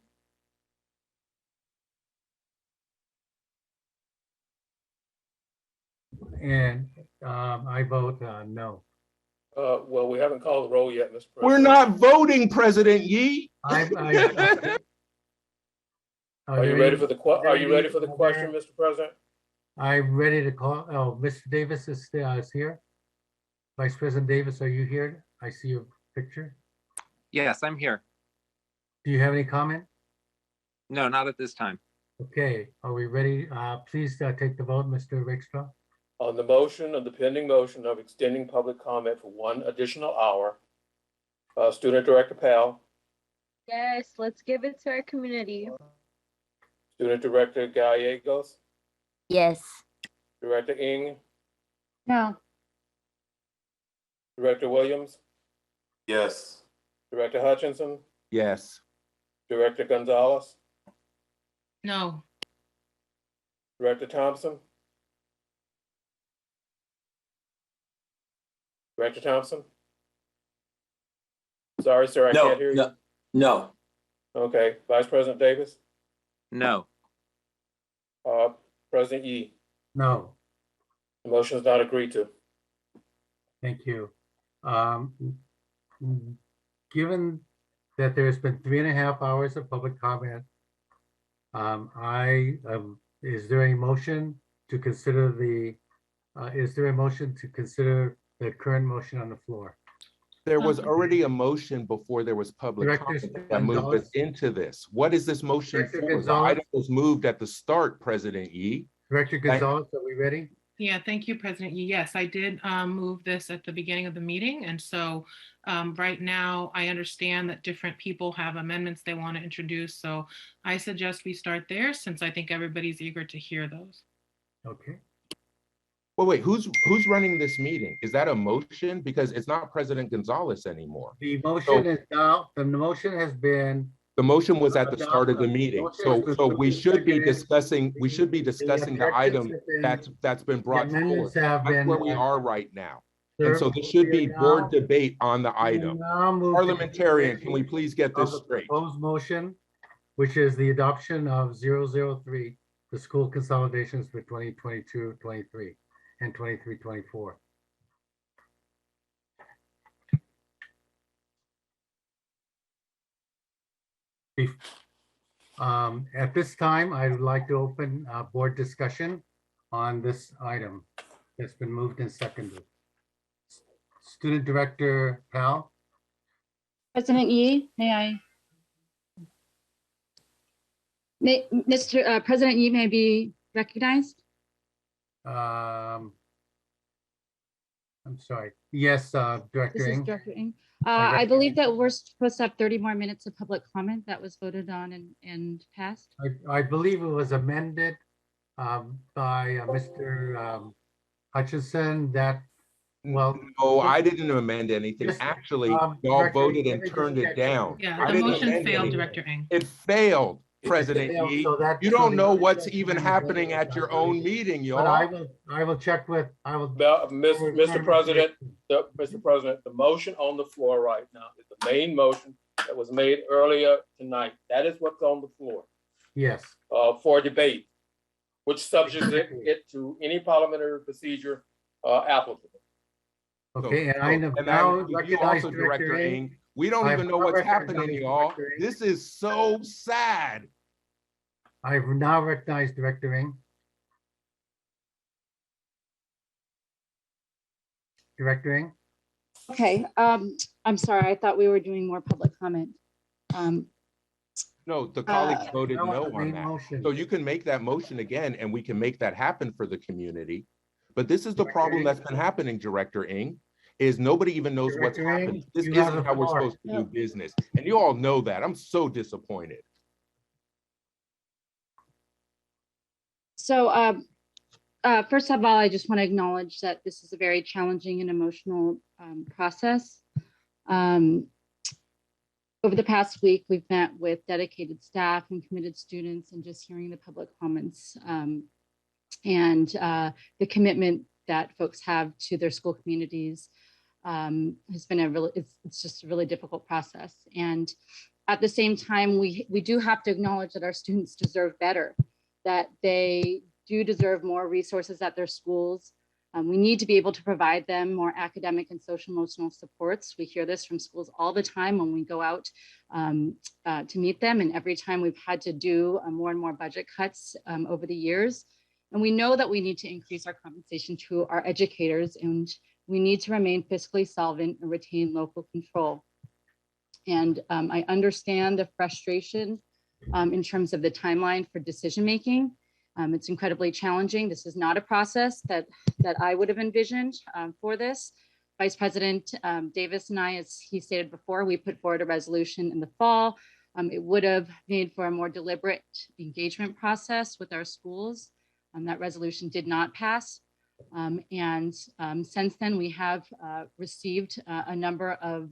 And I vote no. Well, we haven't called the roll yet, Mr. President. We're not voting, President Yee. Are you ready for the question, Mr. President? I'm ready to call. Oh, Mr. Davis is here. Vice President Davis, are you here? I see your picture. Yes, I'm here. Do you have any comment? No, not at this time. Okay, are we ready? Please take the vote, Mr. Rakestraw. On the motion of the pending motion of extending public comment for 1 additional hour, Student Director Powell, Yes, let's give it to our community. Student Director Gallegos, Yes. Director Ng, No. Director Williams, Yes. Director Hutchinson, Yes. Director Gonzalez, No. Director Thompson, Director Thompson. Sorry, sir, I can't hear you. No. Okay, Vice President Davis, No. President Yi, No, the motion is not agreed to. thank you. Given that there's been 3.5 hours of public comment, is there a motion to consider the current motion on the floor? There was already a motion before there was public Director comment that moved us Gonzalez. into this. What is this motion Director for? The Gonzalez. item was moved at the start, President Yi. Director Gonzalez, are we ready? Yeah, thank you, President Yi. Yes, I did move this at the beginning of the meeting. And so right now, I understand that different people have amendments they want to introduce. So I suggest we start there since I think everybody's eager to hear those. Okay. Well, wait, who's running this meeting? Is that a motion? Because it's not President Gonzalez anymore. The motion is now, the motion has been. The motion was at the start of the meeting. So we should be discussing, the item that's been brought forward. That's where we are right now. And so there should be board debate on the item. Parliamentarian, can we please get this straight? Proposed motion, which is the adoption of 003, the school consolidations for 2022-23 and 23-24. At this time, I would like to open board discussion on this item that's been moved and seconded. Student Director Powell. President Yi, Mr. President Yi may be recognized. I'm sorry. Yes, Director This is Ng. Director Ng. I believe that we're supposed to have 30 more minutes of public comment that was voted on and passed. I believe it was amended by Mr. Hutchinson that, well. No, I didn't amend anything. Actually, y'all Director, voted let and me just turned it check. down. Yeah, I the didn't motion amend failed, anything. Director Ng. It failed, President failed, Yi. so that- You so don't the know other what's section even is happening voted at your on. own meeting, But y'all. I will check with, Mr. President, the motion on the floor right now is the main motion that was made earlier tonight. That is what's on the floor Yes. for debate, which subjects it to any parliamentary procedure applicable. Okay, and I have And now you recognized also, Director Director Ng. Ng, we don't I've even know now what's recognized happening, y'all. Director Ng. This is so sad. I've now recognized Director Ng. Director Ng. Okay, I'm sorry, I thought we were doing more public comment. No, the colleagues voted that was no the on main that. motion. So you can make that motion again and we can make that happen for the community. But this is the problem that's been happening, Director Ng, is nobody even knows what's Director Ng, happening. This you have isn't the how we're floor. supposed to do business. And you all know that. I'm so disappointed. So first of all, I just want to acknowledge that this is a very challenging and emotional process. Over the past week, we've met with dedicated staff and committed students and just hearing the public comments and the commitment that folks have to their school communities has been it's just a really difficult process. And at the same time, we do have to acknowledge that our students deserve better, that they do deserve more resources at their schools. We need to be able to provide them more academic and social emotional supports. We hear this from schools all the time when we go out to meet them. And every time we've had to do more and more budget cuts over the years. And we know that we need to increase our compensation to our educators, and we need to remain fiscally solvent and retain local control. And I understand the frustration in terms of the timeline for decision-making. It's incredibly challenging. This is not a process that I would have envisioned for this. Vice President Davis and I, as he stated before, we put forward a resolution in the fall. It would have made for a more deliberate engagement process with our schools. That resolution did not pass. Since then, we have received a number of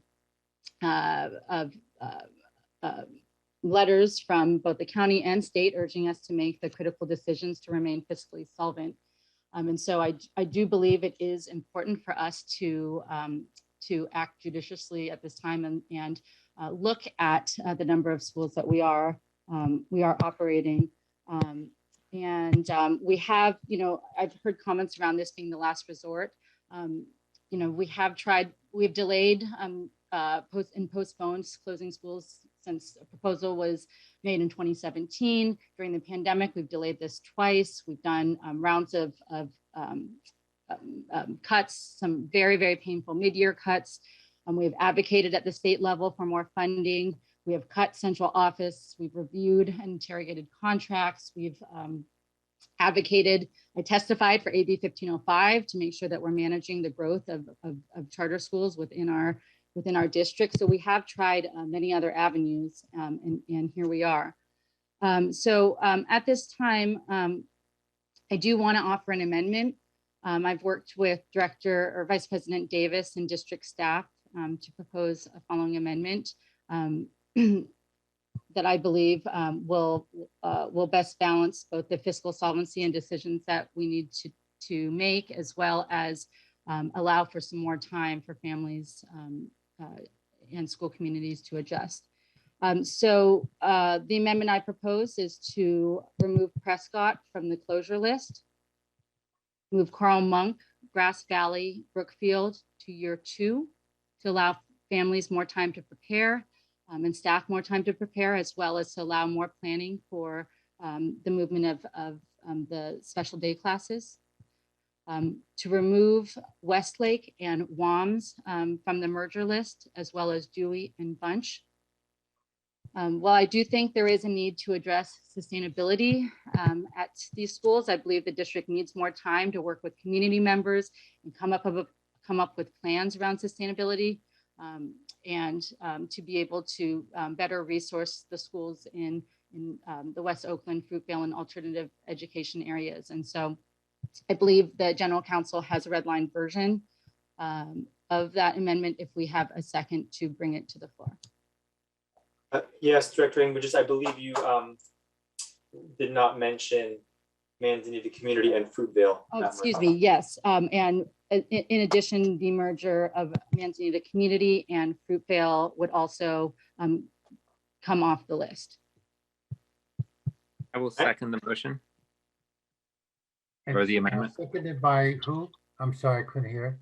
letters from both the county and state urging us to make the critical decisions to remain fiscally solvent. And so I do believe it is important for us to act judiciously at this time and look at the number of schools that we are operating. We have, I've heard comments around this being the last resort. We've delayed and postponed closing schools since a proposal was made in 2017. During the pandemic, we've delayed this twice. We've done rounds of cuts, some very, very painful mid-year cuts. We've advocated at the state level for more funding. We have cut central office. We've reviewed and interrogated contracts. We've advocated, I testified for AB 1505 to make sure that we're managing the growth of charter schools within our district. So we have tried many other avenues, and here we are. At this time, I do want to offer an amendment. I've worked with Director or Vice President Davis and district staff to propose a following amendment that I believe will best balance both the fiscal solvency and decisions that we need to make, as well as allow for some more time for families and school communities to adjust. The amendment I propose is to remove Prescott from the closure list, move Carl Monk, Grass Valley, Brookfield to year 2 to allow families more time to prepare and staff more time to prepare, as well as to allow more planning for the movement of the special day classes. To remove Westlake and WAMS from the merger list, as well as Dewey and Bunch. While I do think there is a need to address sustainability at these schools, I believe the district needs more time to work with community members and come up with plans around sustainability and to be able to better resource the schools in the West Oakland, Fruitvale, and alternative education areas. And so I believe the general counsel has a red line version of that amendment if we have a second to bring it to the floor. Yes, Director English, I believe you did not mention Manzanita Community and Fruitvale. Oh, excuse me, yes. And in addition, the merger of Manzanita Community and Fruitvale would also come off the list. I will second the motion. Or the amendment. Seconded by who? I'm sorry, I couldn't hear.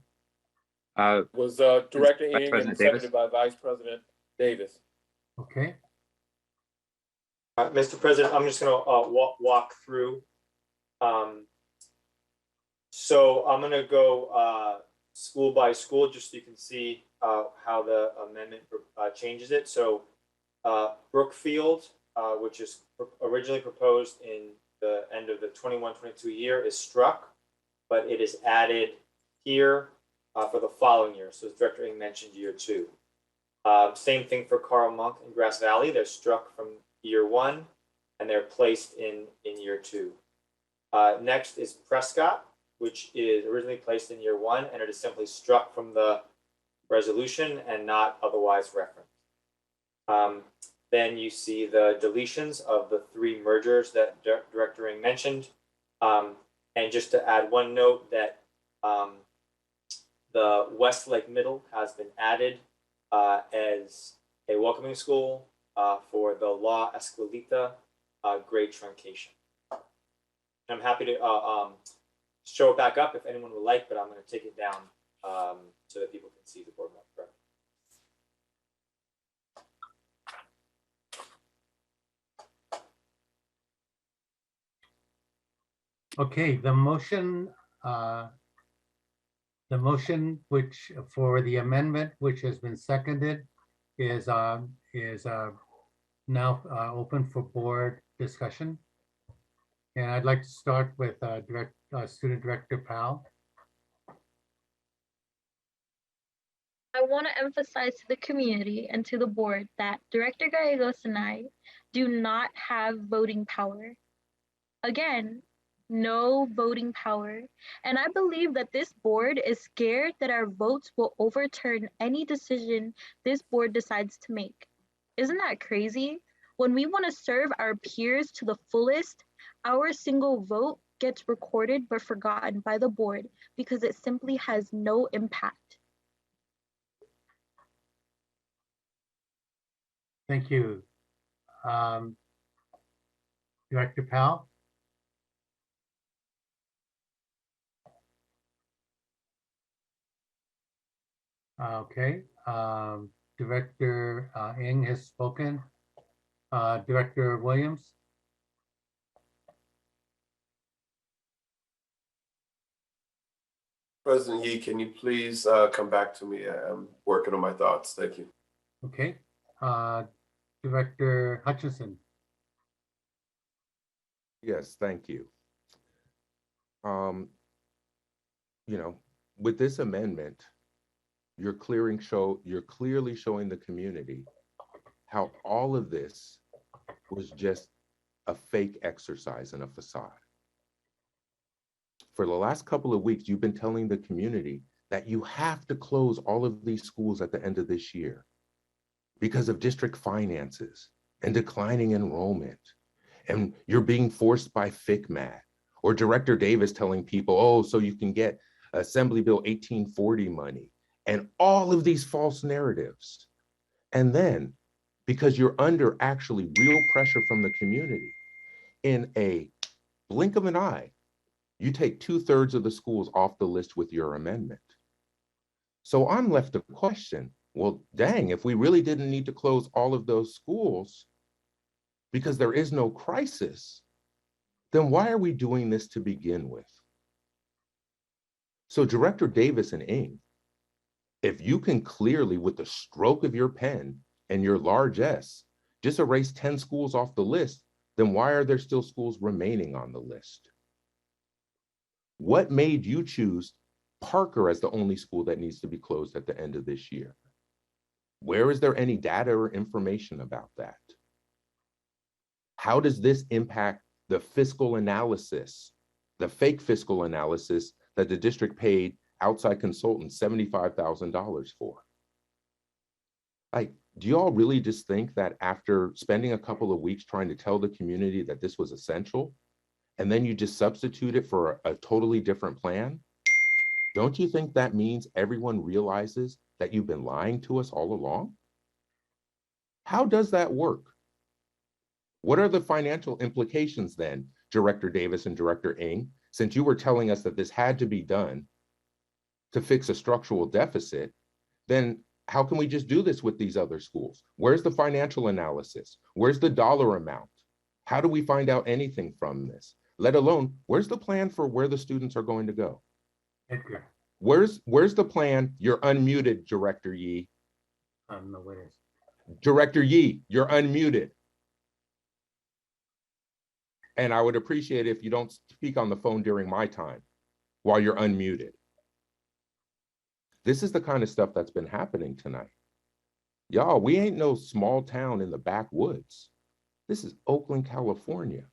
Was Director Vice Ng President and Davis. seconded by Vice President Davis. Okay. Mr. President, I'm just going to walk through. So I'm going to go school by school, just so you can see how the amendment changes it. So Brookfield, which is originally proposed in the end of the 21-22 year, is struck, but it is added here for the following year. So as Director Ng mentioned, year 2. Same thing for Carl Monk and Grass Valley. They're struck from year 1 and they're placed in year 2. Next is Prescott, which is originally placed in year 1, and it is simply struck from the resolution and not otherwise referenced. Then you see the deletions of the 3 mergers that Director Ng mentioned. And just to add one note that the Westlake Middle has been added as a welcoming school for the La Escuelita grade truncation. I'm happy to show it back up if anyone would like, but I'm going to take it down so that people can see the board map correctly. Okay, the motion which for the amendment which has been seconded is now open for board discussion. And I'd like to start with Student Director Powell. I want to emphasize to the community and to the board that Director Gallegos and I do not have voting power. Again, no voting power. And I believe that this board is scared that our votes will overturn any decision this board decides to make. Isn't that crazy? When we want to serve our peers to the fullest, our single vote gets recorded but forgotten by the board because it simply has no impact. Thank you. Director Powell? Okay. Director Ng has spoken. Director Williams? President Yi, can you please come back to me? I'm working on my thoughts. Thank you. Okay. Director Hutchinson? Yes, thank you. With this amendment, you're clearly showing the community how all of this was just a fake exercise and a facade. For the last couple of weeks, you've been telling the community that you have to close all of these schools at the end of this year because of district finances and declining enrollment. And you're being forced by FCMAT, or Director Davis telling people, oh, so you can get Assembly Bill 1840 money, and all of these false narratives. And then, because you're under actually real pressure from the community, in a blink of an eye, you take 2/3 of the schools off the list with your amendment. So I'm left to question, well, dang, if we really didn't need to close all of those schools because there is no crisis, then why are we doing this to begin with? So Director Davis and Ng, if you can clearly, with the stroke of your pen and your large S, just erase 10 schools off the list, then why are there still schools remaining on the list? What made you choose Parker as the only school that needs to be closed at the end of this year? Where is there any data or information about that? How does this impact the fiscal analysis, the fake fiscal analysis that the district paid outside consultants $75,000 for? Like, do you all really just think that after spending a couple of weeks trying to tell the community that this was essential, and then you just substitute it for a totally different plan? Don't you think that means everyone realizes that you've been lying to us all along? How does that work? What are the financial implications then, Director Davis and Director Ng, since you were telling us that this had to be done to fix a structural deficit? Then how can we just do this with these other schools? Where's the financial analysis? Where's the dollar amount? How do we find out anything from this? Let alone, where's the plan for where the students are going to go? Edgar. Where's the plan? You're unmuted, Director Yi. I don't know what it is. Director Yi, you're unmuted. And I would appreciate it if you don't speak on the phone during my time while you're unmuted. This is the kind of stuff that's been happening tonight. Y'all, we ain't no small town in the backwoods. This is Oakland, California.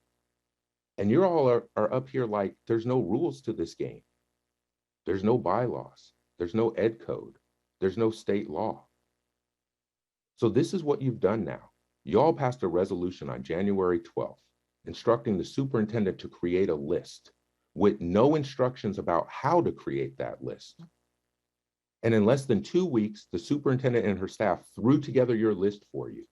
And you all are up here like there's no rules to this game. There's no bylaws. There's no ed code. There's no state law. So this is what you've done now. Y'all passed a resolution on January 12th, instructing the superintendent to create a list with no instructions about how to create that list. And in less than 2 weeks, the superintendent and her staff threw together your list for you.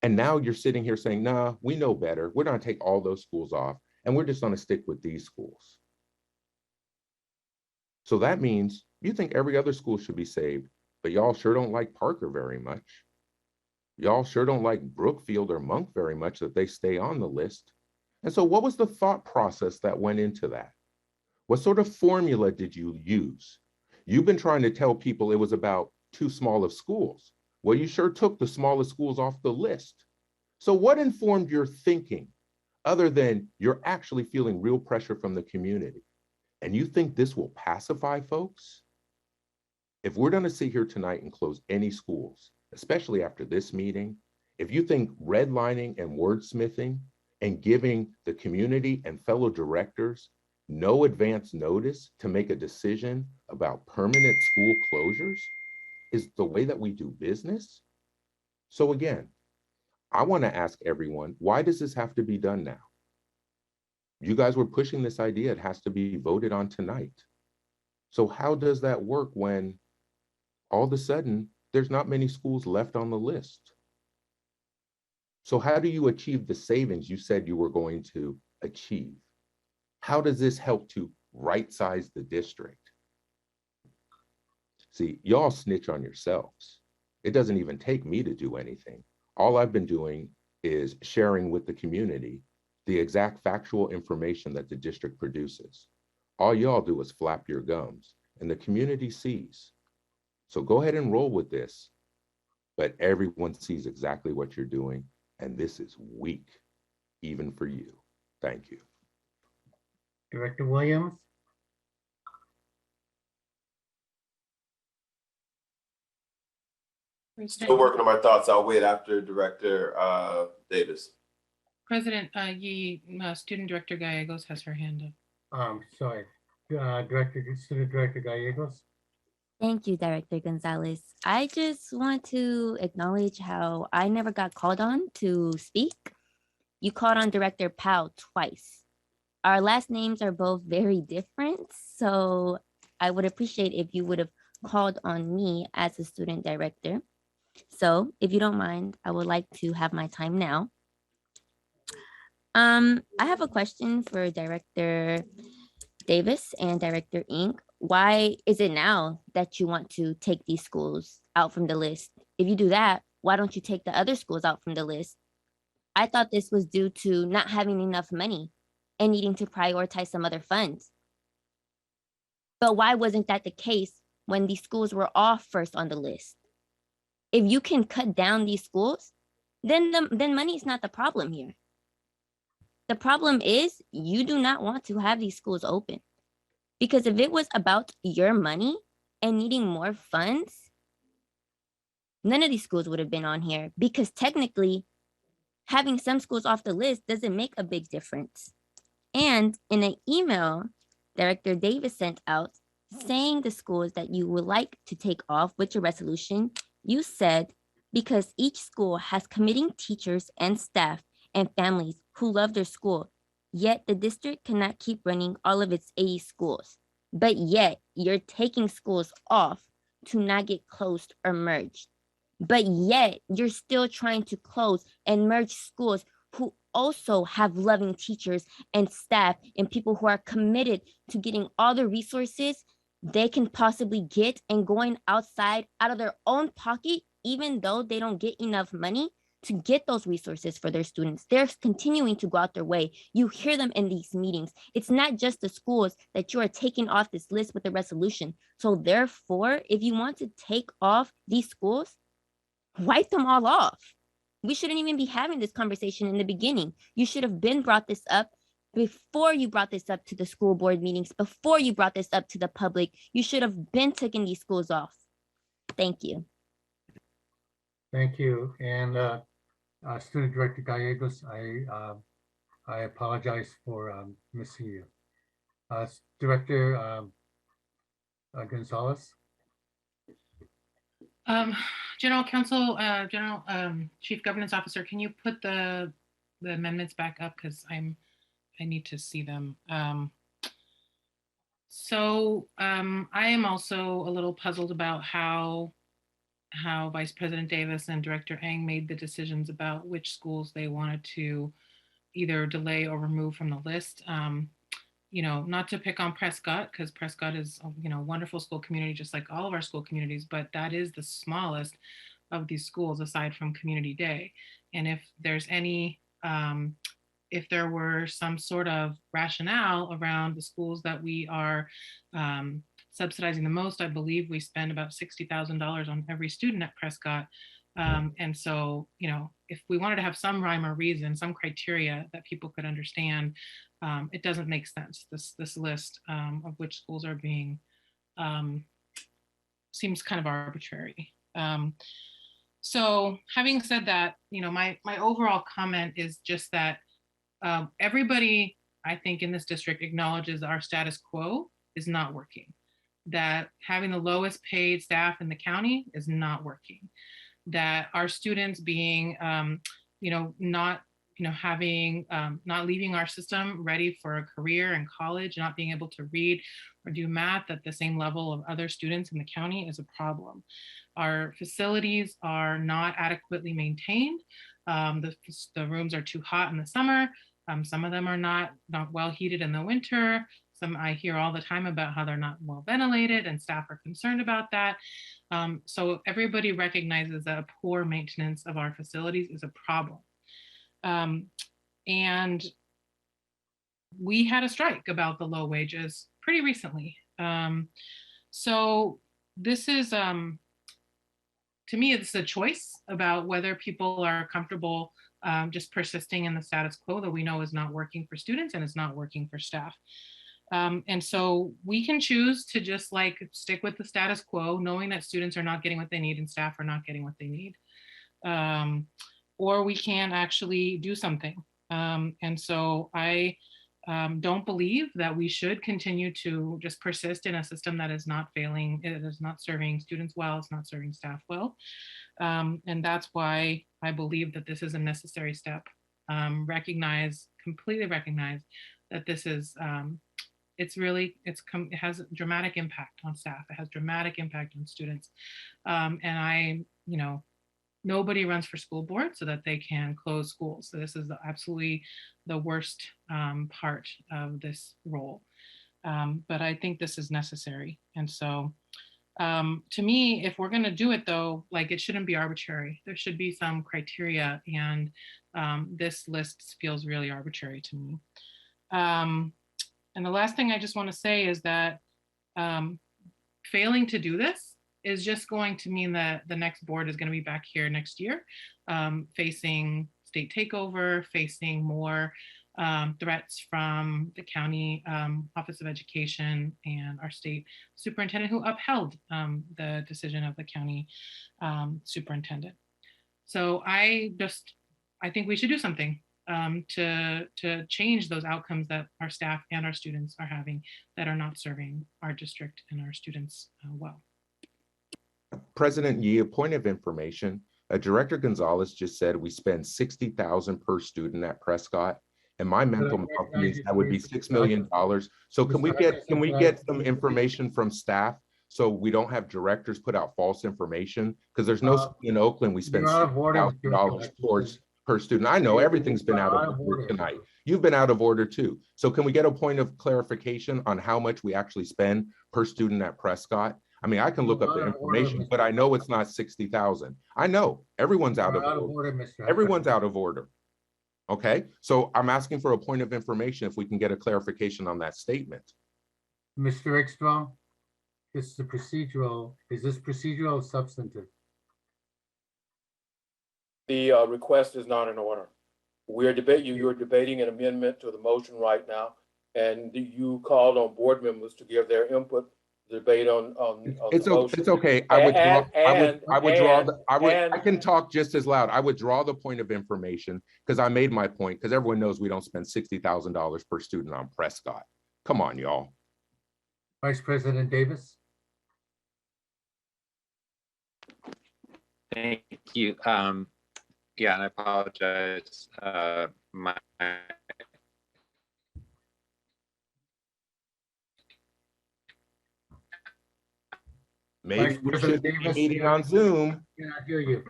And now you're sitting here saying, nah, we know better. We're going to take all those schools off, and we're just going to stick with these schools. So that means you think every other school should be saved, but y'all sure don't like Parker very much. Y'all sure don't like Brookfield or Monk very much that they stay on the list. And so what was the thought process that went into that? What sort of formula did you use? You've been trying to tell people it was about too small of schools. Well, you sure took the smallest schools off the list. So what informed your thinking other than you're actually feeling real pressure from the community? And you think this will pacify folks? If we're going to sit here tonight and close any schools, especially after this meeting, if you think redlining and wordsmithing and giving the community and fellow directors no advance notice to make a decision about permanent school closures is the way that we do business. So again, I want to ask everyone, why does this have to be done now? You guys were pushing this idea, it has to be voted on tonight. So how does that work when all of a sudden there's not many schools left on the list? So how do you achieve the savings you said you were going to achieve? How does this help to right-size the district? See, y'all snitch on yourselves. It doesn't even take me to do anything. All I've been doing is sharing with the community the exact factual information that the district produces. All y'all do is flap your gums and the community sees. So go ahead and roll with this, but everyone sees exactly what you're doing, and this is weak, even for you. Thank you. Director Williams? Still working on my thoughts. I'll wait after Director Davis. President Yi, Student Director Gallegos has her hand up. Sorry, Student Director Gallegos. Thank you, Director Gonzalez. I just want to acknowledge how I never got called on to speak. You called on Director Powell twice. Our last names are both very different, so I would appreciate if you would have called on me as a student director. So if you don't mind, I would like to have my time now. I have a question for Director Davis and Director Ink. Why is it now that you want to take these schools out from the list? If you do that, why don't you take the other schools out from the list? I thought this was due to not having enough money and needing to prioritize some other funds. But why wasn't that the case when these schools were all first on the list? If you can cut down these schools, then money is not the problem here. The problem is you do not want to have these schools open. Because if it was about your money and needing more funds, none of these schools would have been on here, because technically having some schools off the list doesn't make a big difference. And in an email Director Davis sent out saying the schools that you would like to take off with your resolution, you said, because each school has committing teachers and staff and families who love their school, yet the district cannot keep running all of its 80 schools. But yet you're taking schools off to not get closed or merged. But yet you're still trying to close and merge schools who also have loving teachers and staff and people who are committed to getting all the resources they can possibly get and going outside out of their own pocket, even though they don't get enough money to get those resources for their students. They're continuing to go out their way. You hear them in these meetings. It's not just the schools that you are taking off this list with the resolution. So therefore, if you want to take off these schools, wipe them all off. We shouldn't even be having this conversation in the beginning. You should have been brought this up before you brought this up to the school board meetings, before you brought this up to the public. You should have been taking these schools off. Thank you. Thank you. And Student Director Gallegos, I apologize for missing you. Director Gonzalez. General Counsel, Chief Governance Officer, can you put the amendments back up, because I need to see them. I am also a little puzzled about how Vice President Davis and Director Eng made the decisions about which schools they wanted to either delay or remove from the list. Not to pick on Prescott, because Prescott is a wonderful school community, just like all of our school communities, but that is the smallest of these schools aside from Community Day. And if there's any if there were some sort of rationale around the schools that we are subsidizing the most. I believe we spend about $60,000 on every student at Prescott. And so, you know, if we wanted to have some rhyme or reason, some criteria that people could understand, it doesn't make sense. This list of which schools are being seems kind of arbitrary. So having said that, you know, my overall comment is just that everybody, I think, in this district acknowledges our status quo is not working, that having the lowest paid staff in the county is not working, that our students being, you know, not, you know, having, not leaving our system ready for a career in college, not being able to read or do math at the same level of other students in the county is a problem. Our facilities are not adequately maintained. The rooms are too hot in the summer. Some of them are not well heated in the winter. Some I hear all the time about how they're not well ventilated, and staff are concerned about that. So everybody recognizes that a poor maintenance of our facilities is a problem. And we had a strike about the low wages pretty recently. So this is, to me, it's a choice about whether people are comfortable just persisting in the status quo that we know is not working for students and is not working for staff. And so we can choose to just like stick with the status quo, knowing that students are not getting what they need and staff are not getting what they need. Or we can actually do something. And so I don't believe that we should continue to just persist in a system that is not failing, it is not serving students well, it's not serving staff well. And that's why I believe that this is a necessary step. Completely recognize that this is, it has a dramatic impact on staff. It has dramatic impact on students. And you know, nobody runs for school board so that they can close schools. So this is absolutely the worst part of this role. But I think this is necessary. And so to me, if we're gonna do it though, like it shouldn't be arbitrary. There should be some criteria, and this list feels really arbitrary to me. And the last thing I just wanna say is that failing to do this is just going to mean that the next board is going to be back here next year, facing state takeover, facing more threats from the county Office of Education and our state superintendent, who upheld the decision of the county superintendent. So I think we should do something to change those outcomes that our staff and our students are having that are not serving our district and our students well. President Yee, a point of information, Director Gonzalez just said we spend $60,000 per student at Prescott, and my mental math means that would be $6 million. So can we get some information from staff so we don't have directors put out false information? Because there's no school in Oakland we spend $6,000 per student. I know everything's been out of order tonight. You've been out of order too. So can we get a point of clarification on how much we actually spend per student at Prescott? I mean, I can look up the information, but I know it's not 60,000. I know everyone's out of order. Everyone's out of order. Okay, so I'm asking for a point of information if we can get a clarification on that statement. Mr. Ekstrom, this is procedural. Is this procedural or substantive? The request is not in order. You're debating an amendment to the motion right now, and you called on board members to give their input. Debate on it's okay. I can talk just as loud. I withdraw the point of information because I made my point, because everyone knows we don't spend $60,000 per student on Prescott. Come on, y'all. Vice President Davis. Thank you. Yeah, and I apologize. Maybe we should be meeting on Zoom. I cannot hear you.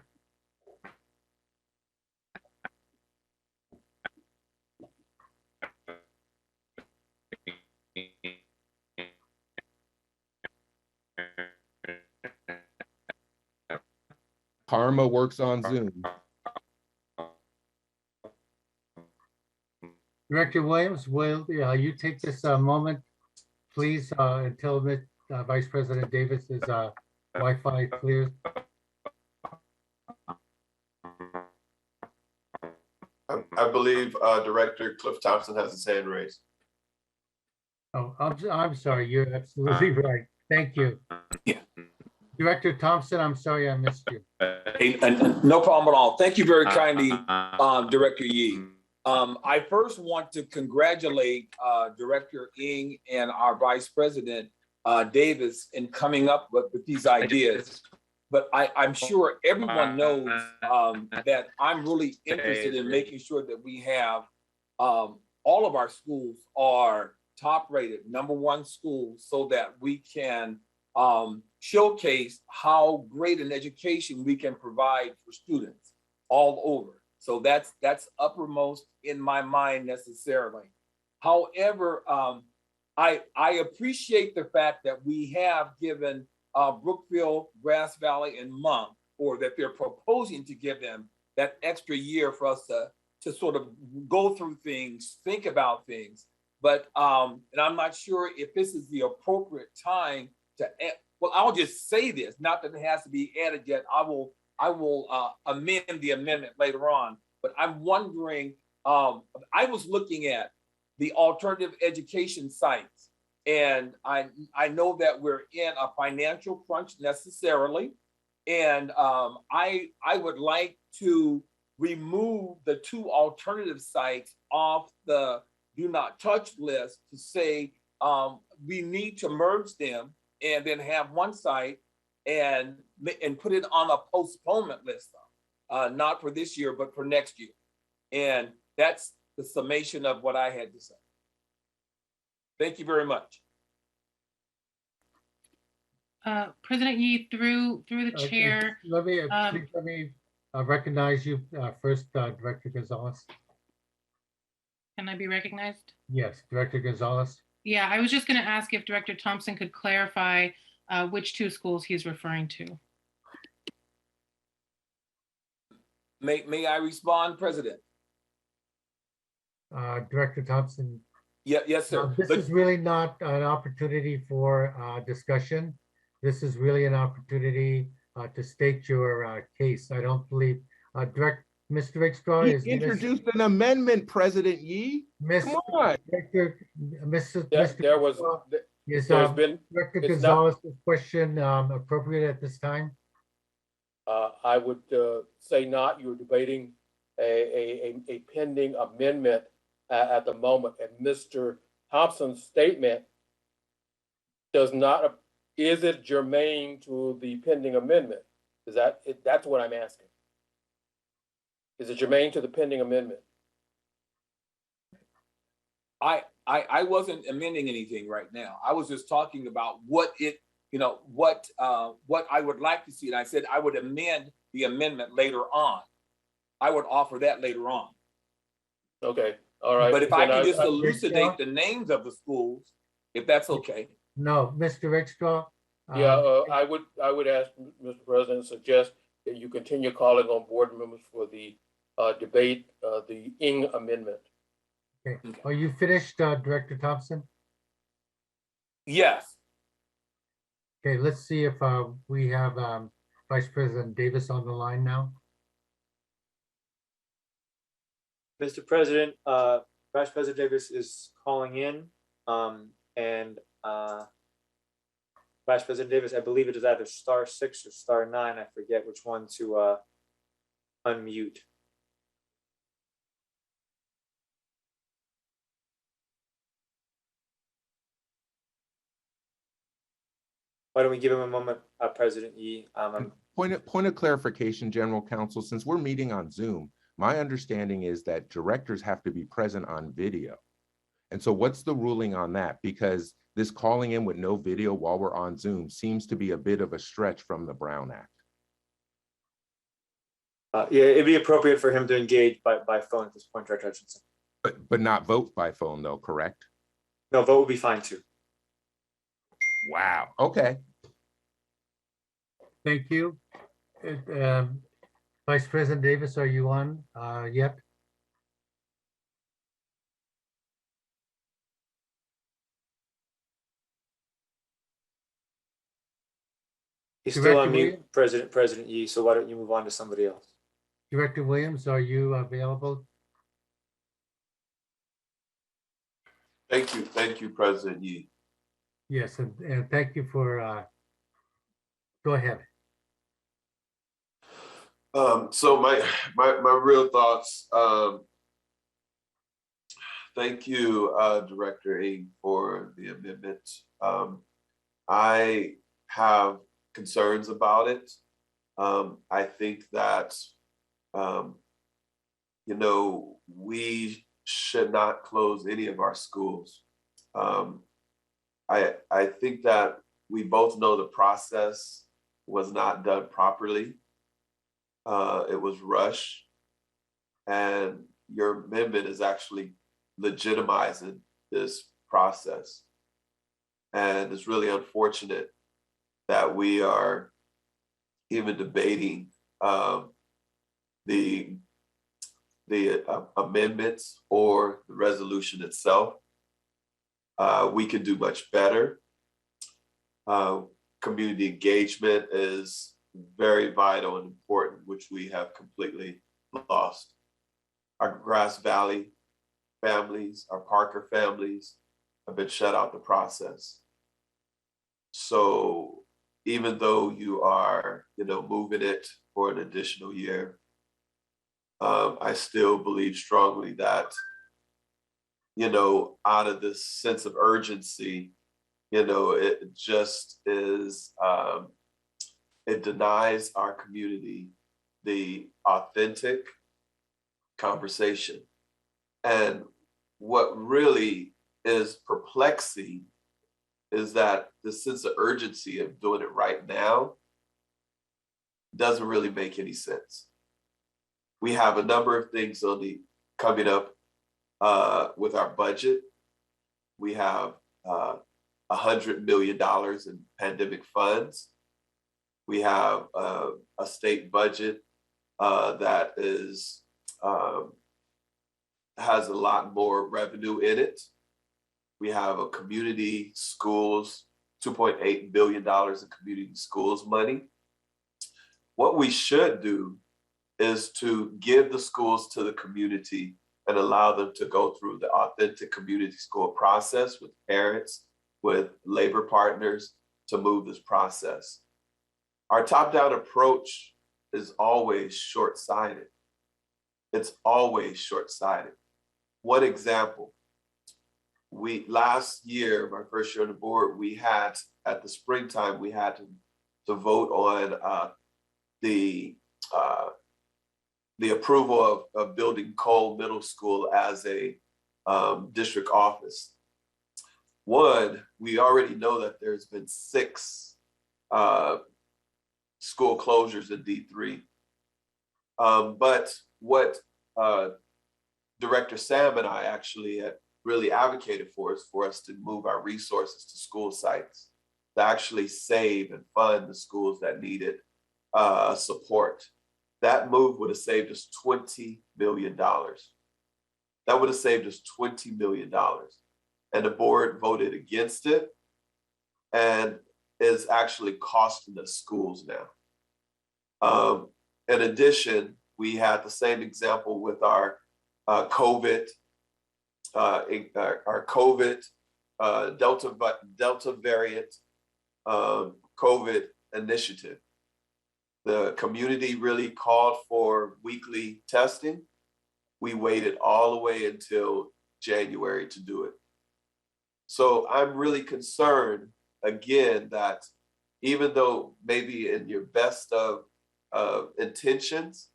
Karma works on Zoom. Director Williams, will you take this moment, please, until Vice President Davis's Wi-Fi clears? I believe Director Cliff Thompson has his hand raised. Oh, I'm sorry. You're absolutely right. Thank you. Yeah. Director Thompson, I'm sorry I missed you. Hey, no problem at all. Thank you very kindly, Director Yee. I first want to congratulate Director Ng and our Vice President Davis in coming up with these ideas. But I'm sure everyone knows that I'm really interested in making sure that we have all of our schools are top rated, #1 schools, so that we can showcase how great an education we can provide for students all over. So that's uppermost in my mind necessarily. However, I appreciate the fact that we have given Brookfield, Grass Valley, and Monk, or that they're proposing to give them that extra year for us to sort of go through things, think about things. But and I'm not sure if this is the appropriate time to add. Well, I'll just say this, not that it has to be added yet. I will amend the amendment later on. But I'm wondering, I was looking at the alternative education sites, and I know that we're in a financial crunch necessarily, and I would like to remove the 2 alternative sites off the do not touch list to say we need to merge them and then have one site and put it on a postponement list, not for this year, but for next year. And that's the summation of what I had to say. Thank you very much. President Yee, through the chair. Please let me recognize you first, Director Gonzalez. Can I be recognized? Yes, Director Gonzalez. Yeah, I was just going to ask if Director Thompson could clarify which 2 schools he's referring to. May I respond, President? Director Thompson. Yeah, yes, sir. This is really not an opportunity for discussion. This is really an opportunity to state your case. I don't believe Mr. Rickstraw is introduced an amendment, President Yee. Come on. Director Director Gonzalez's question appropriate at this time? I would say not. You're debating a pending amendment at the moment, and Mr. Thompson's statement does not. Is it germane to the pending amendment? Is that it? That's what I'm asking. Is it germane to the pending amendment? I wasn't amending anything right now. I was just talking about what I would like to see. And I said I would amend the amendment later on. I would offer that later on. Okay, all right. But if I can just elucidate the names of the schools, if that's okay. No, Mr. Rickstraw. Yeah, I would ask Mr. President, suggest that you continue calling on board members for the debate the Ng amendment. Okay. Are you finished, Director Thompson? Yes. Okay, let's see if we have Vice President Davis on the line now. Mr. President, Vice President Davis is calling in, and Vice President Davis, I believe it is either *6 or *9. I forget which one to unmute. Why don't we give him a moment, President Yee? Point of clarification, General Counsel, since we're meeting on Zoom, my understanding is that directors have to be present on video. And so what's the ruling on that? Because this calling in with no video while we're on Zoom seems to be a bit of a stretch from the Brown Act. Yeah, it'd be appropriate for him to engage by phone at this point, Director Hutchinson. But not vote by phone though, correct? No, vote would be fine too. Wow, okay. Thank you. Vice President Davis, are you on yet? He's Director still on mute, Williams? President Yi, so why don't you move on to somebody else? Director Williams, are you available? Thank you, President Yi. Yes, and thank you for, go ahead. So my real thoughts, thank you, Director Ng, for the amendment. I have concerns about it. I think that, you know, we should not close any of our schools. I think that we both know the process was not done properly. It was rushed, and your amendment is actually legitimizing this process. And it's really unfortunate that we are even debating the amendments or the resolution itself. We can do much better. Community engagement is very vital and important, which we have completely lost. Our Grass Valley families, our Parker families have been shut out the process. So even though you are, you know, moving it for an additional year, I still believe strongly that, you know, out of this sense of urgency, you know, it just is, it denies our community the authentic conversation. And what really is perplexing is that the sense of urgency of doing it right now doesn't really make any sense. We have a number of things coming up with our budget. We have $100 million in pandemic funds. We have a state budget that is has a lot more revenue in it. We have a community schools, $2.8 billion in community schools money. What we should do is to give the schools to the community and allow them to go through the authentic community school process with parents, with labor partners to move this process. Our top-down approach is always short-sighted. It's always short-sighted. One example, last year, my first year on the board, we had, at the springtime, we had to vote on the approval of building Cole Middle School as a district office. One, we already know that there's been 6 school closures in D3. But what Director Sam and I actually had really advocated for is for us to move our resources to school sites to actually save and fund the schools that needed support. That move would have saved us $20 million. That would have saved us $20 million. And the board voted against it and is actually costing us schools now. In addition, we had the same example with our COVID, Delta variant COVID initiative. The community really called for weekly testing. We waited all the way until January to do it. So I'm really concerned, again, that even though maybe in your best of intentions,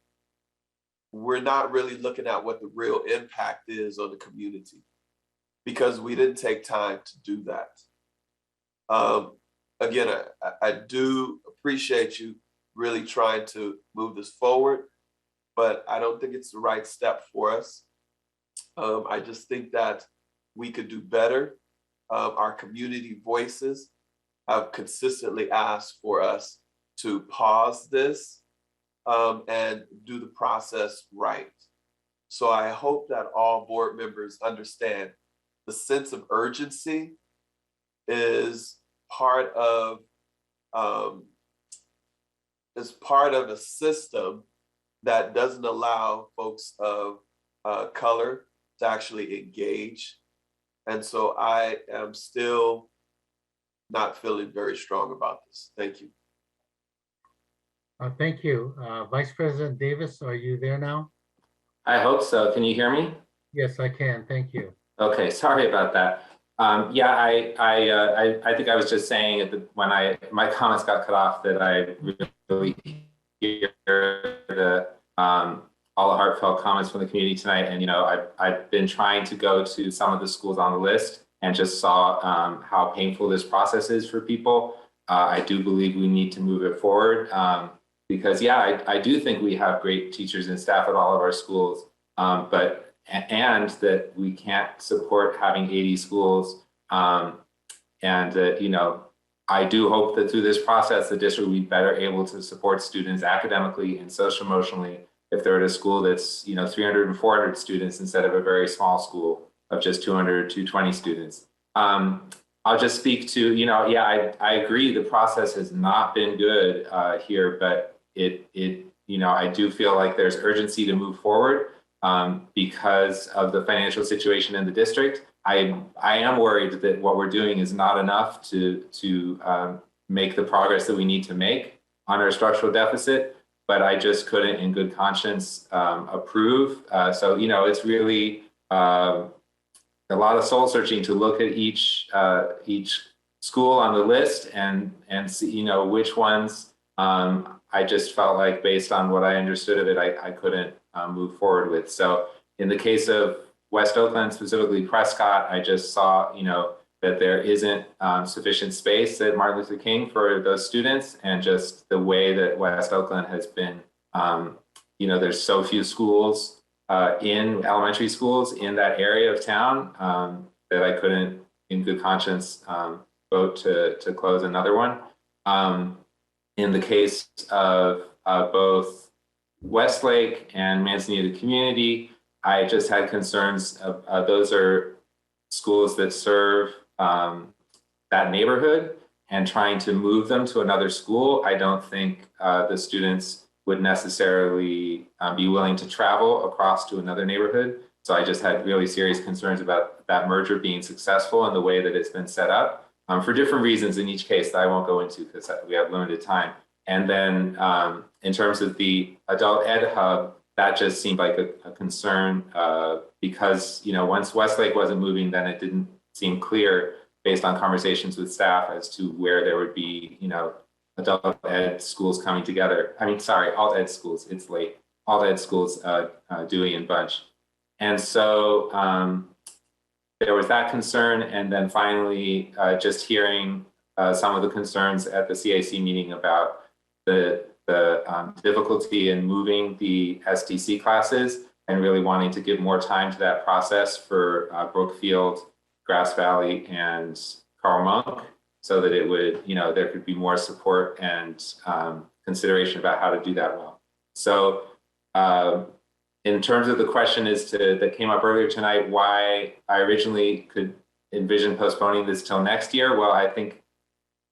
we're not really looking at what the real impact is on the community because we didn't take time to do that. Again, I do appreciate you really trying to move this forward, but I don't think it's the right step for us. I just think that we could do better. Our community voices have consistently asked for us to pause this and do the process right. So I hope that all board members understand the sense of urgency is part of is part of a system that doesn't allow folks of color to actually engage. And so I am still not feeling very strong about this. Thank you. Thank you. Vice President Davis, are you there now? I hope so. Can you hear me? Yes, I can. Thank you. Okay, sorry about that. Yeah, I think I was just saying when my comments got cut off that I really hear the all the heartfelt comments from the community tonight. And I've been trying to go to some of the schools on the list and just saw how painful this process is for people. I do believe we need to move it forward because I do think we have great teachers and staff at all of our schools, and that we can't support having 80 schools, and that I do hope that through this process the district will be better able to support students academically and social emotionally if they're at a school that's 300 and 400 students instead of a very small school of just 200 or 220 students. I'll just speak to I agree the process has not been good here, but I do feel like there's urgency to move forward. Because of the financial situation in the district, I am worried that what we're doing is not enough to make the progress that we need to make on our structural deficit, but I just couldn't in good conscience approve. So it's really a lot of soul searching to look at each school on the list and see which ones I just felt like based on what I understood of it, I couldn't move forward with. So in the case of West Oakland, specifically Prescott, I just saw, that there isn't sufficient space at Martin Luther King for those students, and just the way that West Oakland has been, there's so few schools in elementary schools in that area of town that I couldn't, in good conscience, vote to close another one. In the case of both Westlake and Manzanita Community, I just had concerns. Those are schools that serve that neighborhood, and trying to move them to another school, I don't think the students would necessarily be willing to travel across to another neighborhood. So I just had really serious concerns about that merger being successful and the way that it's been set up for different reasons in each case that I won't go into because we have limited time. And then in terms of the adult ed hub, that just seemed like a concern because, once Westlake wasn't moving, then it didn't seem clear based on conversations with staff as to where there would be, adult ed schools coming together. Alt ed schools, it's late. Alt ed schools, Dewey and Bunch. And so there was that concern. And then finally, just hearing some of the concerns at the CAC meeting about the difficulty in moving the SDC classes and really wanting to give more time to that process for Brookfield, Grass Valley, and Carl Monk, so that it would, there could be more support and consideration about how to do that well. So in terms of the question that came up earlier tonight, why I originally could envision postponing this till next year. Well, I think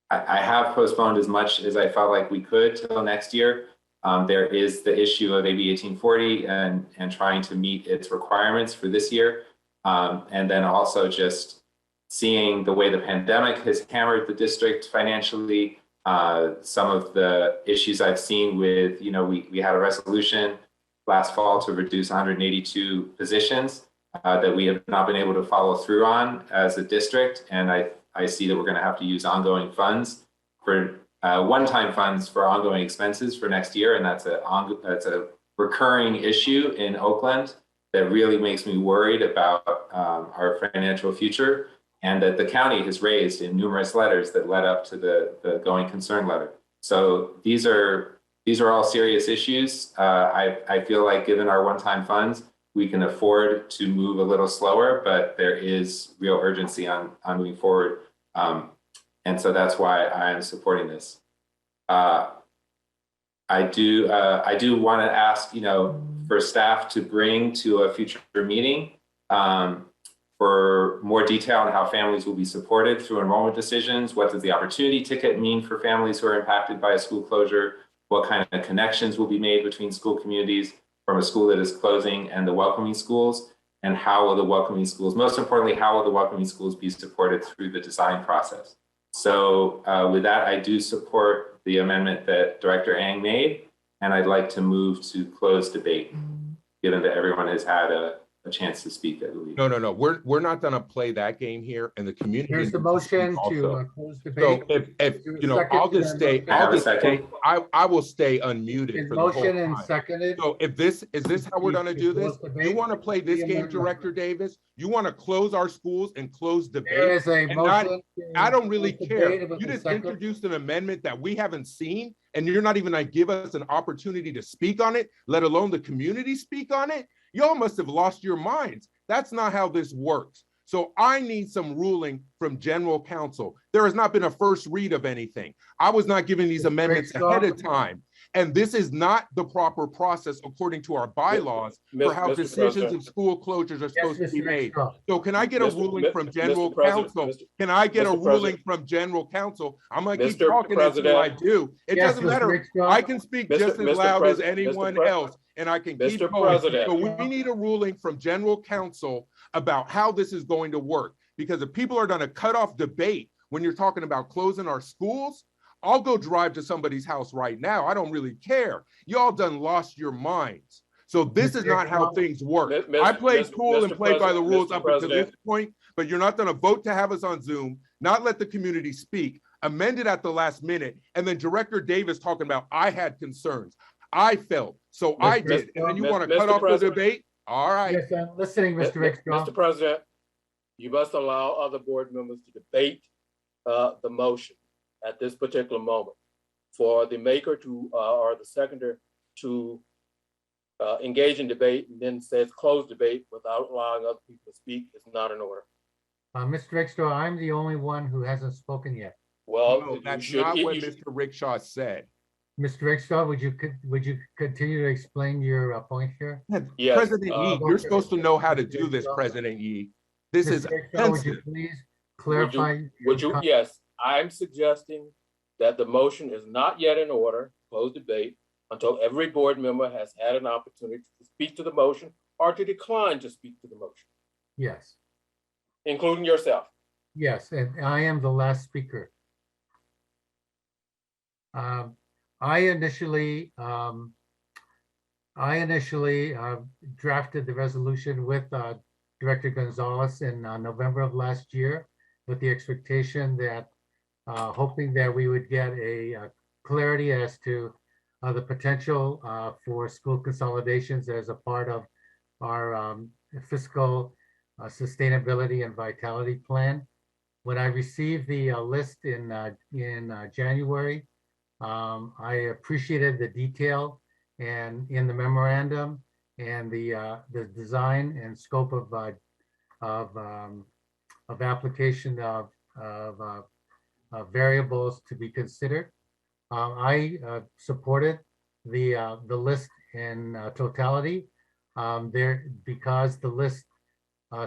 I have postponed as much as I felt like we could till next year. There is the issue of AB 1840 and trying to meet its requirements for this year. And then also just seeing the way the pandemic has hammered the district financially, some of the issues I've seen with, we had a resolution last fall to reduce 182 positions that we have not been able to follow through on as a district. And I see that we're going to have to use ongoing funds for one-time funds for ongoing expenses for next year. And that's a recurring issue in Oakland that really makes me worried about our financial future, and that the county has raised in numerous letters that led up to the going concern letter. So these are all serious issues. I feel like given our one-time funds, we can afford to move a little slower, but there is real urgency on moving forward. And so that's why I am supporting this. I do want to ask, for staff to bring to a future meeting for more detail on how families will be supported through enrollment decisions. What does the opportunity ticket mean for families who are impacted by a school closure? what kind of connections will be made between school communities from a school that is closing and the welcoming schools, and how will the welcoming schools, most importantly, how will the welcoming schools be supported through the design process? So with that, I do support the amendment that Director Ang made, and I'd like to move to close debate, given that everyone has had a chance to speak, I believe. No. We're not gonna play that game here, and the community. Here's the needs to speak motion to also. close So debate. if Is there a you know, second I'll to just that stay. motion? I have I'll a just second. stay. I will stay unmuted Been for the whole motion and time. seconded. So if this is this how we're gonna do this? Close You debate. want to play this The game, amendment. Director Davis? You want to close our schools and close There debate? is a And not, motion. I don't really close care. debate with You a just second. introduced an amendment that we haven't seen, and you're not even gonna give us an opportunity to speak on it, let alone the community speak on it. Y'all must have lost your minds. That's not how this works. So I need some ruling from general counsel. There has not been a first read of anything. I was not given these amendments ahead of time. And this is not the proper process according to our bylaws for how Mr. decisions President. of school closures are supposed to be Mr. made. Rickstraw. So can I get a Mr. ruling from general Mr. President, counsel? Mr. Can I get a Mr. ruling President. from general counsel? I'm gonna keep Mr. talking until I President. do. It Yes, doesn't Mr. matter. Rickstraw. I can speak just as Mr. loud as President, anyone Mr. else, and I can keep Mr. going. President. So we need a ruling from general counsel about how this is going to work. Because if people are gonna cut off debate when you're talking about closing our schools, I'll go drive to somebody's house right now. I don't really care. Y'all done lost your minds. So this is not how things work. I played cool and played by the rules up until this point, but you're not gonna vote to have us on Zoom, not let the community speak, amend it at the last minute, and then Director Davis talking about, I had concerns. I felt, so I did. And then you wanna cut off the debate? All right. Yes, I'm listening, Mr. Rickstraw. Mr. President, you must allow other board members to debate the motion at this particular moment. For the maker to, or the seconder to engage in debate and then says close debate without allowing other people to speak is not in order. Mr. Rickstraw, I'm the only one who hasn't spoken yet. Well, No, you that's should- not you what should- Mr. Rickshaw said. Mr. Rickstraw, would you continue to explain your point here? Yes, President Yi, you're supposed to know how to do this, President Yi. This is Mr. Rickstraw, would you offensive. please clarify? Would your you, com- yes, I'm suggesting that the motion is not yet in order, close debate, until every board member has had an opportunity to speak to the motion or to decline to speak to the motion, Yes, including yourself. yes, and I am the last speaker. I initially drafted the resolution with Director Gonzalez in November of last year with the expectation that, hoping that we would get a clarity as to the potential for school consolidations as a part of our fiscal sustainability and vitality plan. When I received the list in January, I appreciated the detail and in the memorandum and the design and scope of application of variables to be considered. I supported the list in totality because the list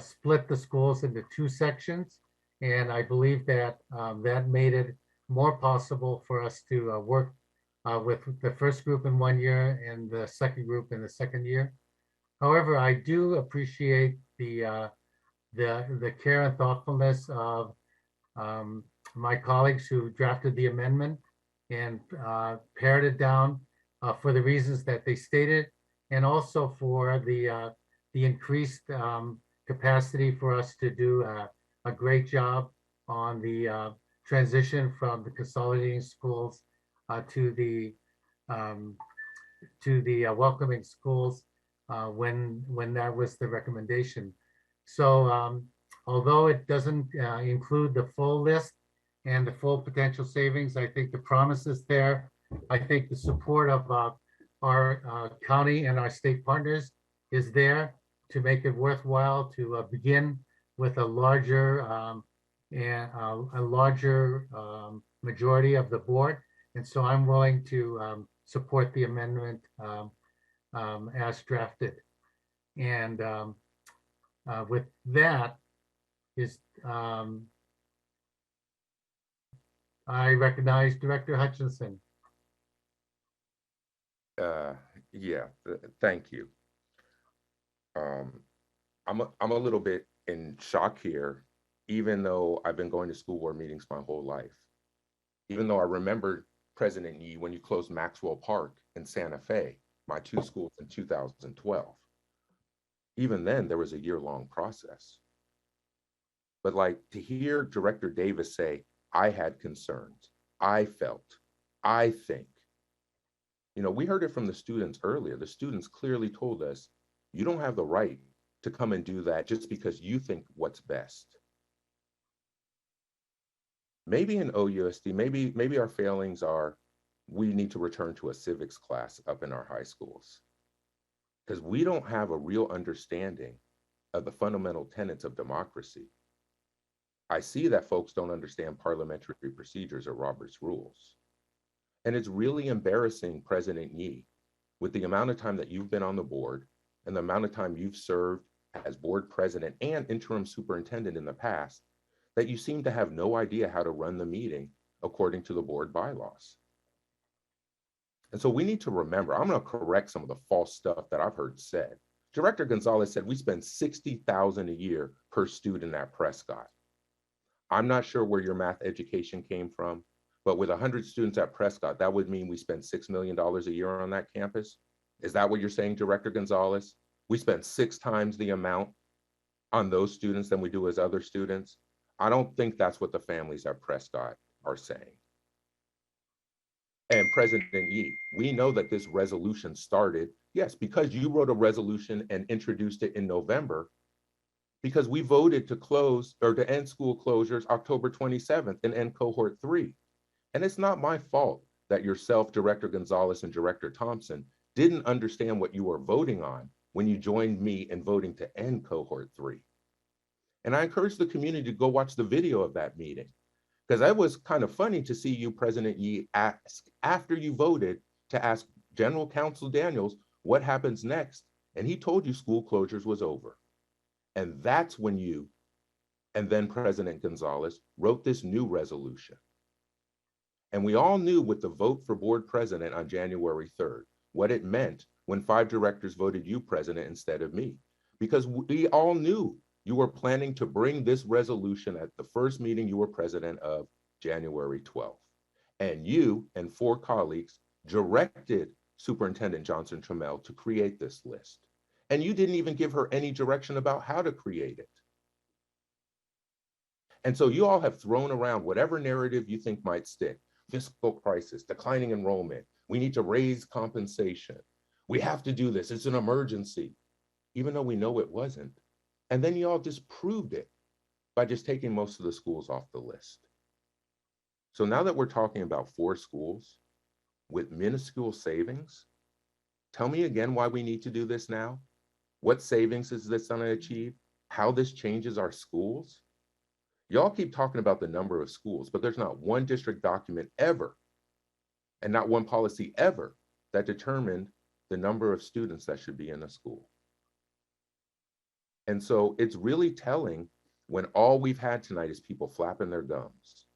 split the schools into two sections, and I believe that that made it more possible for us to work with the first group in 1 year and the second group in the second year. However, I do appreciate the care and thoughtfulness of my colleagues who drafted the amendment and pared it down for the reasons that they stated, and also for the increased capacity for us to do a great job on the transition from the consolidating schools to the welcoming schools when that was the recommendation. So although it doesn't include the full list and the full potential savings, I think the promise is there. I think the support of our county and our state partners is there to make it worthwhile to begin with a larger majority of the board. And so I'm willing to support the amendment as drafted. And with that is, I recognize Director Hutchinson. Yeah, thank you. I'm a little bit in shock here, even though I've been going to school board meetings my whole life. Even though I remember President Yee when you closed Maxwell Park in Santa Fe, my two schools in 2012. Even then, there was a year-long process. But like to hear Director Davis say, I had concerns, I felt, I think. You know, we heard it from the students earlier. The students clearly told us, you don't have the right to come and do that just because you think what's best. Maybe in OUSD, maybe our failings are we need to return to a civics class up in our high schools because we don't have a real understanding of the fundamental tenets of democracy. I see that folks don't understand parliamentary procedures or Robert's rules. And it's really embarrassing, President Yee, with the amount of time that you've been on the board and the amount of time you've served as board president and interim superintendent in the past, that you seem to have no idea how to run the meeting according to the board bylaws. And so we need to remember, I'm going to correct some of the false stuff that I've heard said. Director Gonzalez said we spend $60,000 a year per student at Prescott. I'm not sure where your math education came from, but with 100 students at Prescott, that would mean we spend $6 million a year on that campus. Is that what you're saying, Director Gonzalez? We spend 6 times the amount on those students than we do as other students. I don't think that's what the families at Prescott are saying. And President Yee, we know that this resolution started, yes, because you wrote a resolution and introduced it in November, because we voted to close or to end school closures October 27th and end cohort 3. And it's not my fault that yourself, Director Gonzalez and Director Thompson didn't understand what you were voting on when you joined me in voting to end cohort 3. And I encourage the community to go watch the video of that meeting, because that was kind of funny to see you, President Yee, ask after you voted to ask General Counsel Daniels what happens next. And he told you school closures was over. And that's when you, and then President Gonzalez, wrote this new resolution. And we all knew with the vote for board president on January 3rd, what it meant when 5 directors voted you president instead of me, because we all knew you were planning to bring this resolution at the first meeting you were president of January 12th. And you and 4 colleagues directed Superintendent Johnson Trammell to create this list. And you didn't even give her any direction about how to create it. And so you all have thrown around whatever narrative you think might stick. Fiscal crisis, declining enrollment, we need to raise compensation. We have to do this, it's an emergency, even though we know it wasn't. And then you all disproved it by just taking most of the schools off the list. So now that we're talking about 4 schools with minuscule savings, tell me again why we need to do this now. What savings is this going to achieve? How this changes our schools? Y'all keep talking about the number of schools, but there's not one district document ever, and not one policy ever, that determined the number of students that should be in a school. And so it's really telling when all we've had tonight is people flapping their gums.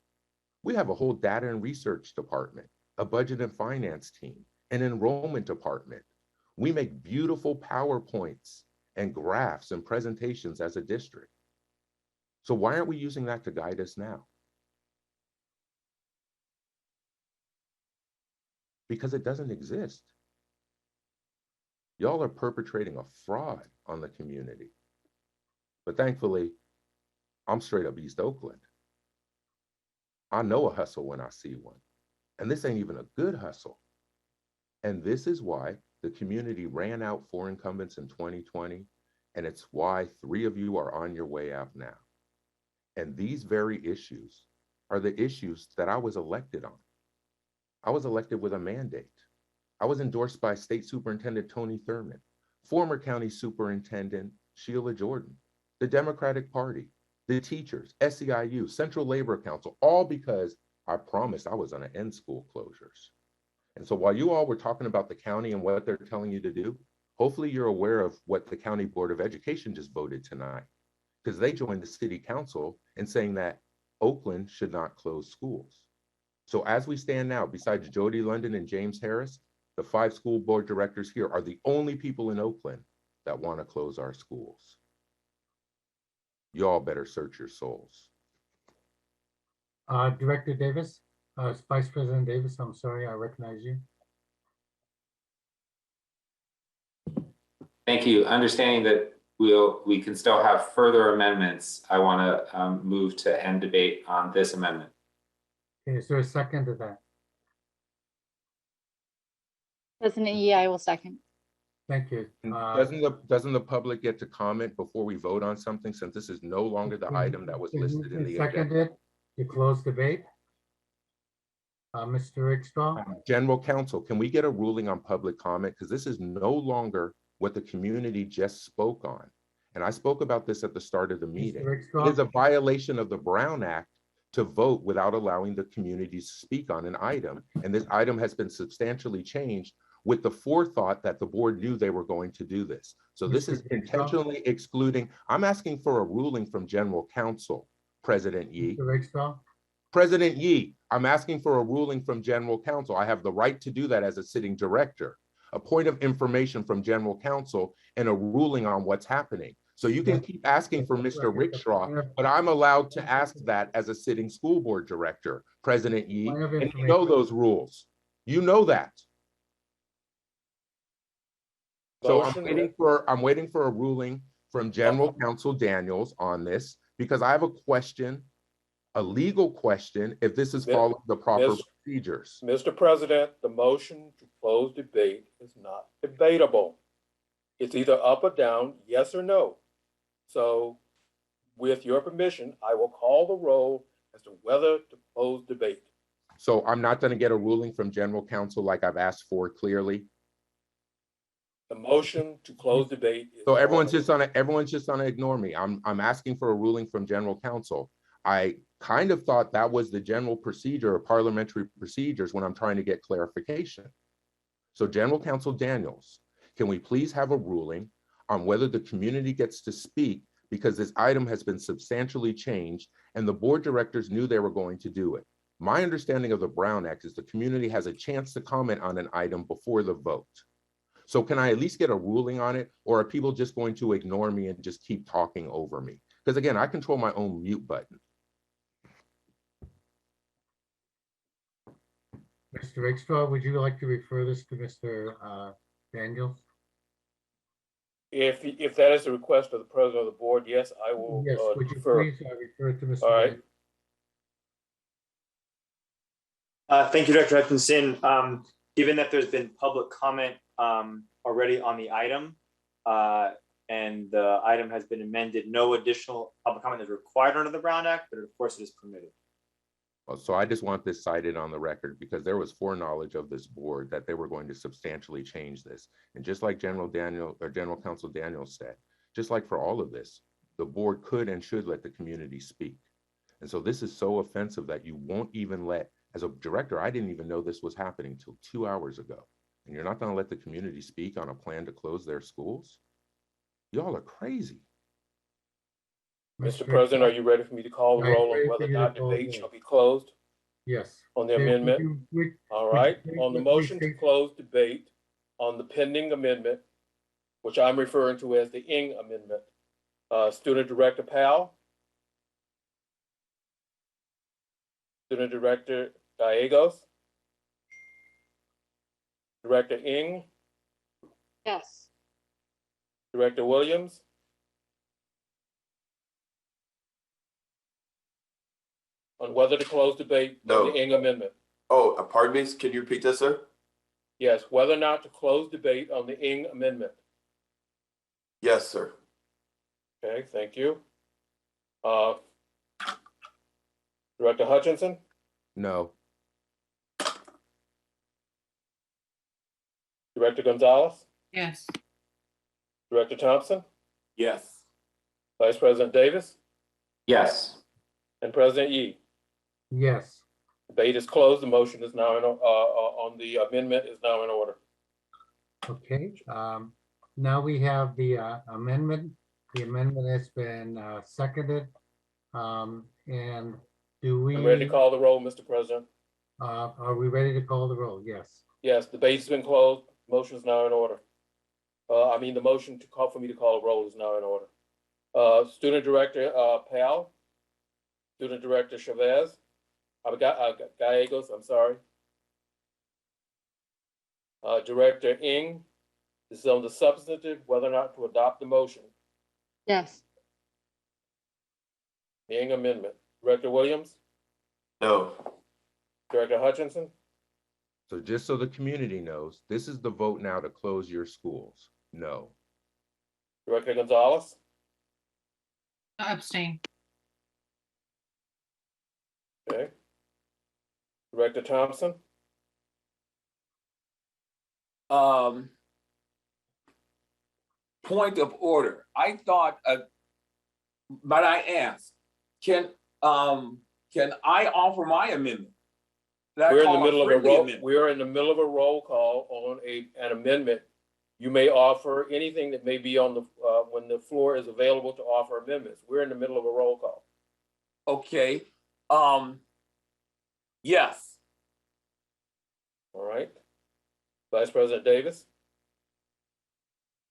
We have a whole data and research department, a budget and finance team, an enrollment department. We make beautiful PowerPoints and graphs and presentations as a district. So why aren't we using that to guide us now? Because it doesn't exist. Y'all are perpetrating a fraud on the community. But thankfully, I'm straight up East Oakland. I know a hustle when I see one. And this ain't even a good hustle. And this is why the community ran out 4 incumbents in 2020. And it's why 3 of you are on your way out now. And these very issues are the issues that I was elected on. I was elected with a mandate. I was endorsed by State Superintendent Tony Thurman, former County Superintendent Sheila Jordan, the Democratic Party, the teachers, SEIU, Central Labor Council, all because I promised I was going to end school closures. And so while you all were talking about the county and what they're telling you to do, hopefully you're aware of what the County Board of Education just voted tonight, because they joined the city council in saying that Oakland should not close schools. So as we stand now, besides Jody London and James Harris, the 5 school board directors here are the only people in Oakland that want to close our schools. Y'all better search your souls. Director Davis, Vice President Davis, I'm sorry, I recognize you. Thank you. Understanding that we can still have further amendments, I want to move to end debate on this amendment. Okay, is there a second to that? President Yi, I will second. Thank you. Doesn't the public get to comment before we vote on something, since this is no longer the item that was listed in the agenda? Seconded to close debate. Mr. Rickstraw? General Counsel, can we get a ruling on public comment? Because this is no longer what the community just spoke on. And I spoke about this at the start of the meeting. It is a violation of the Brown Act to vote without allowing the community to speak on an item. And this item has been substantially changed with the forethought that the board knew they were going to do this. So this is intentionally excluding. I'm asking for a ruling from General Counsel, President Yi. President Yi, I'm asking for a ruling from General Counsel. I have the right to do that as a sitting director. A point of information from General Counsel and a ruling on what's happening. So you can keep asking for Mr. Rickstraw, but I'm allowed to ask that as a sitting school board director, President Yi, and you know those rules. You know that. So I'm waiting for a ruling from General Counsel Daniels on this, because I have a question, a legal question, if this is following the proper procedures. Mr. President, the motion to close debate is not debatable. It's either up or down, yes or no. So with your permission, I will call the roll as to whether to close debate. So I'm not going to get a ruling from General Counsel like I've asked for clearly. The motion to close debate is so everyone's just gonna ignore me. I'm asking for a ruling from General Counsel. I kind of thought that was the general procedure of parliamentary procedures when I'm trying to get clarification. So General Counsel Daniels, can we please have a ruling on whether the community gets to speak, because this item has been substantially changed and the board directors knew they were going to do it. My understanding of the Brown Act is the community has a chance to comment on an item before the vote. So can I at least get a ruling on it, or are people just going to ignore me and just keep talking over me? Because again, I control my own mute button. Mr. Rickstraw, would you like to refer this to Mr. Daniels? If that is the request of the president of the board, yes, I will. Yes, would you defer. please refer to Mr. All right. Daniels? Thank you, Director Hutchinson. Given that there's been public comment already on the item, and the item has been amended, no additional public comment is required under the Brown Act, but of course it is permitted. So I just want this cited on the record, because there was foreknowledge of this board that they were going to substantially change this. And just like General Counsel Daniels said, just like for all of this, the board could and should let the community speak. And so this is so offensive that you won't even let, as a director, I didn't even know this was happening till 2 hours ago. And you're not going to let the community speak on a plan to close their schools? Y'all are crazy. Mr. President, are you ready for me to call the roll on whether or not debate shall be closed? Yes. On the amendment? All right, on the motion to close debate on the pending amendment, which I'm referring to as the Ng amendment, Student Director Powell, Student Director Gallegos, Director Ng, Yes. Director Williams, on whether to close debate on the Ng amendment. Oh, pardon me, can you repeat that, sir? Yes, whether or not to close debate on the Ng amendment. Yes, sir. Okay, thank you. Director Hutchinson, No. Director Gonzalez, Yes. Director Thompson, Yes. Vice President Davis, Yes. and President Yi. Yes. Debate is closed. The motion is now on the amendment is now in order. Okay, now we have the amendment. The amendment has been seconded. And do we? I'm ready to call the roll, Mr. President. Are we ready to call the roll? Yes. Yes, debate's been closed. Motion is now in order. The motion to call for me to call a roll is now in order. Student Director Powell, Student Director Chavez, Gallegos, I'm sorry. Director Ng, this is on the substantive, whether or not to adopt the motion. Yes. The Ng amendment. Director Williams, No. Director Hutchinson, So just so the community knows, this is the vote now to close your schools. No. Director Gonzalez, Abstain. okay. Director Thompson, Point of order. I thought, but I asked, can I offer my amendment? That we're in the call middle of a friendly roll. amendment. We're in the middle of a roll call on an amendment. You may offer anything that may be on the when the floor is available to offer amendments. We're in the middle of a roll call. Okay. Yes. All right. Vice President Davis,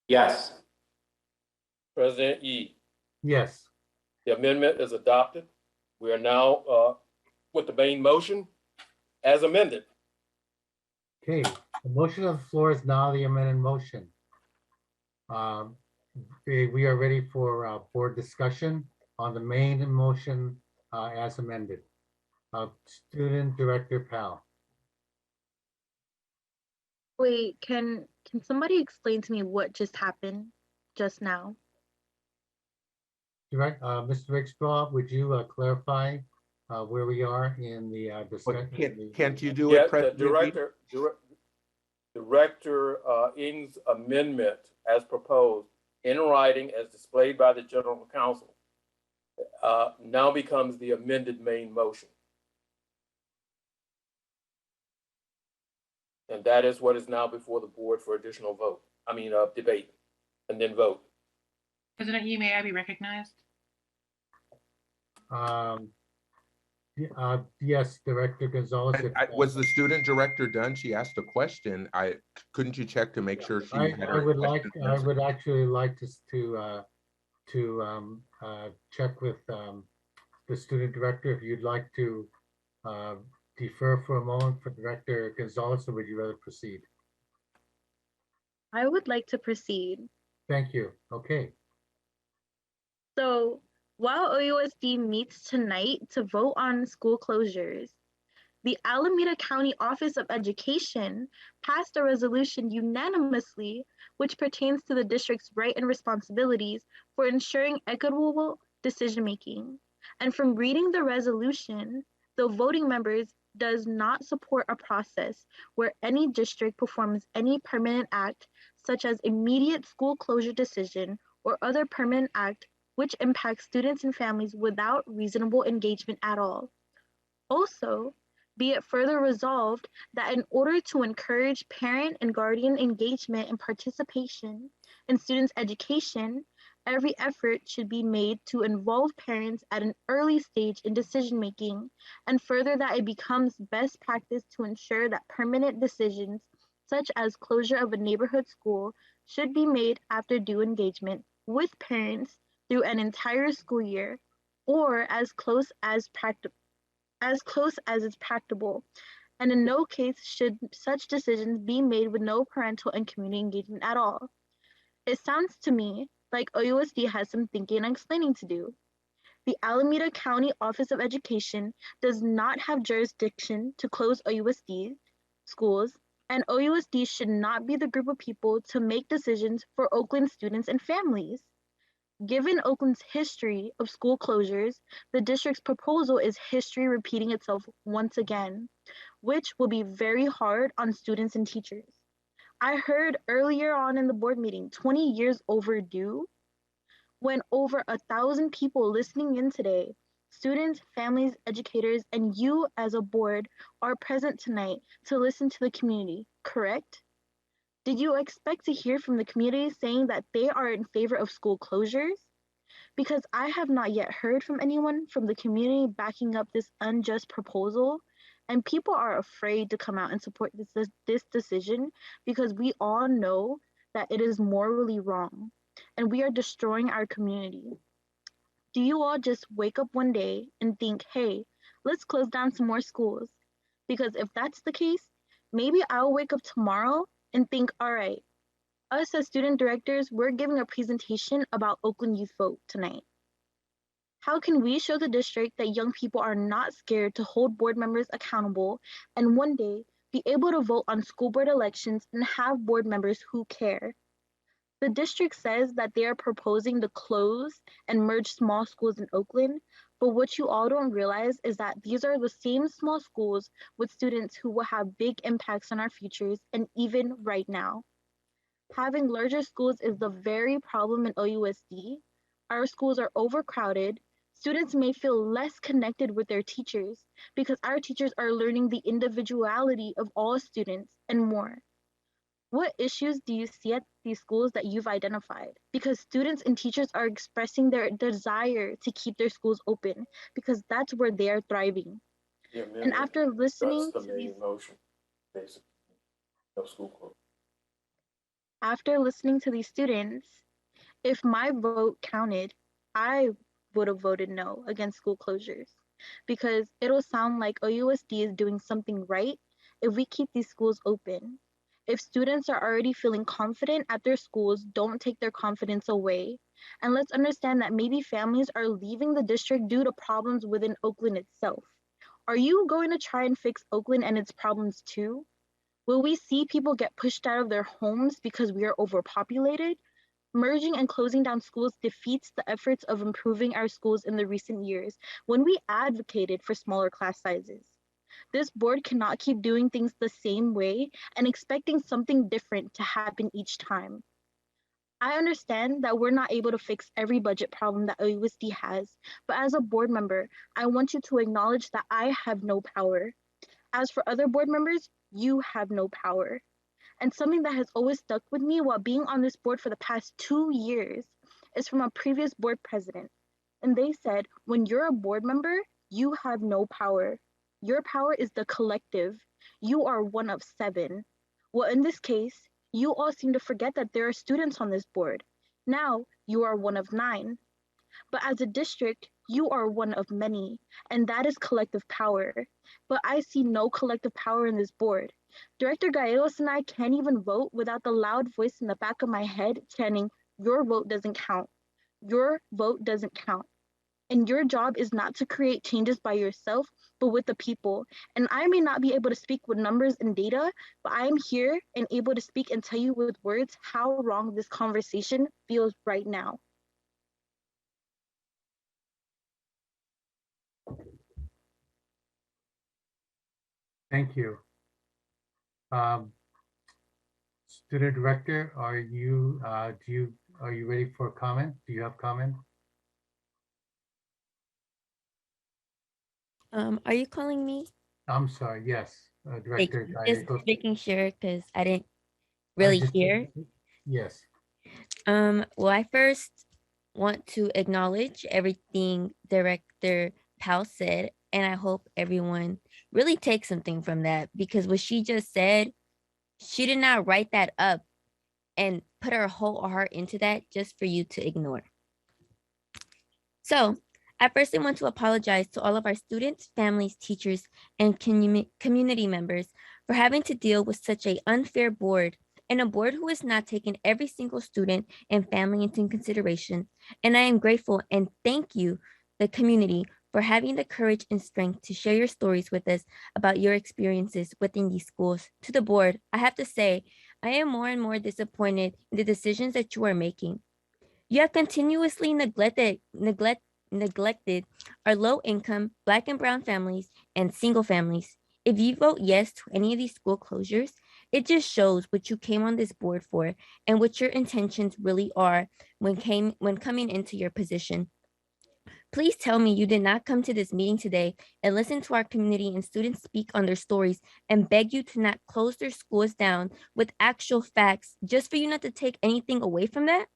Yes. President Yi. Yes. The amendment is adopted. We are now with the main motion as amended. Okay, the motion on the floor is now the amended motion. We are ready for board discussion on the main motion as amended. Student Director Powell. Wait, can somebody explain to me what just happened just now? Mr. Rickstraw, would you clarify where we are in the discussion? Can't you do Yeah, it, President? Director Ng's amendment as proposed in writing as displayed by the General Counsel now becomes the amended main motion. And that is what is now before the board for additional debate and then vote. President Yi, may I be recognized? Yes, Director Gonzalez. Was the student director done? She asked a question. Couldn't you check to make sure she had her question I answered? would actually like to check with the student director if you'd like to defer for a moment for Director Gonzalez, or would you rather proceed? I would like to proceed. Thank you. Okay. So while OUSD meets tonight to vote on school closures, the Alameda County Office of Education passed a resolution unanimously which pertains to the district's right and responsibilities for ensuring equitable decision-making. And from reading the resolution, the voting members does not support a process where any district performs any permanent act, such as immediate school closure decision or other permanent act which impacts students and families without reasonable engagement at all. Also, be it further resolved that in order to encourage parent and guardian engagement and participation in students' education, every effort should be made to involve parents at an early stage in decision-making, and further that it becomes best practice to ensure that permanent decisions, such as closure of a neighborhood school, should be made after due engagement with parents through an entire school year, or as close as is practicable, and in no case should such decisions be made with no parental and community engagement at all. It sounds to me like OUSD has some thinking and explaining to do. The Alameda County Office of Education does not have jurisdiction to close OUSD schools, and OUSD should not be the group of people to make decisions for Oakland students and families. Given Oakland's history of school closures, the district's proposal is history repeating itself once again, which will be very hard on students and teachers. I heard earlier on in the board meeting, 20 years overdue, when over 1,000 people listening in today, students, families, educators, and you as a board are present tonight to listen to the community, correct? Did you expect to hear from the community saying that they are in favor of school closures? Because I have not yet heard from anyone from the community backing up this unjust proposal, And people are afraid to come out and support this decision because we all know that it is morally wrong and we are destroying our community. Do you all just wake up one day and think, hey, let's close down some more schools? Because if that's the case, maybe I'll wake up tomorrow and think, all right, us as student directors, we're giving a presentation about Oakland Youth Vote tonight. How can we show the district that young people are not scared to hold board members accountable and one day be able to vote on school board elections and have board members who care? The district says that they are proposing to close and merge small schools in Oakland, but what you all don't realize is that these are the same small schools with students who will have big impacts on our futures and even right now. Having larger schools is the very problem in OUSD. Our schools are overcrowded. Students may feel less connected with their teachers because our teachers are learning the individuality of all students and more. What issues do you see at these schools that you've identified? Because students and teachers are expressing their desire to keep their schools open because that's where they are thriving. Yeah, And after listening that's the to these, main motion, basically. No school closure. after listening to these students, if my vote counted, I would have voted no against school closures because it'll sound like OUSD is doing something right if we keep these schools open. If students are already feeling confident at their schools, don't take their confidence away. And let's understand that maybe families are leaving the district due to problems within Oakland itself. Are you going to try and fix Oakland and its problems too? Will we see people get pushed out of their homes because we are overpopulated? Merging and closing down schools defeats the efforts of improving our schools in the recent years when we advocated for smaller class sizes. This board cannot keep doing things the same way and expecting something different to happen each time. I understand that we're not able to fix every budget problem that OUSD has, but as a board member, I want you to acknowledge that I have no power. As for other board members, you have no power. And something that has always stuck with me while being on this board for the past 2 years is from a previous board president. And they said, when you're a board member, you have no power. Your power is the collective. You are one of 7. Well, in this case, you all seem to forget that there are students on this board. Now you are one of 9. But as a district, you are one of many, and that is collective power. But I see no collective power in this board. Director Gallegos and I can't even vote without the loud voice in the back of my head chanting, your vote doesn't count. Your vote doesn't count. And your job is not to create changes by yourself, but with the people. And I may not be able to speak with numbers and data, but I am here and able to speak and tell you with words how wrong this conversation feels right now. Thank you. Student director, are you ready for comment? Do you have comment? Are you calling me? I'm sorry, yes, Thank Director you. Just Gallegos. making sure because I didn't really hear. Yes. Well, I first want to acknowledge everything Director Powell said, and I hope everyone really takes something from that because what she just said, she did not write that up and put her whole heart into that just for you to ignore. So I firstly want to apologize to all of our students, families, teachers, and community members for having to deal with such an unfair board and a board who is not taking every single student and family into consideration. And I am grateful and thank you, the community, for having the courage and strength to share your stories with us about your experiences within these schools. To the board, I have to say, I am more and more disappointed in the decisions that you are making. You have continuously neglected our low-income Black and Brown families and single families. If you vote yes to any of these school closures, it just shows what you came on this board for and what your intentions really are when coming into your position. Please tell me you did not come to this meeting today and listen to our community and students speak on their stories and beg you to not close their schools down with actual facts just for you not to take anything away from that.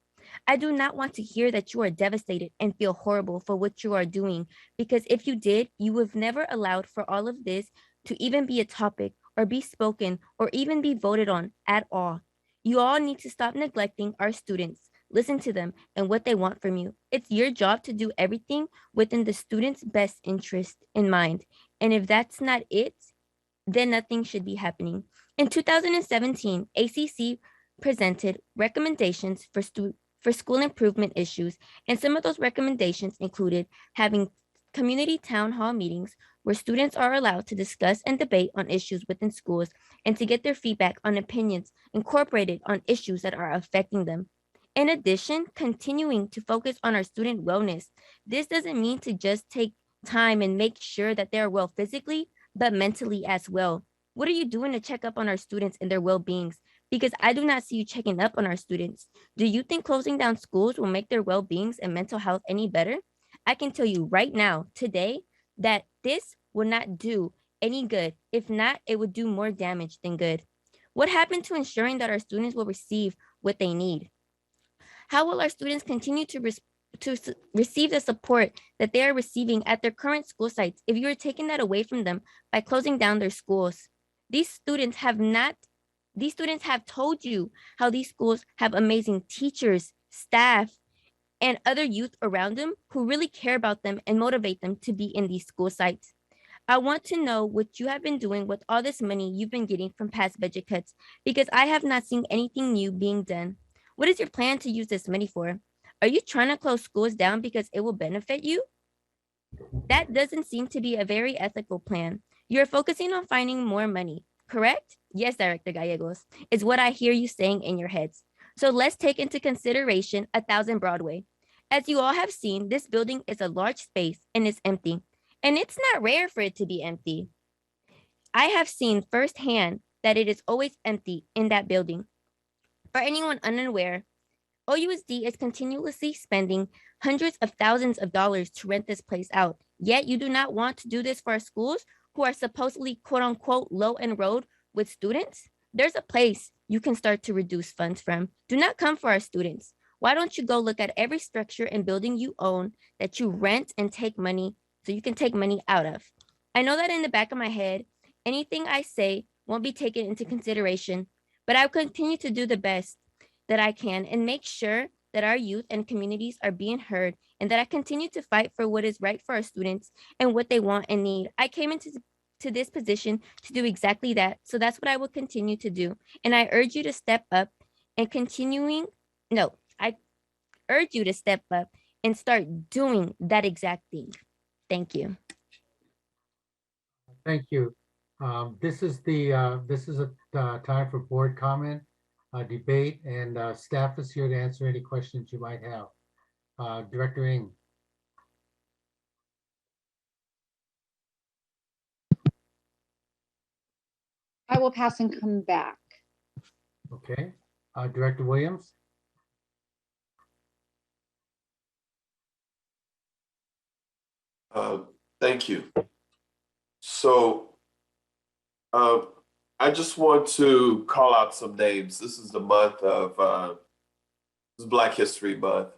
I do not want to hear that you are devastated and feel horrible for what you are doing, because if you did, you would have never allowed for all of this to even be a topic or be spoken or even be voted on at all. You all need to stop neglecting our students. Listen to them and what they want from you. It's your job to do everything within the student's best interest in mind. And if that's not it, then nothing should be happening. In 2017, ACC presented recommendations for school improvement issues, and some of those recommendations included having community town hall meetings where students are allowed to discuss and debate on issues within schools and to get their feedback on opinions incorporated on issues that are affecting them. In addition, continuing to focus on our student wellness. This doesn't mean to just take time and make sure that they're well physically, but mentally as well. What are you doing to check up on our students and their well-beings? Because I do not see you checking up on our students. Do you think closing down schools will make their well-beings and mental health any better? I can tell you right now, today, that this will not do any good. If not, it would do more damage than good. What happened to ensuring that our students will receive what they need? How will our students continue to receive the support that they are receiving at their current school sites if you are taking that away from them by closing down their schools? These students have told you how these schools have amazing teachers, staff, and other youth around them who really care about them and motivate them to be in these school sites. I want to know what you have been doing with all this money you've been getting from past budget cuts because I have not seen anything new being done. What is your plan to use this money for? Are you trying to close schools down because it will benefit you? That doesn't seem to be a very ethical plan. You're focusing on finding more money, correct? Yes, Director Gallegos, is what I hear you saying in your heads. So let's take into consideration 1000 Broadway. As you all have seen, this building is a large space and is empty. And it's not rare for it to be empty. I have seen firsthand that it is always empty in that building. For anyone unaware, OUSD is continuously spending hundreds of thousands of dollars to rent this place out. Yet you do not want to do this for our schools who are supposedly quote unquote low enrolled with students. There's a place you can start to reduce funds from. Do not come for our students. Why don't you go look at every structure and building you own that you rent and take money so you can take money out of? I know that in the back of my head, anything I say won't be taken into consideration, but I will continue to do the best that I can and make sure that our youth and communities are being heard and that I continue to fight for what is right for our students and what they want and need. I came into this position to do exactly that. So that's what I will continue to do. And I urge you to step up and I urge you to step up and start doing that exact thing. Thank you. Thank you. This is a time for board comment, debate, and staff is here to answer any questions you might have. Director Ng. I will pass and come back. Okay. Director Williams. Thank you. So I just want to call out some names. This is the month of this is Black History Month.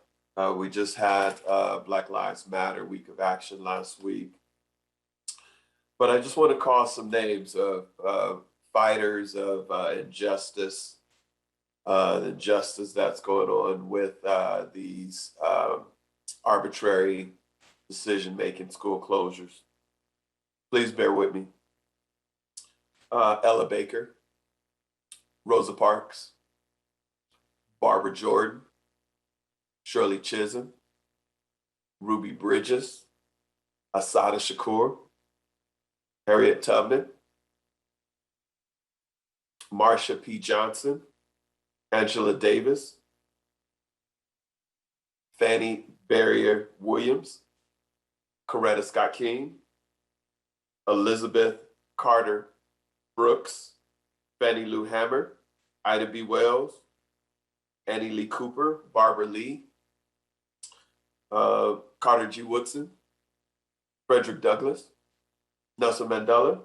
We just had Black Lives Matter Week of Action last week. But I just want to call some names of fighters of injustice, the injustice that's going on with these arbitrary decision-making school closures. Please bear with me. Ella Baker, Rosa Parks, Barbara Jordan, Shirley Chisholm, Ruby Bridges, Asada Shakur, Harriet Tubman, Marsha P. Johnson, Angela Davis, Fannie Barrier Williams, Coretta Scott King, Elizabeth Carter Brooks, Fannie Lou Hammer, Ida B. Wells, Annie Lee Cooper, Barbara Lee, Carter G. Woodson, Frederick Douglass, Nelson Mandela,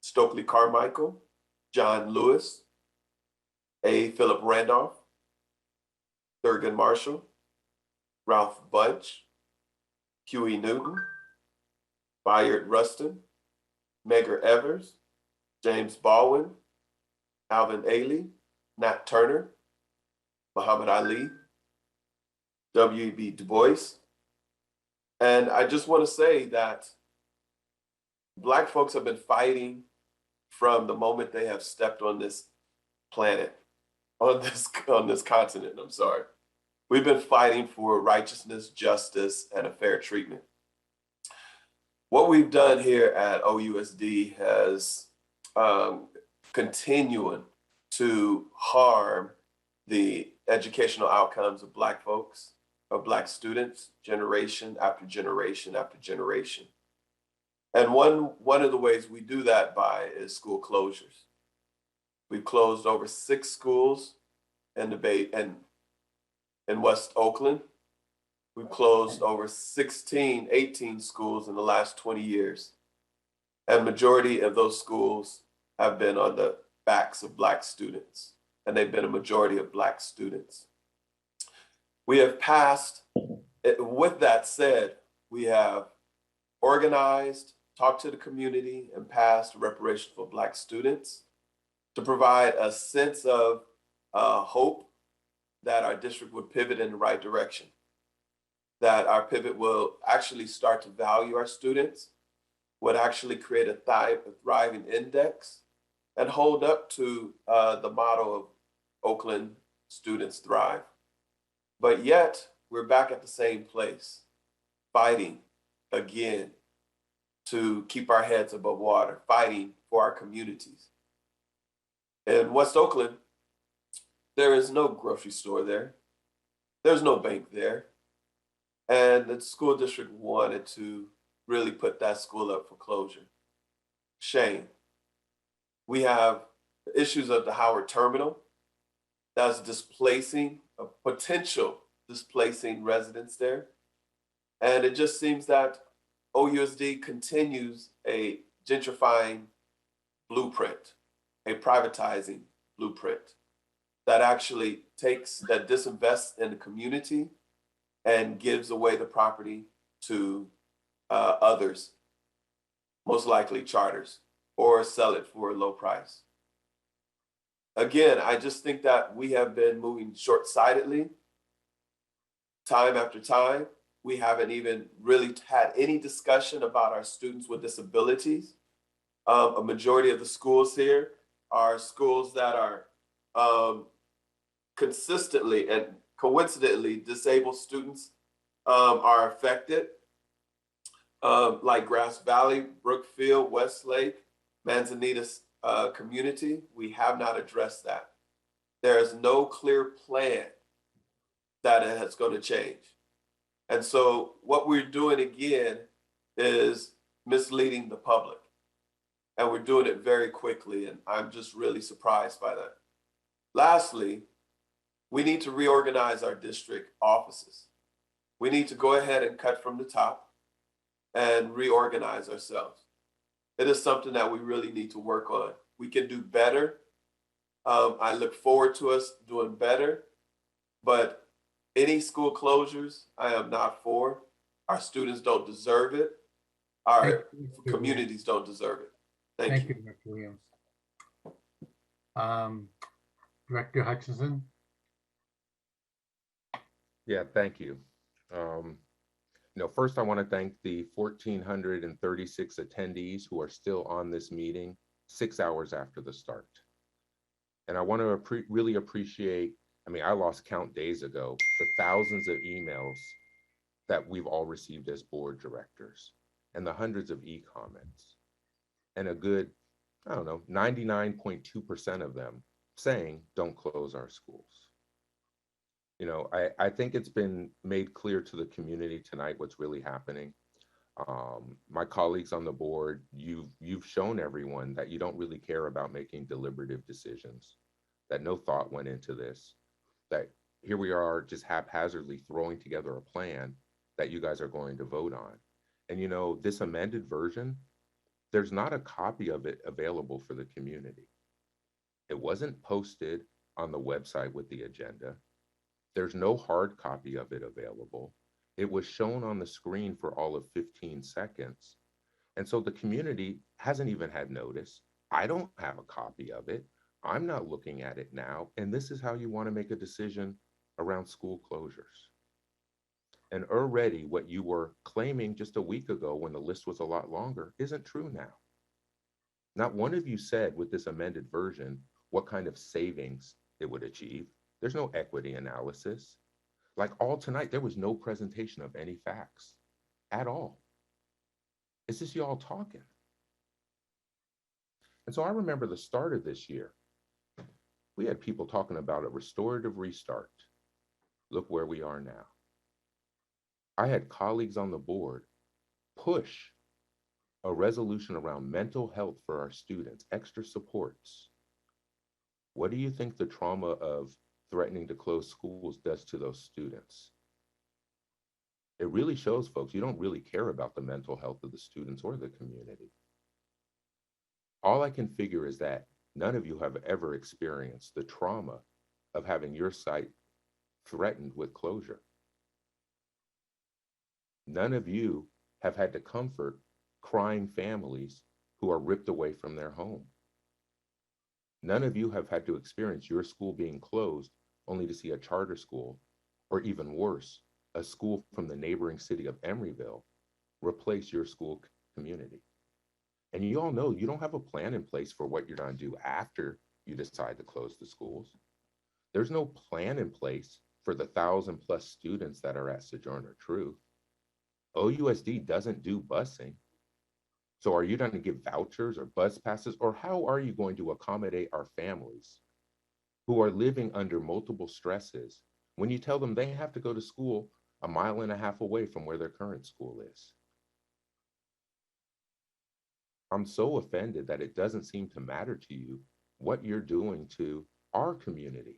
Stokely Carmichael, John Lewis, A. Philip Randolph, Thurgood Marshall, Ralph Bunche, Huey Newton, Bayard Rustin, Megar Evers, James Baldwin, Alvin Ailey, Nat Turner, Muhammad Ali, W.E.B. Du Bois. And I just want to say that Black folks have been fighting from the moment they have stepped on this planet, on this continent, I'm sorry. We've been fighting for righteousness, justice, and a fair treatment. What we've done here at OUSD has continuing to harm the educational outcomes of Black folks, of Black students, generation after generation after generation. And one of the ways we do that by is school closures. We've closed over 6 schools in the Bay and in West Oakland. We've closed over 16, 18 schools in the last 20 years. And majority of those schools have been on the backs of Black students, and they've been a majority of Black students. We have passed, with that said, we have organized, talked to the community, and passed reparations for Black students to provide a sense of hope that our district would pivot in the right direction, that our pivot will actually start to value our students, would actually create a thriving index, and hold up to the motto of Oakland students thrive. But yet, we're back at the same place, fighting again to keep our heads above water, fighting for our communities. In West Oakland, there is no grocery store there. There's no bank there. And the school district wanted to really put that school up for closure. Shame. We have the issues of the Howard Terminal that's displacing, a potential displacing residents there. And it just seems that OUSD continues a gentrifying blueprint, a privatizing blueprint that actually that disinvests in the community and gives away the property to others, most likely charters, or sell it for a low price. Again, I just think that we have been moving short-sightedly time after time. We haven't even really had any discussion about our students with disabilities. A majority of the schools here are schools that are consistently and coincidentally disabled students are affected, like Grass Valley, Brookfield, Westlake, Manzanita's community. We have not addressed that. There is no clear plan that it is going to change. And so what we're doing again is misleading the public. And we're doing it very quickly. And I'm just really surprised by that. Lastly, we need to reorganize our district offices. We need to go ahead and cut from the top and reorganize ourselves. It is something that we really need to work on. We can do better. I look forward to us doing better, but any school closures, I am not for. Our students don't deserve it. Our communities don't deserve it. Thank you. Director Williams. Director Hutchinson. Yeah, thank you. First I want to thank the 1,436 attendees who are still on this meeting 6 hours after the start. And I want to really appreciate, I lost count days ago, the thousands of emails that we've all received as board directors and the hundreds of e-comments and a good, 99.2% of them saying, don't close our schools. I think it's been made clear to the community tonight what's really happening. My colleagues on the board, you've shown everyone that you don't really care about making deliberative decisions, that no thought went into this, that here we are just haphazardly throwing together a plan that you guys are going to vote on. And this amended version, there's not a copy of it available for the community. It wasn't posted on the website with the agenda. There's no hard copy of it available. It was shown on the screen for all of 15 seconds, And so the community hasn't even had notice. I don't have a copy of it. I'm not looking at it now. And this is how you want to make a decision around school closures. And already what you were claiming just a week ago when the list was a lot longer isn't true now. Not one of you said with this amended version what kind of savings it would achieve. There's no equity analysis. Like all tonight, there was no presentation of any facts at all. It's just y'all talking. And so I remember the start of this year, we had people talking about a restorative restart. Look where we are now. I had colleagues on the board push a resolution around mental health for our students, extra supports. What do you think the trauma of threatening to close schools does to those students? It really shows, folks, you don't really care about the mental health of the students or the community. All I can figure is that none of you have ever experienced the trauma of having your site threatened with closure. None of you have had to comfort crying families who are ripped away from their home. None of you have had to experience your school being closed only to see a charter school, or even worse, a school from the neighboring city of Emeryville replace your school community. And you all know you don't have a plan in place for what you're going to do after you decide to close the schools. There's no plan in place for the 1,000+ students that are at Sojourner Truth. OUSD doesn't do busing. So are you going to give vouchers or bus passes, or how are you going to accommodate our families who are living under multiple stresses when you tell them they have to go to school 1.5 miles away from where their current school is? I'm so offended that it doesn't seem to matter to you what you're doing to our community.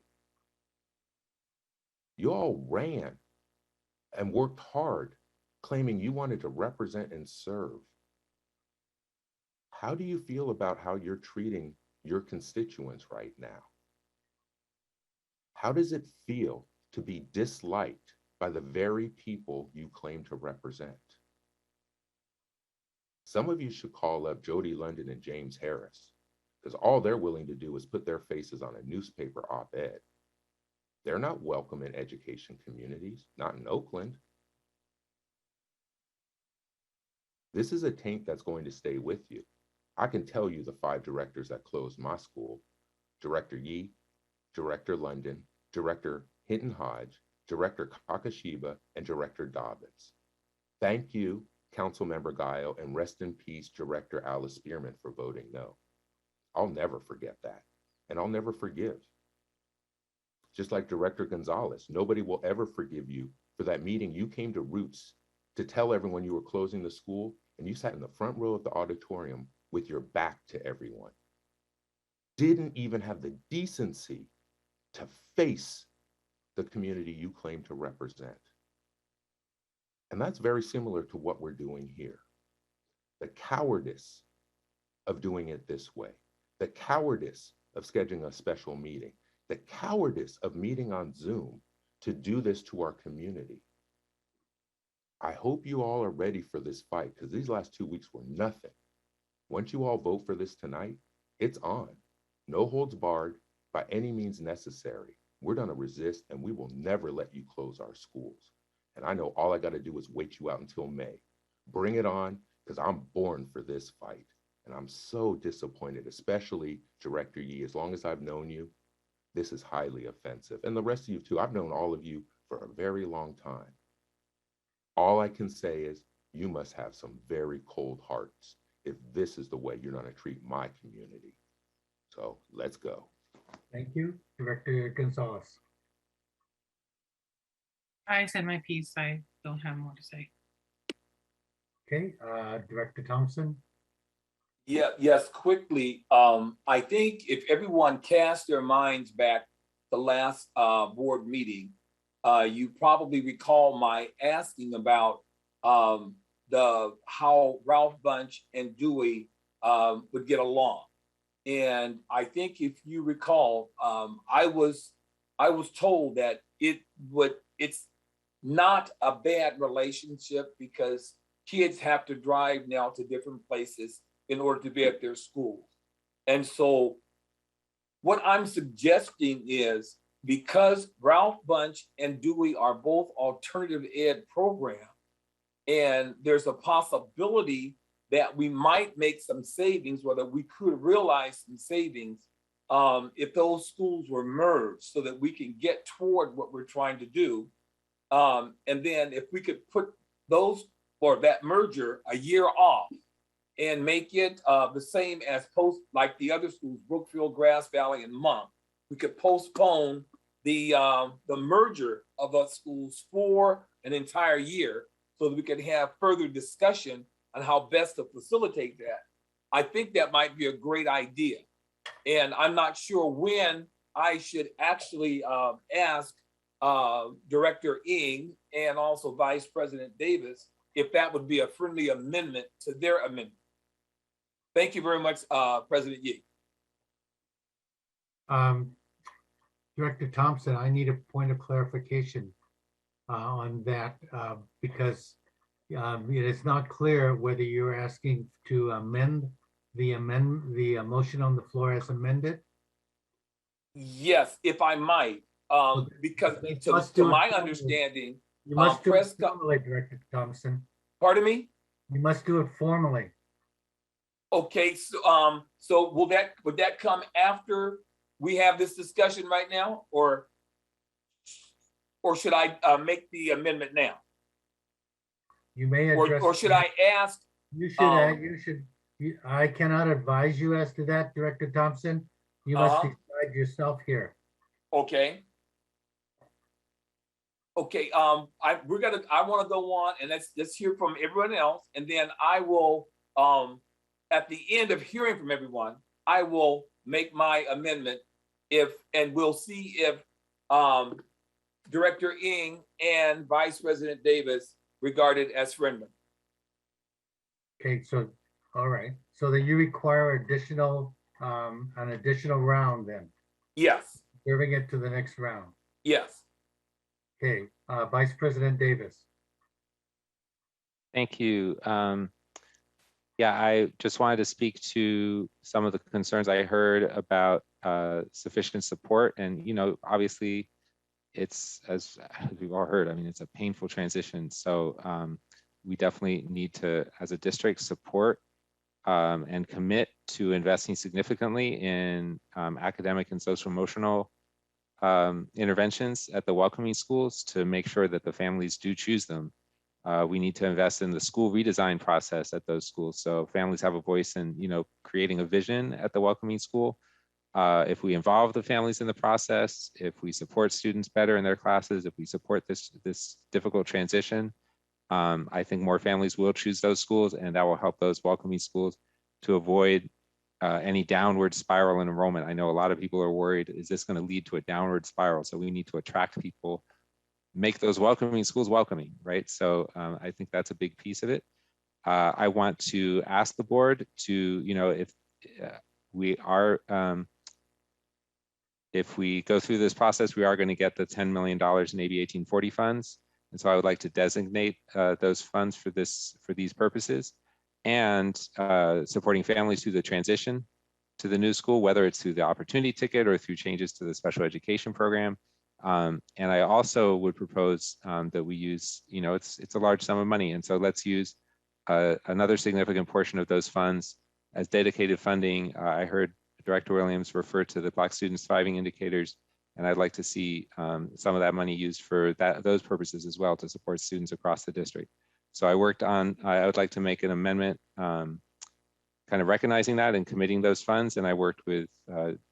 You all ran and worked hard, claiming you wanted to represent and serve. How do you feel about how you're treating your constituents right now? How does it feel to be disliked by the very people you claim to represent? Some of you should call up Jody London and James Harris, because all they're willing to do is put their faces on a newspaper op-ed. They're not welcome in education communities, not in Oakland. This is a taint that's going to stay with you. I can tell you the 5 directors that closed my school: Director Yee, Director London, Director Hinton Hodge, Director Kakashiba, and Director Dobbins. Thank you, Councilmember Guile, and rest in peace, Director Alice Spearman, for voting no. I'll never forget that, and I'll never forgive. Just like Director Gonzalez, nobody will ever forgive you for that meeting you came to Roots to tell everyone you were closing the school, and you sat in the front row of the auditorium with your back to everyone. Didn't even have the decency to face the community you claim to represent. And that's very similar to what we're doing here. The cowardice of doing it this way, the cowardice of scheduling a special meeting, the cowardice of meeting on Zoom to do this to our community. I hope you all are ready for this fight, because these last 2 weeks were nothing. Once you all vote for this tonight, it's on. No holds barred, by any means necessary. We're going to resist, and we will never let you close our schools. And I know all I got to do is wait you out until May. Bring it on, because I'm born for this fight. And I'm so disappointed, especially Director Yee. As long as I've known you, this is highly offensive. And the rest of you too. I've known all of you for a very long time. All I can say is you must have some very cold hearts if this is the way you're going to treat my community. So let's go. Thank you, Director Gonzalez. I said my piece. I don't have more to say. Okay, Director Thompson. Yeah, yes, quickly. I think if everyone casts their minds back the last board meeting, you probably recall my asking about how Ralph Bunch and Dewey would get along. And I think if you recall, I was told that it's not a bad relationship because kids have to drive now to different places in order to be at their schools. And so what I'm suggesting is, because Ralph Bunch and Dewey are both alternative ed programs, and there's a possibility that we might make some savings, whether we could realize some savings if those schools were merged so that we can get toward what we're trying to do. And then if we could put those, or that merger, a year off and make it the same as like the other schools, Brookfield, Grass Valley, and Monk, we could postpone the merger of those schools for an entire year so that we can have further discussion on how best to facilitate that. I think that might be a great idea. And I'm not sure when I should actually ask Director Ng and also Vice President Davis if that would be a friendly amendment to their amendment. Thank you very much, President Yee. Director Thompson, I need a point of clarification on that because it is not clear whether you're asking to amend the motion on the floor as amended. Yes, if I might, because to my understanding, you must do it formally, Director Thompson. Pardon me? You must do it formally. Okay, so so would that come after we have this discussion right now, or should I make the amendment now? You may address, or should I ask? You should. I cannot advise you as to that, Director Thompson. You must decide yourself here. Okay. Okay. I want to go on, and let's hear from everyone else, and then I will at the end of hearing from everyone, I will make my amendment and we'll see if Director Ng and Vice President Davis regard it as friendly. Okay, so, all right. So that you require an additional round then? Yes. Serving it to the next round? Yes. Okay, Vice President Davis. Thank you. Yeah, I just wanted to speak to some of the concerns I heard about sufficient support. And, obviously it's, as we've all heard, I mean, it's a painful transition. So we definitely need to, as a district, support and commit to investing significantly in academic and social emotional interventions at the welcoming schools to make sure that the families do choose them. We need to invest in the school redesign process at those schools, so families have a voice in, creating a vision at the welcoming school. If we involve the families in the process, if we support students better in their classes, if we support this difficult transition, I think more families will choose those schools, and that will help those welcoming schools to avoid any downward spiral in enrollment. I know a lot of people are worried, is this going to lead to a downward spiral? So we need to attract people, make those welcoming schools welcoming, right? So I think that's a big piece of it. I want to ask the board to, if we are, if we go through this process, we are going to get the $10 million in AB 1840 funds. And so I would like to designate those funds for these purposes, and supporting families through the transition to the new school, whether it's through the opportunity ticket or through changes to the special education program. And I also would propose that we use, it's a large sum of money. And so let's use another significant portion of those funds as dedicated funding. I heard Director Williams refer to the Black Students Thriving Indicators, and I'd like to see some of that money used for those purposes as well, to support students across the district. So I would like to make an amendment kind of recognizing that and committing those funds. And I worked with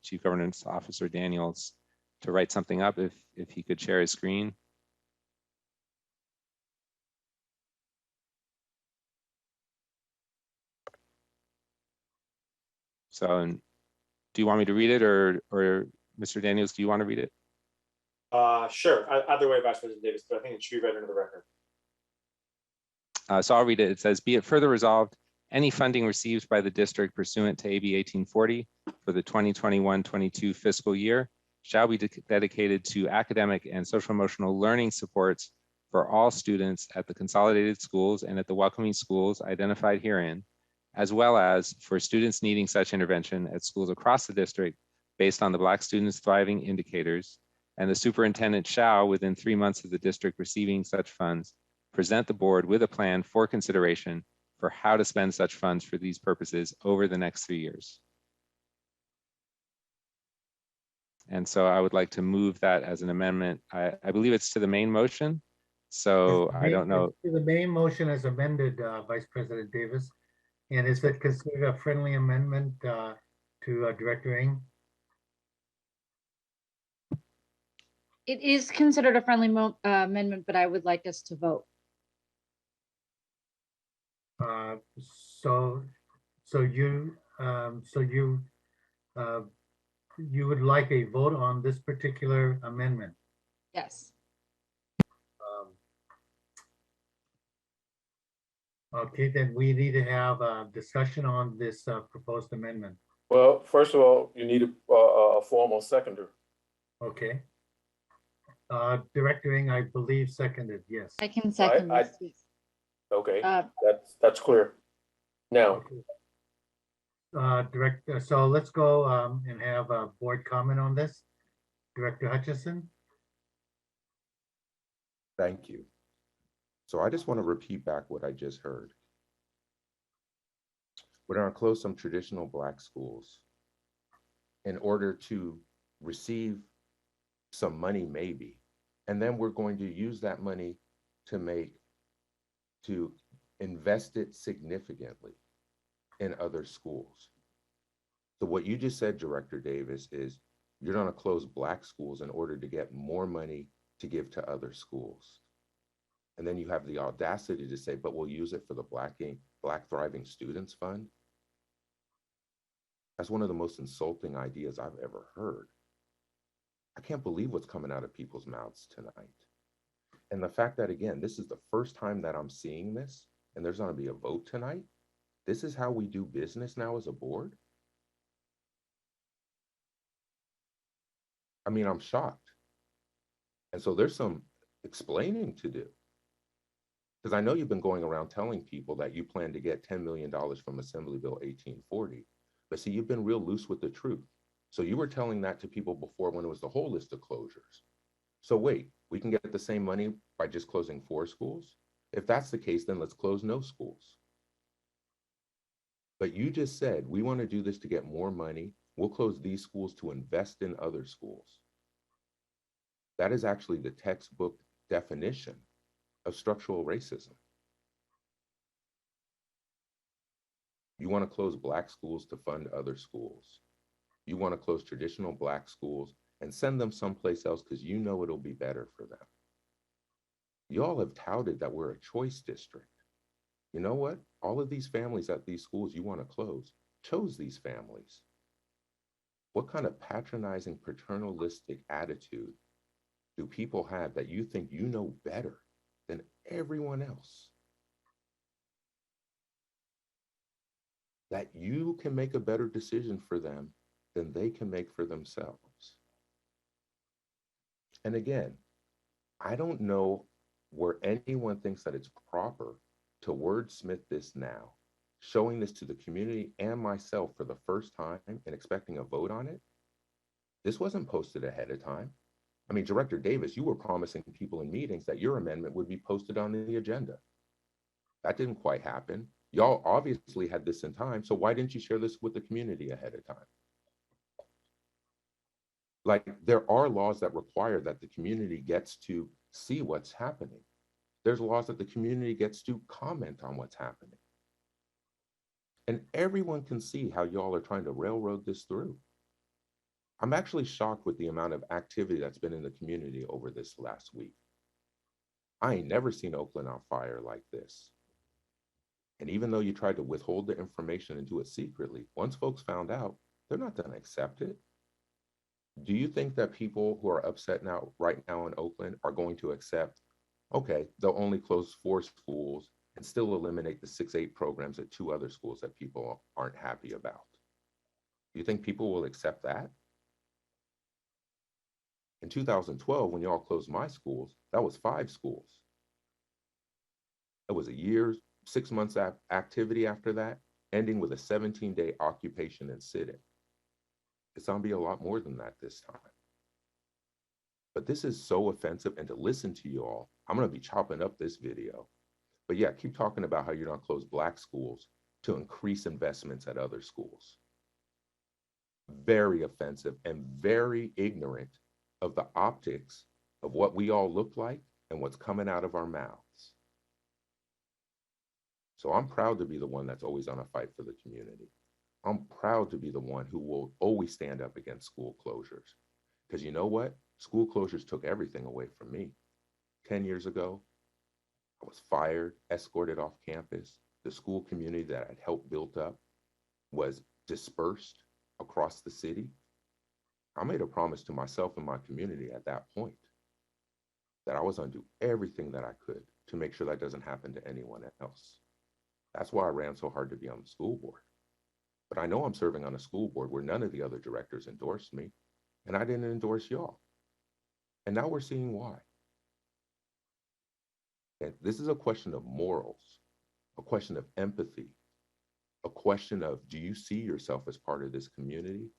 Chief Governance Officer Daniels to write something up, if he could share his screen. So, do you want me to read it, or Mr. Daniels, do you want to read it? Sure, either way, Vice President Davis, but I think it should be read into the record. So I'll read it. It says, be it further resolved, any funding received by the district pursuant to AB 1840 for the 2021-22 fiscal year shall be dedicated to academic and social emotional learning supports for all students at the consolidated schools and at the welcoming schools identified herein, as well as for students needing such intervention at schools across the district based on the Black Students Thriving Indicators, and the superintendent shall, within 3 months of the district receiving such funds, present the board with a plan for consideration for how to spend such funds for these purposes over the next 3 years. And so I would like to move that as an amendment. I believe it's to the main motion. So I don't know. The main motion is amended, Vice President Davis. And is it considered a friendly amendment to Director Ng? It is considered a friendly amendment, but I would like us to vote. So you would like a vote on this particular amendment? Yes. Okay, then we need to have a discussion on this proposed amendment. Well, first of all, you need a formal seconder. Okay. Director Ng, I believe seconded, yes. I can second this. Okay, that's clear. Now, Director, so let's go and have a board comment on this. Director Hutchison. Thank you. So I just want to repeat back what I just heard. We're going to close some traditional Black schools in order to receive some money, maybe. And then we're going to use that money to invest it significantly in other schools. So what you just said, Director Davis, is you're going to close Black schools in order to get more money to give to other schools. And then you have the audacity to say, but we'll use it for the Black Thriving Students Fund. That's one of the most insulting ideas I've ever heard. I can't believe what's coming out of people's mouths tonight. And the fact that, again, this is the first time that I'm seeing this, and there's going to be a vote tonight. This is how we do business now as a board. I mean, I'm shocked. And so there's some explaining to do. Because I know you've been going around telling people that you plan to get $10 million from Assembly Bill 1840. But see, you've been real loose with the truth. So you were telling that to people before when it was the whole list of closures. So wait, we can get the same money by just closing 4 schools? If that's the case, then let's close no schools. But you just said, we want to do this to get more money. We'll close these schools to invest in other schools. That is actually the textbook definition of structural racism. You want to close Black schools to fund other schools. You want to close traditional Black schools and send them someplace else because you know it'll be better for them. You all have touted that we're a choice district. You know what? All of these families at these schools you want to close chose these families. What kind of patronizing, paternalistic attitude do people have that you think you know better than everyone else? That you can make a better decision for them than they can make for themselves. And again, I don't know where anyone thinks that it's proper to wordsmith this now, showing this to the community and myself for the first time and expecting a vote on it. This wasn't posted ahead of time. I mean, Director Davis, you were promising people in meetings that your amendment would be posted on the agenda. That didn't quite happen. Y'all obviously had this in time, so why didn't you share this with the community ahead of time? Like, there are laws that require that the community gets to see what's happening. There's laws that the community gets to comment on what's happening. And everyone can see how y'all are trying to railroad this through. I'm actually shocked with the amount of activity that's been in the community over this last week. I ain't never seen Oakland on fire like this. And even though you tried to withhold the information and do it secretly, once folks found out, they're not going to accept it. Do you think that people who are upset right now in Oakland are going to accept, okay, they'll only close 4 schools and still eliminate the 6-8 programs at 2 other schools that people aren't happy about? Do you think people will accept that? In 2012, when y'all closed my schools, that was 5 schools. It was a year, 6 months activity after that, ending with a 17-day occupation and sit-in. It's gonna be a lot more than that this time. But this is so offensive, and to listen to you all, I'm gonna be chopping up this video. But yeah, keep talking about how you're gonna close Black schools to increase investments at other schools. Very offensive and very ignorant of the optics of what we all look like and what's coming out of our mouths. So I'm proud to be the one that's always on a fight for the community. I'm proud to be the one who will always stand up against school closures. Because you know what? School closures took everything away from me. 10 years ago, I was fired, escorted off campus. The school community that I'd helped build up was dispersed across the city. I made a promise to myself and my community at that point that I was going to do everything that I could to make sure that doesn't happen to anyone else. That's why I ran so hard to be on the school board. But I know I'm serving on a school board where none of the other directors endorsed me, and I didn't endorse y'all. And now we're seeing why. And this is a question of morals, a question of empathy, a question of, do you see yourself as part of this community?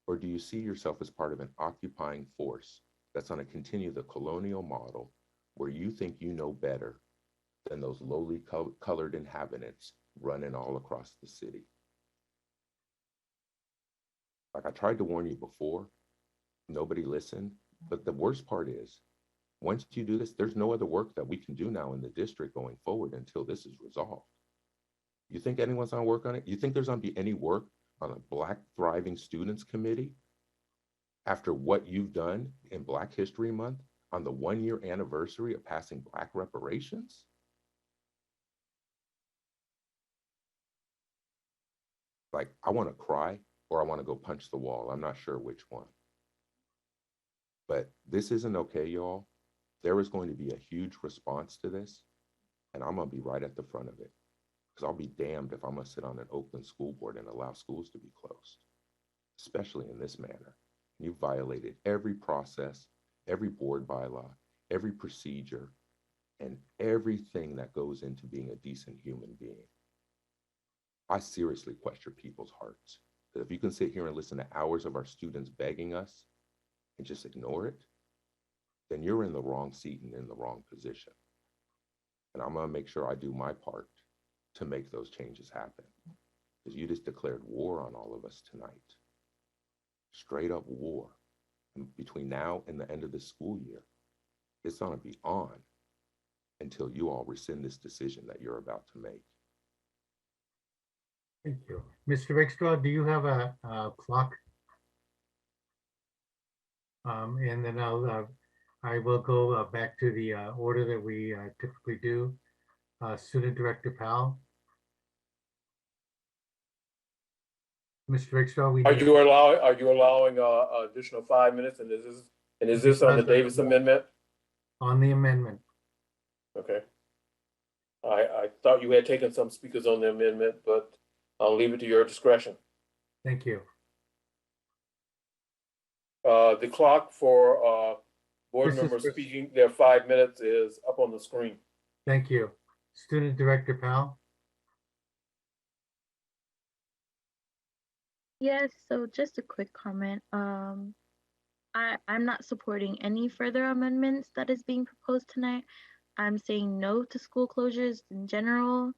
Or do you see yourself as part of an occupying force that's going to continue the colonial model where you think you know better than those lowly colored inhabitants running all across the city? Like I tried to warn you before, nobody listened. But the worst part is, once you do this, there's no other work that we can do now in the district going forward until this is resolved. You think anyone's gonna work on it? You think there's gonna be any work on a Black Thriving Students Committee after what you've done in Black History Month on the 1-year anniversary of passing Black reparations? Like, I wanna cry or I wanna go punch the wall. I'm not sure which one. But this isn't okay, y'all. There is going to be a huge response to this, and I'm gonna be right at the front of it. Because I'll be damned if I'm gonna sit on an Oakland school board and allow schools to be closed, especially in this manner. You've violated every process, every board bylaw, every procedure, and everything that goes into being a decent human being. I seriously question people's hearts. Because if you can sit here and listen to hours of our students begging us and just ignore it, then you're in the wrong seat and in the wrong position. And I'm gonna make sure I do my part to make those changes happen. Because you just declared war on all of us tonight. Straight up war. And between now and the end of the school year, it's gonna be on until you all rescind this decision that you're about to make. Thank you. Mr. Rickstraw, do you have a clock? And then I will go back to the order that we typically do. Student Director Powell. Mr. Rickstraw, Are you allowing additional 5 minutes? And is this on the Davis amendment? On the amendment. Okay. I thought you had taken some speakers on the amendment, but I'll leave it to your discretion. Thank you. The clock for board members speaking their 5 minutes is up on the screen. Thank you. Student Director Powell. Yes, so just a quick comment. I'm not supporting any further amendments that is being proposed tonight. I'm saying no to school closures in general.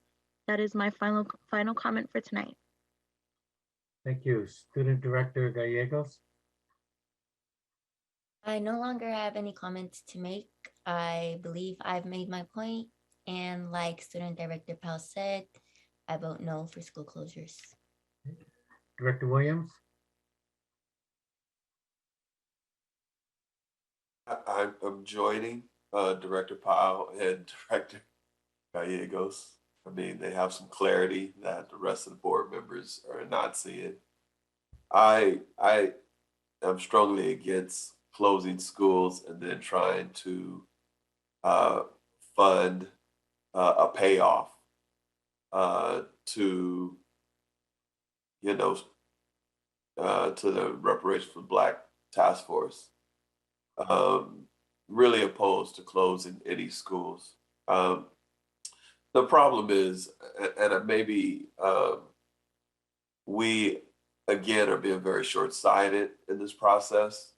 That is my final comment for tonight. Thank you. Student Director Gallegos. I no longer have any comments to make. I believe I've made my point, and like Student Director Powell said, I vote no for school closures. Director Williams. I'm joining Director Powell and Director Gallegos. I mean, they have some clarity that the rest of the board members are not seeing. I am strongly against closing schools and then trying to fund a payoff to, you know, to the Reparations for Black Task Force. Really opposed to closing any schools. The problem is, and maybe we again are being very short-sighted in this process.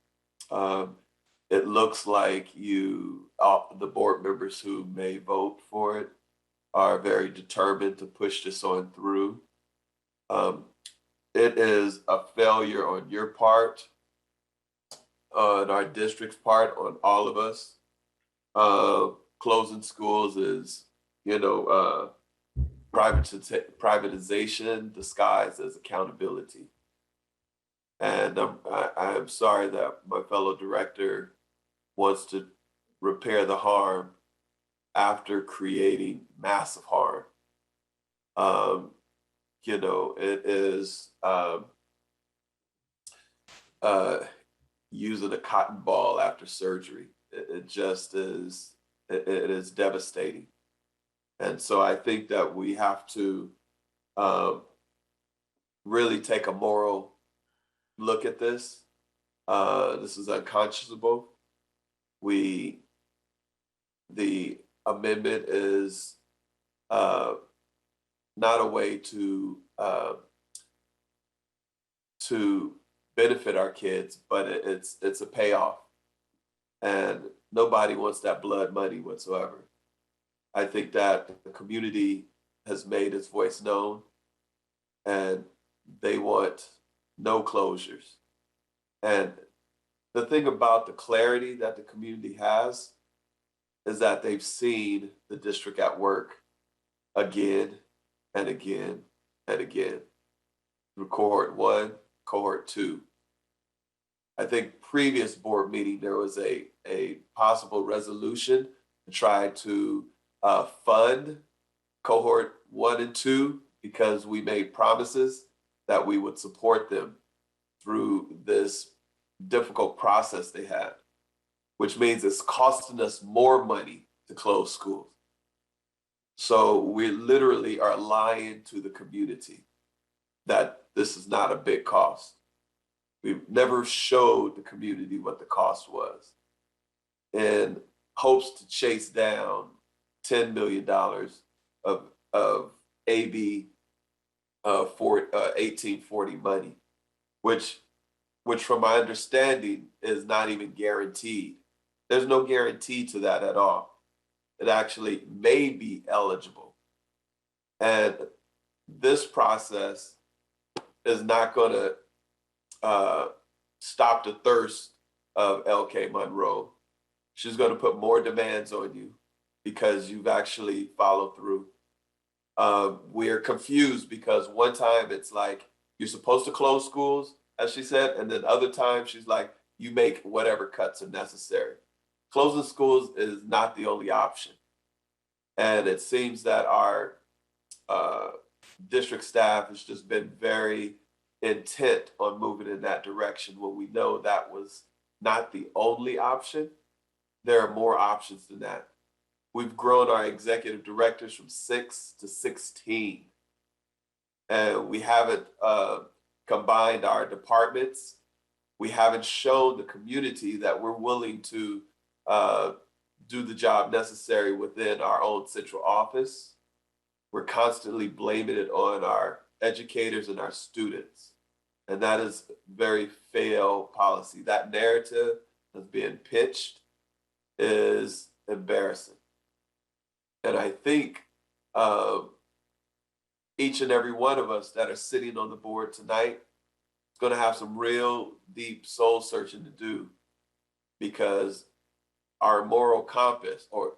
It looks like the board members who may vote for it are very determined to push this on through. It is a failure on your part, on our district's part, on all of us. Closing schools is, privatization disguised as accountability. And I am sorry that my fellow director wants to repair the harm after creating massive harm. It is using a cotton ball after surgery. It just is, it is devastating. And so I think that we have to really take a moral look at this. This is unconscionable. The amendment is not a way to benefit our kids, but it's a payoff. And nobody wants that blood money whatsoever. I think that the community has made its voice known, and they want no closures. And the thing about the clarity that the community has is that they've seen the district at work again and again and again through cohort 1, cohort 2. I think previous board meeting, there was a possible resolution to try to fund cohort 1 and 2 because we made promises that we would support them through this difficult process they had, which means it's costing us more money to close schools. So we literally are lying to the community that this is not a big cost. We've never showed the community what the cost was in hopes to chase down $10 million of AB 1840 money, which from my understanding is not even guaranteed. There's no guarantee to that at all. It actually may be eligible. And this process is not going to stop the thirst of LK Monroe. She's going to put more demands on you because you've actually followed through. We're confused because one time it's like, you're supposed to close schools, as she said, and then other times she's like, you make whatever cuts are necessary. Closing schools is not the only option. And it seems that our district staff has just been very intent on moving in that direction when we know that was not the only option. There are more options than that. We've grown our executive directors from 6 to 16. And we haven't combined our departments. We haven't shown the community that we're willing to do the job necessary within our own central office. We're constantly blaming it on our educators and our students. And that is very failed policy. That narrative that's being pitched is embarrassing. And I think each and every one of us that are sitting on the board tonight is going to have some real deep soul searching to do, because our moral compass, or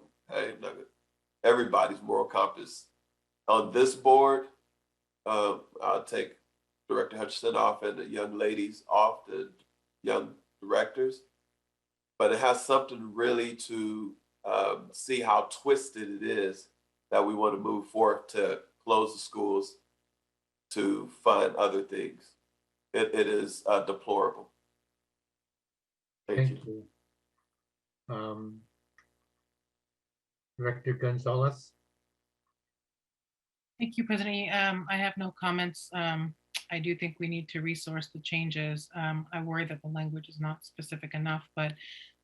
everybody's moral compass on this board, I'll take Director Hutchinson off and the young ladies off, the young directors, but it has something really to see how twisted it is that we want to move forth to close the schools to fund other things. It is deplorable. Thank you. Director Gonzalez. Thank you, President Yi. I have no comments. I do think we need to resource the changes. I worry that the language is not specific enough, but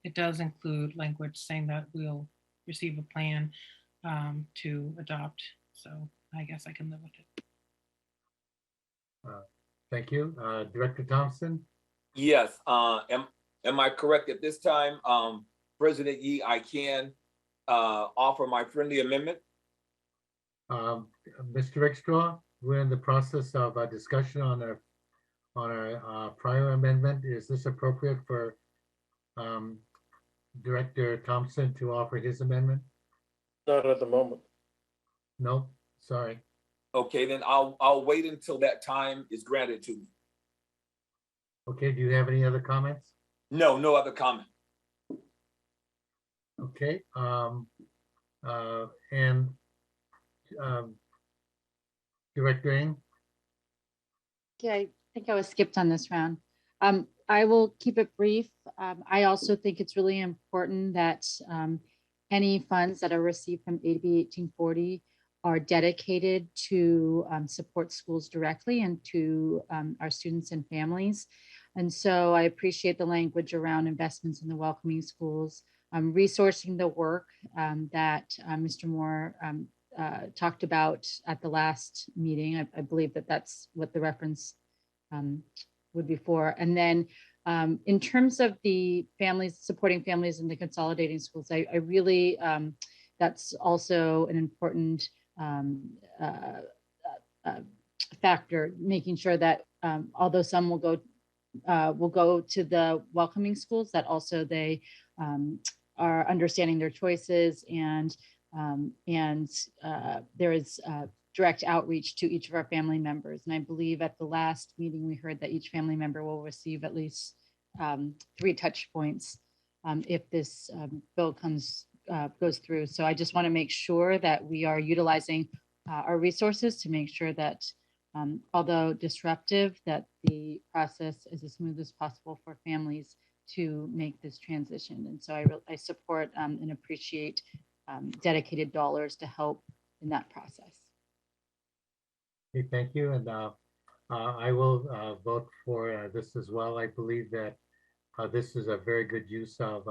it does include language saying that we'll receive a plan. to adopt. So I guess I can live with it. Thank you. Director Thompson? Yes, am I correct at this time? President Yee, I can offer my friendly amendment? Mr. Rickstraw, we're in the process of a discussion on our prior amendment. Is this appropriate for Director Thompson to offer his amendment? Not at the moment. No, sorry. Okay, then I'll wait until that time is granted to me. Okay, do you have any other comments? No, no other comment. Okay, Director Ng? Okay, I think I was skipped on this round. I will keep it brief. I also think it's really important that any funds that are received from AB 1840 are dedicated to support schools directly and to our students and families. And so I appreciate the language around investments in the welcoming schools, resourcing the work that Mr. Moore talked about at the last meeting. I believe that that's what the reference would be for. And then in terms of the families, supporting families in the consolidating schools, I really, that's also an important factor, making sure that although some will go to the welcoming schools, that also they are understanding their choices and there is direct outreach to each of our family members. And I believe at the last meeting, we heard that each family member will receive at least 3 touch points if this bill goes through. So I just want to make sure that we are utilizing our resources to make sure that although disruptive, that the process is as smooth as possible for families to make this transition. And so I support and appreciate dedicated dollars to help in that process. Okay, thank you. And I will vote for this as well. I believe that this is a very good use of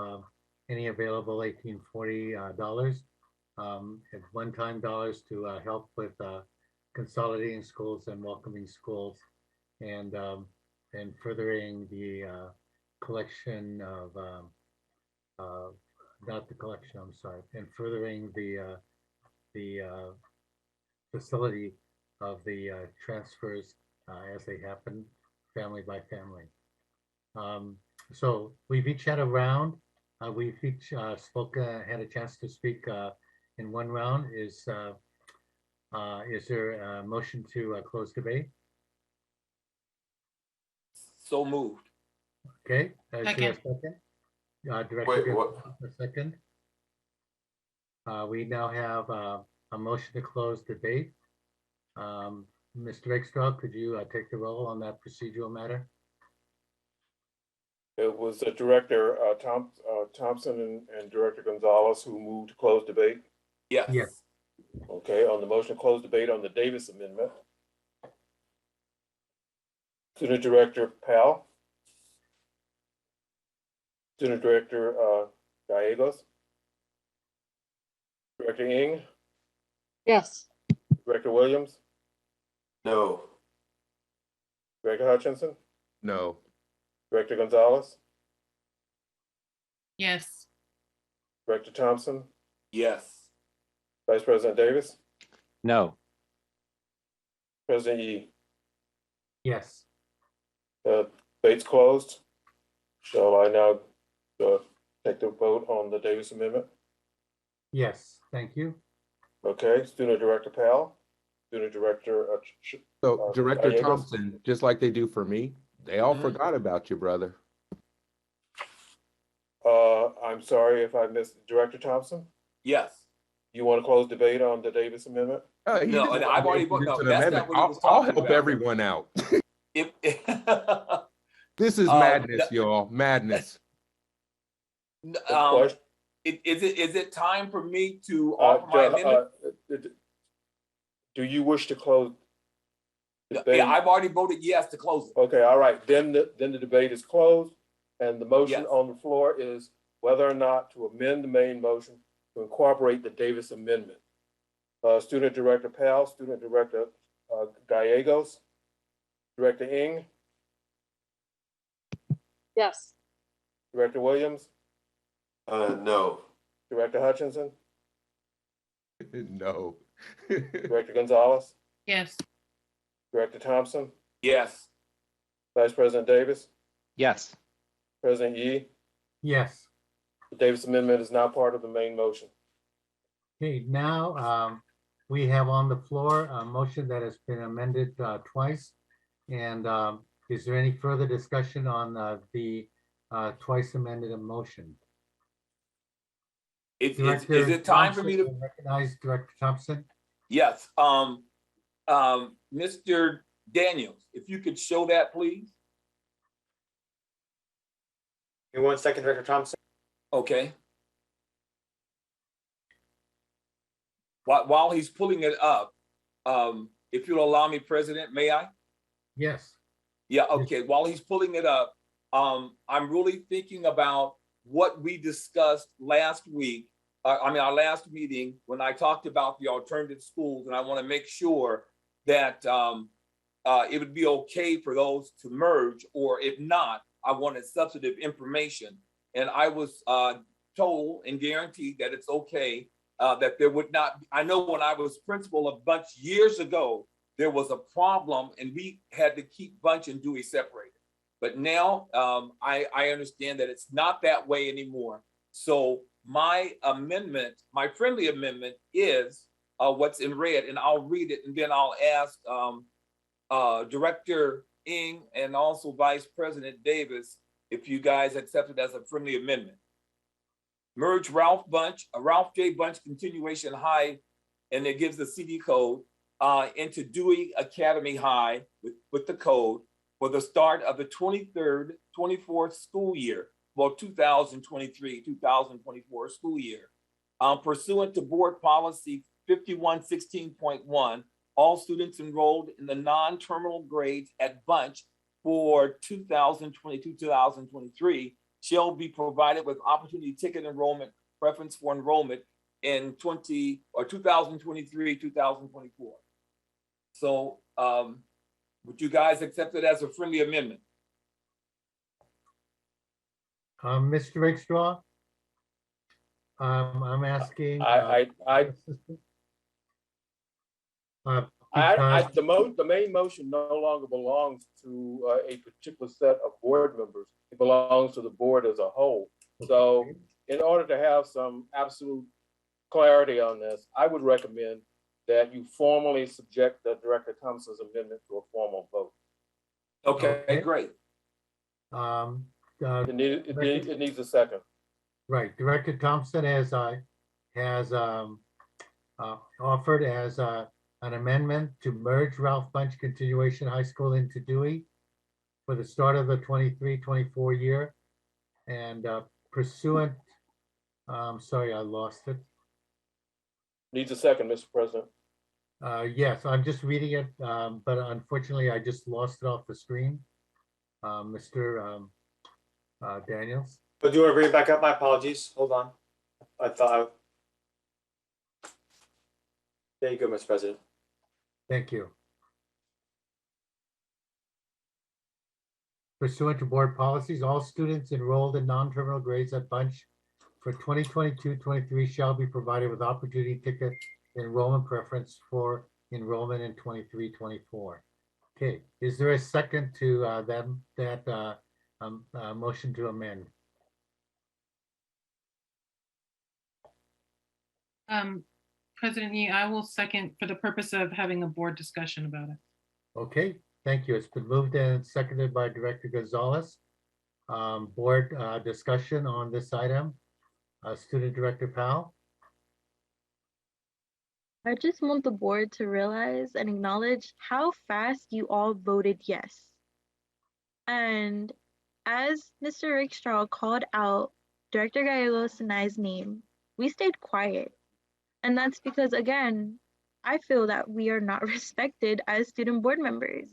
any available 1840 dollars, one-time dollars to help with consolidating schools and welcoming schools, and furthering the collection of not the collection, I'm sorry, and furthering the facility of the transfers as they happen, family by family. So we've each had a round. We've each had a chance to speak in one round. Is there a motion to close debate? So moved. Okay, is there a second? Director, what? a second. We now have a motion to close debate. Mr. Rickstraw, could you take the roll on that procedural matter? It was Director Thompson and Director Gonzalez who moved to close debate. Yes. Yes. Okay, on the motion to close debate on the Davis Amendment. Student Director Powell. Student Director Gallegos. Director Ng. Yes. Director Williams. No. Director Hutchinson. No. Director Gonzalez. Yes. Director Thompson. Yes. Vice President Davis. No. President Yee. Yes. Debate's closed. Shall I now take the vote on the Davis Amendment? Yes, thank you. Okay, Student Director Powell. Student Director. So Director Gallegos. Thompson, just like they do for me, they all forgot about you, brother. I'm sorry if I missed Director Thompson. Yes. You want to close debate on the Davis Amendment? No, and I've already voted no, to that's amendment. not what he was I'll talking help about. everyone out. If, This is madness, y'all. Madness. Is it time for me to offer my amendment? Do you wish to close? Debate? Yeah, I've already voted yes to close it. Okay, all right. Then the debate is closed, and the motion Yes. on the floor is whether or not to amend the main motion to incorporate the Davis Amendment. Student Director Powell, Student Director Gallegos, Director Ng, Yes. Director Williams, No. Director Hutchinson, No. Director Gonzalez, Yes. Director Thompson, Yes. Vice President Davis, Yes. President Yi. Yes. The Davis Amendment is now part of the main motion. Okay, now we have on the floor a motion that has been amended twice. And is there any further discussion on the twice amended motion? Is it time for me to recognize Director Thompson? Yes. Mr. Daniels, if you could show that, please. In 1 second, Director Thompson. Okay. While he's pulling it up, if you'll allow me, President, may I? Yes. Yeah, okay. While he's pulling it up, I'm really thinking about what we discussed last week. Our last meeting when I talked about the alternative schools, and I want to make sure that it would be okay for those to merge, or if not, I wanted substantive information. And I was told and guaranteed that it's okay, that there would not, I know when I was principal a bunch years ago, there was a problem and we had to keep Bunch and Dewey separated. But now I understand that it's not that way anymore. So my amendment, my friendly amendment is what's in red, and I'll read it and then I'll ask Director Ng and also Vice President Davis if you guys accept it as a friendly amendment. Merge Ralph J. Bunch Continuation High, and it gives the CD code, into Dewey Academy High with the code for the start of the 23rd, 24th school year. Well, 2023, 2024 school year. Pursuant to board policy 5116.1, all students enrolled in the non-terminal grades at Bunch for 2022-2023 shall be provided with opportunity ticket enrollment preference for enrollment in 2023-2024. So would you guys accept it as a friendly amendment? Mr. Rakestraw, I'm asking. The main motion no longer belongs to a particular set of board members. It belongs to the board as a whole. So in order to have some absolute clarity on this, I would recommend that you formally subject the Director Thompson's amendment to a formal vote. Okay, great. It needs a second. Right, Director Thompson has offered as an amendment to merge Ralph Bunch Continuation High School into Dewey for the start of the 23-24 year, and pursuant. Sorry, I lost it. Needs a second, Mr. President. Yes, I'm just reading it, but unfortunately, I just lost it off the screen. Mr. Daniels. But do you want to bring it back up? My apologies. Hold on. There you go, Mr. President. Thank you. Pursuant to board policies, all students enrolled in non-terminal grades at Bunch for 2022-23 shall be provided with opportunity ticket enrollment preference for enrollment in 23-24. Okay, is there a second to that motion to amend? President Yi, I will second for the purpose of having a board discussion about it. Okay, thank you. It's been moved and seconded by Director Gonzalez. Board discussion on this item. Student Director Powell. I just want the board to realize and acknowledge how fast you all voted yes. And as Mr. Rakestraw called out Director Gallegos and I's name, we stayed quiet. And that's because, again, I feel that we are not respected as student board members.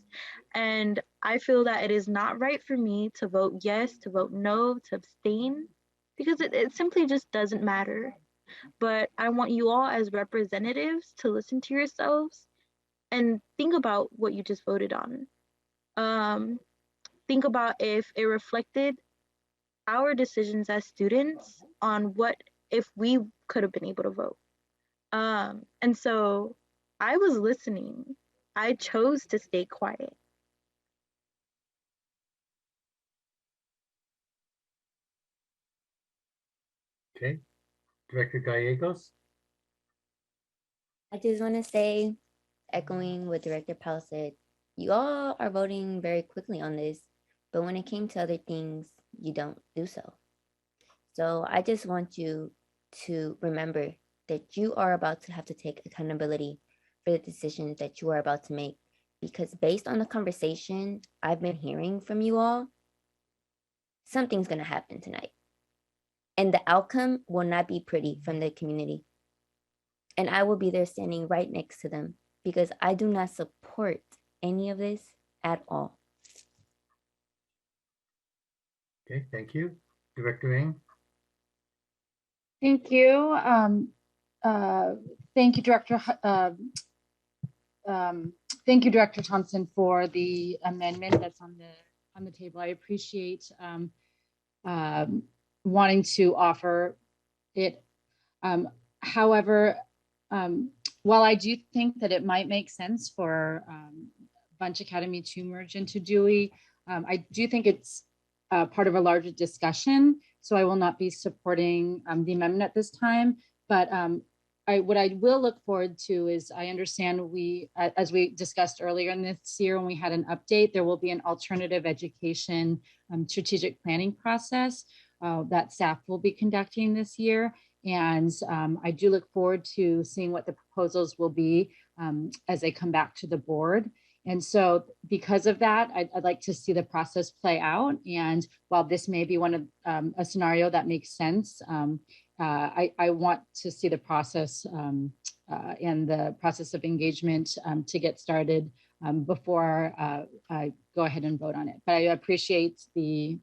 And I feel that it is not right for me to vote yes, to vote no, to abstain, because it simply just doesn't matter. but I want you all as representatives to listen to yourselves and think about what you just voted on. Think about if it reflected our decisions as students on what if we could have been able to vote. And so I was listening. I chose to stay quiet. Okay, Director Gallegos. I just want to say, echoing what Director Powell said, you all are voting very quickly on this, but when it came to other things, you don't do so. So I just want you to remember that you are about to have to take accountability for the decisions that you are about to make. Because based on the conversation I've been hearing from you all, something's going to happen tonight. And the outcome will not be pretty from the community. And I will be there standing right next to them because I do not support any of this at all. Okay, thank you. Director Ng. Thank you. Thank you, thank you, Director Thompson, for the amendment that's on the table. I appreciate wanting to offer it. However, while I do think that it might make sense for Bunch Academy to merge into Dewey, I do think it's part of a larger discussion. So I will not be supporting the amendment at this time. But what I will look forward to is I understand as we discussed earlier in this year when we had an update, there will be an alternative education strategic planning process that staff will be conducting this year. And I do look forward to seeing what the proposals will be as they come back to the board. And so because of that, I'd like to see the process play out. And while this may be one of a scenario that makes sense, I want to see the process and the process of engagement to get started before I go ahead and vote on it. But I appreciate the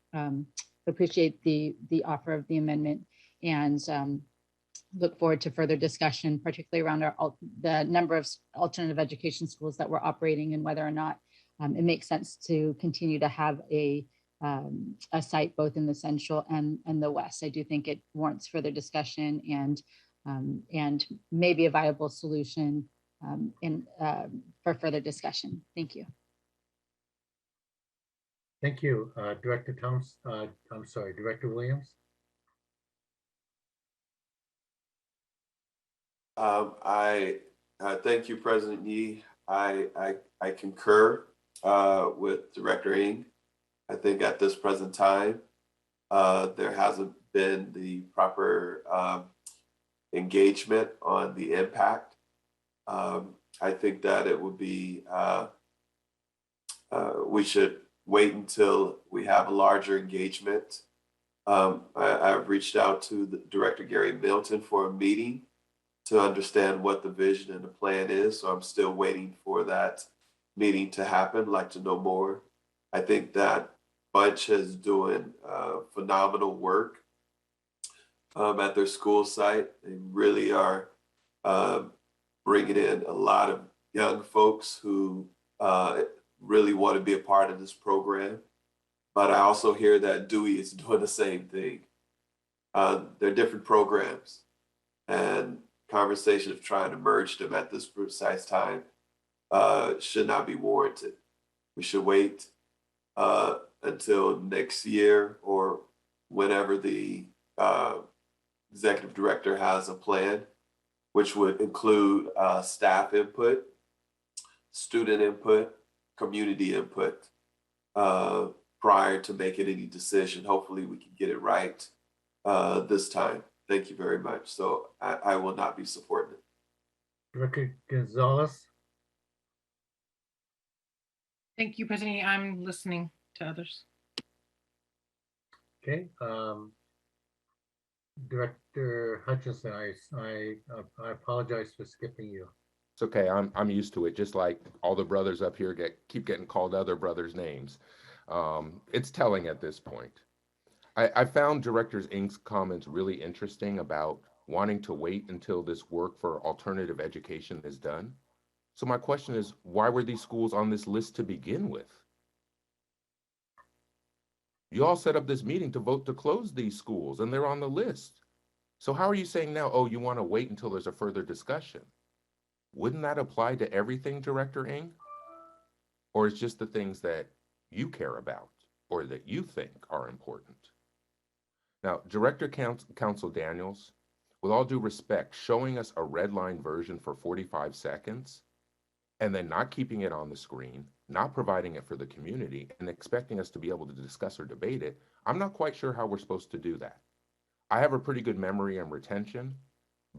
offer of the amendment and look forward to further discussion, particularly around the number of alternative education schools that we're operating and whether or not it makes sense to continue to have a site both in the central and the west. I do think it warrants further discussion and maybe a viable solution for further discussion. Thank you. Thank you, Director Thompson. I'm sorry, Director Williams. I thank you, President Yee. I concur with Director Ng. I think at this present time, there hasn't been the proper engagement on the impact. I think that it would be, we should wait until we have a larger engagement. I've reached out to the Director Gary Milton for a meeting to understand what the vision and the plan is. So I'm still waiting for that meeting to happen. I'd like to know more. I think that Bunch is doing phenomenal work at their school site. They really are bringing in a lot of young folks who really want to be a part of this program. But I also hear that Dewey is doing the same thing. They're different programs, and conversation of trying to merge them at this precise time should not be warranted. We should wait until next year or whenever the executive director has a plan, which would include staff input, student input, community input prior to making any decision. Hopefully we can get it right this time. Thank you very much. So I will not be supporting it. Director Gonzalez. Thank you, President Yee. I'm listening to others. Okay. Director Hutchinson, I apologize for skipping you. It's okay. I'm used to it. Just like all the brothers up here keep getting called other brothers' names. It's telling at this point. I found Director Ng's comments really interesting about wanting to wait until this work for alternative education is done. So my question is, why were these schools on this list to begin with? You all set up this meeting to vote to close these schools, and they're on the list. So how are you saying now, oh, you want to wait until there's a further discussion? Wouldn't that apply to everything, Director Ng? Or it's just the things that you care about or that you think are important? Now, Director Counsel Daniels, with all due respect, showing us a red line version for 45 seconds and then not keeping it on the screen, not providing it for the community, and expecting us to be able to discuss or debate it, I'm not quite sure how we're supposed to do that. I have a pretty good memory and retention,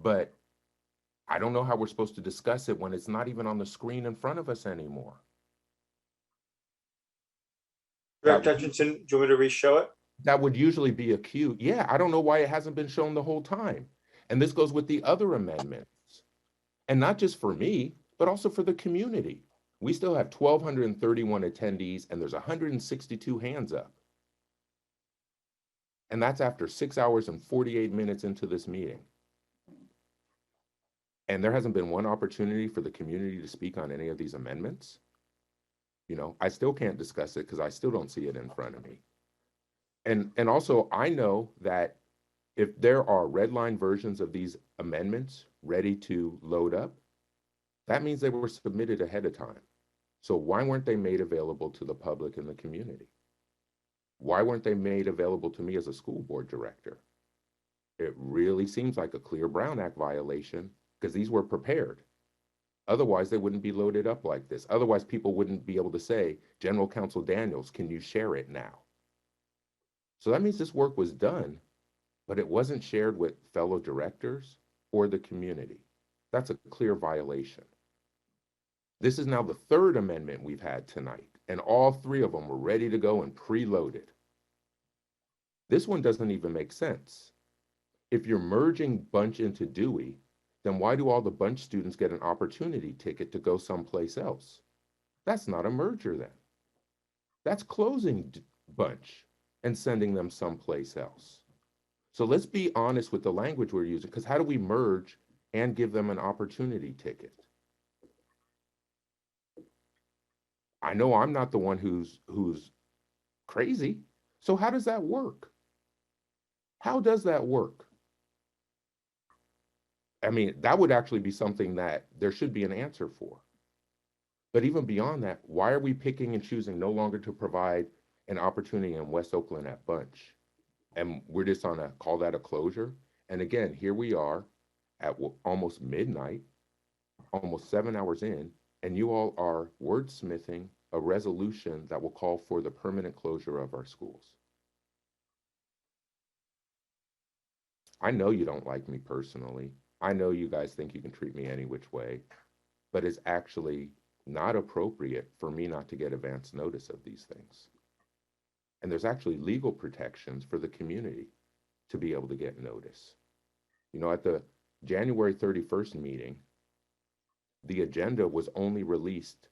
but I don't know how we're supposed to discuss it when it's not even on the screen in front of us anymore. Director Hutchinson, do you want me to re-show it? That would usually be a cue. Yeah, I don't know why it hasn't been shown the whole time. And this goes with the other amendments. And not just for me, but also for the community. We still have 1,231 attendees and there's 162 hands up. And that's after 6 hours and 48 minutes into this meeting. And there hasn't been one opportunity for the community to speak on any of these amendments. You know, I still can't discuss it because I still don't see it in front of me. And also, I know that if there are red line versions of these amendments ready to load up, that means they were submitted ahead of time. So why weren't they made available to the public and the community? Why weren't they made available to me as a school board director? It really seems like a clear Brown Act violation because these were prepared. Otherwise, they wouldn't be loaded up like this. Otherwise, people wouldn't be able to say, General Counsel Daniels, can you share it now? So that means this work was done, but it wasn't shared with fellow directors or the community. That's a clear violation. This is now the third amendment we've had tonight, and all three of them were ready to go and preloaded. This one doesn't even make sense. If you're merging Bunch into Dewey, then why do all the Bunch students get an opportunity ticket to go someplace else? That's not a merger then. That's closing Bunch and sending them someplace else. So let's be honest with the language we're using, because how do we merge and give them an opportunity ticket? I know I'm not the one who's crazy. So how does that work? How does that work? I mean, that would actually be something that there should be an answer for. But even beyond that, why are we picking and choosing no longer to provide an opportunity in West Oakland at Bunch? And we're just on call that a closure. And again, here we are at almost midnight, almost 7 hours in, and you all are wordsmithing a resolution that will call for the permanent closure of our schools. I know you don't like me personally. I know you guys think you can treat me any which way, but it's actually not appropriate for me not to get advance notice of these things. And there's actually legal protections for the community to be able to get notice. You know, at the January 31st meeting, the agenda was only released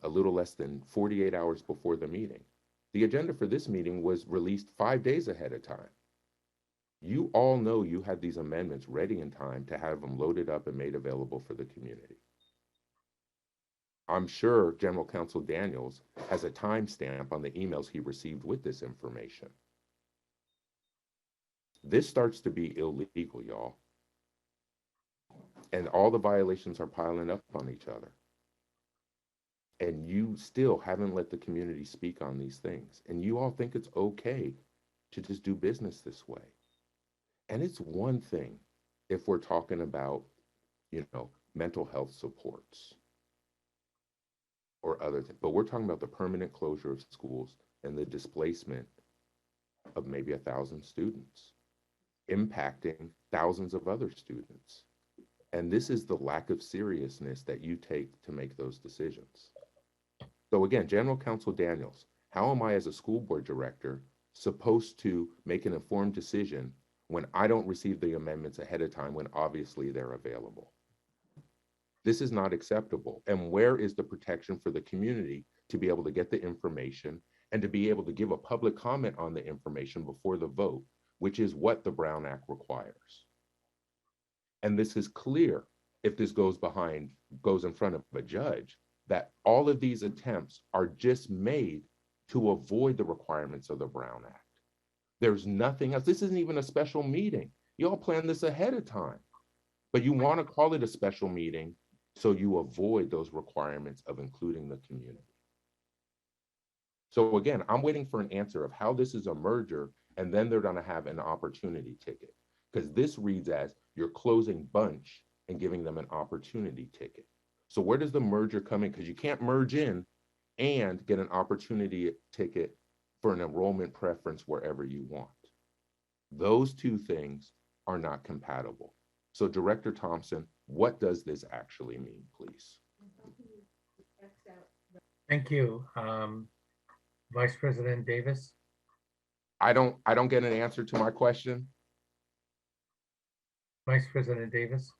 a little less than 48 hours before the meeting. The agenda for this meeting was released 5 days ahead of time. You all know you had these amendments ready in time to have them loaded up and made available for the community. I'm sure General Counsel Daniels has a timestamp on the emails he received with this information. This starts to be illegal, y'all. And all the violations are piling up on each other. And you still haven't let the community speak on these things. And you all think it's okay to just do business this way. And it's one thing if we're talking about, you know, mental health supports or other things, but we're talking about the permanent closure of schools and the displacement of maybe 1,000 students, impacting thousands of other students. And this is the lack of seriousness that you take to make those decisions. So again, General Counsel Daniels, how am I as a school board director supposed to make an informed decision when I don't receive the amendments ahead of time when obviously they're available? This is not acceptable. And where is the protection for the community to be able to get the information and to be able to give a public comment on the information before the vote, which is what the Brown Act requires? And this is clear if this goes in front of a judge, that all of these attempts are just made to avoid the requirements of the Brown Act. There's nothing else. This isn't even a special meeting. You all planned this ahead of time, but you want to call it a special meeting so you avoid those requirements of including the community. So again, I'm waiting for an answer of how this is a merger, and then they're going to have an opportunity ticket, because this reads as you're closing Bunch and giving them an opportunity ticket. So where does the merger come in? Because you can't merge in and get an opportunity ticket for an enrollment preference wherever you want. Those two things are not compatible. So Director Thompson, what does this actually mean, please? Thank you. Vice President Davis? I don't get an answer to my question. Vice President Davis?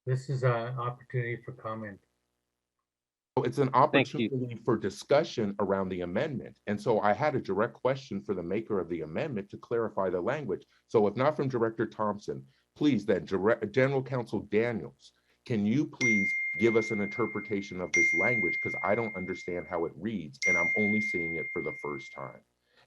This is an opportunity for comment. It's an opportunity for discussion around the amendment. And so I had a direct question for the maker of the amendment to clarify the language. So if not from Director Thompson, please then General Counsel Daniels, can you please give us an interpretation of this language? Because I don't understand how it reads and I'm only seeing it for the first time.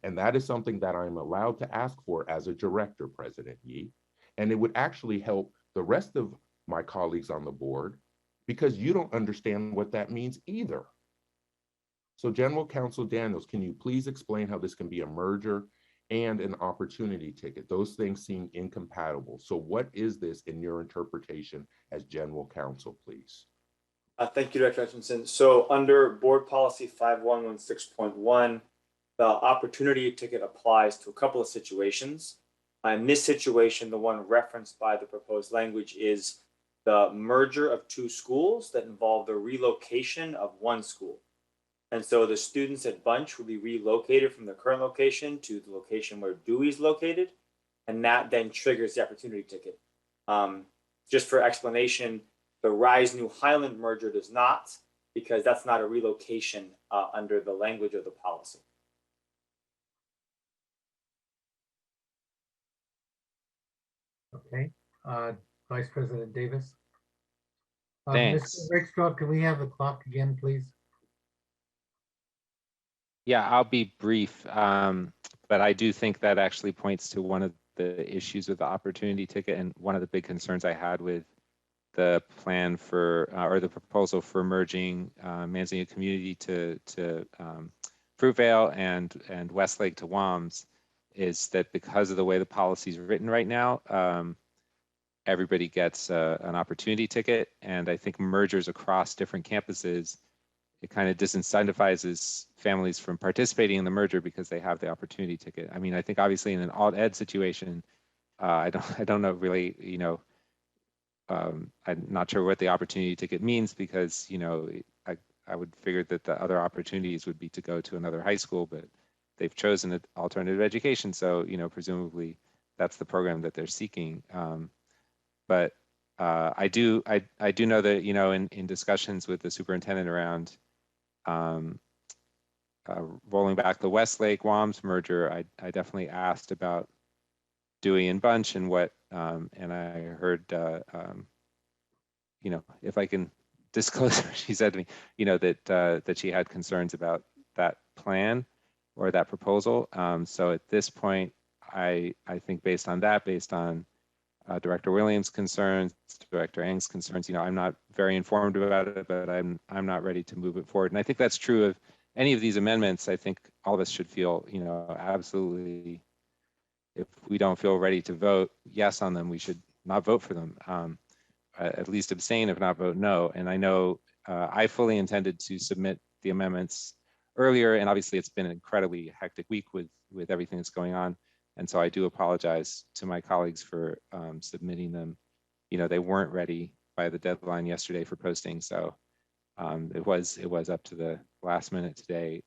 And that is something that I'm allowed to ask for as a director, President Yee. And it would actually help the rest of my colleagues on the board, because you don't understand what that means either. So General Counsel Daniels, can you please explain how this can be a merger and an opportunity ticket? Those things seem incompatible. So what is this in your interpretation as General Counsel, please? Thank you, Director Hutchinson. So under Board Policy 5116.1, the opportunity ticket applies to a couple of situations. In this situation, the one referenced by the proposed language is the merger of two schools that involve the relocation of one school. And so the students at Bunch will be relocated from the current location to the location where Dewey's located, and that then triggers the opportunity ticket. Just for explanation, the Rise New Highland merger does not, because that's not a relocation under the language of the policy. Okay, Vice President Davis. Thanks. Mr. Rickstraw, can we have the clock again, please? Yeah, I'll be brief, but I do think that actually points to one of the issues with the opportunity ticket and one of the big concerns I had with the plan for, or the proposal for merging Manzanita Community to Fruitvale and Westlake to WAMS, is that because of the way the policy is written right now, everybody gets an opportunity ticket. And I think mergers across different campuses, it kind of disincentivizes families from participating in the merger because they have the opportunity ticket. I mean, I think obviously in an alt ed situation, I don't know really, you know, I'm not sure what the opportunity ticket means, because, you know, I would figure that the other opportunities would be to go to another high school, but they've chosen an alternative education. So, you know, presumably that's the program that they're seeking. But I do know that, you know, in discussions with the superintendent around rolling back the Westlake WAMS merger, I definitely asked about Dewey and Bunch and what, and I heard, you know, if I can disclose what she said to me, you know, that she had concerns about that plan or that proposal. So at this point, I think based on that, based on Director Williams' concerns, Director Ng's concerns, you know, I'm not very informed about it, but I'm not ready to move it forward. And I think that's true of any of these amendments. I think all of us should feel, you know, absolutely, if we don't feel ready to vote yes on them, we should not vote for them. At least abstain, if not vote no. And I know I fully intended to submit the amendments earlier, and obviously it's been an incredibly hectic week with everything that's going on. And so I do apologize to my colleagues for submitting them. You know, they weren't ready by the deadline yesterday for posting. So it was up to the last minute today,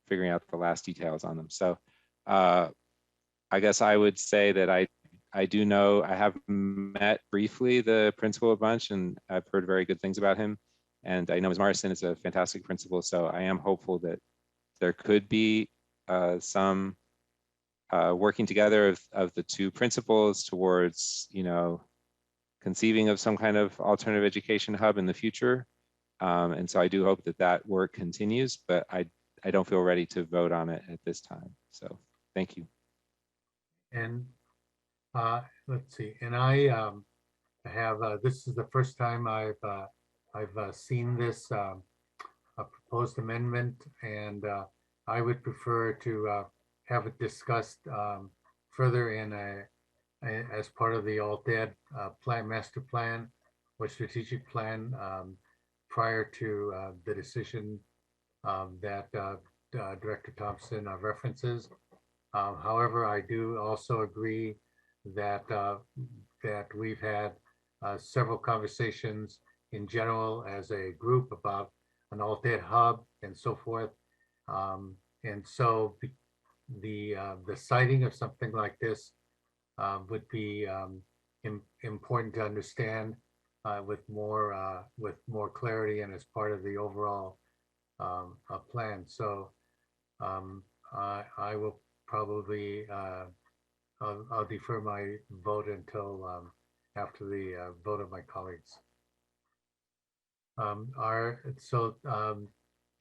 figuring out the last details on them. So I guess I would say that I do know, I have met briefly the principal of Bunch, and I've heard very good things about him. And I know Ms. Morrison is a fantastic principal. So I am hopeful that there could be some working together of the two principals towards, you know, conceiving of some kind of alternative education hub in the future. And so I do hope that that work continues, but I don't feel ready to vote on it at this time. So thank you. And let's see, and I have, this is the first time I've seen this a proposed amendment, and I would prefer to have it discussed further in as part of the alt-ed plan, master plan or strategic plan prior to the decision that Director Thompson references. However, I do also agree that that we've had several conversations in general as a group about an alt-ed hub and so forth. And so the citing of something like this would be important to understand with more clarity and as part of the overall plan. So I will probably I'll defer my vote until after the vote of my colleagues.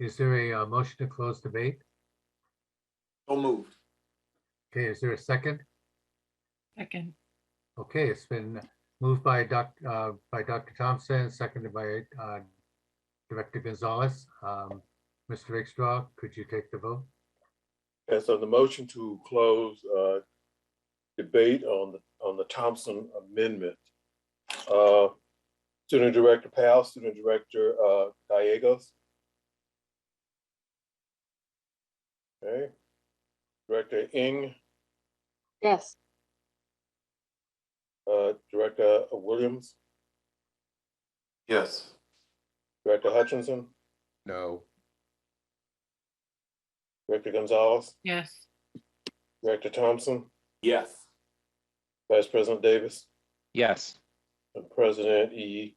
Is there a motion to close debate? So moved. Okay, is there a second? Second. Okay, it's been moved by Dr. Thompson, seconded by Director Gonzalez. Mr. Rakestraw, could you take the vote? Yes, on the motion to close debate on the Thompson amendment. Student Director Powell, Student Director Gallegos. Okay. Director Ng. Yes. Director Williams. Yes. Director Hutchinson. No. Director Gonzalez. Yes. Director Thompson. Yes. Vice President Davis. Yes. And President Yi.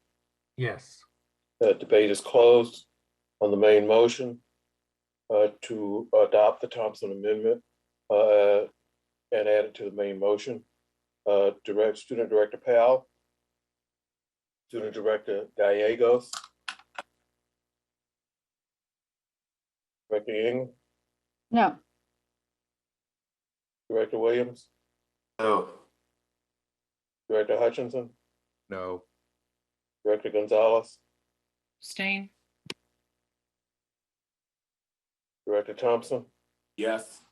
Yes. Debate is closed on the main motion to adopt the Thompson amendment and add it to the main motion. Student Director Powell, Student Director Gallegos, Director Ng, No. Director Williams, No. Director Hutchinson, No. Director Gonzalez, Abstain. Director Thompson, Yes.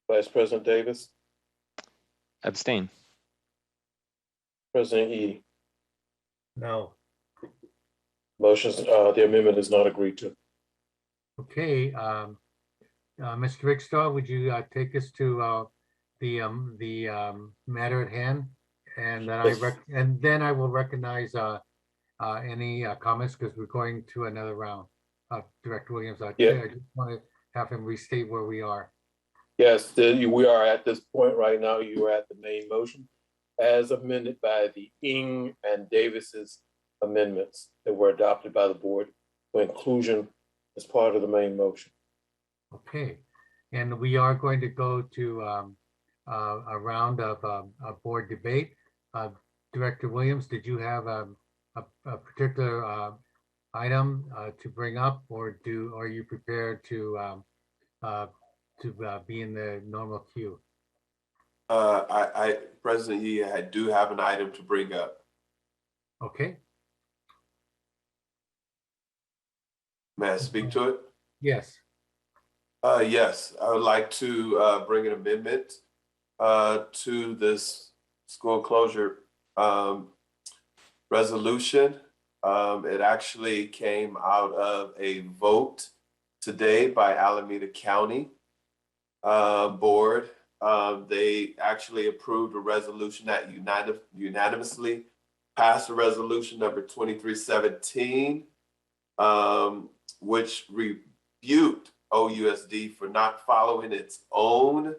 Vice President Davis, Abstain. President Yi. No. Motions, the amendment is not agreed to. Okay, Mr. Rickstraw, would you take us to the matter at hand? And then I will recognize any comments because we're going to another round. Director Williams, I just want to have him restate where we are. Yes, we are at this point right now. You are at the main motion as amended by the Ng and Davis's amendments that were adopted by the board for inclusion as part of the main motion. Okay, and we are going to go to a round of a board debate. Director Williams, did you have a particular item to bring up, or are you prepared to be in the normal queue? President Yi, I do have an item to bring up. Okay. May I speak to it? Yes. Yes, I would like to bring an amendment to this school closure resolution. It actually came out of a vote today by Alameda County board. They actually approved a resolution that unanimously passed a resolution number 2317, which rebuked OUSD for not following its own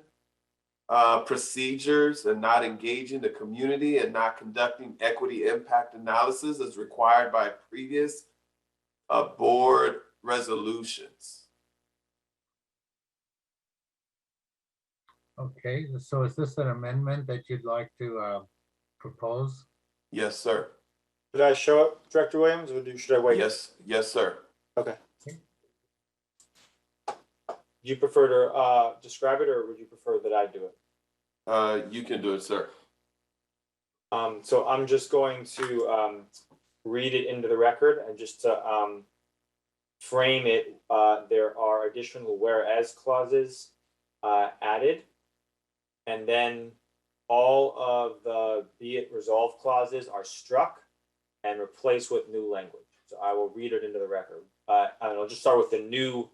procedures and not engaging the community and not conducting equity impact analysis as required by previous board resolutions. Okay, so is this an amendment that you'd like to propose? Yes, sir. Should I show up, Director Williams, or should I wait? Yes, sir. Okay. Do you prefer to describe it, or would you prefer that I do it? You can do it, sir. So I'm just going to read it into the record, and just to frame it, there are additional whereas clauses added, and then all of the be it resolved clauses are struck and replaced with new language. So I will read it into the record. And I'll just start with the new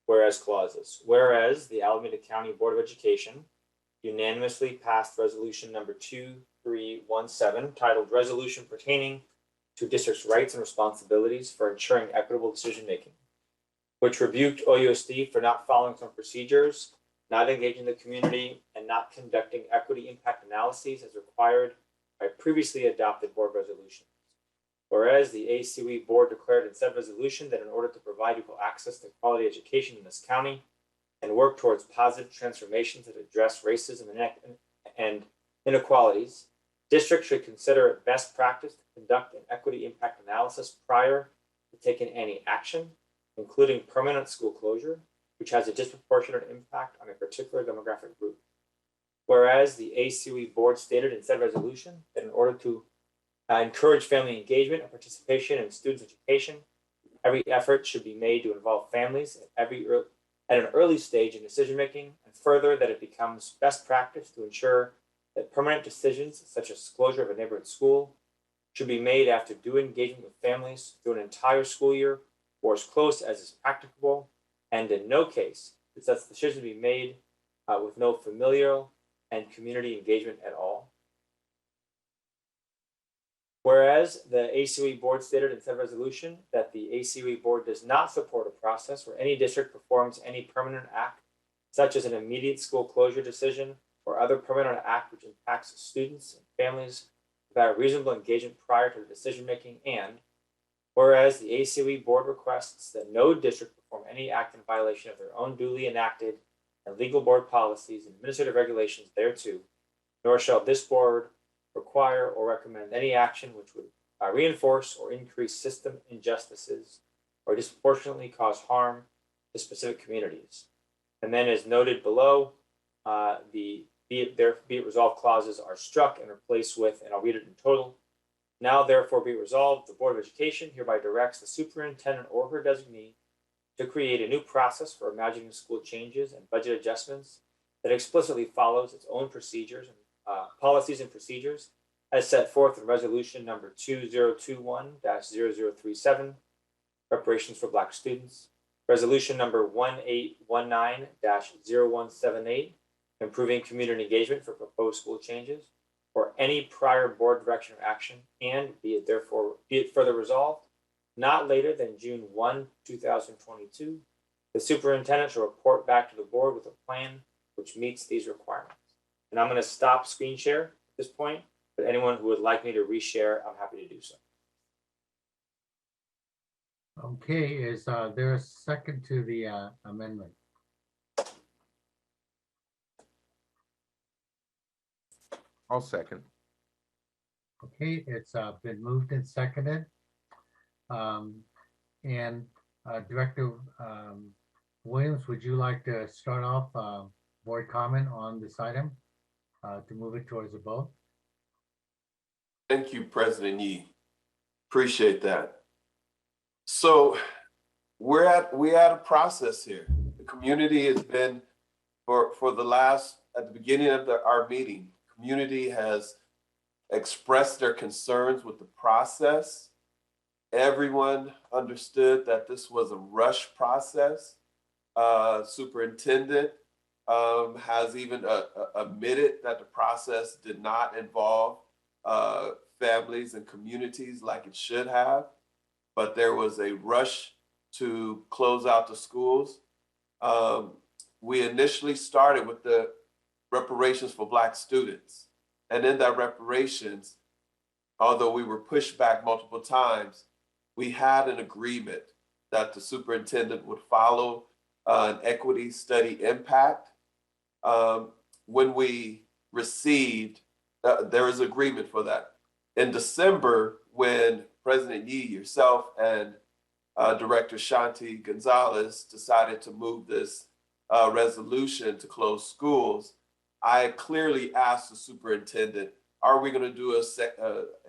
whereas clauses. Whereas the Alameda County Board of Education unanimously passed resolution number 2317 titled Resolution Pertaining to District's Rights and Responsibilities for Ensuring Equitable Decision Making, which rebuked OUSD for not following some procedures, not engaging the community, and not conducting equity impact analyses as required by previously adopted board resolutions. Whereas the ACWE board declared in said resolution that in order to provide equal access to quality education in this county and work towards positive transformations that address racism and inequalities, districts should consider it best practice to conduct an equity impact analysis prior to taking any action, including permanent school closure, which has a disproportionate impact on a particular demographic group. Whereas the ACWE board stated in said resolution that in order to encourage family engagement and participation in students' education, every effort should be made to involve families at an early stage in decision making, and further that it becomes best practice to ensure that permanent decisions such as closure of a neighborhood school should be made after due engagement with families through an entire school year or as close as is practicable, and in no case should such decisions be made with no familial and community engagement at all. Whereas the ACWE board stated in said resolution that the ACWE board does not support a process where any district performs any permanent act, such as an immediate school closure decision or other permanent act which impacts students and families without reasonable engagement prior to the decision making, and whereas the ACWE board requests that no district perform any act in violation of their own duly enacted and legal board policies and administrative regulations thereto, nor shall this board require or recommend any action which would reinforce or increase system injustices or disproportionately cause harm to specific communities. And then, as noted below, the be it resolved clauses are struck and replaced with, and I'll read it in total. Now, therefore, be it resolved, the Board of Education hereby directs the superintendent or her designee to create a new process for imagining school changes and budget adjustments that explicitly follows its own procedures and policies and procedures as set forth in resolution number 2021-0037, reparations for Black students, resolution number 1819-0178, improving community engagement for proposed school changes, or any prior board direction or action, and be it further resolved, not later than June 1, 2022, the superintendent shall report back to the board with a plan which meets these requirements. And I'm going to stop screen share at this point, but anyone who would like me to reshare, I'm happy to do so. Okay, is there a second to the amendment? I'll second. Okay, it's been moved and seconded. And Director Williams, would you like to start off board comment on this item to move it towards a vote? Thank you, President Yee. Appreciate that. So we're at a process here. The community has been for the last, at the beginning of our meeting, community has expressed their concerns with the process. Everyone understood that this was a rush process. Superintendent has even admitted that the process did not involve families and communities like it should have, but there was a rush to close out the schools. We initially started with the reparations for Black students. And in that reparations, although we were pushed back multiple times, we had an agreement that the superintendent would follow an equity study impact. When we received, there was agreement for that. In December, when President Yee, yourself, and Director Shanti Gonzalez decided to move this resolution to close schools, I clearly asked the superintendent, are we going to do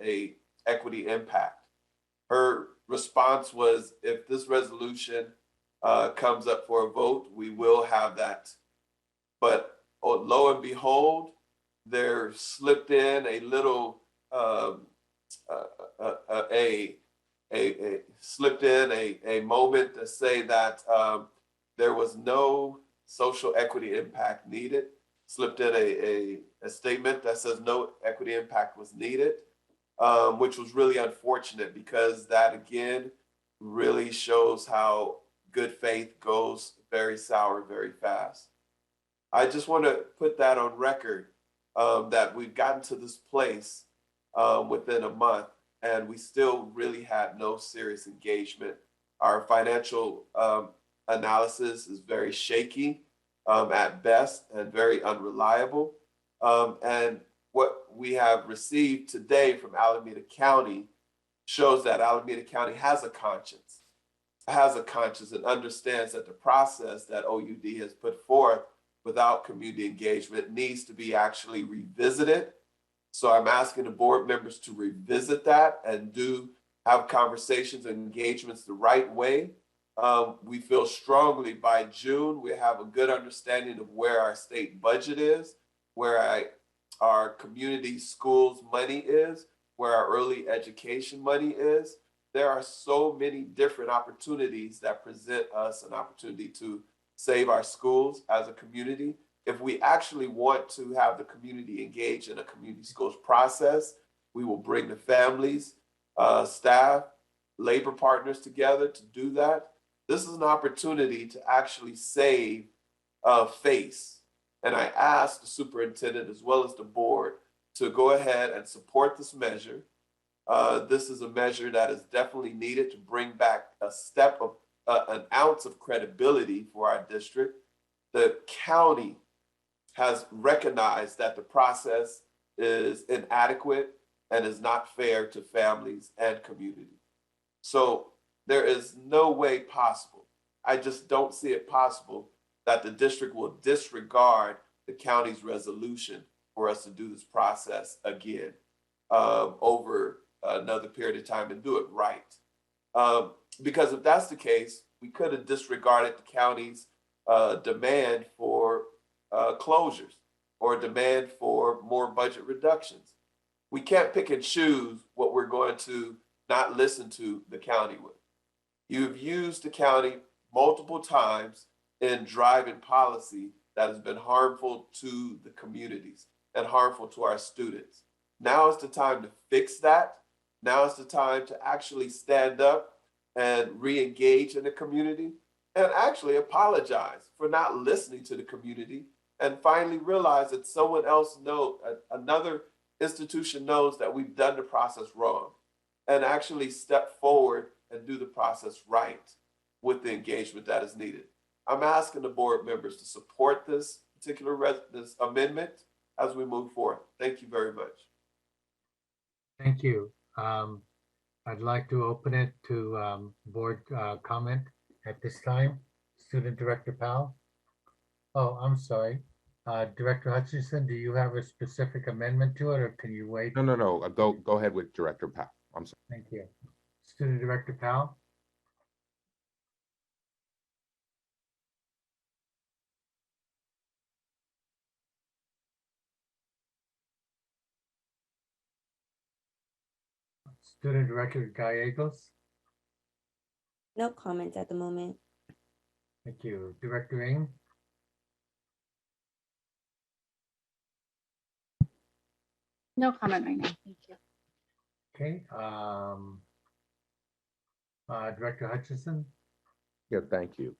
a equity impact? Her response was, if this resolution comes up for a vote, we will have that. But lo and behold, there slipped in a little a moment to say that there was no social equity impact needed. Slipped in a statement that says no equity impact was needed, which was really unfortunate, because that again really shows how good faith goes very sour very fast. I just want to put that on record, that we've gotten to this place within a month, and we still really had no serious engagement. Our financial analysis is very shaky at best and very unreliable. And what we have received today from Alameda County shows that Alameda County has a conscience and understands that the process that OUD has put forth without community engagement needs to be actually revisited. So I'm asking the board members to revisit that and have conversations and engagements the right way. We feel strongly by June, we have a good understanding of where our state budget is, where our community schools money is, where our early education money is. There are so many different opportunities that present us an opportunity to save our schools as a community. If we actually want to have the community engage in a community schools process, we will bring the families, staff, labor partners together to do that. This is an opportunity to actually save face. And I asked the superintendent as well as the board to go ahead and support this measure. This is a measure that is definitely needed to bring back an ounce of credibility for our district. The county has recognized that the process is inadequate and is not fair to families and community. So there is no way possible, I just don't see it possible, that the district will disregard the county's resolution for us to do this process again over another period of time and do it right. Because if that's the case, we could have disregarded the county's demand for closures or demand for more budget reductions. We can't pick and choose what we're going to not listen to the county with. You've used the county multiple times in driving policy that has been harmful to the communities and harmful to our students. Now is the time to fix that. Now is the time to actually stand up and re-engage in the community and actually apologize for not listening to the community, and finally realize that someone else knows, another institution knows that we've done the process wrong, and actually step forward and do the process right with the engagement that is needed. I'm asking the board members to support this particular this amendment as we move forward. Thank you very much. Thank you. I'd like to open it to board comment at this time. Student Director Powell. Oh, I'm sorry. Director Hutchinson, do you have a specific amendment to it, or can you wait? No. Go ahead with Director Powell. I'm sorry. Thank you. Student Director Powell. Student Director Gallegos. No comments at the moment. Thank you. Director Ng. No comment right now. Thank you. Okay. Director Hutchinson. Yeah, thank you.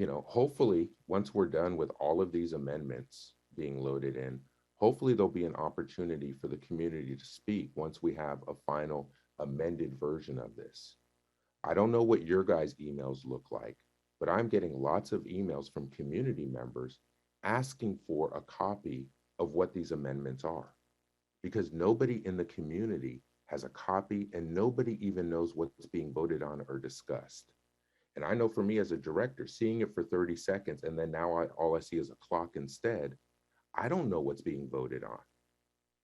Hopefully, once we're done with all of these amendments being loaded in, hopefully there'll be an opportunity for the community to speak once we have a final amended version of this. I don't know what your guys' emails look like, but I'm getting lots of emails from community members asking for a copy of what these amendments are. because nobody in the community has a copy and nobody even knows what's being voted on or discussed. And I know for me as a director, seeing it for 30 seconds and then now all I see is a clock instead, I don't know what's being voted on.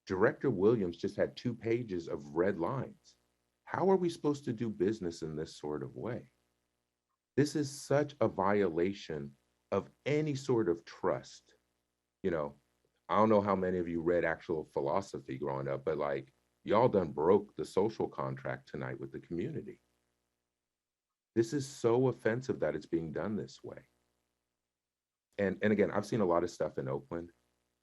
Director Williams just had 2 pages of red lines. How are we supposed to do business in this sort of way? This is such a violation of any sort of trust. You know, I don't know how many of you read actual philosophy growing up, but like y'all done broke the social contract tonight with the community. This is so offensive that it's being done this way. And again, I've seen a lot of stuff in Oakland.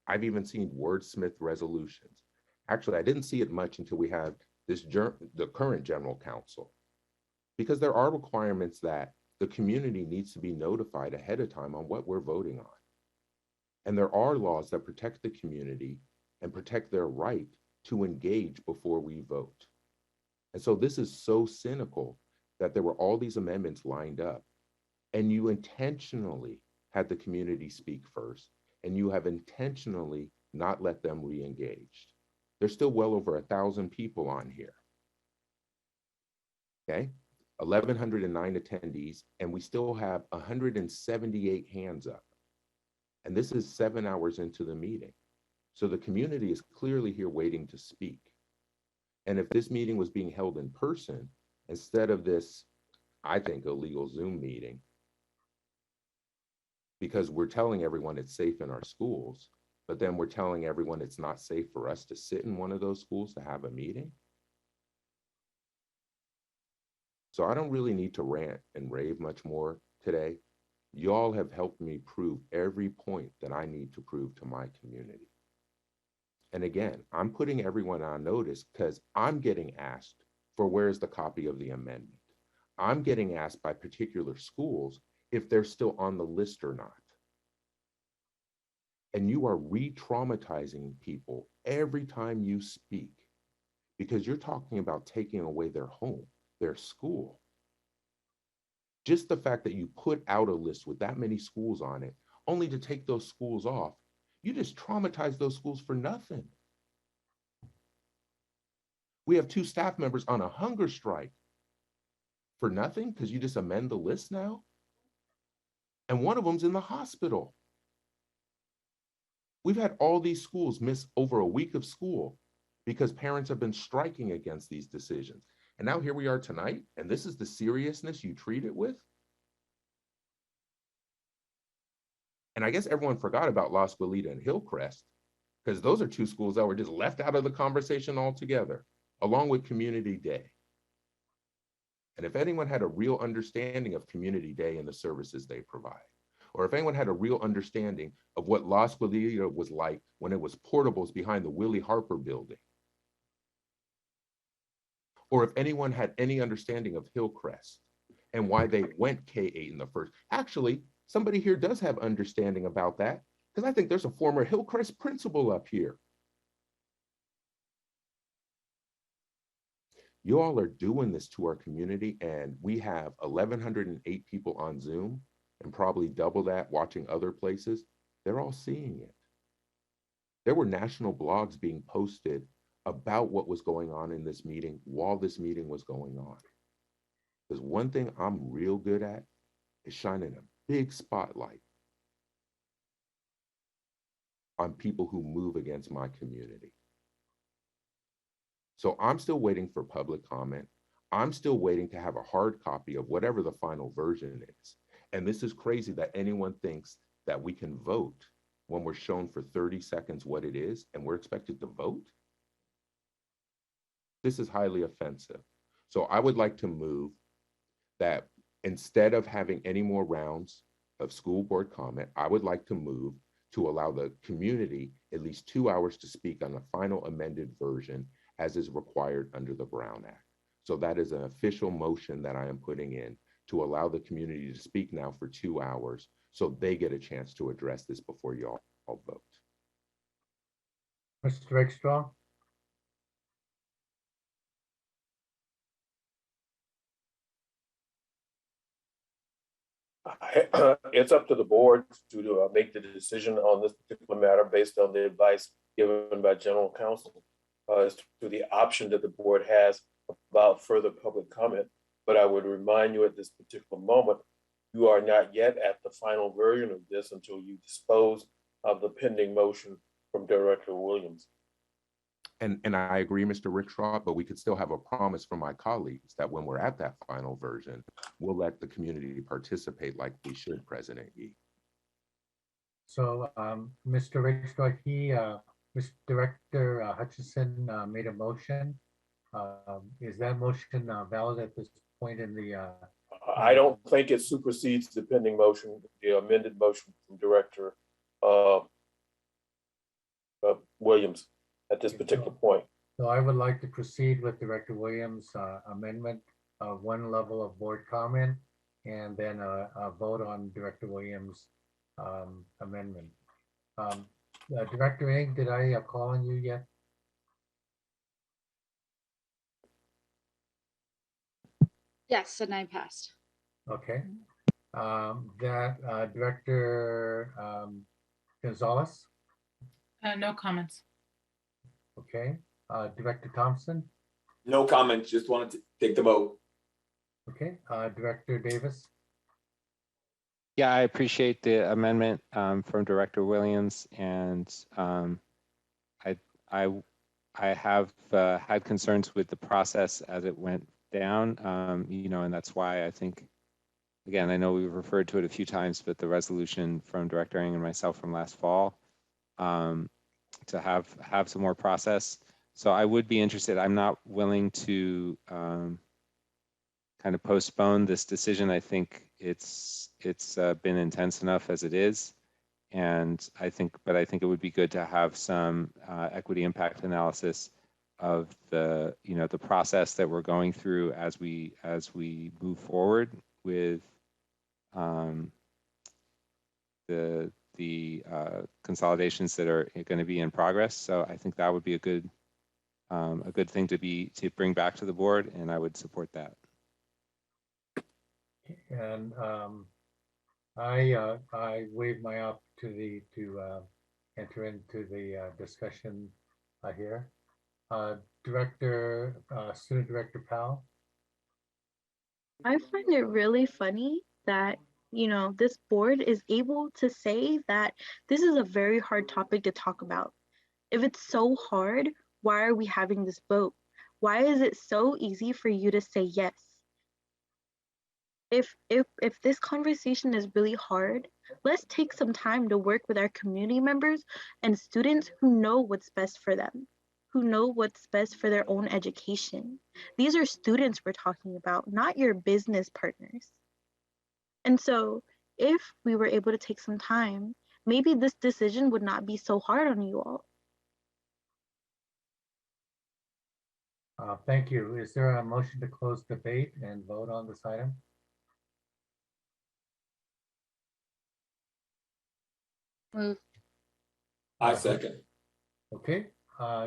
I've even seen wordsmith resolutions. Actually, I didn't see it much until we had the current general counsel, because there are requirements that the community needs to be notified ahead of time on what we're voting on. And there are laws that protect the community and protect their right to engage before we vote. And so this is so cynical that there were all these amendments lined up, and you intentionally had the community speak first, and you have intentionally not let them re-engaged. There's still well over 1,000 people on here. Okay, 1,109 attendees, and we still have 178 hands up. And this is 7 hours into the meeting. So the community is clearly here waiting to speak. And if this meeting was being held in person, instead of this, I think, illegal Zoom meeting, because we're telling everyone it's safe in our schools, but then we're telling everyone it's not safe for us to sit in one of those schools to have a meeting. So I don't really need to rant and rave much more today. Y'all have helped me prove every point that I need to prove to my community. And again, I'm putting everyone on notice because I'm getting asked for where's the copy of the amendment. I'm getting asked by particular schools if they're still on the list or not. And you are re-traumatizing people every time you speak, because you're talking about taking away their home, their school. Just the fact that you put out a list with that many schools on it, only to take those schools off, you just traumatize those schools for nothing. We have 2 staff members on a hunger strike for nothing because you just amend the list now. And one of them's in the hospital. We've had all these schools miss over a week of school because parents have been striking against these decisions. And now here we are tonight, and this is the seriousness you treat it with? And I guess everyone forgot about La Escuelita and Hillcrest, because those are 2 schools that were just left out of the conversation altogether, along with Community Day. And if anyone had a real understanding of Community Day and the services they provide, or if anyone had a real understanding of what La Escuelita was like when it was portables behind the Willie Harper building, or if anyone had any understanding of Hillcrest and why they went K-8 in the first. Actually, somebody here does have understanding about that, because I think there's a former Hillcrest principal up here. You all are doing this to our community, and we have 1,108 people on Zoom and probably double that watching other places. They're all seeing it. There were national blogs being posted about what was going on in this meeting while this meeting was going on. Because one thing I'm real good at is shining a big spotlight on people who move against my community. So I'm still waiting for public comment. I'm still waiting to have a hard copy of whatever the final version is. And this is crazy that anyone thinks that we can vote when we're shown for 30 seconds what it is and we're expected to vote. This is highly offensive. So I would like to move that instead of having any more rounds of school board comment, I would like to move to allow the community at least 2 hours to speak on the final amended version as is required under the Brown Act. So that is an official motion that I am putting in to allow the community to speak now for 2 hours so they get a chance to address this before you all vote. Mr. Rakestraw? It's up to the board to make the decision on this particular matter based on the advice given by general counsel. as to the option that the board has about further public comment. But I would remind you at this particular moment, you are not yet at the final version of this until you dispose of the pending motion from Director Williams. And I agree, Mr. Rickshaw, but we could still have a promise from my colleagues that when we're at that final version, we'll let the community participate like we should, President Yee. So, Mr. Rickshaw, Mr. Director Hutchinson made a motion. Is that motion valid at this point in the? I don't think it supersedes the pending motion, the amended motion from Director Williams at this particular point. So I would like to proceed with Director Williams' amendment of one level of board comment and then a vote on Director Williams' amendment. Director Ng, did I call on you yet? Yes, and I passed. Okay. Director Gonzalez? No comments. Okay. Director Thompson? No comments, just wanted to take the vote. Okay. Director Davis? Yeah, I appreciate the amendment from Director Williams, and I have had concerns with the process as it went down, and that's why I think, again, I know we've referred to it a few times, but the resolution from Director Ng and myself from last fall to have some more process. So I would be interested. I'm not willing to kind of postpone this decision. I think it's been intense enough as it is, and I think it would be good to have some equity impact analysis of the process that we're going through as we move forward with the consolidations that are going to be in progress. So I think that would be a good thing to bring back to the board, and I would support that. And I waive my opportunity to enter into the discussion here. Student Director Powell. I find it really funny that, this board is able to say that this is a very hard topic to talk about. If it's so hard, why are we having this vote? Why is it so easy for you to say yes? If this conversation is really hard, let's take some time to work with our community members and students who know what's best for them, who know what's best for their own education. These are students we're talking about, not your business partners. And so if we were able to take some time, maybe this decision would not be so hard on you all. Thank you. Is there a motion to close debate and vote on this item? Move. I second. Okay.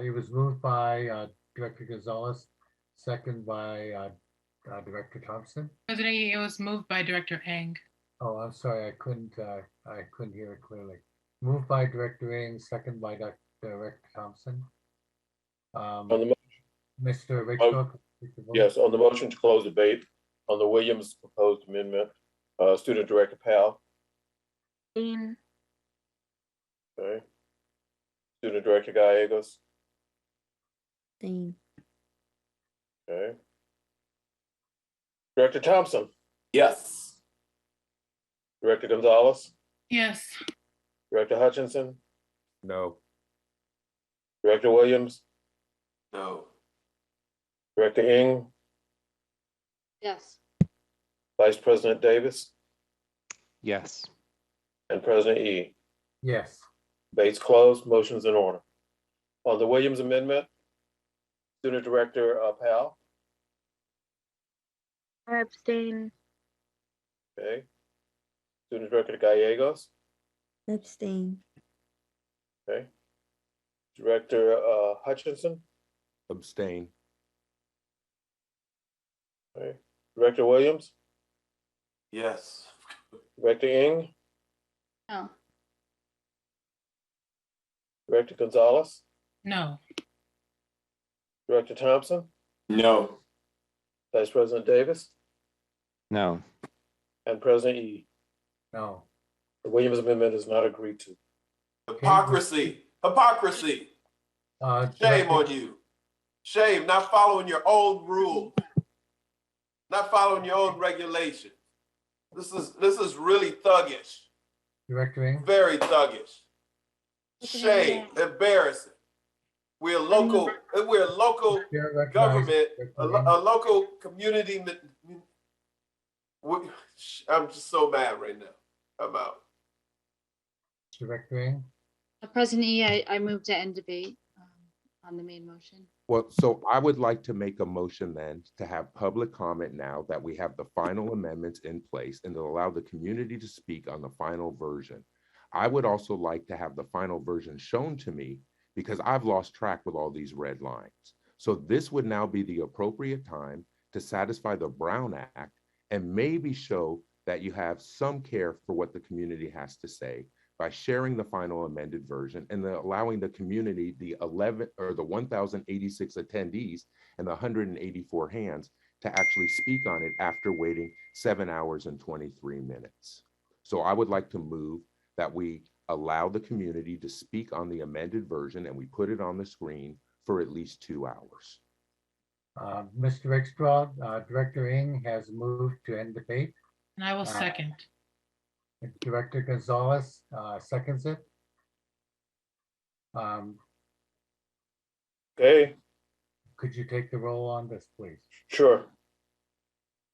It was moved by Director Gonzalez, second by Director Thompson. President Yee, it was moved by Director Ng. Oh, I'm sorry. I couldn't hear it clearly. Moved by Director Ng, second by Director Thompson. On the Mr. Rachel. Yes, on the motion to close debate on the Williams proposed amendment, Student Director Powell. Okay. Student Director Gallegos. Okay. Director Thompson. Yes. Director Gonzalez. Yes. Director Hutchinson. No. Director Williams. No. Director Ng. Yes. Vice President Davis. Yes. And President Yee. Yes. Debate's closed. Motion's in order. On the Williams amendment, Student Director Powell. I abstain. Okay. Student Director Gallegos. Abstain. Okay. Director Hutchinson. Abstain. Okay. Director Williams. Yes. Director Ng. No. Director Gonzalez. No. Director Thompson, No. Vice President Davis, No. and President Yi. No. The Williams Amendment is not agreed to. Hypocrisy, hypocrisy. Shame Director- on you. Shame, not following your own rules, not following your own regulations. This is really thuggish, Director Ing? very thuggish. Shame, embarrassing. We're local Chair recognizes government, Director a Ing. local community. I'm just so mad right now. I'm out. Director Ing? President Yi, I move to end debate on the main motion. Well, so I would like to make a motion then to have public comment now that we have the final amendments in place and to allow the community to speak on the final version. I would also like to have the final version shown to me because I've lost track with all these red lines. So this would now be the appropriate time to satisfy the Brown Act and maybe show that you have some care for what the community has to say by sharing the final amended version and then allowing the community, the 1,086 attendees and the 184 hands to actually speak on it after waiting 7 hours and 23 minutes. So I would like to move that we allow the community to speak on the amended version and we put it on the screen for at least 2 hours. Mr. Rickstraw, Director Ing has moved to end debate. And I will second. Director Gonzalez seconds it. Okay, Could you take the roll on this, please? sure.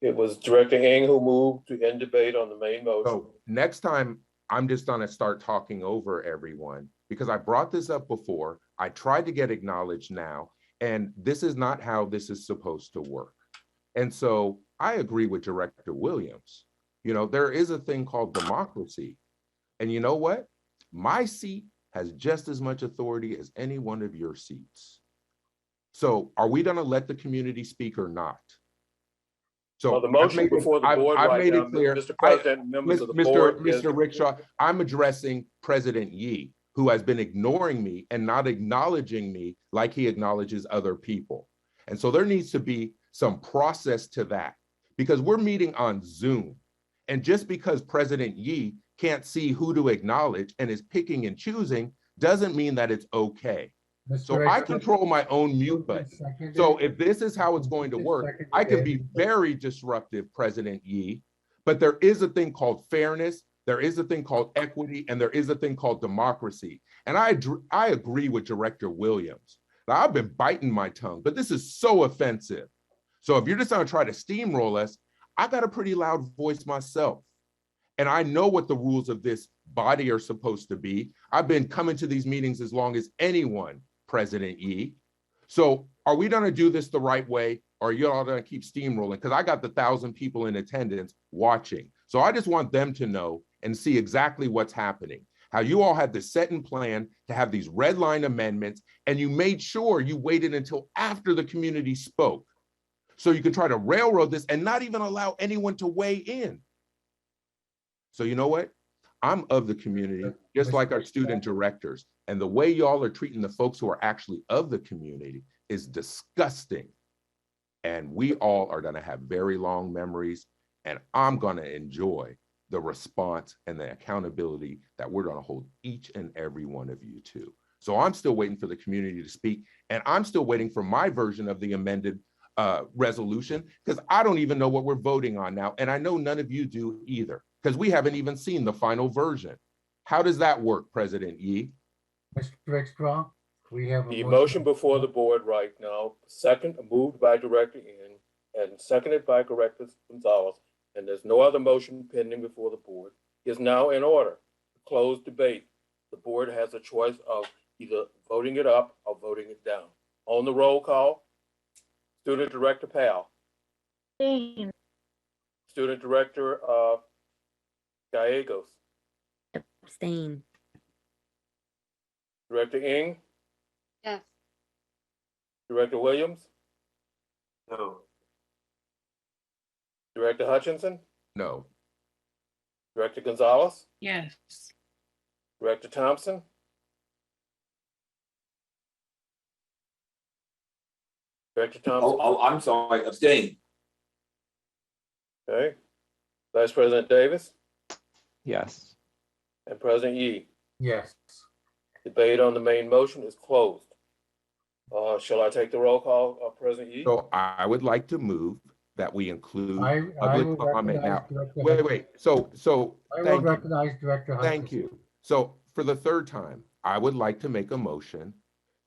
It was Director Ing who moved to end debate on the main motion. So next time, I'm just gonna start talking over everyone because I brought this up before. I tried to get acknowledged now, and this is not how this is supposed to work. And so I agree with Director Williams. You know, there is a thing called democracy. And you know what? My seat has just as much authority as any one of your seats. So are we gonna let the community speak or not? So Well, the motion before the board I've right made now, it clear. Mr. President, members of the Mr. board. is- Mr. Rickshaw, I'm addressing President Yi, who has been ignoring me and not acknowledging me like he acknowledges other people. And so there needs to be some process to that because we're meeting on Zoom. And just because President Yi can't see who to acknowledge and is picking and choosing doesn't mean that it's okay. So I control my own mute button. So if this is how it's going to work, I can be very disruptive, President Yi, but there is a thing called fairness, there is a thing called equity, and there is a thing called democracy. And I agree with Director Williams. Now, I've been biting my tongue, but this is so offensive. So if you're just gonna try to steamroll us, I got a pretty loud voice myself. And I know what the rules of this body are supposed to be. I've been coming to these meetings as long as anyone, President Yi. So are we gonna do this the right way? Or are you all gonna keep steamrolling? Because I got the 1,000 people in attendance watching. So I just want them to know and see exactly what's happening. How you all had this set and plan to have these red line amendments, and you made sure you waited until after the community spoke. So you can try to railroad this and not even allow anyone to weigh in. So you know what? I'm of the community, just like our student directors. And the way y'all are treating the folks who are actually of the community is disgusting. And we all are gonna have very long memories, and I'm gonna enjoy the response and the accountability that we're gonna hold each and every one of you to. So I'm still waiting for the community to speak, and I'm still waiting for my version of the amended resolution, because I don't even know what we're voting on now. And I know none of you do either, because we haven't even seen the final version. How does that work, President Yi? Mr. Rickstraw, we have The motion before the board right now, moved by Director Ing and seconded by Director Gonzalez, and there's no other motion pending before the board, is now in order. Closed debate. The board has a choice of either voting it up or voting it down. On the roll call, Student Director Powell. Abstain. Student Director Gallegos. Abstain. Director Ing. Yes. Director Williams. No. Director Hutchinson. No. Director Gonzalez. Yes. Director Thompson. Director Thompson? I'm sorry, abstain. Okay. Vice President Davis Yes. and President Yi. Yes. Debate on the main motion is closed. Shall I take the roll call, President Yi? So I would like to move that we include I will public comment recognize now. Director Wait, Hutchinson. so I will thank you. recognize Director Hutchinson. Thank you. So for the third time, I would like to make a motion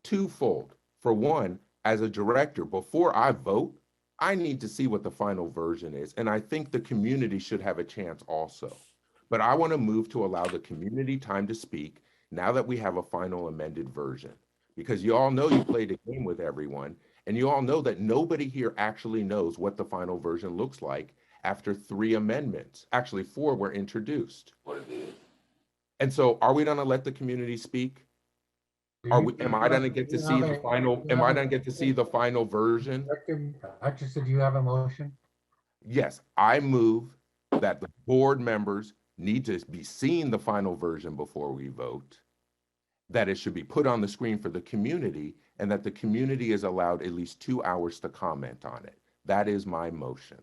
twofold. For one, as a director, before I vote, I need to see what the final version is. And I think the community should have a chance also. But I want to move to allow the community time to speak now that we have a final amended version. Because you all know you played a game with everyone, and you all know that nobody here actually knows what the final version looks like after 3 amendments. Actually, 4 were introduced. And so are we going to let the community speak? Am I going to get to see the final, am I going to get to see the final version? Director Hutchinson, do you have a motion? Yes, I move that the board members need to be seeing the final version before we vote, that it should be put on the screen for the community, and that the community is allowed at least 2 hours to comment on it. That is my motion.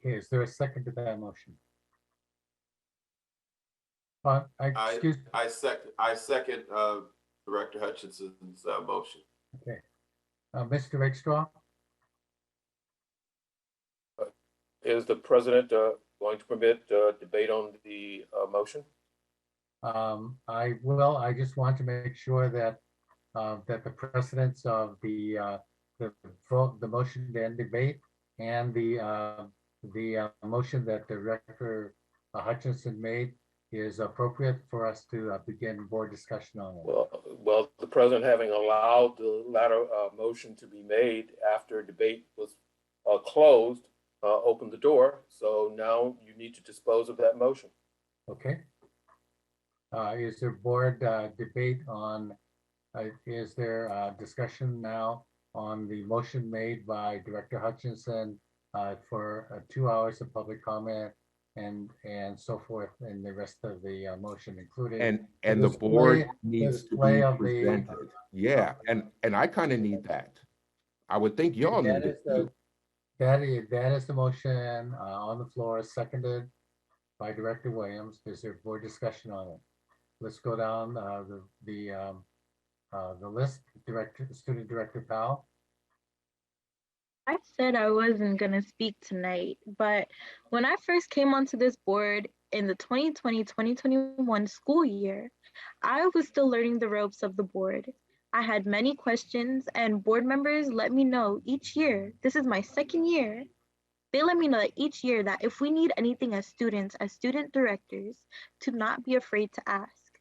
Okay, is there a second to that motion? Excuse me. I second Director Hutchinson's motion. Okay. Mr. Rakestraw? Is the president going to permit debate on the motion? I will. I just want to make sure that that the precedence of the vote, the motion to end debate, and the motion that Director Hutchinson made is appropriate for us to begin board discussion on it. Well, the president having allowed the latter motion to be made after debate was closed, opened the door. So now you need to dispose of that motion. Okay. Is there board debate on, is there discussion now on the motion made by Director Hutchinson for 2 hours of public comment and so forth, and the rest of the motion, including and the board needs to be of presented. Yeah, and I kind of need that. I would think y'all need it too. That is the motion on the floor, seconded by Director Williams. Is there board discussion on it? Let's go down the list. Student Director Powell. I said I wasn't going to speak tonight, but when I first came onto this board in the 2020-2021 school year, I was still learning the ropes of the board. I had many questions, and board members let me know each year, this is my second year, they let me know that each year that if we need anything as students, as student directors, to not be afraid to ask.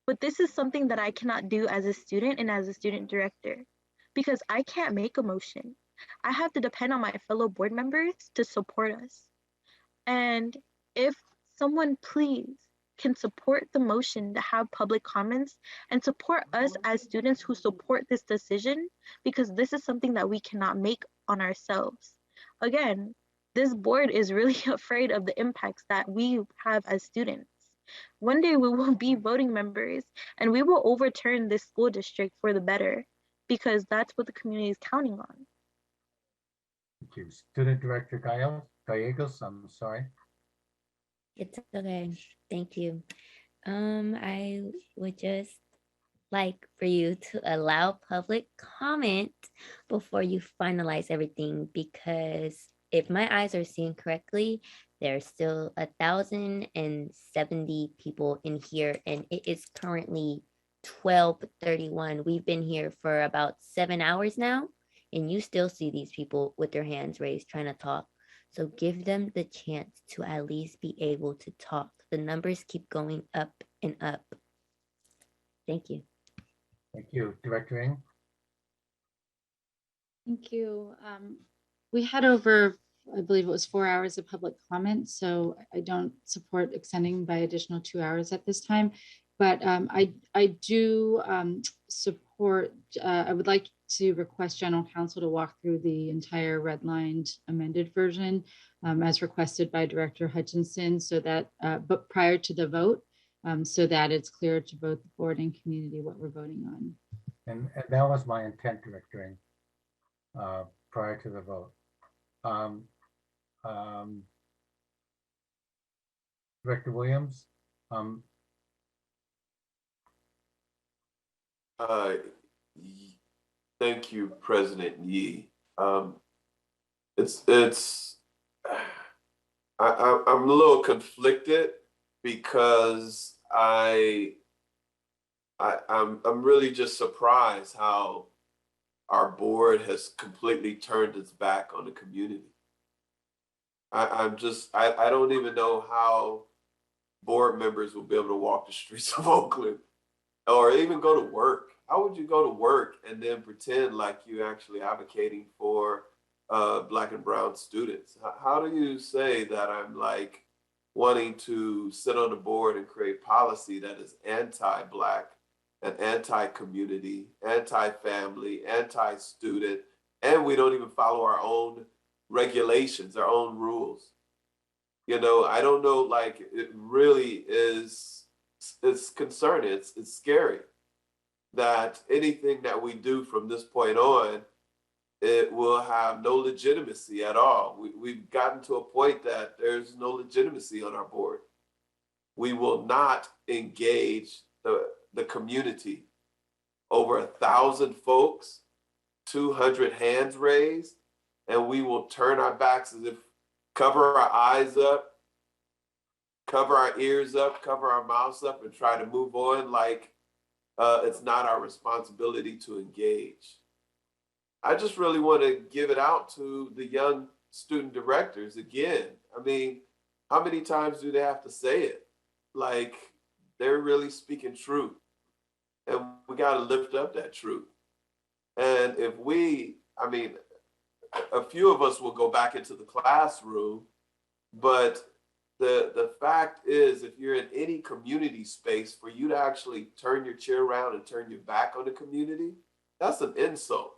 But this is something that I cannot do as a student and as a student director, because I can't make a motion. I have to depend on my fellow board members to support us. And if someone please can support the motion to have public comments and support us as students who support this decision, because this is something that we cannot make on ourselves. Again, this board is really afraid of the impacts that we have as students. One day we will be voting members and we will overturn this school district for the better, because that's what the community is counting on. Thank you. Student Director Gallegos, I'm sorry. It's okay. Thank you. I would just like for you to allow public comment before you finalize everything, because if my eyes are seeing correctly, there's still 1,070 people in here, and it is currently 12:31. We've been here for about 7 hours now, and you still see these people with their hands raised trying to talk. So give them the chance to at least be able to talk. The numbers keep going up and up. Thank you. Thank you. Director Ng. Thank you. We had over, I believe it was 4 hours of public comment, so I don't support extending by additional 2 hours at this time. But I do support, I would like to request General Counsel to walk through the entire redlined amended version as requested by Director Hutchinson, so that, but prior to the vote, so that it's clear to both the board and community what we're voting on. And that was my intent, Director Ng, prior to the vote. Director Williams, Thank you, President Yi. I'm a little conflicted because I'm really just surprised how our board has completely turned its back on the community. I don't even know how board members will be able to walk the streets of Oakland or even go to work. How would you go to work and then pretend like you're actually advocating for Black and brown students? How do you say that I'm like wanting to sit on the board and create policy that is anti-Black and anti-community, anti-family, anti-student, and we don't even follow our own regulations, our own rules? You know, I don't know, like it really is, it's concerning, it's scary that anything that we do from this point on, it will have no legitimacy at all. We've gotten to a point that there's no legitimacy on our board. We will not engage the community. Over 1,000 folks, 200 hands raised, and we will turn our backs as if cover our eyes up, cover our ears up, cover our mouths up, and try to move on like it's not our responsibility to engage. I just really want to give it out to the young student directors again. I mean, how many times do they have to say it? Like, they're really speaking truth. And we got to lift up that truth. And if I mean, a few of us will go back into the classroom, but the fact is, if you're in any community space, for you to actually turn your chair around and turn your back on the community, that's an insult.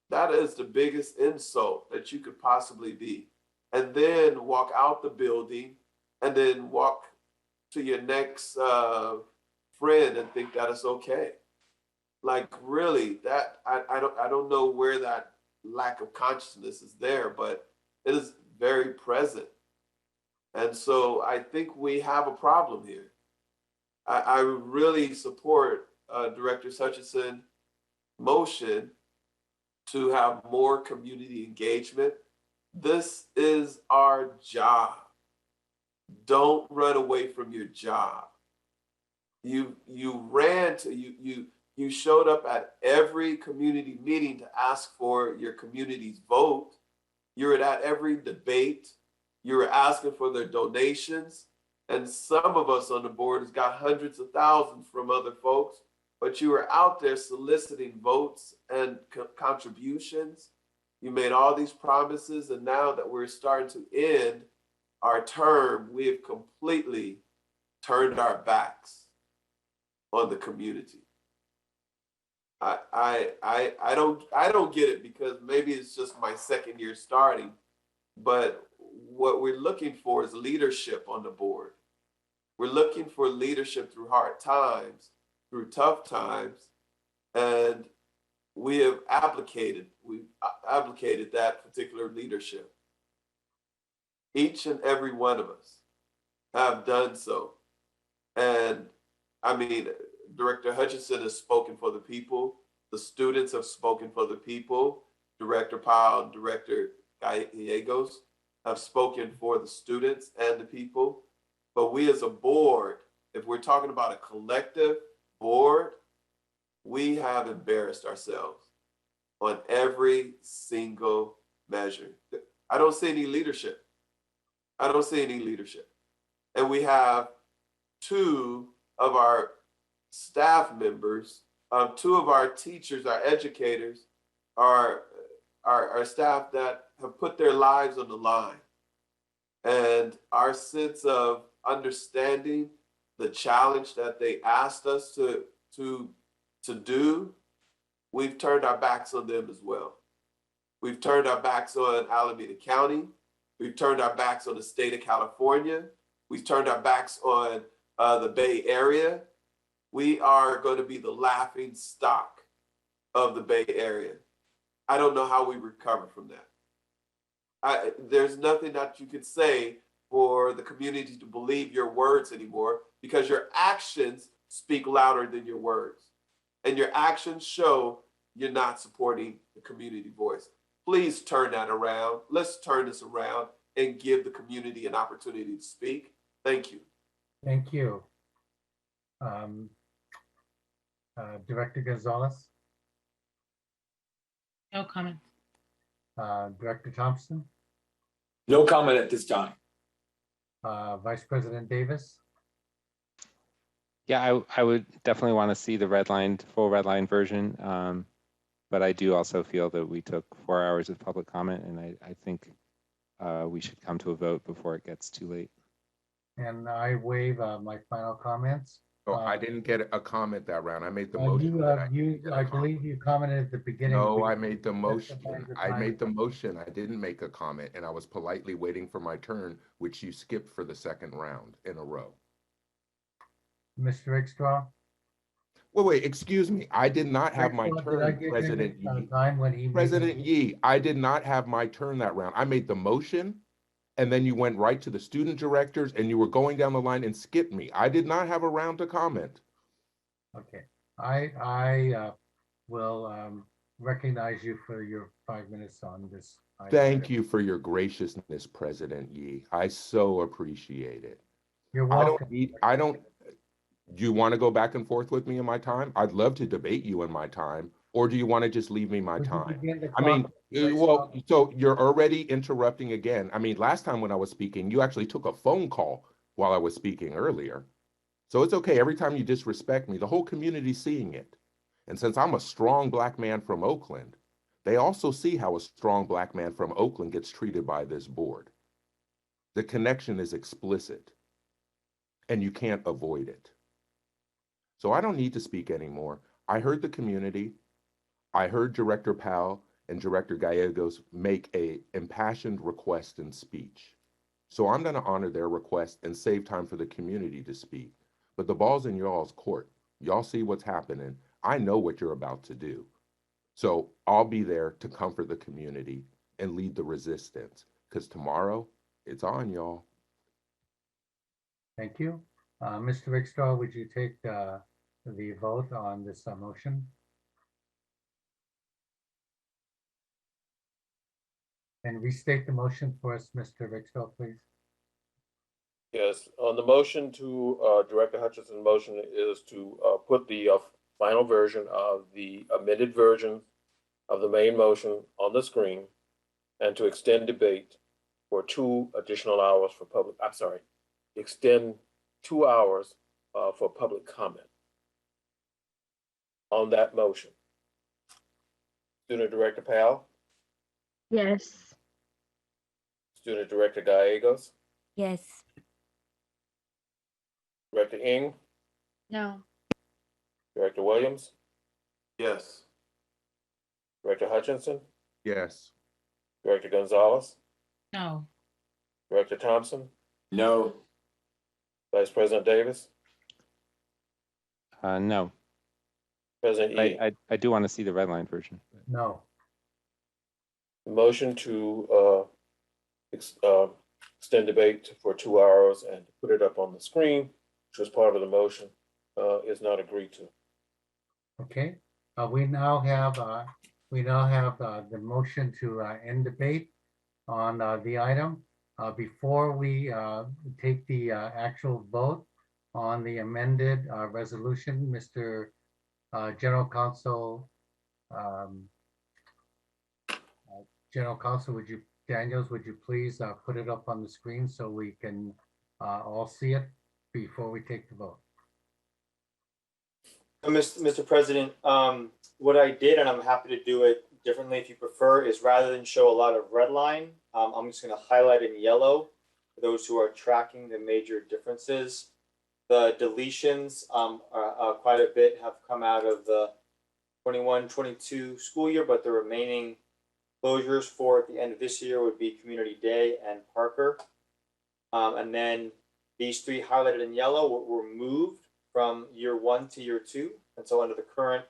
That is the biggest insult that you could possibly be. And then walk out the building and then walk to your next friend and think that it's okay. Like, really, that I don't know where that lack of consciousness is there, but it is very present. And so I think we have a problem here. I really support Director Hutchinson motion to have more community engagement. This is our job. Don't run away from your job. You showed up at every community meeting to ask for your community's vote. You were at every debate. You were asking for their donations. And some of us on the board has got hundreds of thousands from other folks, but you were out there soliciting votes and contributions. You made all these promises, and now that we're starting to end our term, we have completely turned our backs on the community. I don't get it, because maybe it's just my second year starting, but what we're looking for is leadership on the board. We're looking for leadership through hard times, through tough times, and we've applicated that particular leadership. Each and every one of us have done so. And I mean, Director Hutchinson has spoken for the people. The students have spoken for the people. Director Powell and Director Gallegos have spoken for the students and the people. But we as a board, if we're talking about a collective board, we have embarrassed ourselves on every single measure. I don't see any leadership. I don't see any leadership. And we have two of our staff members, two of our teachers, our educators, our staff that have put their lives on the line. And our sense of understanding the challenge that they asked us to do, we've turned our backs on them as well. We've turned our backs on Alameda County. We've turned our backs on the state of California. We've turned our backs on the Bay Area. We are going to be the laughing stock of the Bay Area. I don't know how we recover from that. There's nothing that you could say for the community to believe your words anymore, because your actions speak louder than your words. And your actions show you're not supporting the community voice. Please turn that around. Let's turn this around and give the community an opportunity to speak. Thank you. Thank you. Director Gonzalez, No comment. Director Thompson, No comment at this time. Vice President Davis, Yeah, I would definitely want to see the full redlined version. But I do also feel that we took 4 hours of public comment, and I think we should come to a vote before it gets too late. and I waive my final comments. So I didn't get a comment that round. I made the You, motion. but I didn't get a I comment. believe you commented at the beginning. No, We I made the motion. specified the I time. made the motion. I didn't make a comment, and I was politely waiting for my turn, which you skipped for the second round in a row. Mr. Rickstraw? Wait, excuse me. I did not have my Rickstraw, did I turn, give President him Yi. time when he made President the- Yi, I did not have my turn that round. I made the motion, and then you went right to the student directors, and you were going down the line and skipped me. I did not have a round to comment. Okay, I will recognize you for your 5 minutes on this. item. Thank you for your graciousness, President Yi. I so appreciate it. You're I welcome. do you want to go back and forth with me in my time? I'd love to debate you in my time, or do you want to just leave me my Would you time? begin the I mean, clock, well, so you're already interrupting again. I mean, last time when I was speaking, you actually took a phone call while I was speaking earlier. So it's okay. Every time you disrespect me, the whole community's seeing it. And since I'm a strong Black man from Oakland, they also see how a strong Black man from Oakland gets treated by this board. The connection is explicit, and you can't avoid it. So I don't need to speak anymore. I heard the community. I heard Director Powell and Director Gallegos make a impassioned request in speech. So I'm going to honor their request and save time for the community to speak. But the ball's in y'all's court. Y'all see what's happening. I know what you're about to do. So I'll be there to comfort the community and lead the resistance, because tomorrow it's on y'all. Thank you. Mr. Rickstraw, would you take the vote on this motion? And restate the motion for us, Mr. Rickstraw, please. Yes, on the motion to, Director Hutchinson's motion is to put the final version of the amended version of the main motion on the screen and to extend debate for 2 additional hours for public, I'm sorry, extend 2 hours for public comment on that motion. Student Director Powell, Yes. Student Director Gallegos, Yes. Director Ng, No. Director Williams, Yes. Director Hutchinson, Yes. Director Gonzalez, No. Director Thompson, No. Vice President Davis, No, President Yi. I do want to see the redline version. No. Motion to extend debate for 2 hours and put it up on the screen, which was part of the motion, is not agreed to. Okay, we now have the motion to end debate on the item. Before we take the actual vote on the amended resolution, Mr. General Counsel, Daniels, would you please put it up on the screen so we can all see it before we take the vote? Mr. President, what I did, and I'm happy to do it differently if you prefer, is rather than show a lot of red line, I'm just going to highlight in yellow for those who are tracking the major differences. The deletions are quite a bit have come out of the 21-22 school year, but the remaining closures for at the end of this year would be Community Day and Parker. And then these 3 highlighted in yellow were moved from year 1 to year 2. And so under the current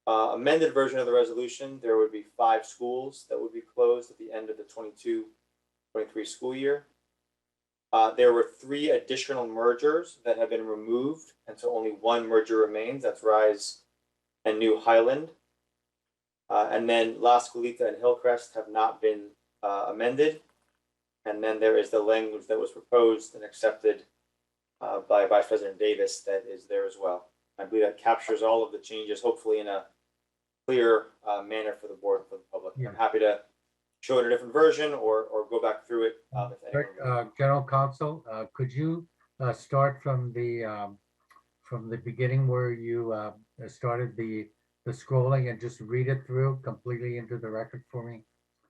Amended version of the resolution, there would be 5 schools that would be closed at the end of the 22-23 school year. There were 3 additional mergers that have been removed, and so only 1 merger remains. That's Rise and New Highland. And then La Escuelita and Hillcrest have not been amended. And then there is the language that was proposed and accepted by Vice President Davis that is there as well. I believe that captures all of the changes, hopefully in a clear manner for the board and for the public. Yeah. I'm happy to show it a different version or go back through it. If anyone General Counsel, could you start from the beginning where you started the scrolling and just read it through completely into the record for me?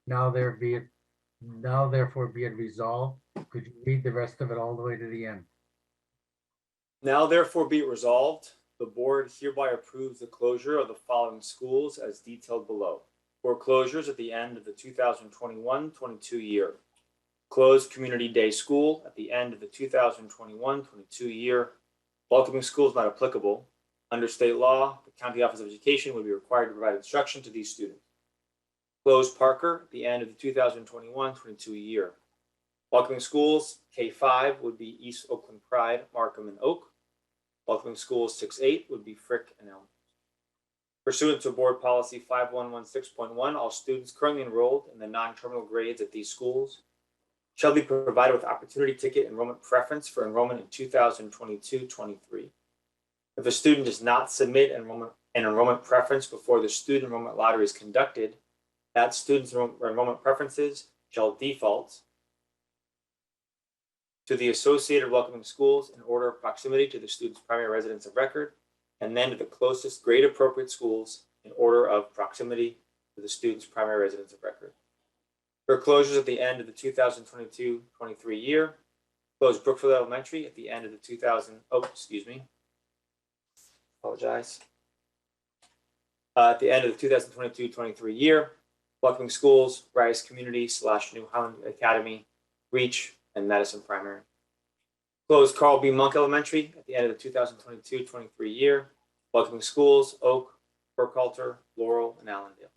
Now therefore be it resolved. Could you read the rest of it all the way to the end? Now therefore be it resolved, the board hereby approves the closure of the following schools as detailed below. For closures at the end of the 2021-22 year. Closed Community Day School at the end of the 2021-22 year. Welcoming schools not applicable. Under state law, the County Office of Education would be required to provide instruction to these students. Closed Parker at the end of the 2021-22 year. Welcoming schools, K-5 would be East Oakland Pride, Markham, and Oak. Welcoming schools 6-8 would be Frick and Elm. Pursuant to Board Policy 5116.1, all students currently enrolled in the non-terminal grades at these schools shall be provided with opportunity ticket enrollment preference for enrollment in 2022-23. If a student does not submit an enrollment preference before the student enrollment lottery is conducted, that student's enrollment preferences shall default to the associated welcoming schools in order of proximity to the student's primary residence of record, and then to the closest grade appropriate schools in order of proximity to the student's primary residence of record. For closures at the end of the 2022-23 year, close Brookfield Elementary at the end of the at the end of the 2022-23 year, welcoming schools, Rice Community / New Highland Academy, Reach, and Madison Primary. Closed Carl B. Monk Elementary at the end of the 2022-23 year, welcoming schools, Oak, Burkhalter, Laurel, and Allendale.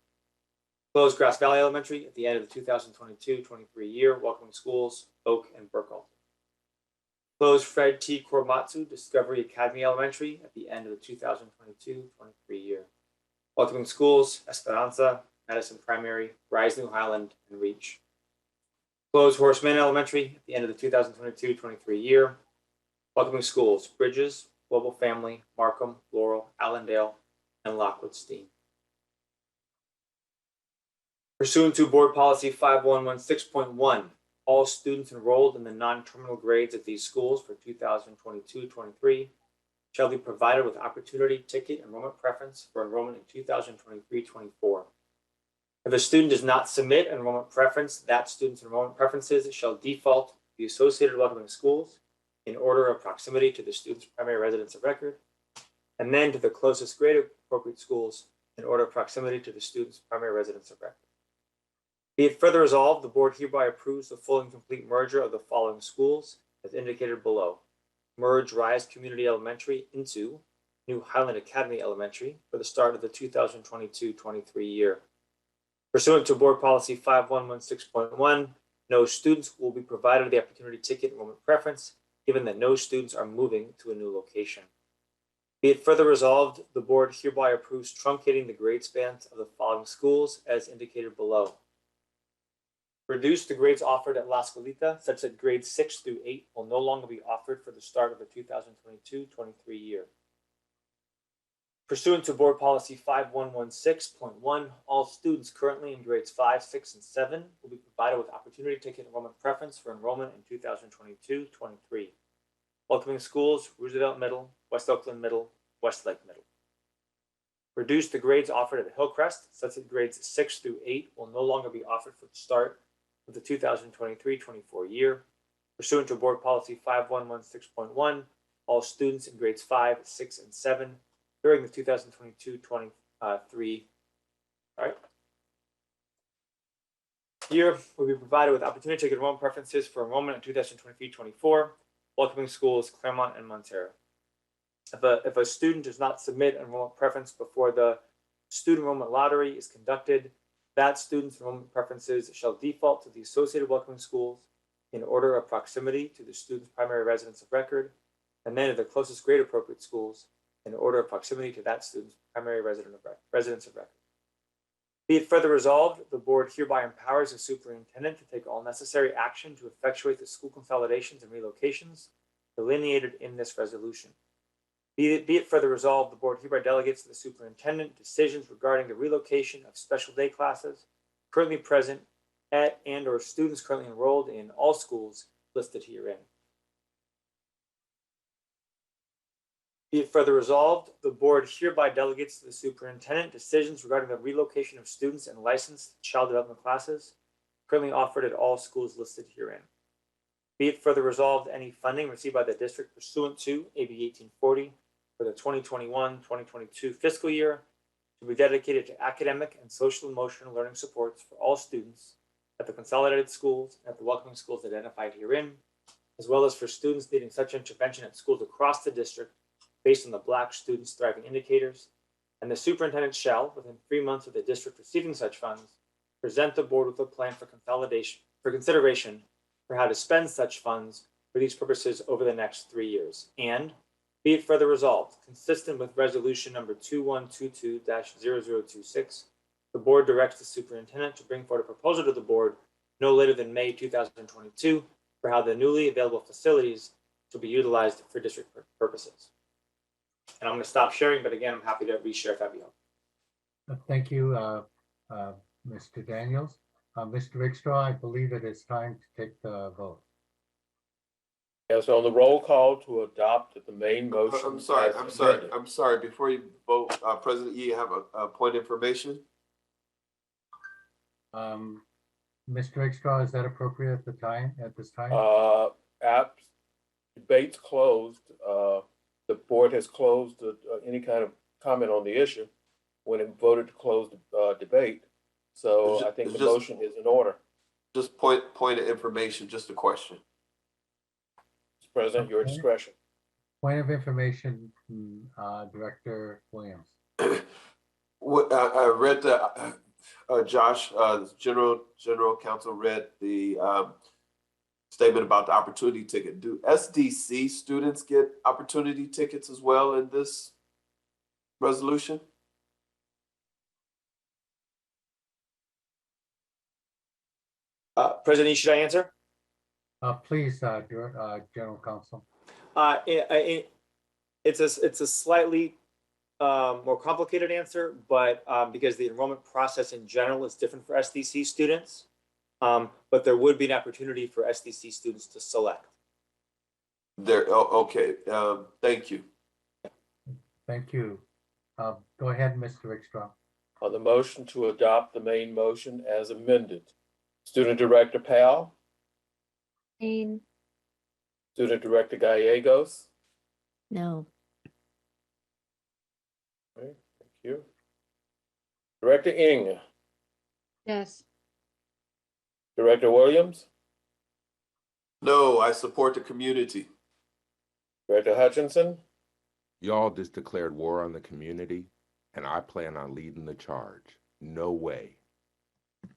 Closed Grass Valley Elementary at the end of the 2022-23 year, welcoming schools, Oak and Burkhalter. Closed Fred T. Korematsu Discovery Academy Elementary at the end of the 2022-23 year, welcoming schools, Esperanza, Madison Primary, Rise New Highland, and Reach. Closed Horace Mann Elementary at the end of the 2022-23 year, welcoming schools, Bridges, Global Family, Markham, Laurel, Allendale, and Lockwood Steen. Pursuant to Board Policy 5116.1, all students enrolled in the non-terminal grades at these schools for 2022-23 shall be provided with opportunity ticket enrollment preference for enrollment in 2023-24. If a student does not submit an enrollment preference, that student's enrollment preferences shall default to the associated welcoming schools in order of proximity to the student's primary residence of record, and then to the closest grade appropriate schools in order of proximity to the student's primary residence of record. Be it further resolved, the board hereby approves the full and complete merger of the following schools as indicated below. Merge Rise Community Elementary into New Highland Academy Elementary for the start of the 2022-23 year. Pursuant to Board Policy 5116.1, no students will be provided the opportunity ticket enrollment preference, given that no students are moving to a new location. Be it further resolved, the board hereby approves truncating the grade spans of the following schools as indicated below. Reduce the grades offered at La Escuelita such that grades 6 through 8 will no longer be offered for the start of the 2022-23 year. Pursuant to Board Policy 5116.1, all students currently in grades 5, 6, and 7 will be provided with opportunity ticket enrollment preference for enrollment in 2022-23. Welcoming schools, Roosevelt Middle, West Oakland Middle, Westlake Middle. Reduce the grades offered at Hillcrest such that grades 6 through 8 will no longer be offered for the start of the 2023-24 year. Pursuant to Board Policy 5116.1, all students in grades 5, 6, and 7 during the 2022-23 year will be provided with opportunity to take enrollment preferences for enrollment in 2023-24, welcoming schools Claremont and Montero. If a student does not submit enrollment preference before the student enrollment lottery is conducted, that students' enrollment preferences shall default to the associated welcoming schools in order of proximity to the student's primary residence of record, and then to the closest grade appropriate schools in order of proximity to that student's primary residence of record. Be it further resolved, the board hereby empowers the superintendent to take all necessary action to effectuate the school consolidations and relocations delineated in this resolution. Be it further resolved, the board hereby delegates to the superintendent decisions regarding the relocation of special day classes currently present at and/or students currently enrolled in all schools listed herein. Be it further resolved, the board hereby delegates to the superintendent decisions regarding the relocation of students and licensed child development classes currently offered at all schools listed herein. Be it further resolved, any funding received by the district pursuant to AB 1840 for the 2021-2022 fiscal year to be dedicated to academic and social emotional learning supports for all students at the consolidated schools and at the welcoming schools identified herein, as well as for students needing such intervention at schools across the district based on the Black Students Thriving Indicators, and the superintendent shall, within 3 months of the district receiving such funds, present the board with a plan for consideration for how to spend such funds for these purposes over the next 3 years. And be it further resolved, consistent with resolution number 2122-0026, the board directs the superintendent to bring forward a proposal to the board no later than May 2022 for how the newly available facilities to be utilized for district purposes. And I'm going to stop sharing, but again, I'm happy to reshare if that'd be helpful. Thank you, Mr. Daniels. Mr. Rickstraw, I believe it is time to take the vote. Yes, on the roll call to adopt the main motion. I'm sorry. Before you vote, President Yee, have a point of information. Mr. Rickstraw, is that appropriate at this time? Debate's closed. The board has closed any kind of comment on the issue when it voted to close the debate. So I think the motion is in order. Just point of information, just a question. Mr. President, your discretion. Point of information, Director Williams. What I read the Josh, General Counsel read the statement about the opportunity ticket. Do SDC students get opportunity tickets as well in this resolution? President Yee, should I answer? Please, General Counsel. It's a slightly more complicated answer, but because the enrollment process in general is different for SDC students, but there would be an opportunity for SDC students to select. Okay. Thank you. Thank you. Go ahead, Mr. Rickstraw. On the motion to adopt the main motion as amended, Student Director Powell. Student Director Gallegos. No. Okay, thank you. Director Ng. Yes. Director Williams. No, I support the community. Director Hutchinson. Y'all just declared war on the community, and I plan on leading the charge. No way. Is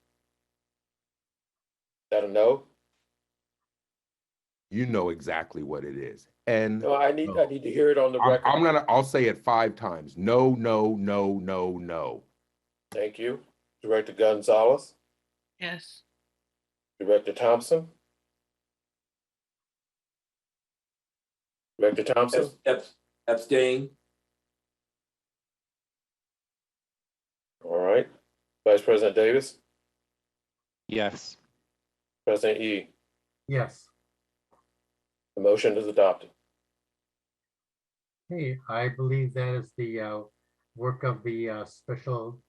that a no? You know exactly what it is. And no, I need to hear it on the record. I'll say it 5 times. No, no, no, no, no. Thank you. Director Gonzalez. Yes. Director Thompson. Director Thompson. Abstain. All right. Vice President Davis. Yes. President Yee. Yes. The motion is adopted. Hey, I believe that is the work of the special.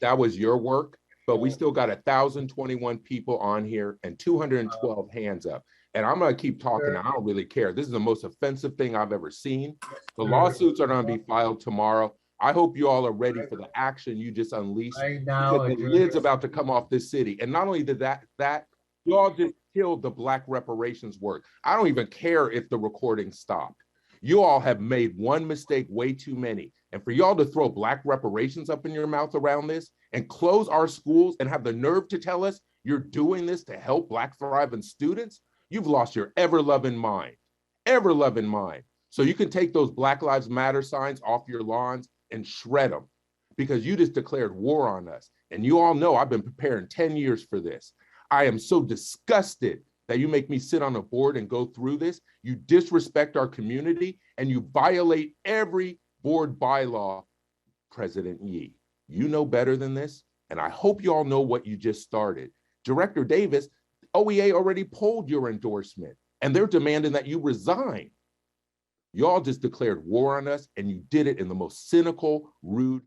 That was your work, but we still got 1,021 people on here and 212 hands up. And I'm gonna keep talking. I don't really care. This is the most offensive thing I've ever seen. The lawsuits are gonna be filed tomorrow. I hope you all are ready for the action you just unleashed. Because the lid's about to come off this city. And not only did that you all just killed the Black reparations work. I don't even care if the recording stopped. You all have made one mistake way too many. And for y'all to throw Black reparations up in your mouth around this and close our schools and have the nerve to tell us you're doing this to help Black thriving students, you've lost your ever-loving mind, ever-loving mind. So you can take those Black Lives Matter signs off your lawns and shred them, because you just declared war on us. And you all know I've been preparing 10 years for this. I am so disgusted that you make me sit on a board and go through this. You disrespect our community and you violate every board bylaw, President Yee. You know better than this, and I hope you all know what you just started. Director Davis, OEA already pulled your endorsement, and they're demanding that you resign. Y'all just declared war on us, and you did it in the most cynical, rude,